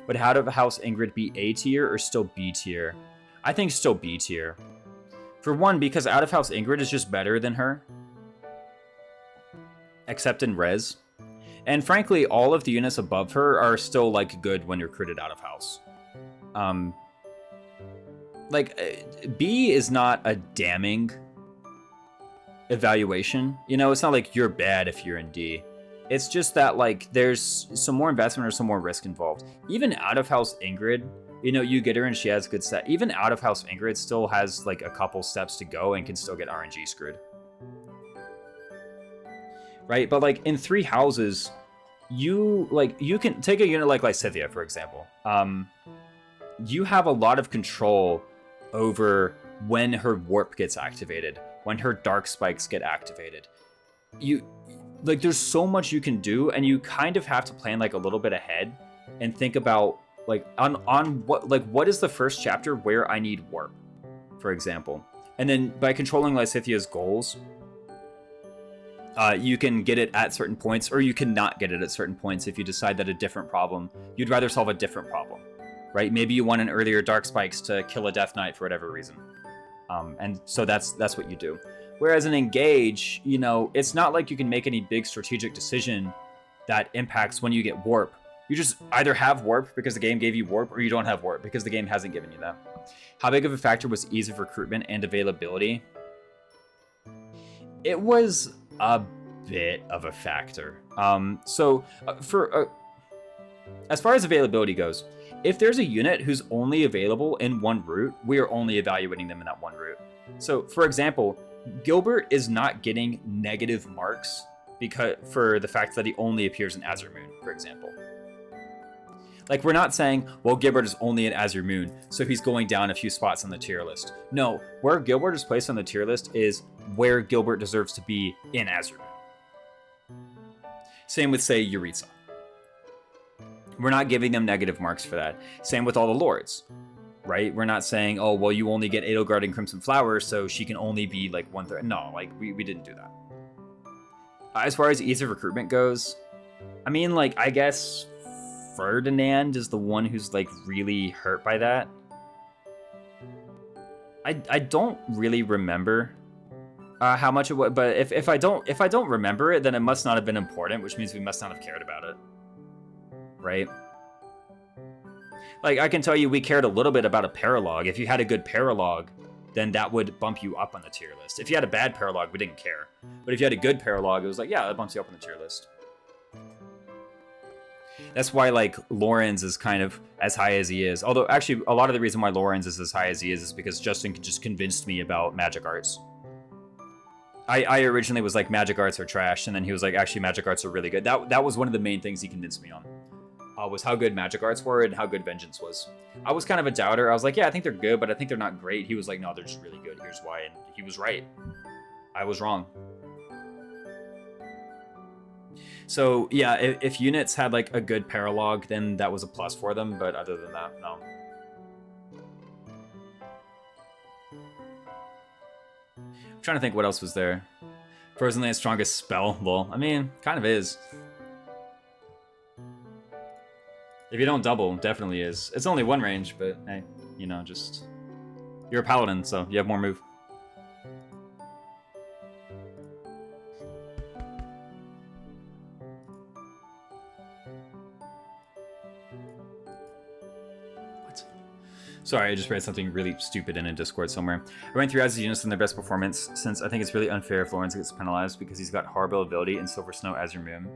Would Out of House Ingrid be A tier or still B tier? I think still B tier. For one, because Out of House Ingrid is just better than her. Except in res. And frankly, all of the units above her are still like good when recruited out of house. B is not a damning evaluation. You know, it's not like you're bad if you're in D. It's just that, like, there's some more investment or some more risk involved. Even out of house Ingrid, you know, you get her and she has good set. Even out of house Ingrid still has like a couple steps to go and can still get RNG screwed. Right? But like in 3 houses, you can take a unit like Lysithea, for example. You have a lot of control over when her warp gets activated, when her dark spikes get activated. There's so much you can do, and you kind of have to plan like a little bit ahead and think about like on what is the first chapter where I need warp, for example. And then by controlling Lysithea's goals, you can get it at certain points, or you can not get it at certain points if you decide that a different problem, you'd rather solve a different problem, right? Maybe you want an earlier dark spikes to kill a Death Knight for whatever reason. And so that's what you do. Whereas in Engage, you know, it's not like you can make any big strategic decision that impacts when you get warp. You just either have warp because the game gave you warp, or you don't have warp because the game hasn't given you that. How big of a factor was ease of recruitment and availability? It was a bit of a factor. As far as availability goes, if there's a unit who's only available in one route, we are only evaluating them in that one route. So, for example, Gilbert is not getting negative marks for the fact that he only appears in Azure Moon, for example. Like, we're not saying, well, Gilbert is only in Azure Moon, so he's going down a few spots on the tier list. No, where Gilbert is placed on the tier list is where Gilbert deserves to be in Azure Moon. Same with, say, Yuritsa. We're not giving them negative marks for that. Same with all the lords, right? We're not saying, oh, well, you only get Edelgard and Crimson Flower, so she can only be like 1/3. No, like, we didn't do that. As far as ease of recruitment goes, I mean, like, I guess Ferdinand is the one who's like really hurt by that. I don't really remember how much it was, but if I don't remember it, then it must not have been important, which means we must not have cared about it. Right? Like, I can tell you we cared a little bit about a paralogue. If you had a good paralogue, then that would bump you up on the tier list. If you had a bad paralogue, we didn't care. But if you had a good paralogue, it was like, yeah, that bumps you up on the tier list. That's why, like, Lorenz is kind of as high as he is. Although, actually, a lot of the reason why Lorenz is as high as he is because Justin just convinced me about magic arts. I originally was like, magic arts are trash, and then he was like, actually, magic arts are really good. That was one of the main things he convinced me on. Was how good magic arts were and how good vengeance was. I was kind of a doubter. I was like, yeah, I think they're good, but I think they're not great. He was like, no, they're just really good. Here's why. And he was right. I was wrong. So yeah, if units had like a good paralogue, then that was a plus for them. But other than that, no. I'm trying to think what else was there. Frozen Land's strongest spell. Well, I mean, kind of is. If you don't double, definitely is. It's only one range, but hey, you know, just... You're a paladin, so you have more move. What? Sorry, I just read something really stupid in a Discord somewhere. I ran through Az's units in their best performance, since I think it's really unfair if Lorenz gets penalized because he's got horrible ability in Silver Snow Azure Moon.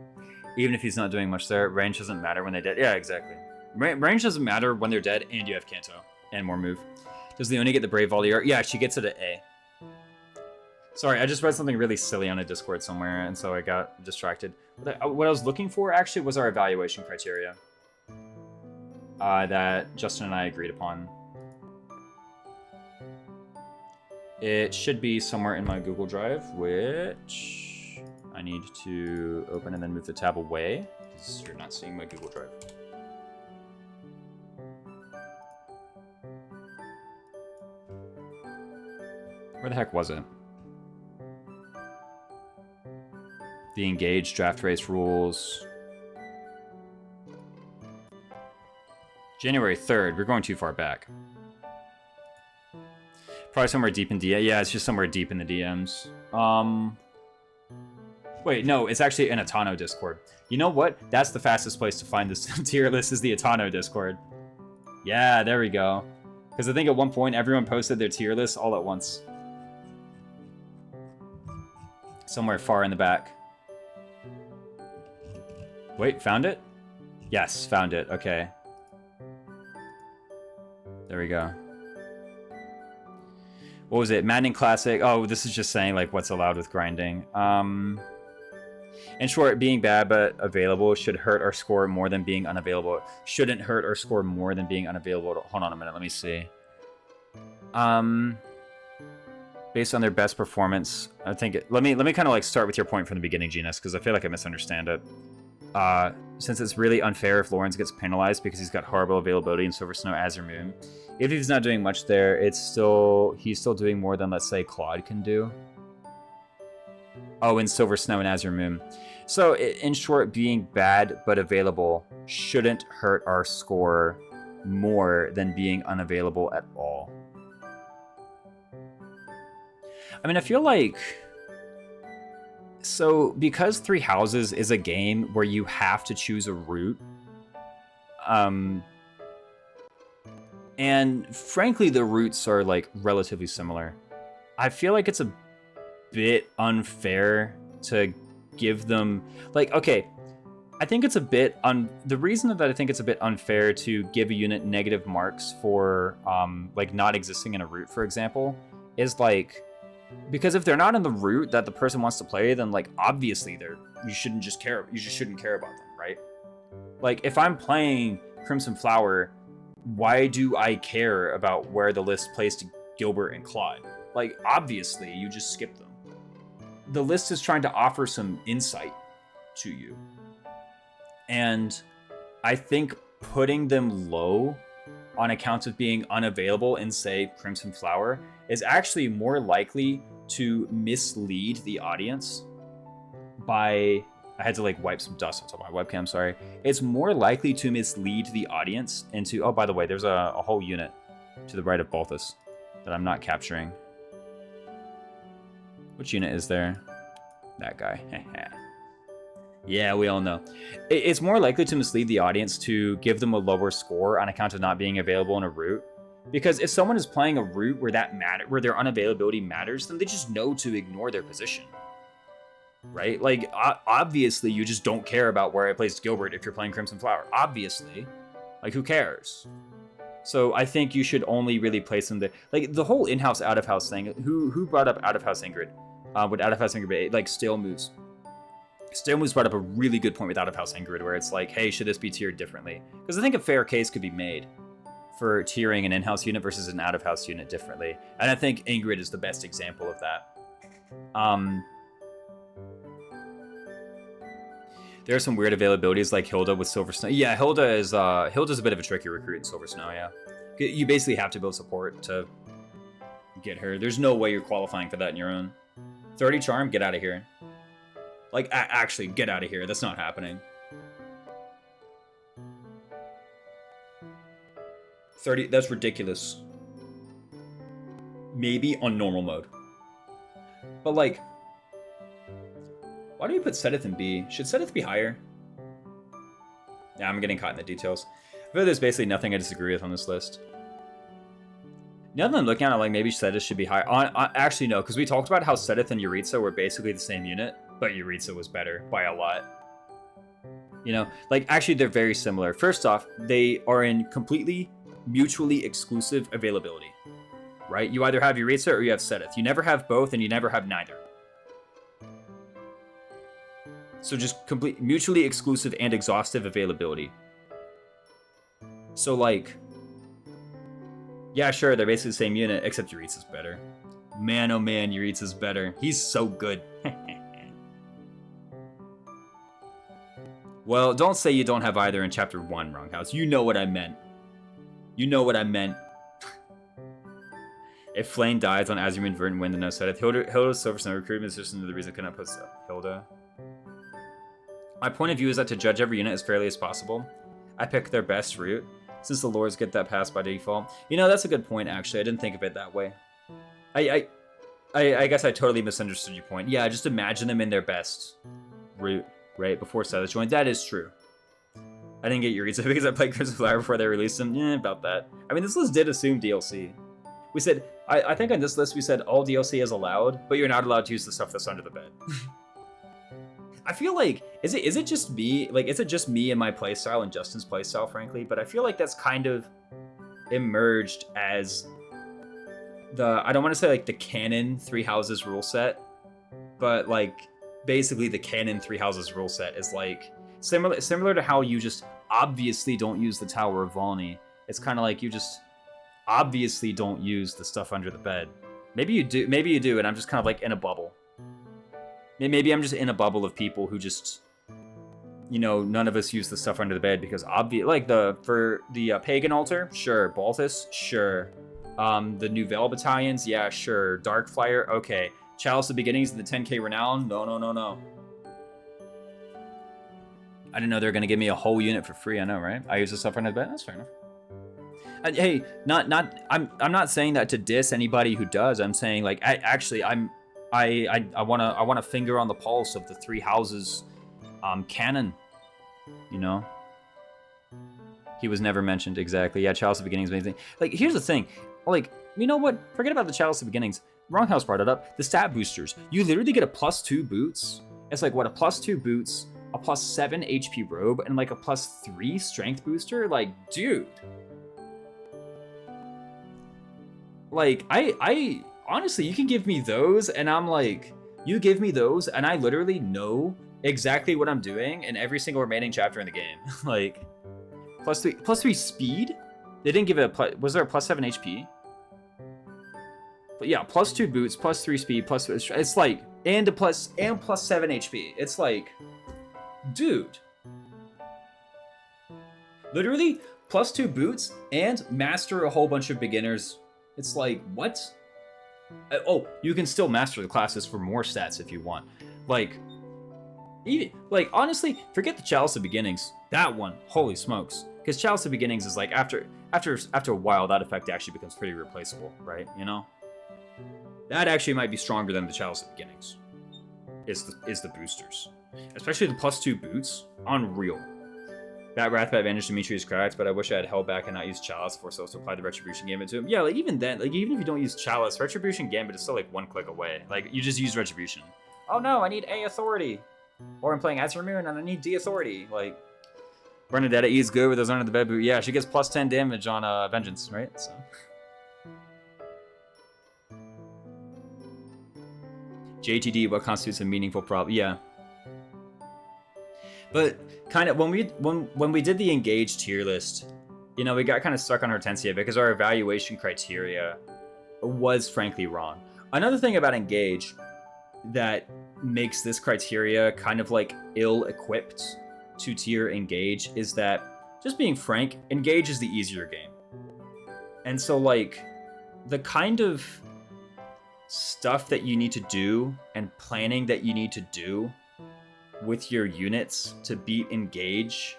Even if he's not doing much there, range doesn't matter when they're dead. Yeah, exactly. Range doesn't matter when they're dead and you have Kanto and more move. Does Leonie get the Brave Valier? Yeah, she gets it at A. Sorry, I just read something really silly on a Discord somewhere, and so I got distracted. What I was looking for, actually, was our evaluation criteria that Justin and I agreed upon. It should be somewhere in my Google Drive, which... I need to open and then move the tab away, because you're not seeing my Google Drive. Where the heck was it? The Engage draft race rules. January 3rd, we're going too far back. Probably somewhere deep in DM. Yeah, it's just somewhere deep in the DMs. Wait, no, it's actually an Atano Discord. You know what? That's the fastest place to find this tier list is the Atano Discord. Yeah, there we go. Because I think at one point everyone posted their tier list all at once. Somewhere far in the back. Wait, found it? Yes, found it. Okay. There we go. What was it? Maddening Classic. Oh, this is just saying like what's allowed with grinding. In short, being bad but available should hurt our score more than being unavailable. Shouldn't hurt our score more than being unavailable. Hold on a minute. Let me see. Based on their best performance, I think. Let me kind of like start with your point from the beginning, Genus, because I feel like I misunderstand it. Since it's really unfair if Lorenz gets penalized because he's got horrible availability in Silver Snow, Azure Moon. If he's not doing much there, he's still doing more than, let's say, Claude can do. Oh, in Silver Snow and Azure Moon. So, in short, being bad but available shouldn't hurt our score more than being unavailable at all. I mean, I feel like... So, because Three Houses is a game where you have to choose a route, and frankly, the routes are, like, relatively similar. I feel like it's a bit unfair to give them... Like, okay, I think it's a bit... The reason that I think it's a bit unfair to give a unit negative marks for, like, not existing in a route, for example, is, like... Because if they're not in the route that the person wants to play, then like obviously you just shouldn't care about them, right? Like if I'm playing Crimson Flower, why do I care about where the list plays to Gilbert and Claude? Like obviously you just skip them. The list is trying to offer some insight to you. And I think putting them low on account of being unavailable in, say, Crimson Flower, is actually more likely to mislead the audience by... I had to, like, wipe some dust on top of my webcam, sorry. It's more likely to mislead the audience into... Oh, by the way, there's a whole unit to the right of Balthus that I'm not capturing. Which unit is there? That guy. Yeah, we all know. It's more likely to mislead the audience to give them a lower score on account of not being available in a route. Because if someone is playing a route where where their unavailability matters, then they just know to ignore their position. Right? Like, obviously, you just don't care about where I placed Gilbert if you're playing Crimson Flower. Obviously. Like, who cares? So I think you should only really place them there. Like, the whole in-house, out-of-house thing. Who brought up out-of-house Ingrid? Would out-of-house Ingrid be, like, stale moves? Stale moves brought up a really good point with out-of-house Ingrid, where it's like, hey, should this be tiered differently? Because I think a fair case could be made for tiering an in-house unit versus an out-of-house unit differently. And I think Ingrid is the best example of that. There are some weird availabilities like Hilda with Silver Snow. Yeah, Hilda's a bit of a tricky recruit in Silver Snow, yeah. You basically have to build support to get her. There's no way you're qualifying for that on your own. 30 charm, get out of here. Like, actually, get out of here. That's not happening. 30, that's ridiculous. Maybe on normal mode. But, like, why do you put Sedith in B? Should Sedith be higher? Yeah, I'm getting caught in the details. I feel there's basically nothing I disagree with on this list. Now that I'm looking at it, like, maybe Sedith should be higher. Actually, no, because we talked about how Sedith and Yuritsa were basically the same unit. But Yuritsa was better by a lot. You know, like, actually, they're very similar. First off, they are in completely mutually exclusive availability, right? You either have Yuritsa or you have Sedith. You never have both, and you never have neither. So just complete mutually exclusive and exhaustive availability. So, like, yeah, sure, they're basically the same unit, except Yuritsa's better. Man, oh man, Yuritsa's better. He's so good. Well, don't say you don't have either in Chapter 1, Wronghouse. You know what I meant. You know what I meant. If Flame dies on Azure Moon, Verdant Wind, and no Sedith, Hilda's Silver Snow recruitment is just the reason I couldn't post Hilda. My point of view is that to judge every unit as fairly as possible, I pick their best route, since the lords get that pass by default. You know, that's a good point, actually. I didn't think of it that way. I guess I totally misunderstood your point. Yeah, just imagine them in their best route. Right, before Sedith joined. That is true. I didn't get Eureka because I played Crimson Flower before they released them. Yeah, about that. I mean, this list did assume DLC. We said, I think on this list we said all DLC is allowed, but you're not allowed to use the stuff that's under the bed. I feel like, is it just me? Like, is it just me and my playstyle and Justin's playstyle, frankly? But I feel like that's kind of emerged as I don't want to say like the canon Three Houses rule set, but like basically the canon Three Houses rule set is like similar to how you just obviously don't use the Tower of Volney. It's kind of like you just obviously don't use the stuff under the bed. Maybe you do, and I'm just kind of like in a bubble. Maybe I'm just in a bubble of people who just, you know, none of us use the stuff under the bed because like for the Pagan Altar, sure. Baltus, sure. The New Veil Battalions, yeah, sure. Darkflyer, okay. Chalice of Beginnings and the 10k Renown, no. I didn't know they were gonna give me a whole unit for free. I know, right? I use the stuff under the bed. That's fair enough. Hey, I'm not saying that to diss anybody who does. I'm saying like I want a finger on the pulse of the Three Houses canon. You know, he was never mentioned exactly. Yeah, Chalice of Beginnings, amazing. Like, here's the thing. Like, you know what? Forget about the Chalice of Beginnings. Wrong house brought it up. The stat boosters. You literally get a +2 boots. It's like what, a +2 boots, a +7 HP robe, and like a +3 strength booster. Like, dude. Like, I honestly, you can give me those, and I'm like, you give me those, and I literally know exactly what I'm doing in every single remaining chapter in the game. Like, +3 speed? They didn't give it a was there a +7 HP? But yeah, +2 boots, +3 speed, it's like, and +7 HP. It's like, dude. Literally, +2 boots and master a whole bunch of beginners. It's like, what? Oh, you can still master the classes for more stats if you want. Like, honestly, forget the Chalice of Beginnings. That one, holy smokes. Because Chalice of Beginnings is like, after a while, that effect actually becomes pretty replaceable, right? You know? That actually might be stronger than the Chalice of Beginnings. Is the boosters. Especially the +2 boots. Unreal. That Wrath by Advantage Dimitri is correct, but I wish I had held back and not used Chalice for so to apply the Retribution Gambit to him. Yeah, like even then, like even if you don't use Chalice, Retribution Gambit is still like one click away. Like, you just use Retribution. Oh no, I need A Authority. Or I'm playing Azure Mirror and I need D Authority. Like, Bernadetta E is good with those under the bed boot. Yeah, she gets +10 damage on Vengeance, right? So. JTD, what constitutes a meaningful problem? Yeah. But kind of when we did the Engage tier list, you know, we got kind of stuck on Hortensia because our evaluation criteria was frankly wrong. Another thing about Engage that makes this criteria kind of like ill-equipped to tier Engage is that, just being frank, Engage is the easier game. And so like the kind of stuff that you need to do and planning that you need to do with your units to beat Engage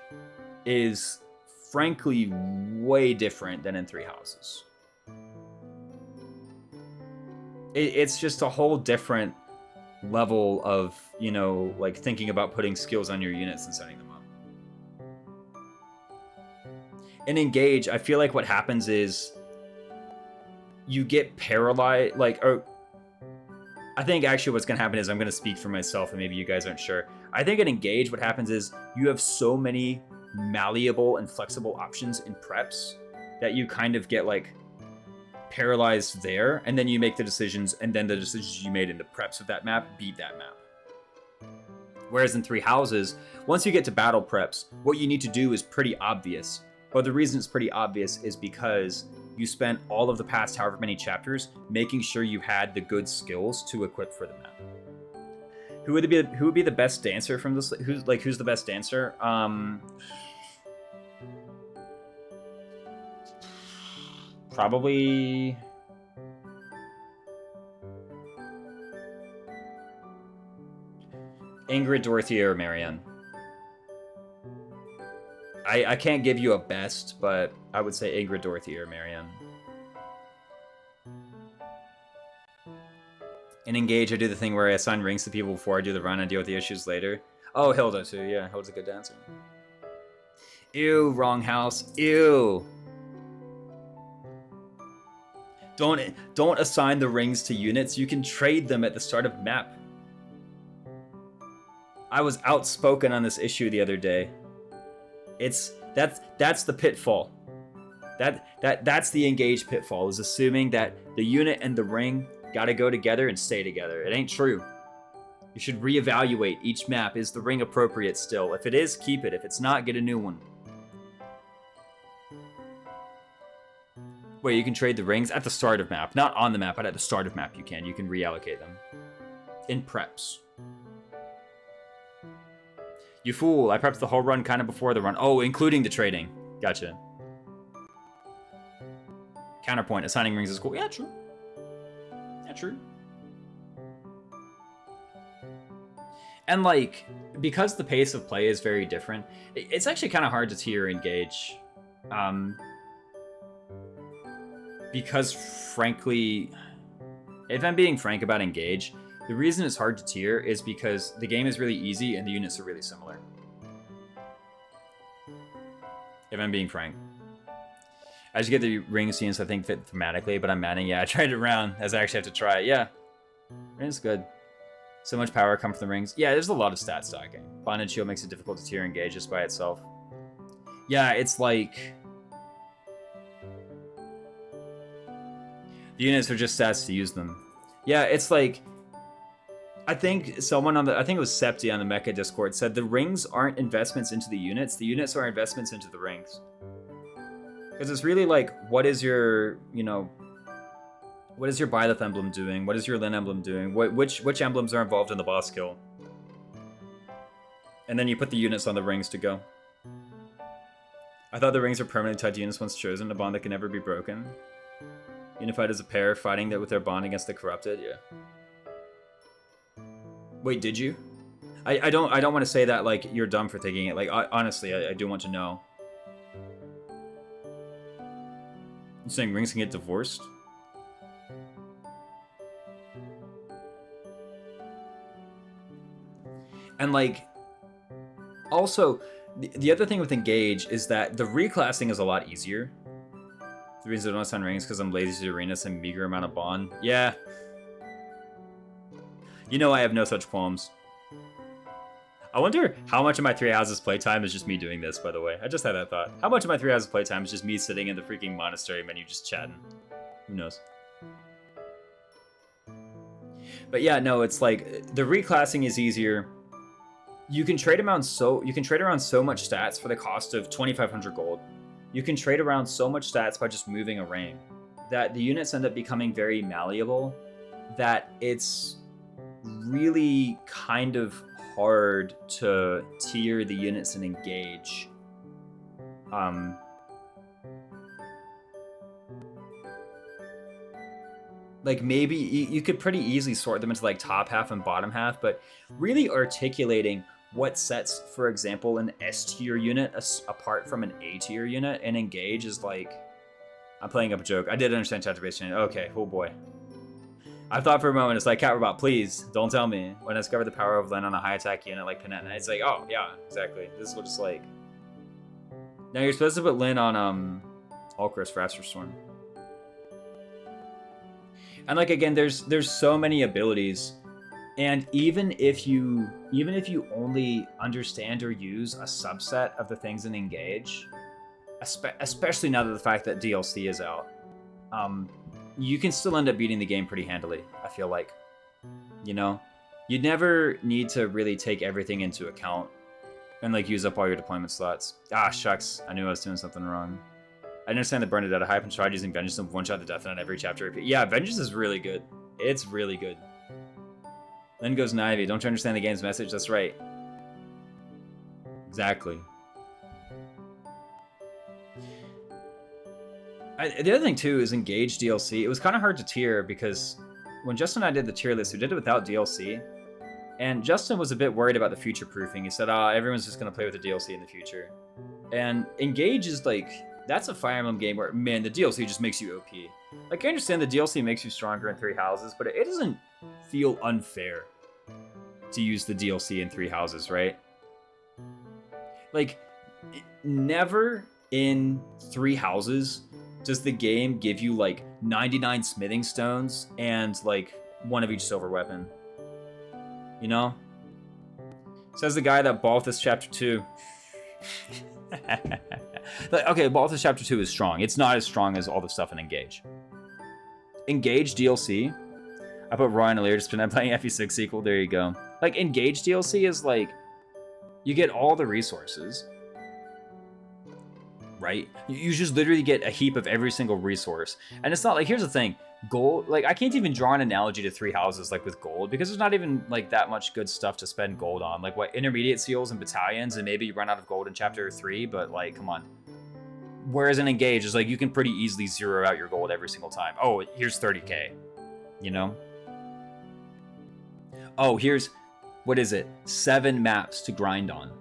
is frankly way different than in Three Houses. It's just a whole different level of, you know, like thinking about putting skills on your units and setting them up. In Engage, I feel like what happens is you get paralyzed, like, or I think actually what's going to happen is I'm going to speak for myself and maybe you guys aren't sure. I think at Engage, what happens is you have so many malleable and flexible options in preps that you kind of get like paralyzed there, and then you make the decisions, and then the decisions you made in the preps of that map beat that map. Whereas in Three Houses, once you get to battle preps, what you need to do is pretty obvious. But the reason it's pretty obvious is because you spent all of the past however many chapters making sure you had the good skills to equip for the map. Who would be the best dancer from this? Who's the best dancer? Probably Ingrid, Dorothea, or Marianne. I can't give you a best, but I would say Ingrid, Dorothea, or Marianne. In Engage, I do the thing where I assign rings to people before I do the run and deal with the issues later. Oh, Hilda too, yeah. Hilda's a good dancer. Ew, wrong house. Ew. Don't assign the rings to units. You can trade them at the start of map. I was outspoken on this issue the other day. That's the pitfall. That's the engaged pitfall, is assuming that the unit and the ring gotta go together and stay together. It ain't true. You should reevaluate each map. Is the ring appropriate still? If it is, keep it. If it's not, get a new one. Wait, you can trade the rings at the start of map. Not on the map, but at the start of map you can. You can reallocate them. In preps. You fool, I prepped the whole run kind of before the run. Oh, including the trading. Gotcha. Counterpoint, assigning rings is cool. Yeah, true. Yeah, true. And like, because the pace of play is very different, it's actually kind of hard to tier engage. Because frankly, if I'm being frank about engage, the reason it's hard to tier is because the game is really easy and the units are really similar. If I'm being frank. I just get the ring scenes I think fit thematically, but I'm manning. Yeah, I tried it around as I actually have to try it. Yeah, it's good. So much power come from the rings. Yeah, there's a lot of stat stacking. Bonded shield makes it difficult to tier engage just by itself. Yeah, it's like... the units are just stats to use them. Yeah, it's like... I think someone on the... I think it was Septi on the Mecha Discord said the rings aren't investments into the units are investments into the rings. Because it's really like, what is your, you know... what is your Byleth emblem doing? What is your Lin emblem doing? Which emblems are involved in the boss kill? And then you put the units on the rings to go. I thought the rings are permanently tied to units once chosen, a bond that can never be broken. Unified as a pair, fighting that with their bond against the corrupted, yeah. Wait, did you? I don't want to say that like you're dumb for thinking it. Like honestly, I do want to know. You saying rings can get divorced? And like, also, the other thing with engage is that the reclassing is a lot easier. The reason I don't assign rings because I'm lazy to arena some meager amount of bond. Yeah. You know I have no such qualms. I wonder how much of my 3 houses playtime is just me doing this, by the way. I just had that thought. How much of my 3 houses playtime is just me sitting in the freaking monastery menu just chatting? Who knows? But yeah, no, it's like the reclassing is easier. You can trade around so much stats for the cost of 2,500 gold. You can trade around so much stats by just moving a ring that the units end up becoming very malleable, that it's really kind of hard to tier the units and engage. Like maybe you could pretty easily sort them into like top half and bottom half, but really articulating what sets, for example, an S tier unit apart from an A tier unit and engage is like... I'm playing up a joke. I did understand chapter based. Okay, oh boy. I thought for a moment, it's like, Cat Robot, please, don't tell me. When I discovered the power of Lin on a high attack unit like Panetta, it's like, oh, yeah, exactly. This is what it's like. Now you're supposed to put Lin on Ulcris for Astral Storm. And like, again, there's so many abilities. And even if you only understand or use a subset of the things in Engage, especially now that the fact that DLC is out, you can still end up beating the game pretty handily, I feel like. You know? You never need to really take everything into account and like use up all your deployment slots. Ah, shucks. I knew I was doing something wrong. I understand the Bernadette hype and tried using Vengeance and one-shot to death on every chapter. Yeah, Vengeance is really good. It's really good. Then goes Nivy. Don't you understand the game's message? That's right. Exactly. The other thing, too, is Engage DLC. It was kind of hard to tier because when Justin and I did the tier list, we did it without DLC. And Justin was a bit worried about the future-proofing. He said, everyone's just going to play with the DLC in the future. And Engage is like... that's a Fire Emblem game where, man, the DLC just makes you OP. Like, I understand the DLC makes you stronger in 3 houses, but it doesn't feel unfair to use the DLC in 3 houses, right? Like, Never in 3 houses does the game give you like 99 smithing stones and like 1 of each silver weapon. You know? Says the guy that bought this chapter 2. Like, okay, Balthus chapter 2 is strong. It's not as strong as all the stuff in Engage. Engage DLC. I put Ryan earlier just been playing FE6 sequel. There you go. Like, Engage DLC is like, you get all the resources, right? You just literally get a heap of every single resource. And it's not like, here's the thing. Gold, like, I can't even draw an analogy to 3 houses like with gold, because there's not even like that much good stuff to spend gold on. Like, what, intermediate seals and battalions, and maybe you run out of gold in chapter 3, but like, come on. Whereas in Engage, it's like you can pretty easily zero out your gold every single time. Oh, here's 30k, you know? Oh, here's, what is it? 7 maps to grind on.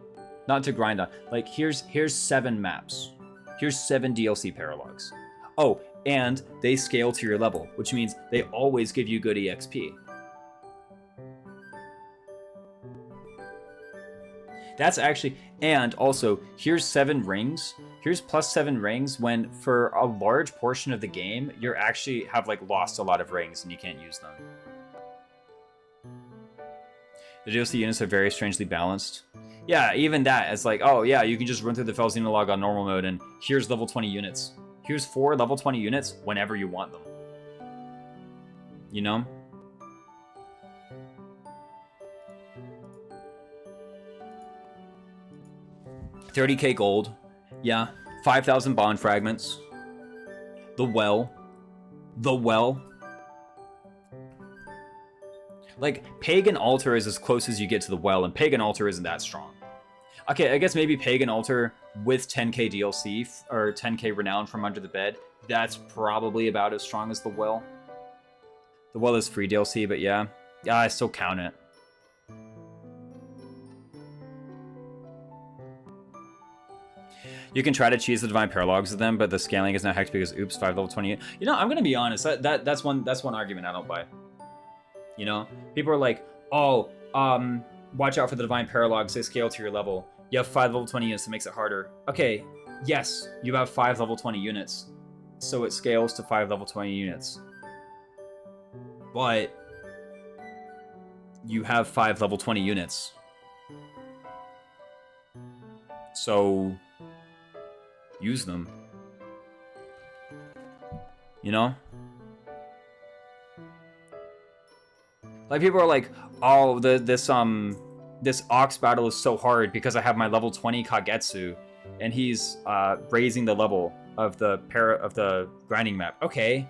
Not to grind on. Like, here's 7 maps. Here's 7 DLC paralogs. Oh, and they scale to your level, which means they always give you good EXP. That's actually, and also, here's 7 rings. Here's plus 7 rings when, for a large portion of the game, you're actually have like lost a lot of rings and you can't use them. The DLC units are very strangely balanced. Yeah, even that, it's like, oh yeah, you can just run through the Felzina log on normal mode and here's level 20 units. Here's 4 level 20 units whenever you want them. You know? $30k gold. Yeah. 5,000 bond fragments. The well. The well. Like, Pagan Altar is as close as you get to the well, and Pagan Altar isn't that strong. Okay, I guess maybe Pagan Altar with 10k DLC, or 10k Renown from Under the Bed, that's probably about as strong as the well. The well is free DLC, but yeah. Yeah, I still count it. You can try to cheese the Divine Paralogs of them, but the scaling is not hacked because, oops, 5 level 20. You know, I'm gonna be honest, that's one argument I don't buy. You know? People are like, oh, watch out for the Divine Paralogs, they scale to your level. You have 5 level 20 units, that makes it harder. Okay, yes, you have 5 level 20 units, so it scales to 5 level 20 units. But you have 5 level 20 units. So use them. You know? Like, people are like, oh, this Ox battle is so hard because I have my level 20 Kagetsu, and he's raising the level of the grinding map. Okay,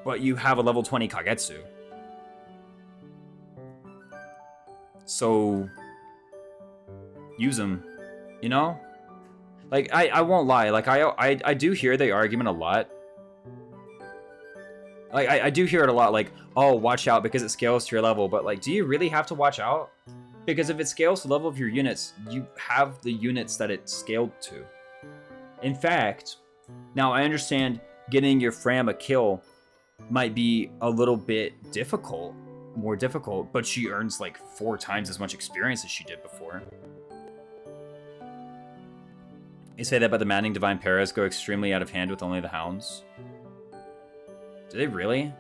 but you have a level 20 Kagetsu, so use them. You know, like I won't lie. Like I do hear the argument a lot. Like, I do hear it a lot, like, oh, watch out because it scales to your level. But, like, do you really have to watch out? Because if it scales to the level of your units, you have the units that it scaled to. In fact, now I understand getting your Fram a kill might be a little bit more difficult, but she earns, like, 4 times as much experience as she did before. You say that about the Maddening Divine Paras go extremely out of hand with only the Hounds. Do they really?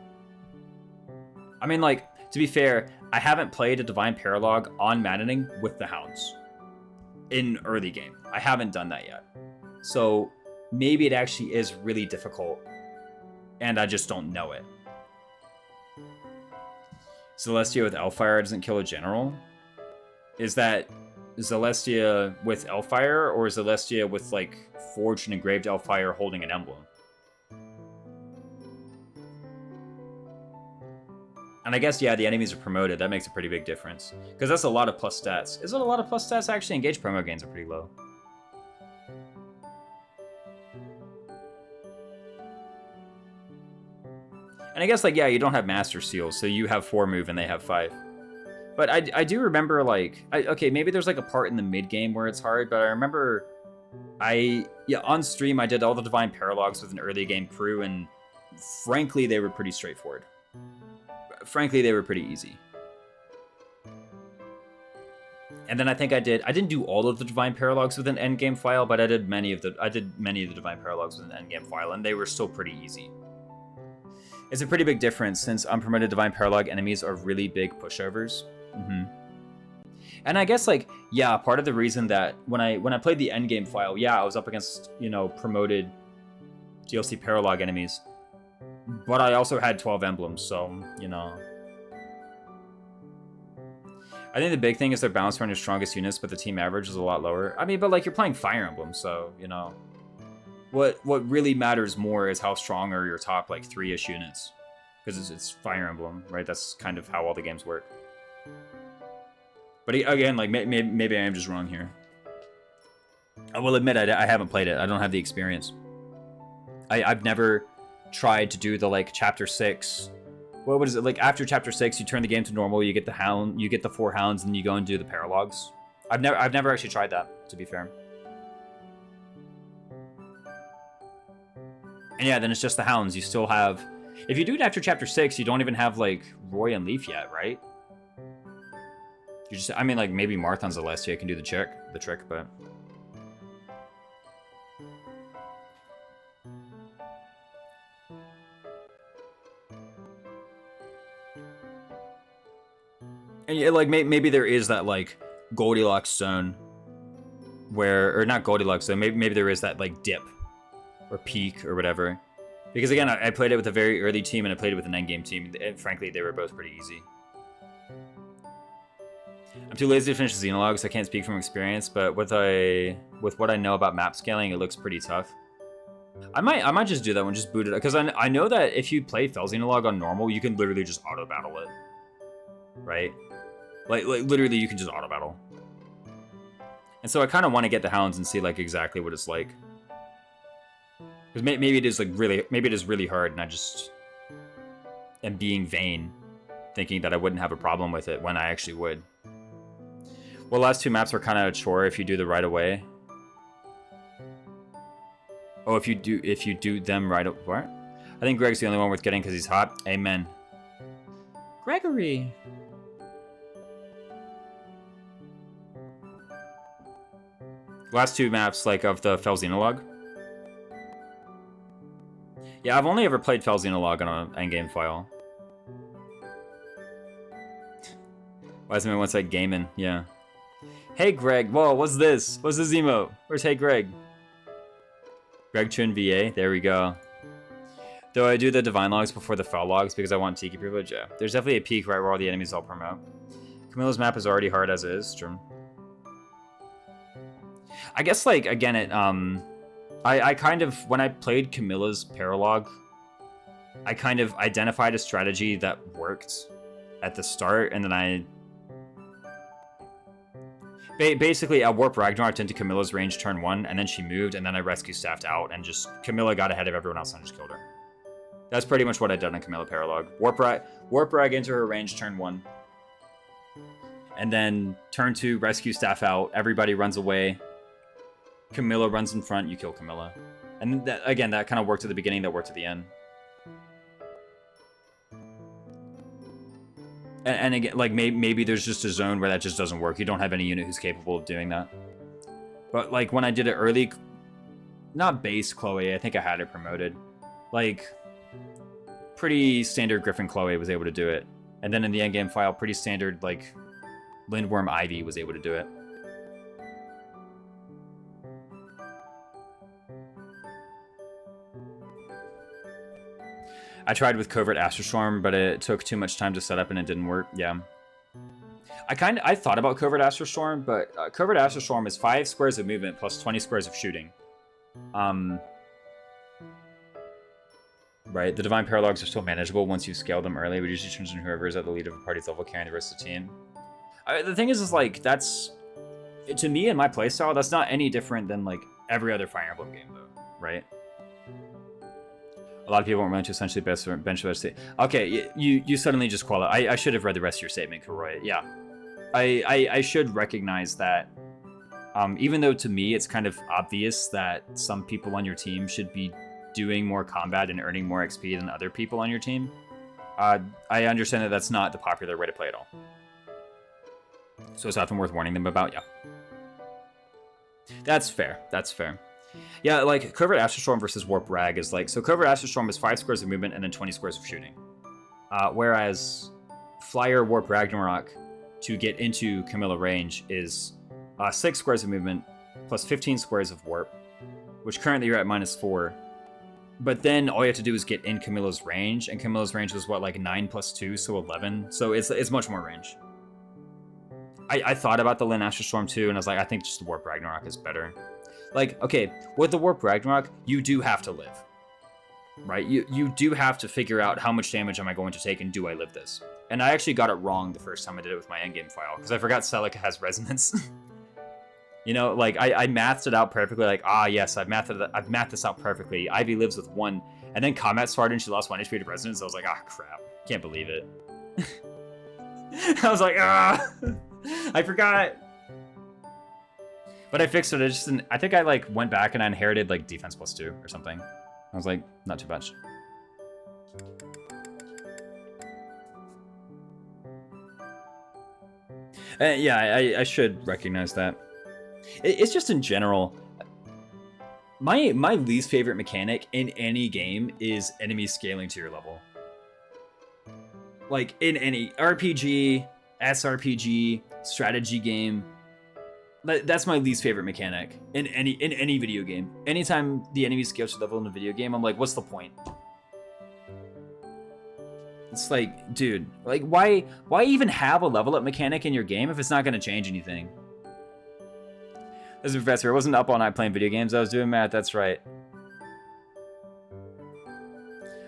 I mean, like, to be fair, I haven't played a Divine Paralogue on Maddening with the Hounds in early game. I haven't done that yet. So maybe it actually is really difficult, and I just don't know it. Celestia with Elfire doesn't kill a general? Is that Celestia with Elfire, or Celestia with, like, Forged and Engraved Elfire holding an emblem? And I guess, yeah, the enemies are promoted. That makes a pretty big difference. Because that's a lot of plus stats. Is it a lot of plus stats? Actually, Engage promo gains are pretty low. And I guess, like, yeah, you don't have Master Seals, so you have 4 move and they have 5. But I do remember, like... okay, maybe there's, like, a part in the mid-game where it's hard, but I remember... on stream, I did all the Divine Paralogs with an early game crew, and frankly, they were pretty straightforward. Frankly, they were pretty easy. And then I think I didn't do all of the divine paralogs with an endgame file, but I did many of the divine paralogs with an endgame file, and they were still pretty easy. It's a pretty big difference since unpromoted divine paralog enemies are really big pushovers. And I guess, like, yeah, part of the reason that when I played the endgame file, yeah, I was up against, you know, promoted DLC paralog enemies, but I also had 12 emblems, so, you know. I think the big thing is they're balanced around your strongest units, but the team average is a lot lower. I mean, but, like, you're playing Fire Emblem, so, you know. What really matters more is how strong are your top, like, 3-ish units. Because it's Fire Emblem, right? That's kind of how all the games work. But again, like, maybe I am just wrong here. I will admit I haven't played it. I don't have the experience. I've never tried to do the, like, Chapter 6. What is it? Like, after Chapter 6, you turn the game to normal, you get the hound, you get the 4 hounds, and you go and do the paralogs. I've never actually tried that, to be fair. And yeah, then it's just the hounds. You still have... If you do it after Chapter 6, you don't even have, like, Roy and Leaf yet, right? You just... I mean, like, maybe Marthon's Celestia can do the trick, but... And yeah, like, maybe there is that, like, Goldilocks zone where... Or not Goldilocks zone, maybe there is that, like, dip. Or peak, or whatever. Because again, I played it with a very early team, and I played it with an endgame team, and frankly, they were both pretty easy. I'm too lazy to finish the Xenologue, so I can't speak from experience, but with what I know about map scaling, it looks pretty tough. I might just do that one, just boot it, because I know that if you play Fel Xenologue on normal, you can literally just auto-battle it. Right? Like, literally, you can just auto-battle. And so I kind of want to get the hounds and see, like, exactly what it's like. Because maybe it is like really hard, and I just am being vain, thinking that I wouldn't have a problem with it when I actually would. Well, the last 2 maps are kind of a chore if you do the right away. Oh, if you do them right away. What? I think Greg's the only one worth getting because he's hot. Amen. Gregory. Last 2 maps, like, of the Fel Xenologue. Yeah, I've only ever played Fel Xenologue on an endgame file. Wiseman wants like gaming, yeah. Hey Greg, whoa, what's this? What's this emote? Where's Hey Greg? Greg Chun VA, there we go. Though I do the divine logs before the fel logs because I want Tiki privilege, yeah. There's definitely a peak right where all the enemies all promote. Camilla's map is already hard as is, true. I guess, like, again, it, I kind of, when I played Camilla's paralogue, I kind of identified a strategy that worked at the start, and then I... Basically, I warped Ragnarok into Camilla's range turn 1, and then she moved, and then I rescue staffed out, and just Camilla got ahead of everyone else and just killed her. That's pretty much what I did on Camilla paralogue. Warp Rag into her range turn 1, and then turn 2, rescue staff out, everybody runs away. Camilla runs in front, you kill Camilla. And that, again, that kind of worked at the beginning, that worked at the end. And again, like, maybe there's just a zone where that just doesn't work. You don't have any unit who's capable of doing that. But, like, when I did it early, not base Chloe, I think I had it promoted. Like, pretty standard Griffin Chloe was able to do it. And then in the endgame file, pretty standard, like, Lindworm Ivy was able to do it. I tried with Covert Astrostorm, but it took too much time to set up and it didn't work. Yeah. I thought about Covert Astrostorm, but Covert Astrostorm is 5 squares of movement plus 20 squares of shooting. Right, the Divine Paralogs are still manageable once you scale them early, but usually turns in whoever is at the lead of a party's level carrying the rest of the team. The thing is like, that's... To me, in my playstyle, that's not any different than, like, every other Fire Emblem game, though, right? A lot of people weren't willing to essentially bench the state. Okay, you suddenly just qualify. I should have read the rest of your statement, Karoy. Yeah. I should recognize that, even though to me it's kind of obvious that some people on your team should be doing more combat and earning more XP than other people on your team, I understand that that's not the popular way to play at all. So it's often worth warning them about, yeah. That's fair, that's fair. Yeah, like, Covert Astrostorm versus Warp Rag is like, so Covert Astrostorm is 5 squares of movement and then 20 squares of shooting. Whereas Flyer Warp Ragnarok to get into Camilla range is 6 squares of movement plus 15 squares of warp, which currently you're at -4. But then all you have to do is get in Camilla's range, and Camilla's range was what, like 9 plus 2, so 11. So it's much more range. I thought about the Lyn Astrostorm too, and I was like, I think just the Warp Ragnarok is better. Like, okay, with the Warp Ragnarok, you do have to live. Right? You do have to figure out how much damage am I going to take and do I live this? And I actually got it wrong the first time I did it with my endgame file, because I forgot Celica has resonance. You know, like, I mathed it out perfectly, like, yes, I've mathed this out perfectly. Ivy lives with 1, and then combat started and she lost 1 HP to resonance. I was like, crap, can't believe it. I was like, I forgot. But I fixed it. I think I like went back and I inherited like defense +2 or something. I was like, not too much. Yeah, I should recognize that. It's just in general, my least favorite mechanic in any game is enemies scaling to your level. Like in any RPG, SRPG, strategy game, that's my least favorite mechanic in any video game. Anytime the enemies scale to level in a video game, I'm like, what's the point? It's like, dude, like why even have a level up mechanic in your game if it's not going to change anything? As a professor, I wasn't up all night playing video games. I was doing math. That's right.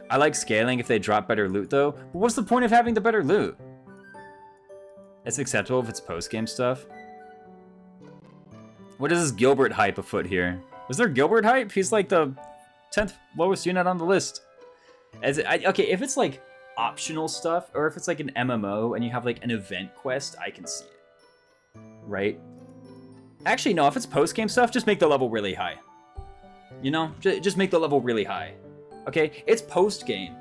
I like scaling if they drop better loot, though. But what's the point of having the better loot? It's acceptable if it's post-game stuff. What is this Gilbert hype afoot here? Was there Gilbert hype? He's like the 10th lowest unit on the list. Okay, if it's like optional stuff, or if it's like an MMO and you have like an event quest, I can see it. Right? Actually, no, if it's post-game stuff, just make the level really high. You know? Just make the level really high. Okay? It's post-game.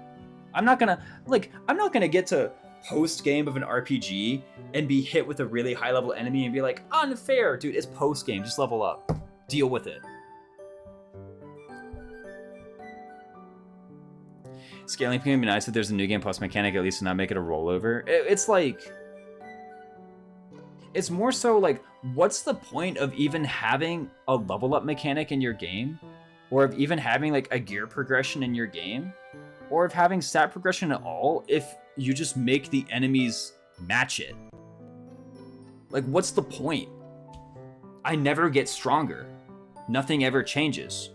I'm not gonna get to post-game of an RPG and be hit with a really high-level enemy and be like, unfair! Dude, it's post-game. Just level up. Deal with it. Scaling can be nice if there's a new game plus mechanic, at least to not make it a rollover. It's like... It's more so like, what's the point of even having a level up mechanic in your game? Or of even having like a gear progression in your game? Or of having stat progression at all if you just make the enemies match it? Like, what's the point? I never get stronger. Nothing ever changes.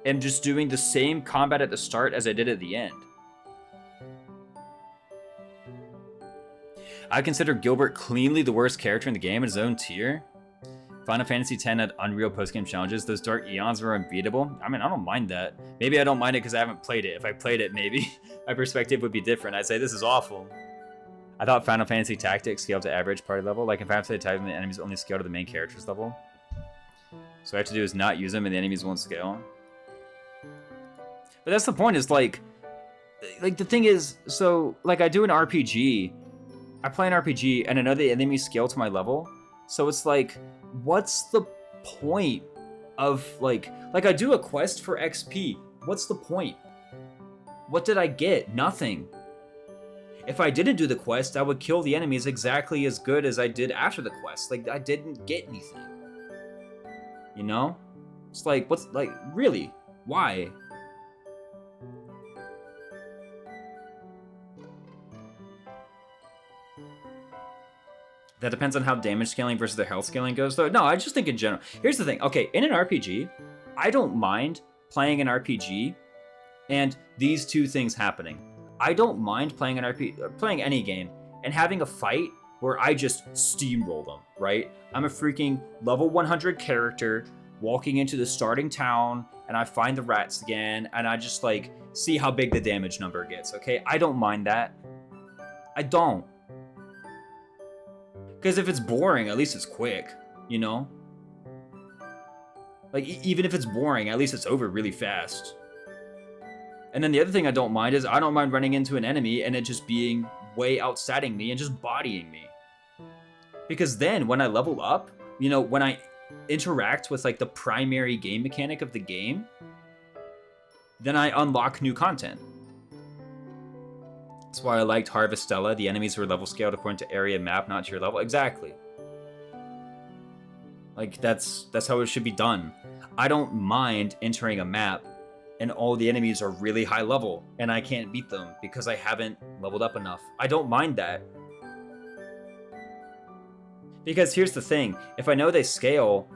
I'm just doing the same combat at the start as I did at the end. I consider Gilbert cleanly the worst character in the game in his own tier. Final Fantasy X had unreal post-game challenges. Those Dark Eons were unbeatable. I mean, I don't mind that. Maybe I don't mind it because I haven't played it. If I played it, maybe my perspective would be different. I'd say, this is awful. I thought Final Fantasy Tactics scaled to average party level. Like in Final Fantasy Tactics, the enemies only scale to the main character's level. So what I have to do is not use them and the enemies won't scale. But that's the point, is like the thing is, so like I do an RPG, I play an RPG and I know the enemies scale to my level. So it's like, what's the point of like I do a quest for XP. What's the point? What did I get? Nothing. If I didn't do the quest, I would kill the enemies exactly as good as I did after the quest. Like, I didn't get anything. You know? It's like, what's, like, really? Why? That depends on how damage scaling versus the health scaling goes, though. No, I just think in general. Here's the thing. Okay, in an RPG, I don't mind playing an RPG and these two things happening. I don't mind playing an RPG, playing any game, and having a fight where I just steamroll them, right? I'm a freaking level 100 character walking into the starting town, and I find the rats again, and I just, like, see how big the damage number gets, okay? I don't mind that. I don't. Because if it's boring, at least it's quick, you know? Like, even if it's boring, at least it's over really fast. And then the other thing I don't mind is I don't mind running into an enemy and it just being way outstatting me and just bodying me. Because then when I level up, you know, when I interact with like the primary game mechanic of the game, then I unlock new content. That's why I liked Harvestella. The enemies were level scaled according to area map, not to your level. Exactly. Like, that's how it should be done. I don't mind entering a map and all the enemies are really high level and I can't beat them because I haven't leveled up enough. I don't mind that. Because here's the thing, if I know they scale,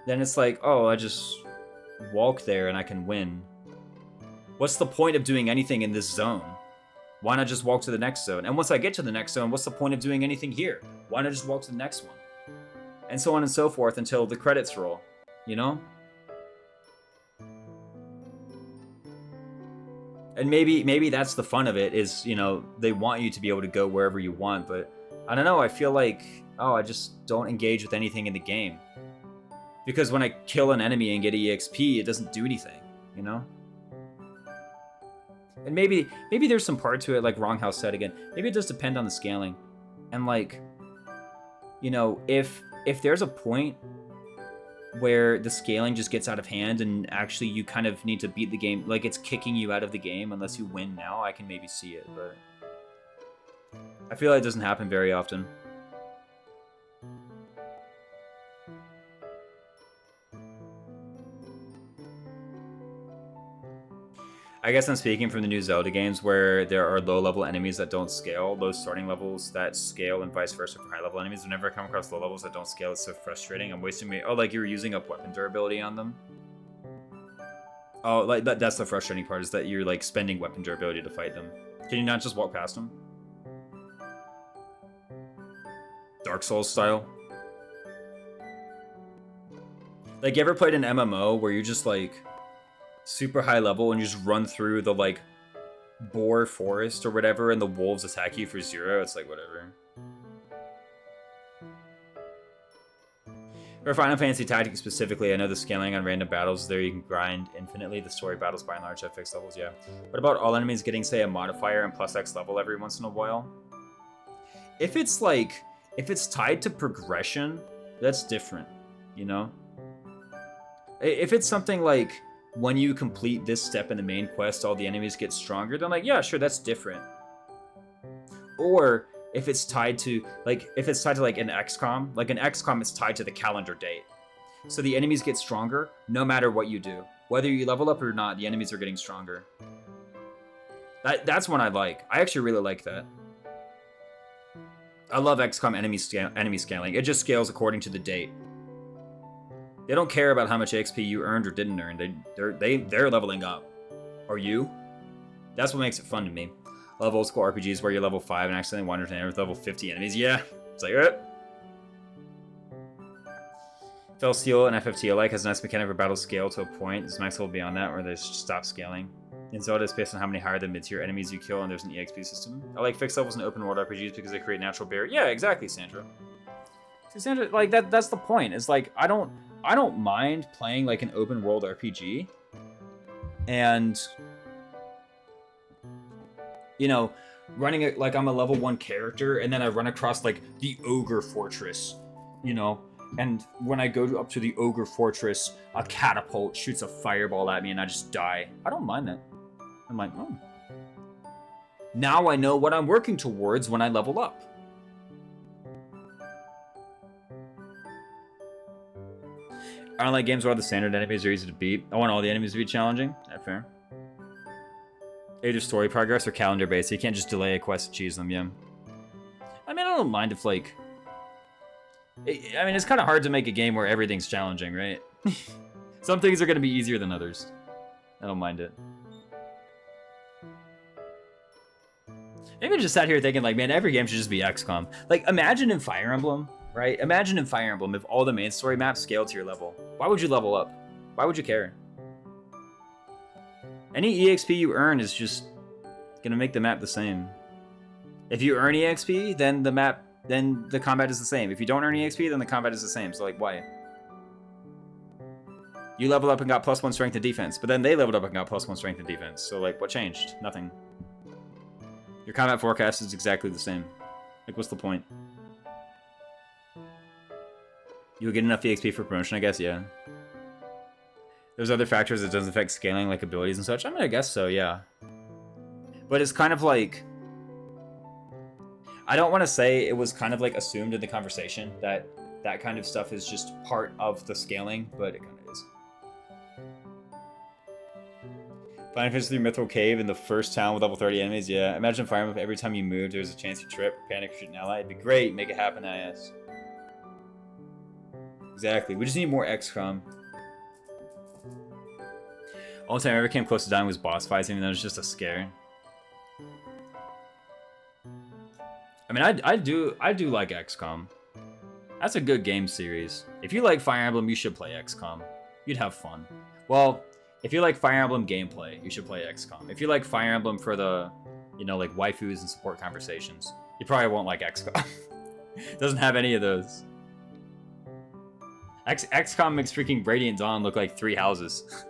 then it's like, oh, I just walk there and I can win. What's the point of doing anything in this zone? Why not just walk to the next zone? And once I get to the next zone, what's the point of doing anything here? Why not just walk to the next one? And so on and so forth until the credits roll, you know? And maybe that's the fun of it, is, you know, they want you to be able to go wherever you want, but I don't know, I feel like, oh, I just don't engage with anything in the game. Because when I kill an enemy and get EXP, it doesn't do anything, you know? And maybe there's some part to it, like Wronghouse said again. Maybe it does depend on the scaling. And like, you know, if there's a point where the scaling just gets out of hand and actually you kind of need to beat the game, like it's kicking you out of the game unless you win now, I can maybe see it, but I feel like it doesn't happen very often. I guess I'm speaking from the new Zelda games where there are low-level enemies that don't scale, low starting levels that scale, and vice versa for high-level enemies. Whenever I come across low levels that don't scale, it's so frustrating. I'm wasting my... Oh, like you were using up weapon durability on them? Oh, like that's the frustrating part, is that you're like spending weapon durability to fight them. Can you not just walk past them? Dark Souls style? Like, you ever played an MMO where you're just like super high level and you just run through the like boar forest or whatever and the wolves attack you for 0? It's like, whatever. For Final Fantasy Tactics specifically, I know the scaling on random battles there, you can grind infinitely. The story battles by and large have fixed levels, yeah. What about all enemies getting, say, a modifier and plus X level every once in a while? If it's like, if it's tied to progression, that's different, you know? If it's something like, when you complete this step in the main quest, all the enemies get stronger, then like, yeah, sure, that's different. Or if it's tied to, like, an XCOM, like an XCOM is tied to the calendar date. So the enemies get stronger no matter what you do. Whether you level up or not, the enemies are getting stronger. That's one I like. I actually really like that. I love XCOM enemy scaling. It just scales according to the date. They don't care about how much XP you earned or didn't earn. They're leveling up. Or you? That's what makes it fun to me. I love old school RPGs where you're level 5 and accidentally wander to with level 50 enemies. Yeah. It's like, Fell Steel and FFT alike has a nice mechanic for battle scale to a point. There's max level beyond that where they stop scaling. In Zelda, it's based on how many higher than mid-tier enemies you kill, and there's an EXP system. I like fixed levels in open world RPGs because they create natural barrier. Yeah, exactly, Sandra. See, Sandra, like that's the point. It's like I don't mind playing like an open world RPG, and you know, running it like I'm a level 1 character, and then I run across like the Ogre Fortress, you know, and when I go up to the Ogre Fortress, a catapult shoots a fireball at me and I just die. I don't mind that. I'm like, oh. Now I know what I'm working towards when I level up. I don't like games where all the standard enemies are easy to beat. I want all the enemies to be challenging. That fair? Either story progress or calendar based. So you can't just delay a quest to cheese them, yeah. I mean, I don't mind if like... I mean, it's kind of hard to make a game where everything's challenging, right? Some things are going to be easier than others. I don't mind it. Maybe I just sat here thinking, like, man, every game should just be XCOM. Like, imagine in Fire Emblem, right? Imagine in Fire Emblem if all the main story maps scaled to your level. Why would you level up? Why would you care? Any EXP you earn is just gonna make the map the same. If you earn EXP, then the combat is the same. If you don't earn EXP, then the combat is the same. So, like, why? You leveled up and got +1 strength and defense, but then they leveled up and got +1 strength and defense. So, like, what changed? Nothing. Your combat forecast is exactly the same. Like, what's the point? You'll get enough EXP for promotion, I guess, yeah. There's other factors that doesn't affect scaling, like abilities and such. I mean, I guess so, yeah. But it's kind of like... I don't want to say it was kind of like assumed in the conversation that that kind of stuff is just part of the scaling, but it kind of is. Final Fantasy III Mithril Cave in the first town with level 30 enemies, yeah. Imagine Fire Emblem, every time you move, there's a chance you trip, panic, or shoot an ally. It'd be great, make it happen, IS. Exactly, we just need more XCOM. Only time I ever came close to dying was boss fights, even though it was just a scare. I mean, I do like XCOM. That's a good game series. If you like Fire Emblem, you should play XCOM. You'd have fun. Well, if you like Fire Emblem gameplay, you should play XCOM. If you like Fire Emblem for the, you know, like waifus and support conversations, you probably won't like XCOM. Doesn't have any of those. XCOM makes freaking Radiant Dawn look like 3 houses.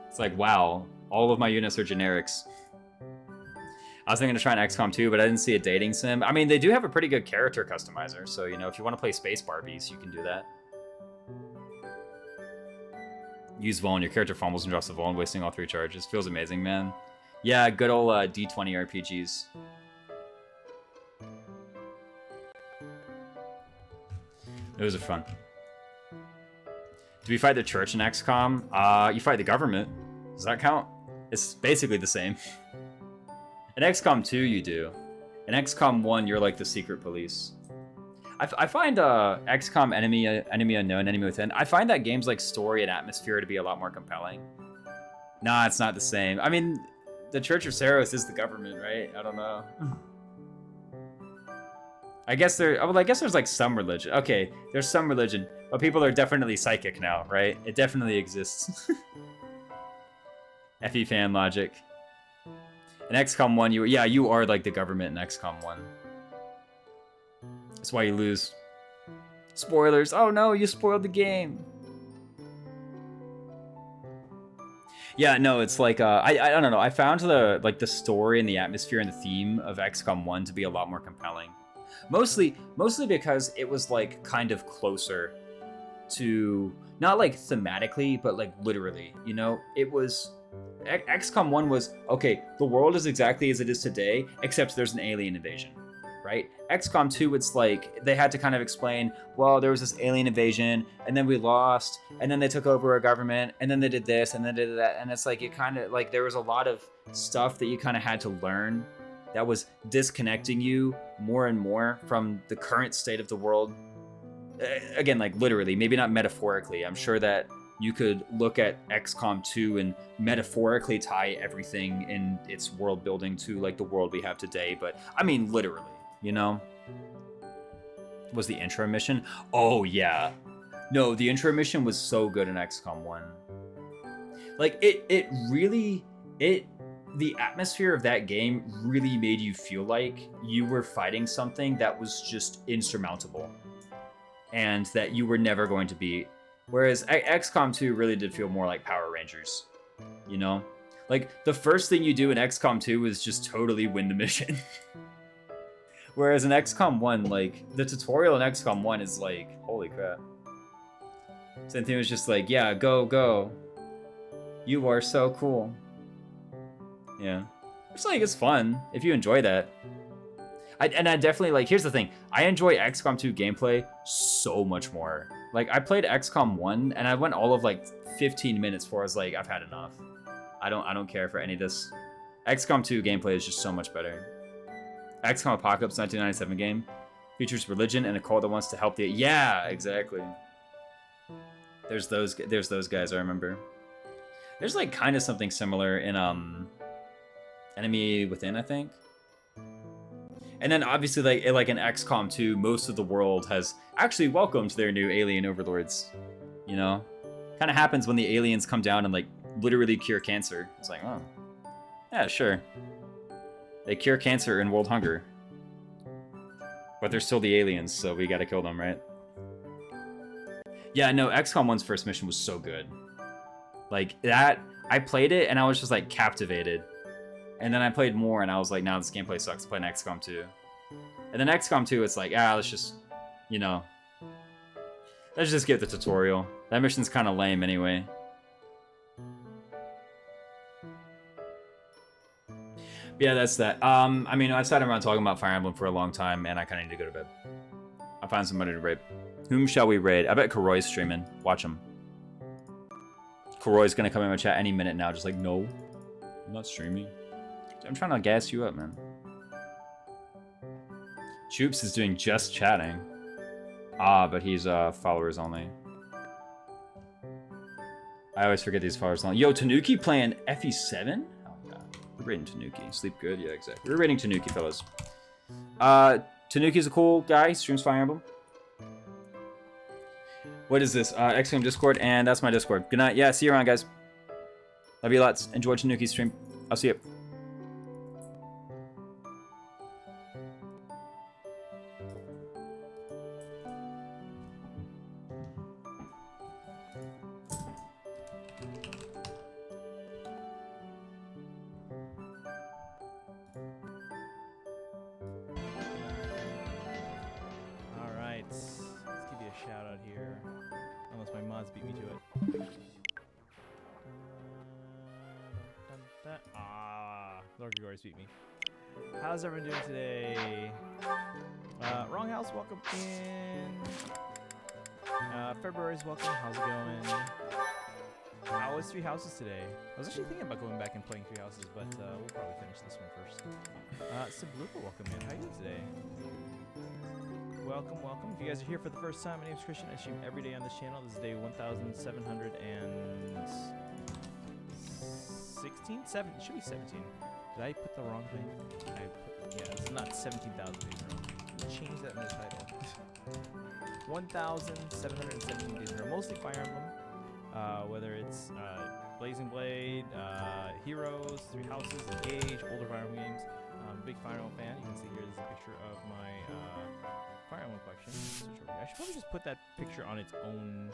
It's like, wow, all of my units are generics. I was thinking to try an XCOM 2, but I didn't see a dating sim. I mean, they do have a pretty good character customizer, so, you know, if you want to play Space Barbies, you can do that. Use Vuln, your character fumbles and drops the Vuln, wasting all 3 charges. Feels amazing, man. Yeah, good old D20 RPGs. Those are fun. Do we fight the church in XCOM? You fight the government. Does that count? It's basically the same. In XCOM 2, you do. In XCOM 1, you're like the secret police. I find XCOM Enemy Unknown, Enemy Within, I find that game's like story and atmosphere to be a lot more compelling. Nah, it's not the same. I mean, the Church of Saros is the government, right? I don't know. I guess there's like some religion. Okay, there's some religion, but people are definitely psychic now, right? It definitely exists. FE fan logic. In XCOM 1, you are like the government in XCOM 1. That's why you lose. Spoilers. Oh no, you spoiled the game. Yeah, no, it's like I don't know. I found the story and the atmosphere and the theme of XCOM 1 to be a lot more compelling. Mostly because it was like kind of closer to, not like thematically, but like literally, you know? It was XCOM 1 was, okay, the world is exactly as it is today, except there's an alien invasion, right? XCOM 2, it's like, they had to kind of explain, well, there was this alien invasion, and then we lost, and then they took over a government, and then they did this, and then they did that, and it's like, it kind of, like, there was a lot of stuff that you kind of had to learn that was disconnecting you more and more from the current state of the world. Again, like, literally, maybe not metaphorically. I'm sure that you could look at XCOM 2 and metaphorically tie everything in its world building to like the world we have today, but I mean literally, you know? Was the intro mission? Oh yeah. No, the intro mission was so good in XCOM 1. Like the atmosphere of that game really made you feel like you were fighting something that was just insurmountable and that you were never going to beat. Whereas XCOM 2 really did feel more like Power Rangers, you know? Like, the first thing you do in XCOM 2 is just totally win the mission. Whereas in XCOM 1, like, the tutorial in XCOM 1 is like, holy crap. Same thing was just like, yeah, go, go. You are so cool. Yeah. It's like, it's fun, if you enjoy that. I definitely, like, here's the thing. I enjoy XCOM 2 gameplay so much more. Like, I played XCOM 1, and I went all of, like, 15 minutes before I was like, I've had enough. I don't care for any of this. XCOM 2 gameplay is just so much better. XCOM Apocalypse 1997 game features religion and a cult that wants to help the... Yeah, exactly. There's those guys, I remember. There's, like, kind of something similar in, Enemy Within, I think. And then obviously, like in XCOM 2, most of the world has actually welcomed their new alien overlords. You know, kind of happens when the aliens come down and like literally cure cancer. It's like, oh, yeah, sure. They cure cancer and world hunger, but they're still the aliens, so we gotta kill them, right? Yeah, no, XCOM 1's first mission was so good. Like that, I played it and I was just like captivated. And then I played more, and I was like, "No, this gameplay sucks." Playing XCOM 2, and then XCOM 2, it's like, let's just, you know, Let's just get the tutorial. That mission's kind of lame anyway. Yeah, that's that. I mean, I've sat around talking about Fire Emblem for a long time, and I kind of need to go to bed. I'll find somebody to raid. Whom shall we raid? I bet Karoi's streaming. Watch him. Karoi's gonna come in my chat any minute now, just like, no, I'm not streaming. I'm trying to gas you up, man. Choops is doing just chatting. Ah, but he's followers only. I always forget these followers only. Yo, Tanuki playing FE7? Oh yeah, we're rating Tanuki. Sleep good? Yeah, exactly. We're rating Tanuki, fellas. Tanuki's a cool guy. He streams Fire Emblem. What is this? XCOM Discord, and that's my Discord. Good night. Yeah, see you around, guys. Love you lots. Enjoy Tanuki's stream. I'll see you. Beat me. How's everyone doing today? Wrong house, welcome in. February's welcome. How's it going? How was Three Houses today? I was actually thinking about going back and playing Three Houses, but we'll probably finish this one first. Sublupa, welcome in. How are you doing today? Welcome, welcome. If you guys are here for the first time, my name is Christian. I stream every day on this channel. This is day 1716? 7. It should be 17. Did I put the wrong thing? Yeah, it's not 17,000 days in a row. Change that in the title. 1,717 days in a row. Mostly Fire Emblem. Whether it's Blazing Blade, Heroes, Three Houses, Engage, older Fire Emblem games. I'm a big Fire Emblem fan. You can see here, this is a picture of my Fire Emblem collection. I should probably just put that picture on its own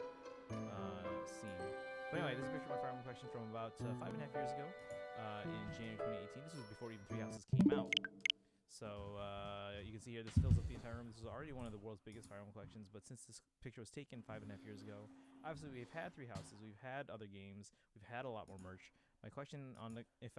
scene. But anyway, this is a picture of my Fire Emblem collection from about 5.5 years ago. In January 2018. This was before even Three Houses came out. So you can see here, this fills up the entire room. This is already one of the world's biggest Fire Emblem collections, but since this picture was taken 5.5 years ago, obviously we've had Three Houses, we've had other games, we've had a lot more merch. My question on the, if